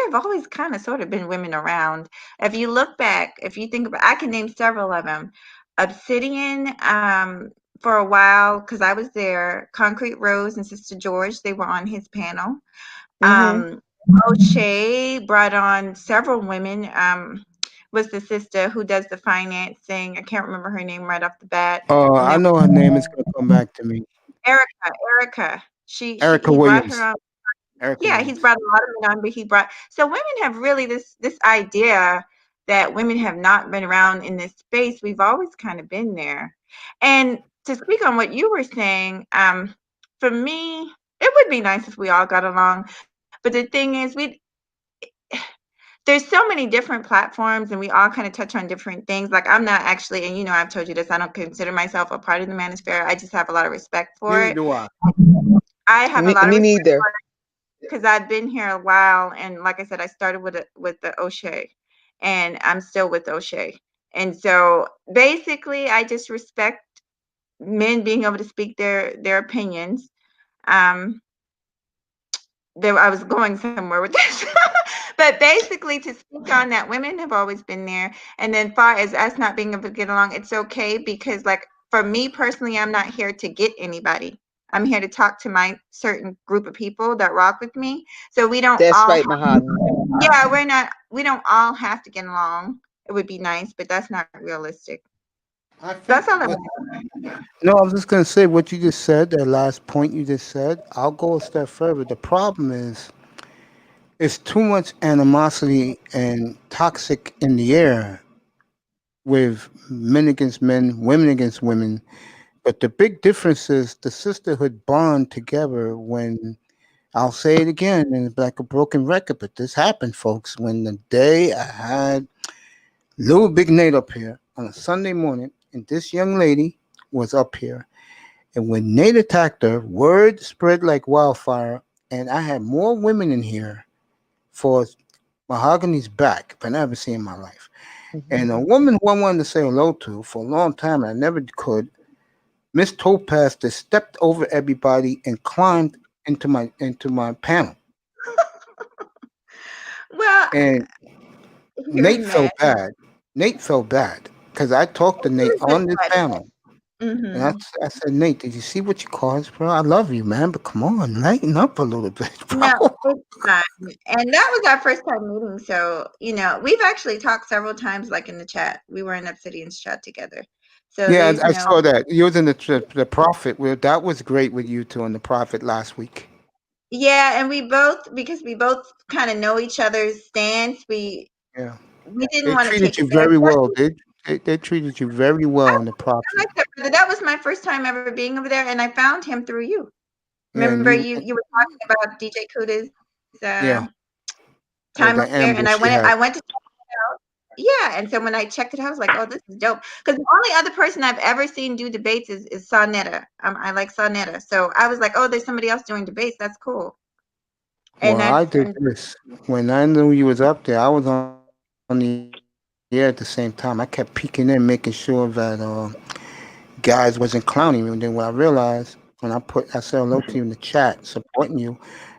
have always kind of sort of been women around. If you look back, if you think about, I can name several of them. Obsidian, for a while, because I was there. Concrete Rose and Sister George, they were on his panel. Mm-hmm. O'Shea brought on several women. Was the sister who does the financing. I can't remember her name right off the bat. Oh, And I then know her name is gonna come back to me. Erica, Erica he brought Williams. her on. Erica Yeah, he's knows. brought a lot of men on, but so women have really this idea that women have not been around in this space. We've always kind of been there. And to speak on what you were saying, for me, it would be nice if we all got along. But the thing is, there's so many different platforms and we all kind of touch on different things. Like I'm not actually, and I've told you this, I don't consider myself a part of the manosphere. I just have a lot of respect for Neither it. do I. I have a Me, lot of me respect neither. for it because I've been here a while. And like I said, I started with the O'Shea and I'm still with O'Shea. And so basically I just respect men being able to speak their opinions. I was going somewhere with this. But basically to speak on that, women have always been there. And then far as us not being able to get along, it's okay because like for me personally, I'm not here to get anybody. I'm here to talk to my certain group of people that rock with me. So we don't That's all right, Mahadum. we don't all have to get along. It would be nice, but that's not realistic. I think That's all I what want. No, I was just gonna say what you just said, that last point you just said. I'll go a step further. The problem is it's too much animosity and toxic in the air with men against men, women against women. But the big difference is the sisterhood bond together when I'll say it again, and it's like a broken record, but this happened, folks. When the day I had little big Nate up here on a Sunday morning, and this young lady was up here. And when Nate attacked her, word spread like wildfire, and I had more women in here for Mahogany's back than I ever seen in my life. And a woman who I wanted to say hello to for a long time, and I never could, Miss Topaz just stepped over everybody and climbed into my panel. Well, And hearing Nate felt that, bad. Nate felt bad because I talked to Nate on this panel. And mm-hmm. I said, Nate, did you see what you caused, bro? I love you, man, but come on, lighten up a little bit, bro. No, it's fine. And that was our first time meeting. So, we've actually talked several times, like in the chat. We were in Obsidian's chat together. So Yeah, there's I no, saw that. You was in the Prophet. Well, that was great with you two on the Prophet last week. yeah. And because we both kind of know each other's stance, we Yeah, didn't they want to treated take you it there. very well. They treated you very well on the I Prophet. like that, brother. That was my first time ever being over there, and I found him through you. Yeah, and Remember, you were talking about DJ Kuda's yeah, time the up there, and ambush he had. I went to check it out. Yeah, and so when I checked it out, I was like, "Oh, this is dope." Because the only other person I've ever seen do debates is Sonetta. I like Sonetta, so I was like, "Oh, there's somebody else doing debates. That's cool." And Well, I that's did this when I knew you was up there. I was on the air at the same time. I kept peeking in, making sure that guys wasn't clowning me. And then what I realized when I said hello to you in the chat, supporting you,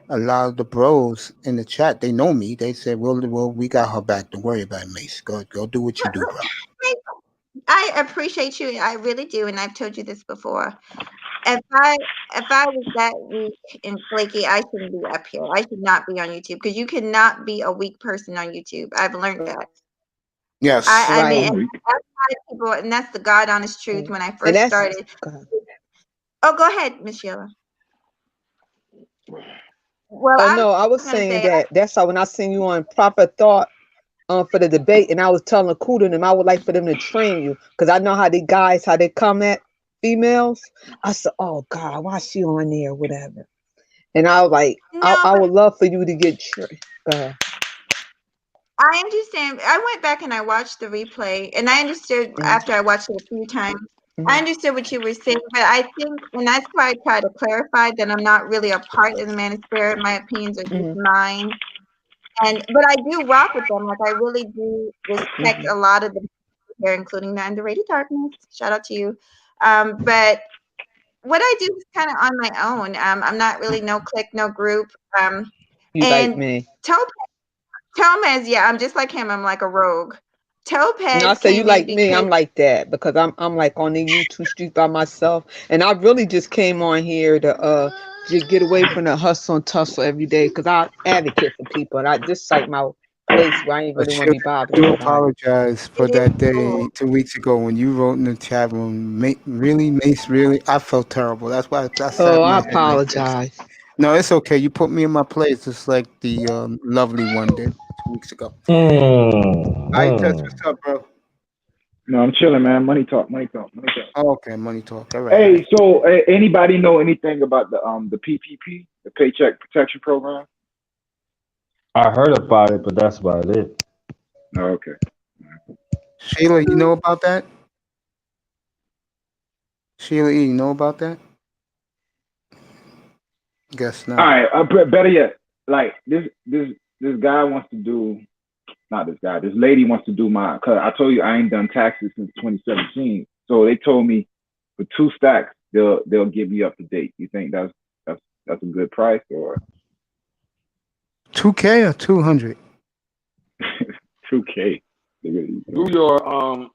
a lot of the bros in the chat, they know me. They said, "Well, we got her back. Don't worry about it, Mace. Go do what you do, bro." I appreciate you. I really do, and I've told you this before. If I was that weak and flaky, I shouldn't be up here. I should not be on YouTube because you cannot be a weak person on YouTube. I've learned that. Yes. I mean, Right. and that's why people, and that's the God honest truth. When I And first that's started, oh, go ahead, Miss Sheila. Well, oh I no, was I was going to saying say, that's how when I seen you on Proper Thought for the debate, and I was telling Kuda and them I would like for them to train you because I know how they guys how they come at females. I said, oh God, why she on there, whatever. And I was like, no, I but would love for you to get trained. I understand. I went back and I watched the replay, and I understood after I watched it a few times. I understood what you were saying, but I think, and that's why I try to clarify that I'm not really a part of the Manosphere. My opinions are just mine. But I do rock with them. Like I really do respect a lot of the people here, including the Underrated Darkness. Shout out to you. But what I do is kind of on my own. I'm not really no clique, no group. You like And me. Topaz, yeah, I'm just like him. I'm like a rogue. No, I Topaz say you came in like me. because I'm like that because I'm like on the YouTube street by myself, and I really just came on here to just get away from the hustle and tussle every day because I advocate for people, and I just cite my place where I ain't But really want you to be bothered do with nobody. apologize for it is that day cool. 2 weeks ago when you wrote in the chat room, really, Mace, really? I felt terrible. That's why I sat Oh, my I head like this. apologize. No, it's okay. You put me in my place just like the lovely one did 2 weeks ago. Mm, All right, Tess, mm. what's up, bro? No, I'm chilling, man. Money talk, money talk, money talk. Oh, okay, money talk. All right. Hey, so anybody know anything about the PPP, the Paycheck Protection Program? I heard about it, but that's about it. No, okay. Sheila, you know about that? Sheila E, you know about that? Guess All not. right. Better yet, like this guy wants to do, not this guy, this lady wants to do my. Cause I told you I ain't done taxes since 2017. So they told me for 2 stacks they'll get me up to date. You think that's a good price or 2K or 200? 2K? Do your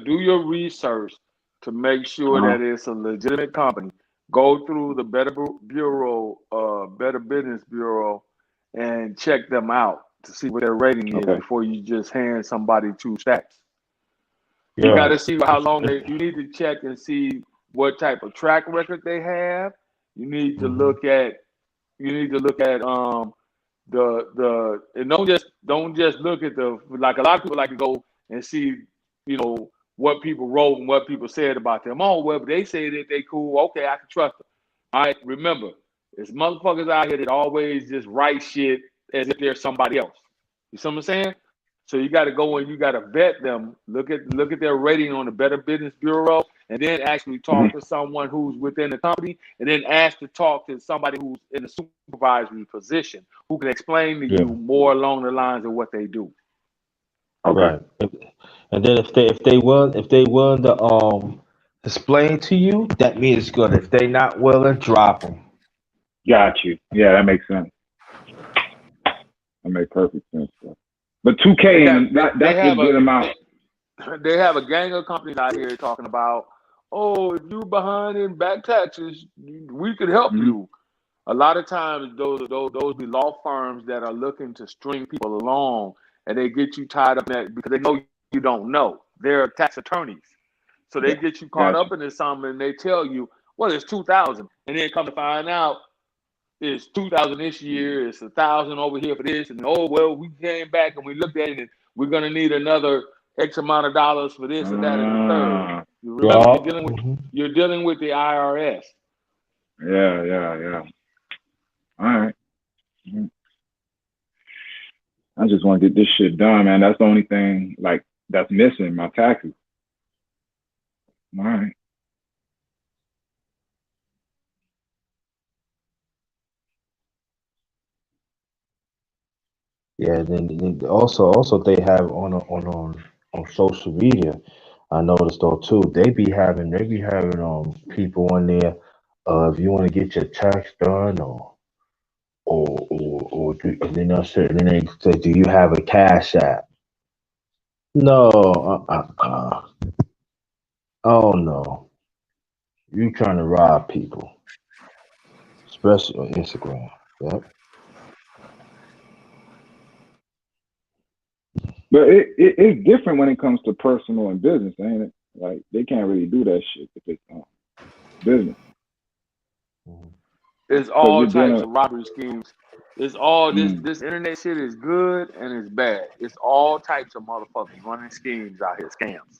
do your research to make sure that it's a legitimate company. Go through the Better Business Bureau, and check them out to see what their rating is before you just hand somebody 2 stacks. Yeah. You got to see how long you need to check and see what type of track record they have. You need to look at the and don't just look at the, like a lot of people like to go and see, what people wrote and what people said about them. Oh, well, they say that they cool. Okay, I can trust them. All right, remember, there's motherfuckers out here that always just write shit as if they're somebody else. You see what I'm saying? So you got to go and you got to vet them. Look at their rating on the Better Business Bureau, and then actually talk to someone who's within the company, and then ask to talk to somebody who's in a supervisory position who can explain to you more along the lines of what they do. Right. And then if they willing to explain to you, that means it's good. If they not willing, drop them. Got you. Yeah, that makes sense. That makes perfect sense. But 2K, that's a good amount. They have a gang of companies out here talking about, oh, if you're behind in back taxes, we could help you. A lot of times, those be law firms that are looking to string people along, and they get you tied up in that because they know you don't know. They're tax attorneys, so they get you caught up into something, and they tell you, well, it's 2,000, and then come to find out it's 2,000 this year, it's 1,000 over here for this, and oh well, we came back and we looked at it, and we're gonna need another X amount of dollars for this and that and the third. You remember, you're dealing with the IRS. Yeah. All right. I just want to get this shit done, man. That's the only thing that's missing, my taxes. All right. Yeah. Then also they have on social media. I noticed though too. They be having people on there. If you want to get your tax done and then they say, do you have a cash app? No. Oh no. You trying to rob people, especially on Instagram. Yep. But it's different when it comes to personal and business, ain't it? Like they can't really do that shit if it's business. It's all types of robbery schemes. It's all this internet shit is good and it's bad. It's all types of motherfuckers running schemes out here, scams.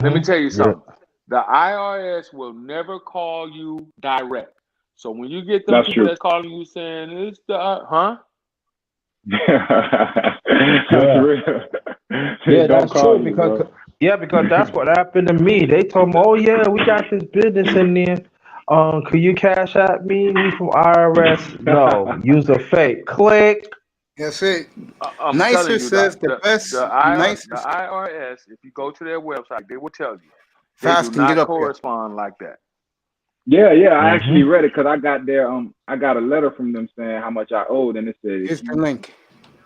Let me tell you something. The IRS will never call you direct. So when you get them people that's calling you saying it's the That's real. Yeah, that's true because that's what happened to me. They told me, oh yeah, we got this business in there. Could you cash at me? We from IRS. No, use a fake. Click. That's it. I'm Nicer you, says the best. The IRS, if you go to their website, they will tell you they Fast do and get not up here. correspond like that. Yeah, I actually read it because I got I got a letter from them saying how much I owed, and it said Here's the link.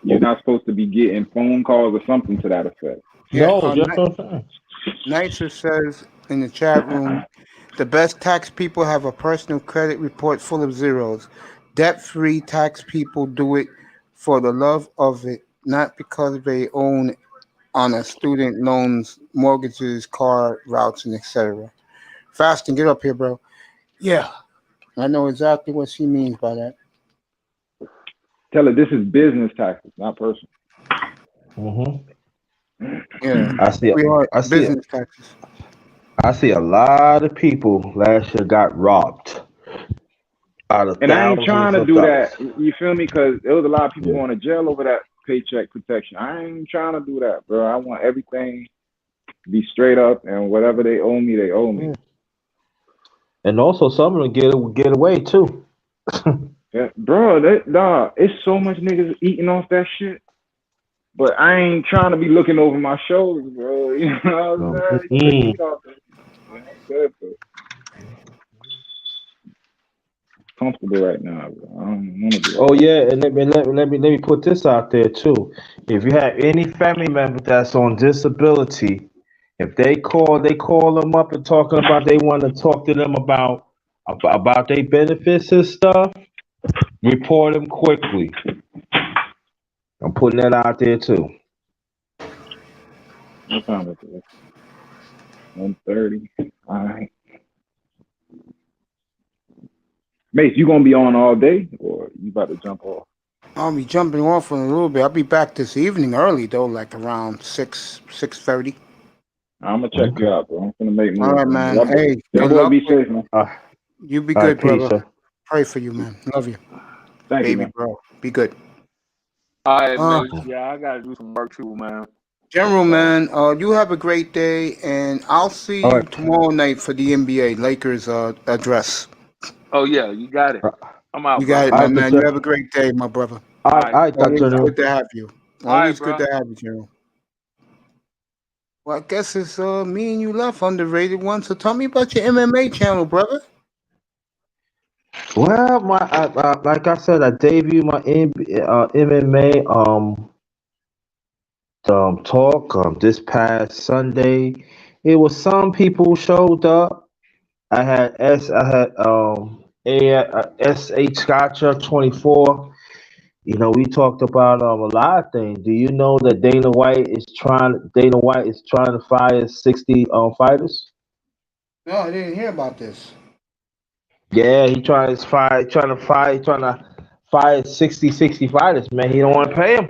You're not supposed to be getting phone calls or something to that effect. No, just what I'm saying. Nicer says in the chat room, the best tax people have a personal credit report full of zeros. Debt-free tax people do it for the love of it, not because they own on a student loans, mortgages, car routes, and etc. Fast and get up here, bro. Yeah, I know exactly what she means by that. Tell her this is business taxes, not personal. Yeah, I see. we are I see. business taxes. I see a lot of people last year got robbed out of And I ain't trying thousands to of do dollars. that. You feel me? Because there was a lot of people Yeah. going to jail over that paycheck protection. I ain't trying to do that, bro. I want everything to be straight up, and whatever they owe me, they owe me. Yeah. And also, some of them get away too. Yeah, bro, dog, it's so much niggas eating off that shit. But I ain't trying to be looking over my shoulders, bro. You know what I'm saying? You can eat off that shit. Yeah, I'm good, bro. Comfortable right now, bro. I don't want to do Oh yeah, and let me put this out there too. If you have any family member that's on disability, if they call them up and talking about they want to talk to them about their benefits and stuff. Report them quickly. I'm putting that out there too. What time is it? 1:30. All right. Mace, you gonna be on all day, or you about to jump off? I'll be jumping off in a little bit. I'll be back this evening early though, like around 6:30. I'm gonna check you out, bro. I'm gonna make All moves. right, man. Y'all Hey, boy good luck. be safe, man. You be All good, right, peace, brother. sir. Pray for you, man. Love you. Thank you, Baby, man. bro. Be good. All right, Uh, man. Yeah, I gotta do some work too, man. General, man, you have a great day, and I'll see All you right. tomorrow night for the NBA Lakers address. Oh yeah, you got it. I'm out, You got it, bro. All my right, man. You have sir. a great day, my brother. All All right, right. all right, Dr. Always General. good to have you. All right, Always good bro. to have you, General. Well, I guess it's me and you left, underrated one. So tell me about your MMA channel, brother. Well, like I said, I debuted my MMA talk this past Sunday. It was some people showed up. I had S.H. Gotcha 24. You know, we talked about a lot of things. Do you know that Dana White is trying to fire 60 fighters? No, I didn't hear about this. Yeah, trying to fire 60 fighters, man. He don't want to pay them.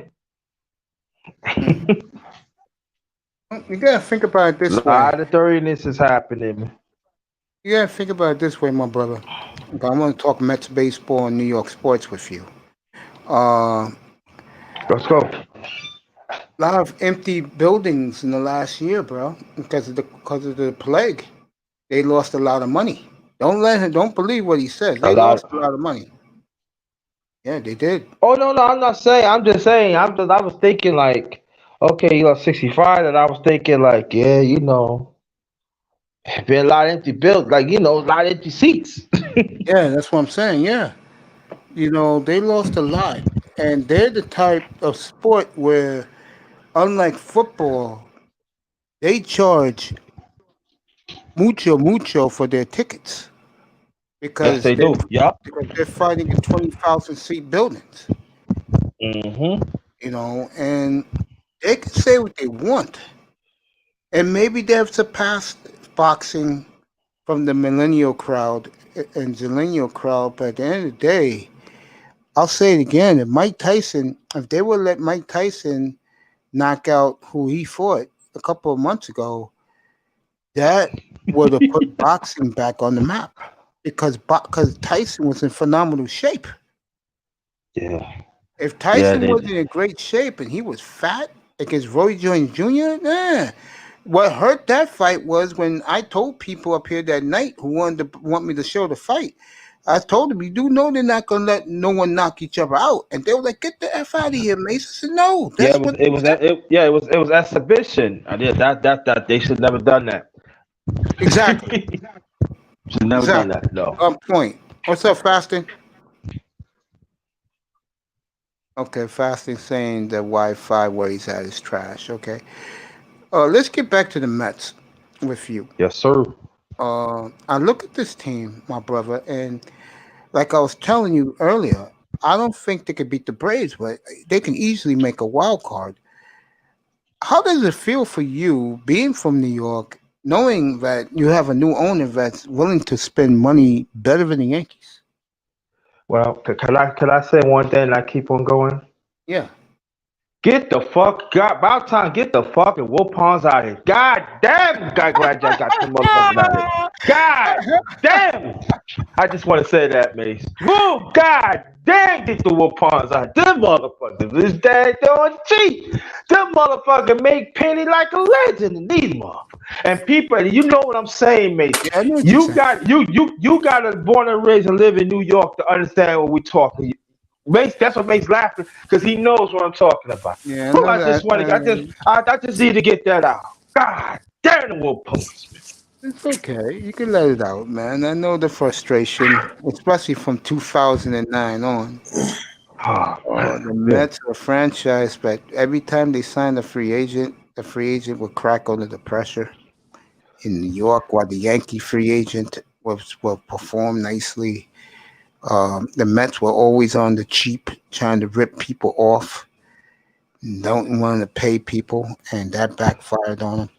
You gotta think about it A this way. lot of dirtiness is happening, man. You gotta think about it this way, my brother. Okay, I want to talk Mets baseball and New York sports with you. Let's go. A lot of empty buildings in the last year, bro, because of the plague. They lost a lot of money. Don't believe what he says. A They lot. lost a lot of money. Yeah, they did. Oh no, I'm not saying. I'm just saying. I was thinking like, okay, you lost 65, and I was thinking like, yeah, been a lot of empty build, like a lot of empty seats. Yeah, that's what I'm saying. Yeah, they lost a lot, and they're the type of sport where, unlike football, they charge mucho for their tickets Yes, because they do. Yup. they're fighting in 20,000 seat buildings. Mm-hmm. And they can say what they want, and maybe they've surpassed boxing from the millennial crowd and zillennial crowd. But at the end of the day, I'll say it again: if they would let Mike Tyson knock out who he fought a couple of months ago, that would have put boxing back on the map because Tyson was in phenomenal shape. Yeah. If Yeah. Tyson was in great shape and he was fat against Roy Jones Jr., what hurt that fight was when I told people up here that night who want me to show the fight. I told them, you do know they're not gonna let no one knock each other out, and they were like, "Get the f out of here, Mace." I said, "No, Yeah. that's It was. what." It was. It was exhibition. I did that. They should never done that. Exactly. Should never done that. No. On point. What's up, Fasting? Okay, Fasting saying the Wi-Fi where he's at is trash. Okay. Let's get back to the Mets with you. Yes, sir. I look at this team, my brother, and like I was telling you earlier, I don't think they could beat the Braves, but they can easily make a wild card. How does it feel for you being from New York, knowing that you have a new owner that's willing to spend money better than the Yankees? Well, can I say one thing and I keep on going? Yeah. Get the fuck, God, about time, get the fucking Wilpons out of here. God damn, God, glad y'all got them motherfuckers out of here. God damn. I just want to say that, Mace. Whoa, God damn, get the Wilpons out. Them motherfuckers is dead on cheap. Them motherfuckers make penny like a legend in these motherfuckers. And people, you know what I'm saying, Mace. Yeah, I know what you're saying. You got to born and raised and live in New York to understand what we're talking. Mace, that's what makes laughing because he knows what I'm talking about. Yeah, I Oh, know that. I just need to get that out. God damn the Wilpons. It's okay. You can let it out, man. I know the frustration, especially from 2009 on. The Mets are a franchise, but every time they sign a free agent, the free agent would crack under the pressure. In New York, while the Yankee free agent will perform nicely, the Mets were always on the cheap, trying to rip people off, don't want to pay people, and that backfired on them.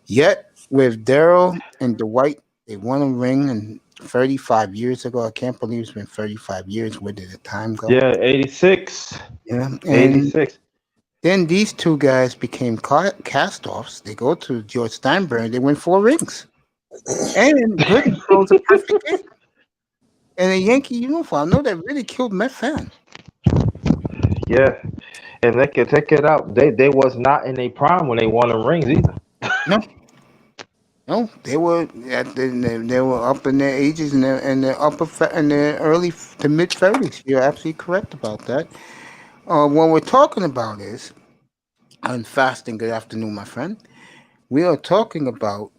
Yet, with Darryl and Dwight, they won a ring and 35 years ago. I can't believe it's been 35 years. Where did the time go? Yeah, 86. Yeah, and 86. then these two guys became cast-offs. They go to George Steinbrenner. They win 4 rings. And Gritty throws a perfect game. And a Yankee uniform. I know that really killed Met fan. Yeah. And they can take it out. They was not in their prime when they won the rings either. No, they were they were up in their ages and their early to mid 30s. You're absolutely correct about that. What we're talking about is, and fasting. Good afternoon, my friend. We are talking about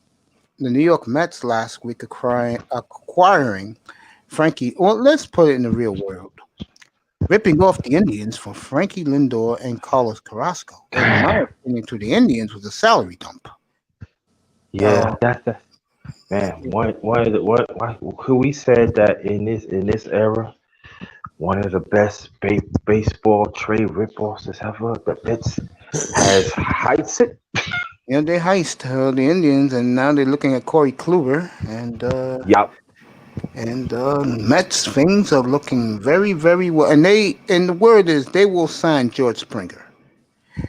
the New York Mets last week acquiring Frankie. Well, let's put it in the real world. Ripping off the Indians for Frankie Lindor and Carlos Carrasco. In my opinion, to the Indians was a salary dump. Yeah, that's the man. Who we said that in this era, one of the best baseball trade ripoffs that's ever. The Mets has heist it. Yeah, they heist the Indians, and now they're looking at Corey Kluber, and Mets things are looking very, very well. And the word is they will sign George Springer.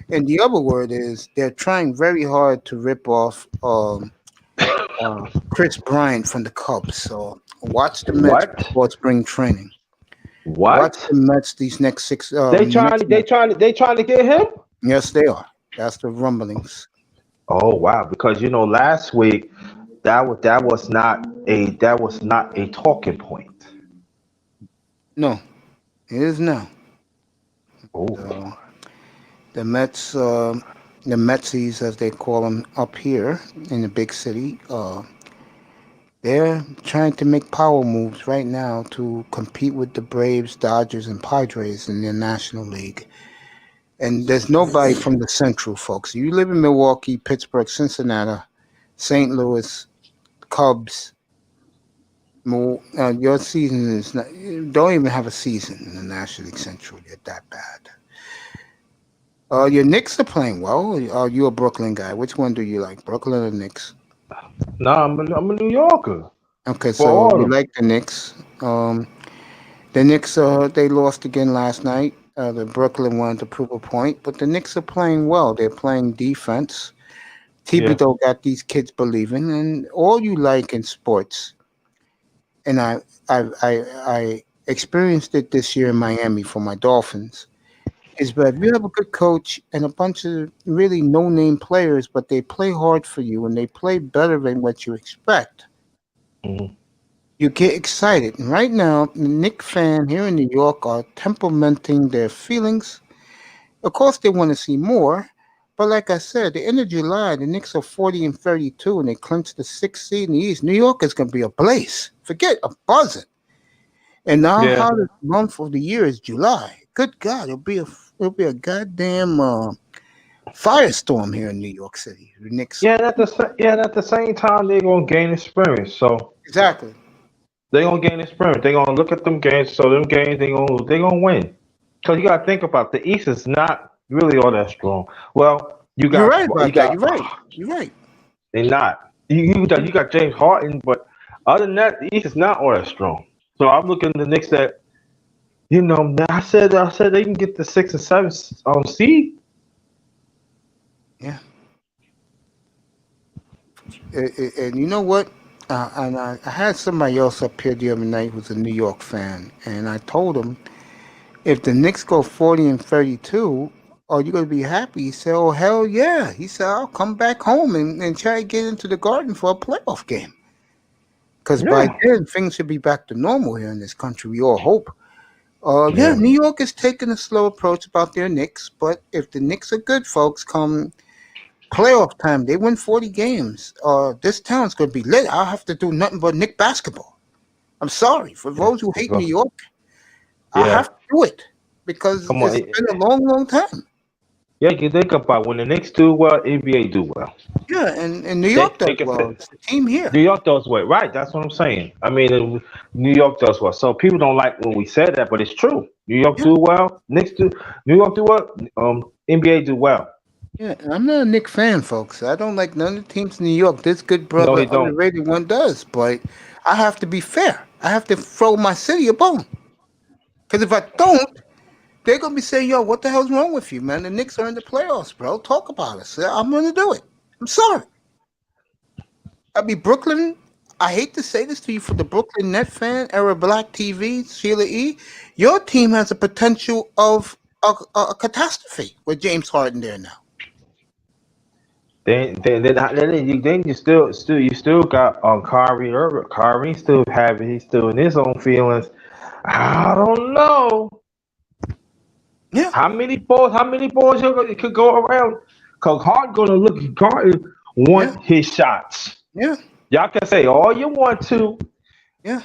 And the other word is they're trying very hard to rip off Chris Bryant from the Cubs. So watch the Mets before spring training. Watch the Mets these next 6. They trying to get him. Yes, they are. That's the rumblings. Oh wow! Because last week that was not a talking point. No, it is now. Oh. The Mets, the Metsies, as they call them up here in the big city, they're trying to make power moves right now to compete with the Braves, Dodgers, and Padres in the National League. And there's nobody from the Central, folks. You live in Milwaukee, Pittsburgh, Cincinnati, St. Louis, Cubs. Your season is not. You don't even have a season in the National League Central. You're that bad. Your Knicks are playing well. Are you a Brooklyn guy? Which one do you like, Brooklyn or Knicks? No, I'm a New Yorker. Okay, so you like the Knicks. The Knicks, they lost again last night. The Brooklyn wanted to prove a point, but the Knicks are playing well. They're playing defense. Thibodeau got these kids believing, and all you like in sports. And I experienced it this year in Miami for my Dolphins. Is that if you have a good coach and a bunch of really no-name players, but they play hard for you and they play better than what you expect, you get excited. And right now, the Knicks fan here in New York are temperamenting their feelings. Of course, they want to see more, but like I said, the end of July, the Knicks are 40-32, and they clinch the 6th seed in the East. New York is going to be a blaze. Forget a buzzing. And now, how the month of the year is July. Good God, it'll be a goddamn firestorm here in New York City. The Knicks. At the same time, they're gonna gain experience. So exactly, they're gonna gain experience. They're gonna look at them games. So them games, they're gonna win. So you gotta think about the East is not really all that strong. Well, you're right about that. You're right. They're not. You got James Harden, but other than that, the East is not all that strong. So I'm looking at the Knicks that You know, I said they can get the 6 and 7 seed. Yeah. And you know what? And I had somebody else up here the other night who's a New York fan, and I told him, if the Knicks go 40 and 32, are you going to be happy? He said, oh, hell yeah. He said, I'll come back home and try to get into the Garden for a playoff game. Because by Yeah. then, things should be back to normal here in this country. We all hope. Yeah, Yeah. New York is taking a slow approach about their Knicks, but if the Knicks are good, folks, come playoff time, they win 40 games. This town's going to be lit. I'll have to do nothing but Knick basketball. I'm sorry. For those who hate New York, I Yeah. have to do it because Come on. it's been a long, long time. Yeah, you think about when the Knicks do well, NBA do well. Yeah, and New They York does they can well. fit. It's the team here. New York does well, right? That's what I'm saying. I mean, New York does well. So people don't like when we say that, but it's true. New York Yeah. do well. Knicks do. New York do well. NBA do well. Yeah, and I'm not a Knicks fan, folks. I don't like none of the teams in New York. This good No, brother, he don't. underrated one, does. But I have to be fair. I have to throw my city a bone. Because if I don't, they're going to be saying, yo, what the hell's wrong with you, man? The Knicks are in the playoffs, bro. Talk about it. So I'm going to do it. I'm sorry. I mean, Brooklyn, I hate to say this to you for the Brooklyn Net fan, Era Black TV, Sheila E. Your team has a potential of a catastrophe with James Harden there now. Then you still got Kyrie Irving. Kyrie he's still in his own feelings. I don't know Yeah, how many boys could go around. Cause Harden gonna look. Harden yeah, want his shots. yeah, Y'all can say all you want to. yeah,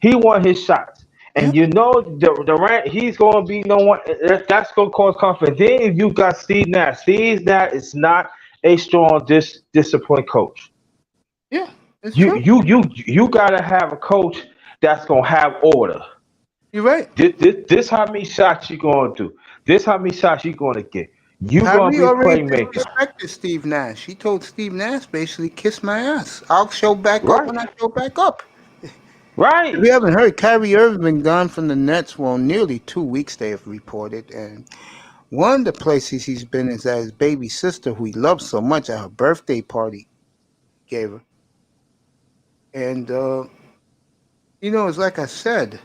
He want his shots. yeah. And you know Durant, he's gonna be no one. That's gonna cause conflict. Then if you got Steve Nash, Steve Nash is not a strong disciplined coach. Yeah, it's You true. you gotta have a coach that's gonna have order. You're right. This how many shots you gonna do. This how many shots you gonna get. You gonna Kyrie be a already playmaker, disrespected Steve Nash. He told Steve Nash basically, kiss my ass. I'll show back up right? when I show back up. If Right. you haven't heard, Kyrie Irving been gone from the Nets, well, nearly 2 weeks, they have reported. And one of the places he's been is at his baby sister, who he loves so much, at her birthday party gave her. And, it's like I said,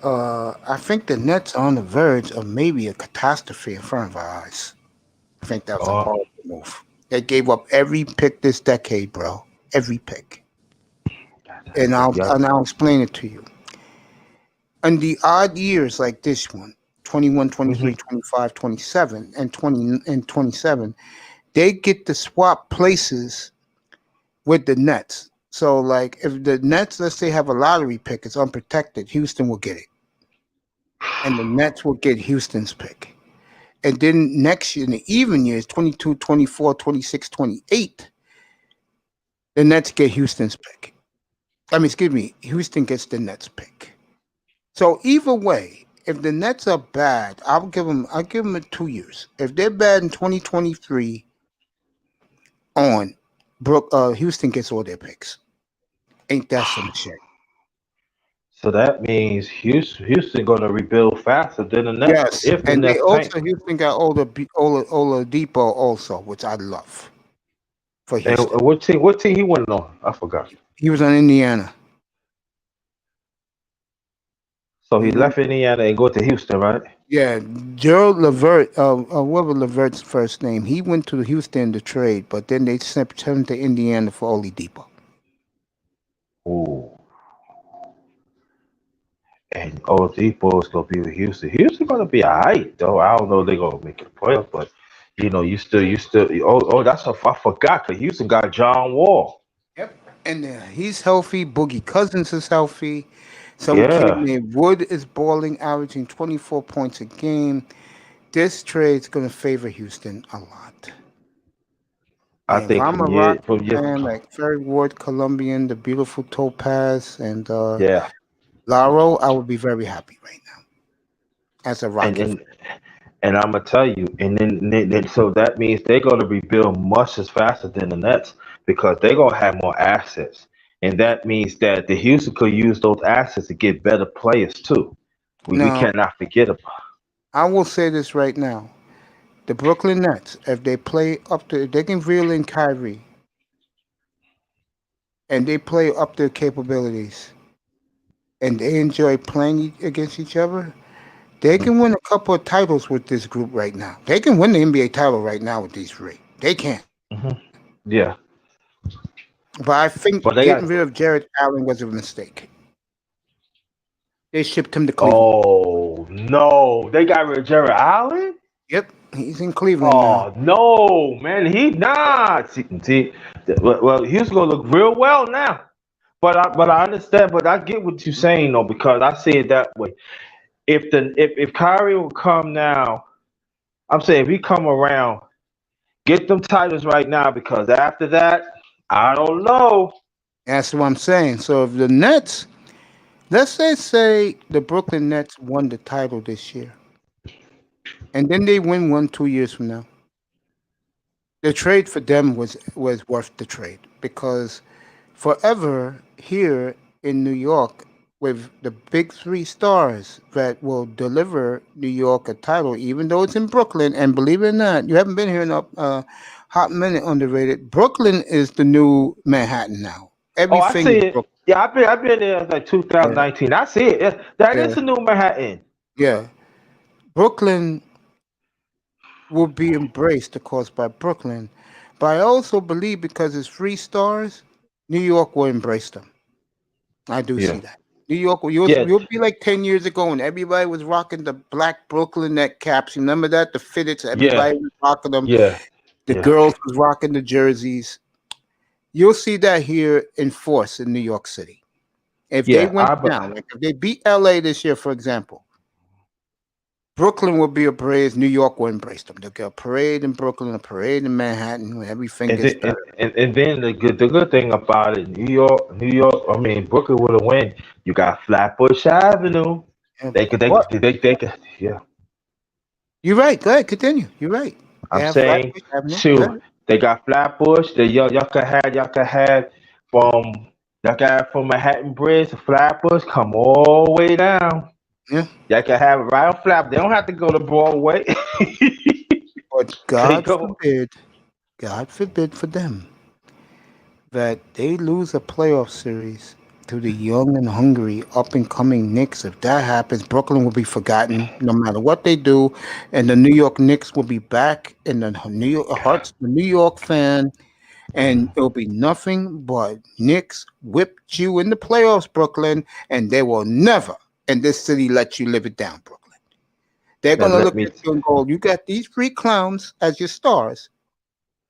I think the Nets are on the verge of maybe a catastrophe in front of our eyes. I think that was a Oh, horrible move. They gave up every pick this decade, bro. Every pick. And yeah. I'll explain it to you. In the odd years like this one, 21, 23, Mhm. 25, 27, and 20 and 27, they get to swap places with the Nets. So, like, if the Nets, let's say, have a lottery pick, it's unprotected, Houston will get it. And the Nets will get Houston's pick. And then next year, in the even years, 22, 24, 26, 28, the Nets get Houston's pick. Houston gets the Nets pick. So either way, if the Nets are bad, I'll give them 2 years. If they're bad in 2023 on, Houston gets all their picks. Ain't that some shit? So that means Houston gonna rebuild faster than the Nets Yes, if the and they Nets tank. also Houston got Oladipo also, which I love for And Houston. what team he went on? I forgot. He was on Indiana. So he left Indiana and go to Houston, right? Yeah, Gerald Levert, whatever Levert's first name, he went to Houston to trade, but then they sent him to Indiana for Oladipo. Ooh. And Oladipo is gonna be with Houston. Houston gonna be alright though. I don't know if they're gonna make it playoff, but you still. I forgot because Houston got John Wall. Yep, and he's healthy. Boogie Cousins is healthy. Some kid Yeah, named Wood is balling, averaging 24 points a game. This trade's going to favor Houston a lot. I And if think I'm a from year Rockets from year. fan, like Ferry Ward, Colombian, the beautiful Topaz, and Yeah, Laro, I would be very happy right now as a and Rocket fan. and I'm gonna tell you, and then so that means they're gonna rebuild much as faster than the Nets because they're gonna have more assets, and that means that the Houston could use those assets to get better players too. We Now, cannot forget about. I will say this right now: the Brooklyn Nets, if they play up to, if they can reel in Kyrie and they play up their capabilities, and they enjoy playing against each other, they Mhm, can win a couple of titles with this group right now. They can win the NBA title right now with these three. They can. mhm. Yeah, But I but think they getting got. rid of Jared Allen was a mistake. They shipped him to Cleveland. Oh no, they got rid of Jared Allen. Yep, he's in Cleveland now. Oh no, man, he not. Well, he's gonna look real well now. But I understand. But I get what you're saying though, because I see it that way. If Kyrie will come now, I'm saying if he come around, get them titles right now, because after that, I don't know. That's what I'm saying. So if the Nets, let's say the Brooklyn Nets won the title this year, and then they win one 2 years from now, the trade for them was worth the trade because forever here in New York with the big three stars that will deliver New York a title, even though it's in Brooklyn. And believe it or not, you haven't been here in a hot minute. Underrated. Brooklyn is the new Manhattan now. Oh, I Everything see is it. Brooklyn. Yeah, I've been there like Yeah, 2019. I see it. Yeah, that is yeah, the new Manhattan. yeah. Brooklyn will be embraced, of course, by Brooklyn. But I also believe because it's three stars, New York will embrace them. I do Yeah, see that. New York, yeah, you'll be like 10 years ago when everybody was rocking the black Brooklyn net caps. You remember that? The fitteds, yeah, everybody was rocking them. yeah, The yeah, girls was rocking the jerseys. You'll see that here in force in New York City. If they yeah. went down, like if they beat LA this year, for example, Brooklyn will be appraised. New York will embrace them. They'll get a parade in Brooklyn, a parade in Manhattan, when everything And gets then, and, better. and then the good thing about it, New York. I mean, Brooklyn would have win. You got Flatbush Avenue. And They what? could they could. Yeah, You're right. Go ahead. Continue. You're right. They I'm have saying, Flatbush Avenue. Go shoot, ahead. they got Flatbush. They y'all could have from y'all got from Manhattan Bridge to Flatbush, come all the way down. Yeah. Y'all can have it right on Flap. They don't have to go to Broadway. But They go. God forbid for them that they lose a playoff series to the young and hungry up and coming Knicks. If that happens, Brooklyn will be forgotten no matter what they do, and the New York Knicks will be back in the New York hearts, the New York fan, and it'll be nothing but Knicks whipped you in the playoffs, Brooklyn, and they will never in this city let you live it down, Brooklyn. They're Now gonna let look me. at you and go, "You got these three clowns as your stars,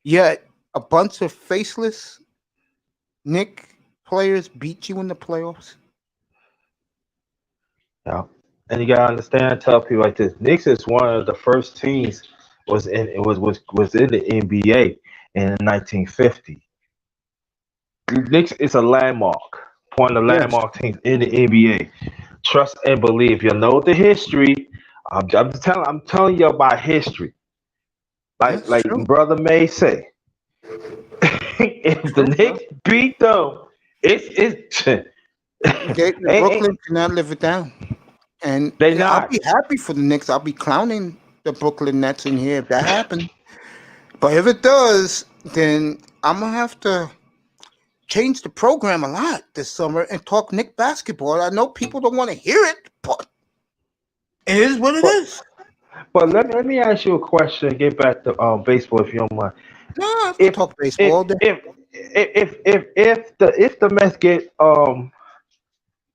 yet a bunch of faceless Nick players beat you in the playoffs." Yeah. And you gotta understand, tell people like this. Knicks is one of the first teams was in the NBA in 1950. Knicks is a landmark, one of the Yes, landmark teams in the NBA. Trust and believe. You know the history. I'm telling you about history. Like that's like true. brother May say, if the True, bro. Knicks beat them, it's The ain't Brooklyn cannot live it down, and they I'll not. be happy for the Knicks. I'll be clowning the Brooklyn Nets in here if that happens. But if it does, then I'm gonna have to change the program a lot this summer and talk Nick basketball. I know people don't want to hear it, but it is what it But is. but let me ask you a question. Get back to baseball if you don't mind. No, I can If talk baseball if all day. if the Mets get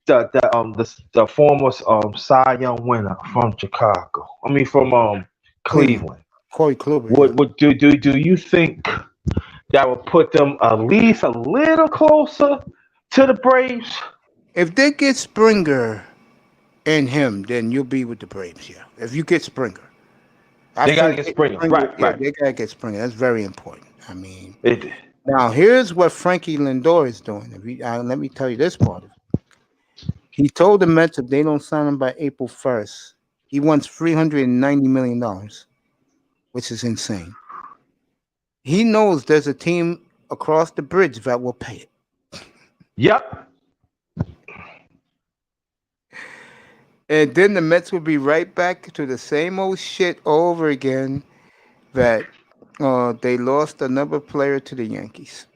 the former Cy Young winner from Chicago, I mean from Cleveland, Cleveland, Corey Kluber, yeah. would do you think that would put them at least a little closer to the Braves? If they get Springer and him, then you'll be with the Braves, yeah. If you get Springer. I They gotta think get getting Springer, Springer, right, yeah, right. they gotta get Springer. That's very important. I mean, It, now here's what Frankie Lindor is doing. Let me tell you this part of it. He told the Mets if they don't sign him by April 1st, he wants $390 million, which is insane. He knows there's a team across the bridge that will pay it. yep. And then the Mets will be right back to the same old shit over again that they lost another player to the Yankees.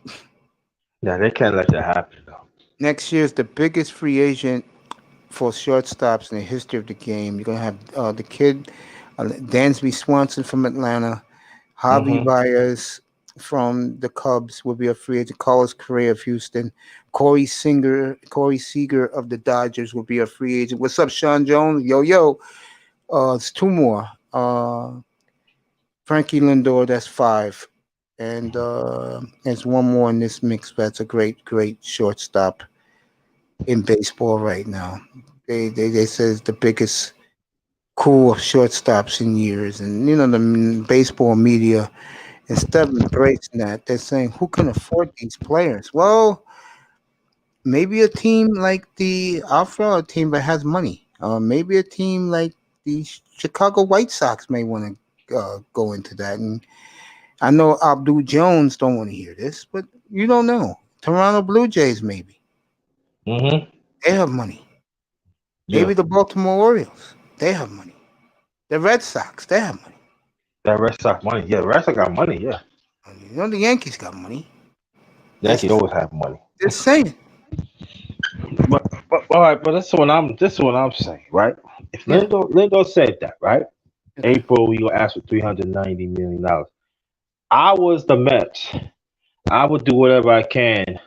Yeah, they can't let that happen though. Next year is the biggest free agent for shortstops in the history of the game. You're going to have the kid, Dansby Swanson from Atlanta, Javi Mm-hmm. Baez from the Cubs will be a free agent. Carlos Correa of Houston. Corey Seager of the Dodgers will be a free agent. What's up, Sean Jones? Yo, yo. It's two more. Frankie Lindor, that's five. And there's one more in this mix. That's a great, great shortstop in baseball right now. They say it's the biggest coup of shortstops in years. And, the baseball media, instead of embracing that, they're saying, who can afford these players? Well, maybe a team like the Alpha team that has money. Maybe a team like the Chicago White Sox may want to go into that. And I know Abdul Jones don't want to hear this, but you don't know. Toronto Blue Jays, maybe. Mm-hmm. They have money. Yeah. Maybe the Baltimore Orioles. They have money. The Red Sox, they have money. That Red Sox money. Yeah, Red Sox got money. Yeah. The Yankees got money. Yankees always have money. Just saying. But all right, but this is what I'm saying, right? If Lindo said that, right? April, we gonna ask for $390 million. I was the Mets. I would do whatever I can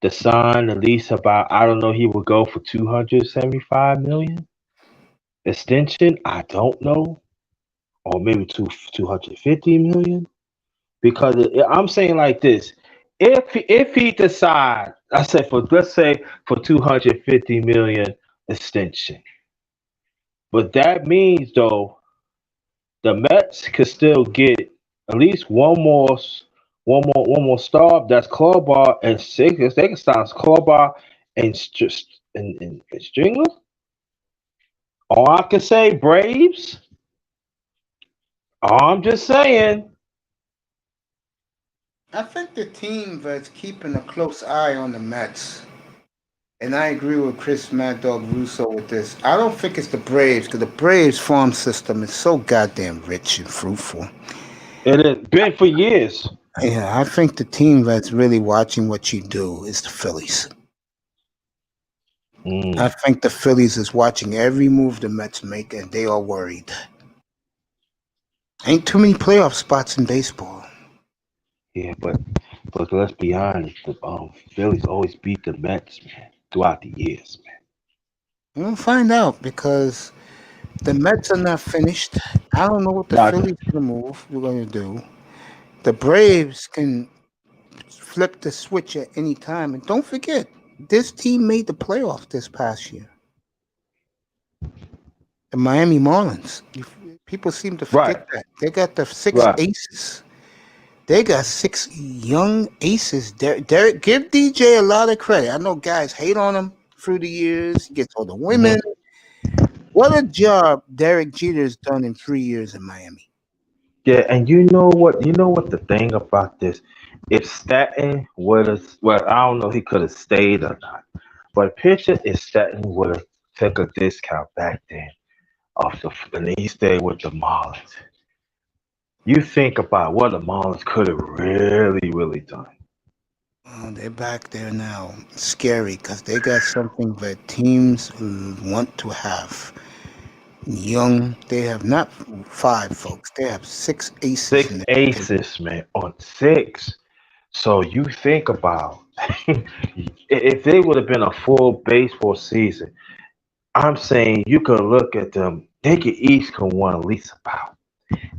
to sign at least about, I don't know, he would go for $275 million. Extension, I don't know. Or maybe $250 million. Because I'm saying like this. If he decide, let's say for $250 million extension. But that means though, the Mets could still get at least one more star. That's Klobuchar and six. They can sign Klobuchar and Stringer. All I can say, Braves. I'm just saying. I think the team that's keeping a close eye on the Mets, and I agree with Chris Mad Dog Russo with this. I don't think it's the Braves, because the Braves farm system is so goddamn rich and fruitful. It has been for years. Yeah, I think the team that's really watching what you do is the Phillies. I think the Phillies is watching every move the Mets make, and they are worried. Ain't too many playoff spots in baseball. Yeah, but let's be honest. The Phillies always beat the Mets, man, throughout the years, man. We'll find out, because the Mets are not finished. I don't know what the Phillies gonna move we're gonna do. The Braves can flip the switch at any time, and don't forget, this team made the playoffs this past year. The Miami Marlins. People seem to forget that. They got the six aces. They got six young aces. Derek, give DJ a lot of credit. I know guys hate on him through the years. He gets all the women. What a job Derek Jeter's done in 3 years in Miami. Yeah, and you know what? The thing about this, if Stanton would have, well, I don't know if he could have stayed or not, but picture if Stanton would have took a discount back then and he stayed with the Marlins. You think about what the Marlins could have really, really done. Oh, they're back there now. Scary, because they got something that teams want to have. Young, they have not 5 folks. They have 6 aces. 6 aces, man, on 6. So you think about if they would have been a full baseball season, I'm saying you could look at them. They could each can win at least about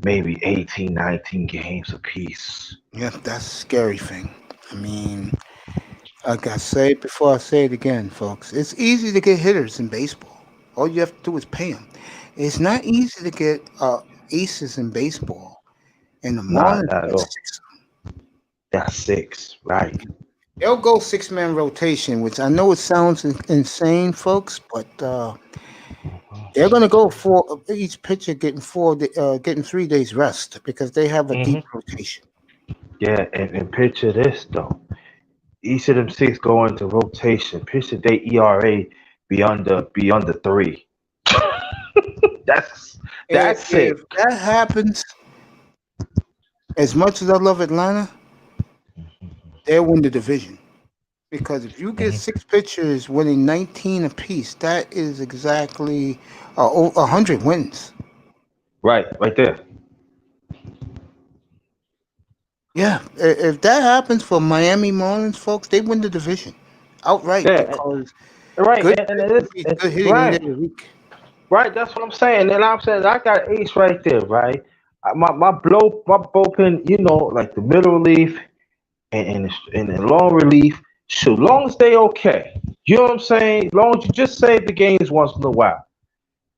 maybe 18, 19 games apiece. Yeah, that's a scary thing. I mean, like I said before, I say it again, folks. It's easy to get hitters in baseball. All you have to do is pay them. It's not easy to get aces in baseball. And the Marlins got 6. That's 6, right? They'll go 6-man rotation, which I know it sounds insane, folks, but they're going to go 4. Each pitcher getting 3 days rest, because they have a deep rotation. Yeah, and picture this though. Each of them 6 go into rotation. Picture their ERA be under 3. That's If it. that happens, as much as I love Atlanta, they'll win the division. Because if you get Mhm. 6 pitchers winning 19 apiece, that is exactly 100 wins. Right there. Yeah, if that happens for Miami Marlins, folks, they win the division outright Yeah, because right, good and pitching beats good hitting any right, day of the week. right. That's what I'm saying. And I'm saying I got ace right there, right? My bullpen, like the middle relief and the long relief. Shoot, long as they okay, you know what I'm saying. Long as you just save the games once in a while.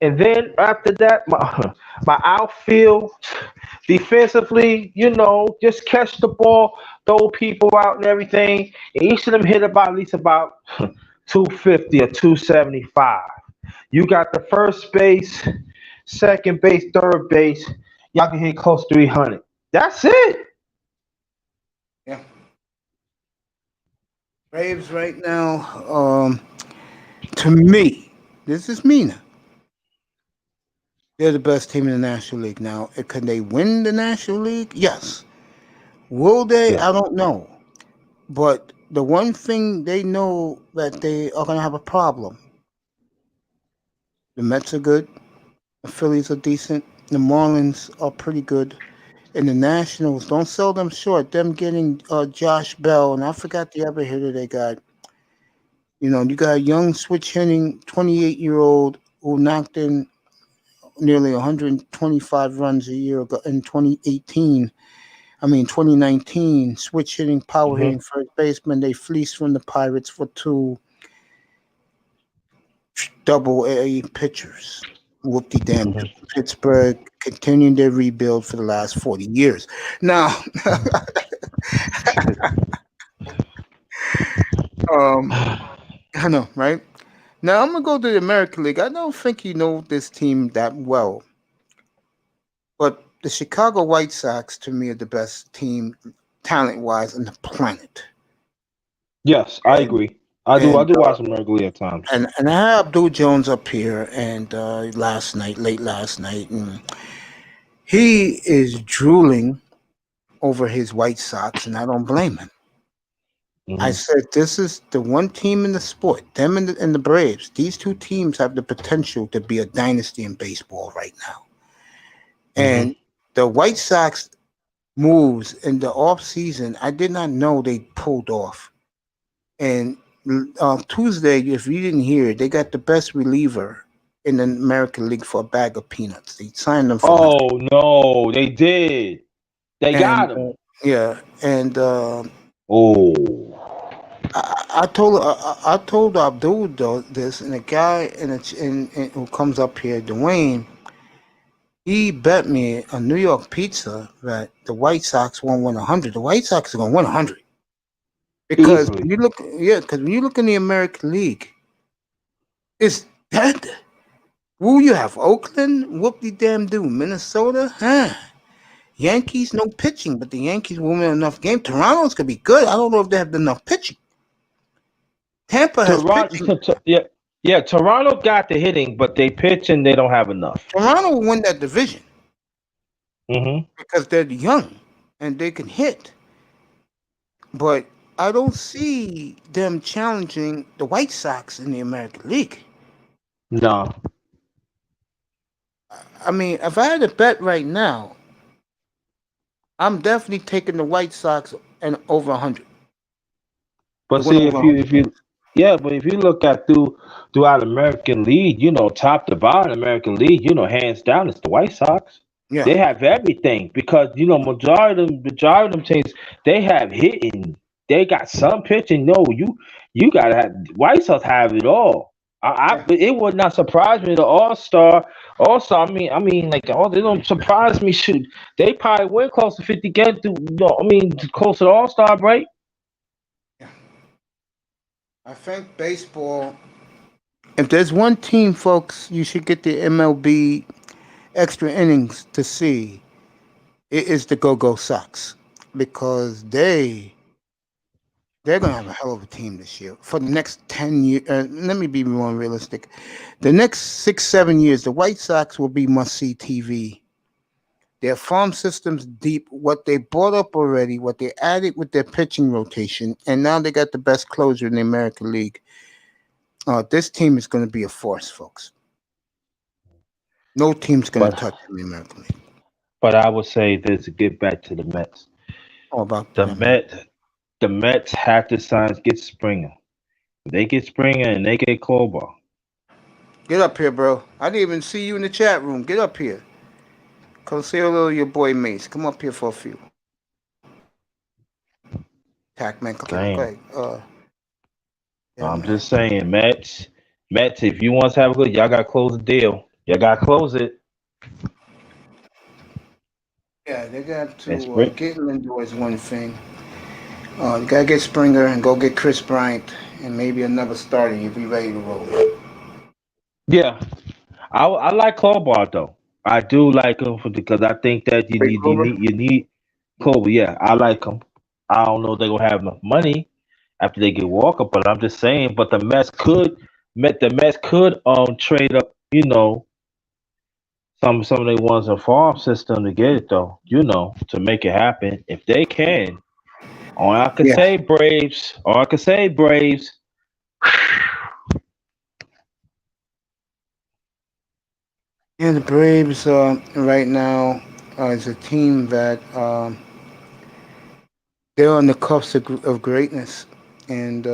And then after that, my my outfield defensively, just catch the ball, throw people out and everything. And each of them hit about at least about 250 or 275. You got the first base, second base, third base. Y'all can hit close to 300. That's it. Yeah, Braves right now. To me, this is me now. They're the best team in the National League now. Can they win the National League? Yes. Will they? Yeah. I don't know. But the one thing they know that they are going to have a problem. The Mets are good. The Phillies are decent. The Marlins are pretty good. And the Nationals, don't sell them short. Them getting Josh Bell, and I forgot the other hitter they got. You got a young switch hitting 28-year-old who knocked in nearly 125 runs a year ago in 2019, switch hitting, power Hmm. hitting first baseman. They fleeced from the Pirates for 2 double A pitchers. Whoop-de damn. Hmm. Pittsburgh continuing their rebuild for the last 40 years. Now, I know, right? Now, I'm going to go to the American League. I don't think you know this team that well, but the Chicago White Sox, to me, are the best team, talent-wise, on the planet. Yes, I And agree. I do. I and do watch them regularly at times. and I had Abdul Jones up here and late last night, and he is drooling over his White Sox, and I don't blame him. I Hmm. said this is the one team in the sport, them and the Braves. These two teams have the potential to be a dynasty in baseball right now. Hmm. And the White Sox moves in the off season, I did not know they pulled off. And Tuesday, if you didn't hear it, they got the best reliever in the American League for a bag of peanuts. They signed them for nothing. Oh no, they did. They And got him. yeah, and Oh. I told Abdul this, and the guy who comes up here, Dwayne, he bet me a New York pizza that the White Sox won't win 100. The White Sox are going to win 100 because Easily. because when you look in the American League, it's dead. Who you have? Oakland, whoop de damn do. Minnesota, huh? Yankees, no pitching, but the Yankees will win enough games. Toronto's gonna be good. I don't know if they have enough pitching. Tampa has pitching. Yeah. Toronto got the hitting, but they pitch and they don't have enough. Toronto will win that division Hmm. because they're young and they can hit. But I don't see them challenging the White Sox in the American League. No. I mean, if I had to bet right now, I'm definitely taking the White Sox and over 100. But Win see, over 100 games. but if you look at throughout American League, top to bottom American League, hands down, it's the White Sox. Yeah. They have everything because majority of them teams they have hitting. They got some pitching. No, you gotta have White Sox have it all. Yeah. It would not surprise me. The All Star, also, like, oh, they don't surprise me. Shoot, they probably win close to 50 games. Close to the All Star break. Yeah. I think baseball, if there's one team, folks, you should get the MLB extra innings to see, it is the Go-Go Sox because they they're going to have a hell of a team this year. For the next 10 years, let me be more realistic. The next 6, 7 years, the White Sox will be must-see TV. Their farm system's deep, what they bought up already, what they added with their pitching rotation, and now they got the best closer in the American League. This team is going to be a force, folks. No team's going to But touch them in the American League. but I would say this to get back to the Mets. All about The them, man. Mets have to sign get Springer. If they get Springer and they get Klober. Get up here, bro. I didn't even see you in the chat room. Get up here. Come say hello to your boy Mace. Come up here for a few. Tack man, Saying. Yeah, I'm man. just saying, Mets, if you want to have a good, y'all got to close the deal. Y'all got to close it. Yeah, they got And to get Lindor is one thing. You gotta get Springer and go get Chris Bryant and maybe another starter. You'll be ready to roll. Yeah, I like Klober though. I do like him because I think that you Wait, need Clover? Klober. Yeah, I like him. I don't know if they're gonna have enough money after they get Walker, but I'm just saying. But the Mets could trade up, some of the ones in farm system to get it though, to make it happen if they can. Or I could Yeah. say Braves. Yeah, the Braves right now is a team that they're on the cusp of greatness. And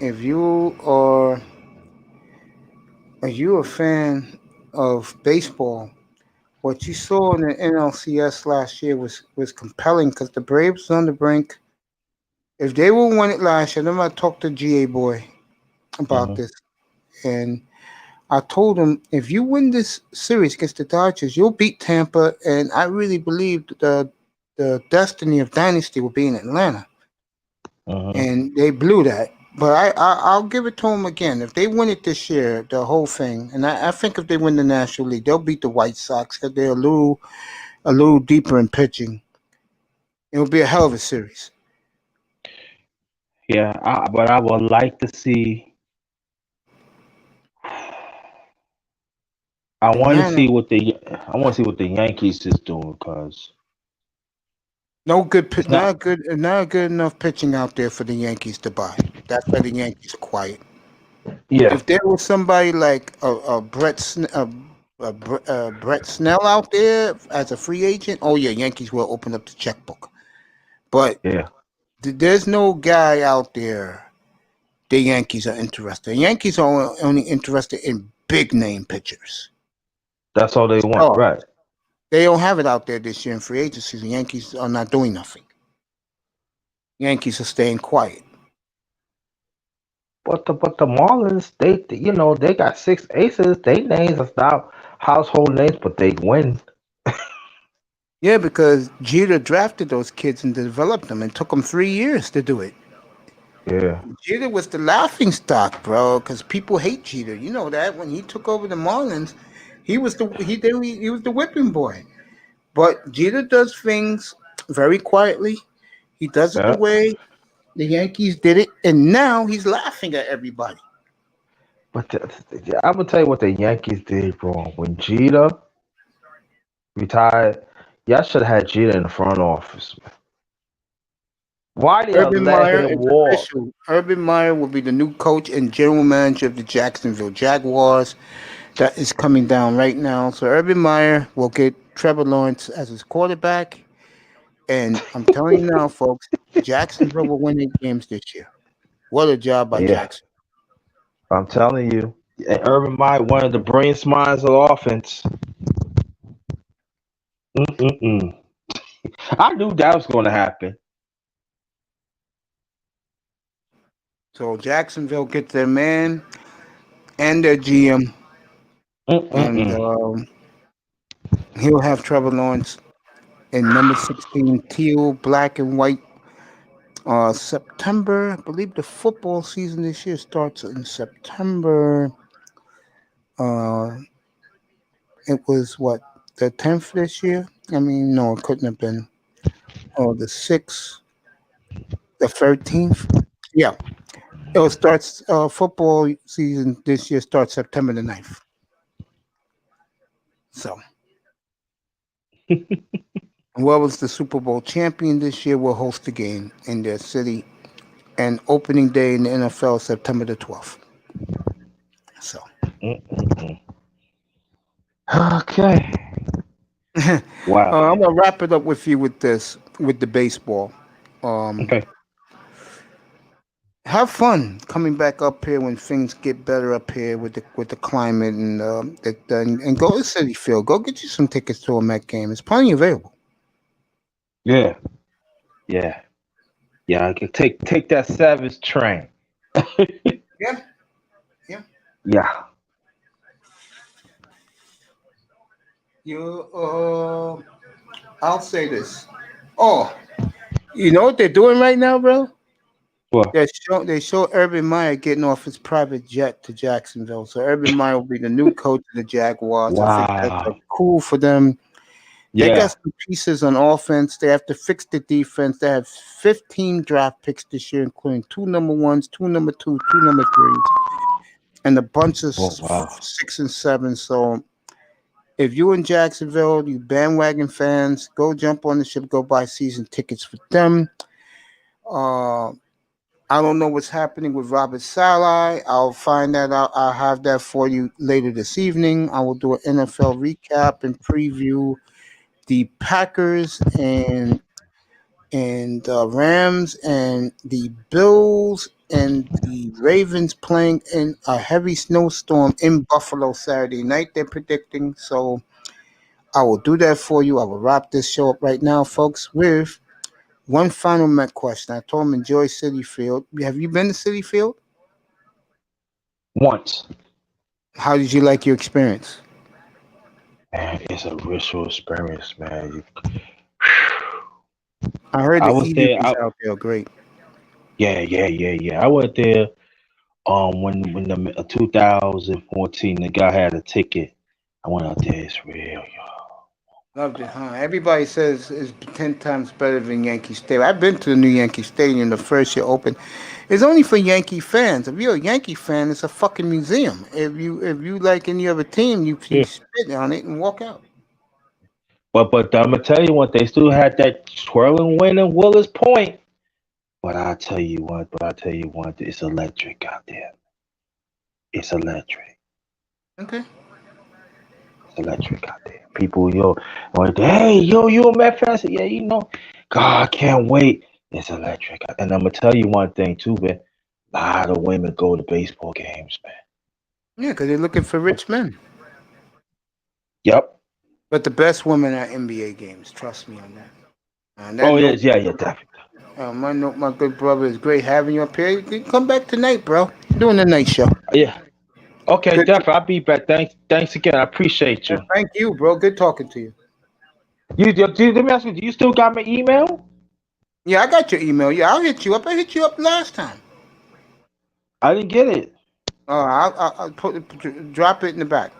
if you're a fan of baseball, what you saw in the NLCS last year was compelling because the Braves on the brink. If they will win it last year, I talked to GA Boy about Mhm. this, and I told him if you win this series against the Dodgers, you'll beat Tampa, and I really believe the destiny of dynasty will be in Atlanta, Mhm. and they blew that. But I'll give it to them again. If they win it this year, the whole thing, and I think if they win the National League, they'll beat the White Sox because they're a little deeper in pitching. It'll be a hell of a series. Yeah, but I would like to see. Atlanta, I want to see what the Yankees is doing because no good, it's not. not good enough pitching out there for the Yankees to buy. That's why the Yankees are quiet. Yeah, If there was somebody like a Brett Snell out there as a free agent, oh yeah, Yankees will open up the checkbook. But yeah, there's no guy out there. The Yankees are interested. The Yankees are only interested in big name pitchers. that's all they want, Oh, right? they don't have it out there this year in free agency. The Yankees are not doing nothing. Yankees are staying quiet. But the Marlins, they got six aces. They names are not household names, but they win. Yeah, because Jeter drafted those kids and developed them. It took them 3 years to do it. Yeah, Jeter was the laughing stock, bro, because people hate Jeter. You know that when he took over the Marlins, he was the whipping boy. But Jeter does things very quietly. He does it the yeah. way the Yankees did it, and now he's laughing at everybody. But I'm gonna tell you what the Yankees did wrong when Jeter retired. Y'all should have had Jeter in the front office. Why did y'all Urban let Meyer him is walk? official. Urban Meyer will be the new coach and general manager of the Jacksonville Jaguars. That is coming down right now. So Urban Meyer will get Trevor Lawrence as his quarterback. And I'm telling you now, folks, Jacksonville will win 8 games this year. What a job by Yeah, Jackson. I'm telling you. And Urban Meyer, one of the brilliant minds of offense. Mm-mm-mm. I knew that was going to happen. So Jacksonville gets their man and their GM, and Mm-mm-mm. he'll have Trevor Lawrence in number 16, teal, black, and white. September, I believe the football season this year starts in September. Uh, it was what, the 10th this year? I mean, no, it couldn't have been. Oh, the 6th, the 13th. Yeah. It'll start football season this year starts September the 9th. So whoever's the Super Bowl champion this year will host the game in their city. And opening day in the NFL September the 12th. So Okay. Wow. I'm gonna wrap it up with you with this, with the baseball. Okay. Have fun coming back up here when things get better up here with the climate and and go to City Field. Go get you some tickets to a Met game. There's plenty available. Yeah. Yeah. Yeah. I can take that Savage train. Yeah. Yeah. Yeah. I'll say this. Oh, you know what they're doing right now, bro? What? They show Urban Meyer getting off his private jet to Jacksonville. So Urban Meyer will be the new coach of the Jaguars. I think that's Wow. cool for them. They Yeah. got some pieces on offense. They have to fix the defense. They have 15 draft picks this year, including 2 number 1s, 2 number 2s, 2 number 3s, and a bunch of Oh, wow. 6 and 7. So if you in Jacksonville, you bandwagon fans, go jump on the ship, go buy season tickets with them. I don't know what's happening with Robert Saleh. I'll find that out. I'll have that for you later this evening. I will do an NFL recap and preview the Packers and Rams and the Bills and the Ravens playing in a heavy snowstorm in Buffalo Saturday night. They're predicting. So I will do that for you. I will wrap this show up right now, folks, with one final Met question. I told him enjoy City Field. Have you been to City Field? Once. How did you like your experience? Man, it's a ritual experience, man. I heard I the was there. eateries out there are great. Yeah. I went there when the 2014 the guy had a ticket. I went out there. It's real, yo. Loved it, huh? Everybody says it's 10 times better than Yankee Stadium. I've been to the new Yankee Stadium the first year open. It's only for Yankee fans. If you're a Yankee fan, it's a fucking museum. If you like any other team, you Yeah. spit on it and walk out. But I'm gonna tell you what, they still had that swirling wind in Willis Point. But I tell you what, it's electric out there. It's electric. Okay. It's electric out there. People, like, hey, you a Met fan? I said, yeah, you know. God, I can't wait. It's electric. And I'm gonna tell you one thing too, man. A lot of women go to baseball games, man. Yeah, because they're looking for rich men. Yep. But the best women are NBA games. Trust me on that. Yeah, definitely. My good brother, is great having you up here. You can come back tonight, bro. Doing the night show. Yeah. Okay, Good. definitely. I'll be back. Thanks again. I appreciate you. Thank you, bro. Good talking to you. Let me ask you, do you still got my email? Yeah, I got your email. Yeah, I'll hit you up. I hit you up last time. I didn't get it. I'll drop it in the back.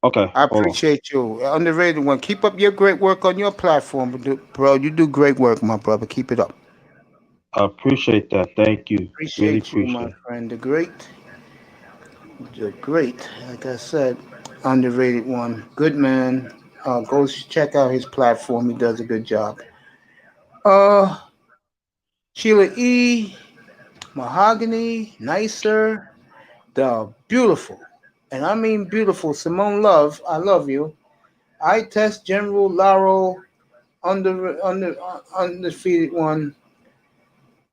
Okay. I appreciate you. Underrated one. Keep up your great work on your platform, bro. You do great work, my brother. Keep it up. I appreciate that. Thank you. Appreciate you, my friend. The great, like I said, underrated one. Good man. Go check out his platform. He does a good job. Sheila E, Mahogany, Nicer, the beautiful, and I mean beautiful, Simone Love, I love you. I Test General Laro, undefeated one.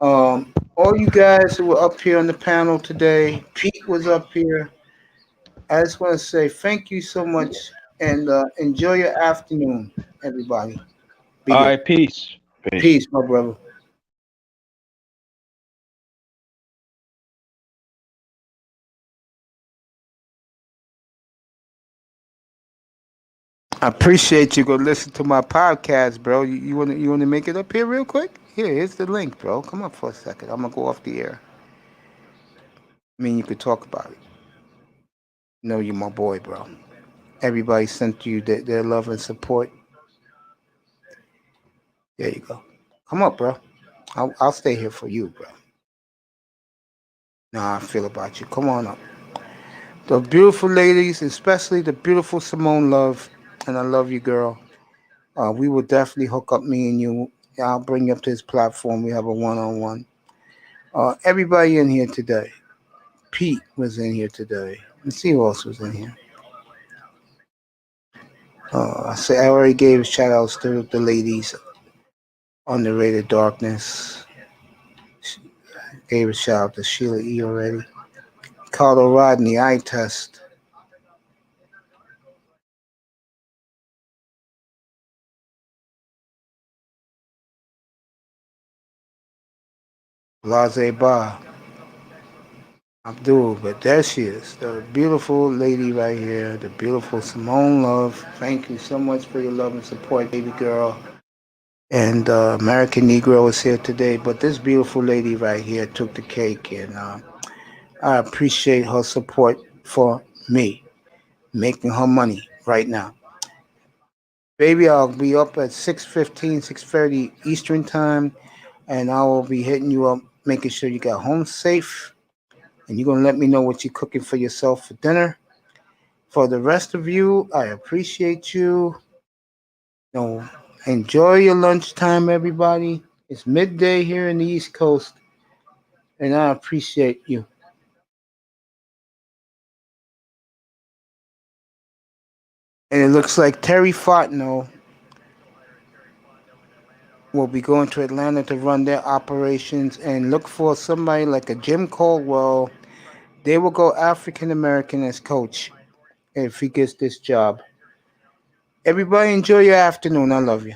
All you guys who were up here on the panel today, Pete was up here. I just want to say thank you so much and enjoy your afternoon, everybody. Be All good. right, peace. Peace, my brother. I appreciate you. Go listen to my podcast, bro. You wanna make it up here real quick? Here's the link, bro. Come up for a second. I'm gonna go off the air. I mean, you could talk about it. No, you're my boy, bro. Everybody sent you their love and support. There you go. Come up, bro. I'll stay here for you, bro. Nah, I feel about you. Come on up. The beautiful ladies, especially the beautiful Simone Love, and I love you, girl. We will definitely hook up, me and you. I'll bring you up to this platform. We have a one-on-one. Everybody in here today. Pete was in here today. Let's see who else was in here. I already gave shout outs to the ladies. Underrated Darkness. Gave a shout out to Sheila E already. Carlo Rodney, Eye Test. Blase Ba. Abdul, but there she is, the beautiful lady right here, the beautiful Simone Love. Thank you so much for your love and support, baby girl. And American Negro is here today, but this beautiful lady right here took the cake, and I appreciate her support for me, making her money right now. Baby, I'll be up at 6:15, 6:30 Eastern Time, and I will be hitting you up, making sure you got home safe, and you're going to let me know what you're cooking for yourself for dinner. For the rest of you, I appreciate you. Enjoy your lunchtime, everybody. It's midday here in the East Coast, and I appreciate you. And it looks like Terry Fontenot will be going to Atlanta to run their operations, and look for somebody like a Jim Caldwell. They will go African American as coach if he gets this job. Everybody enjoy your afternoon. I love you.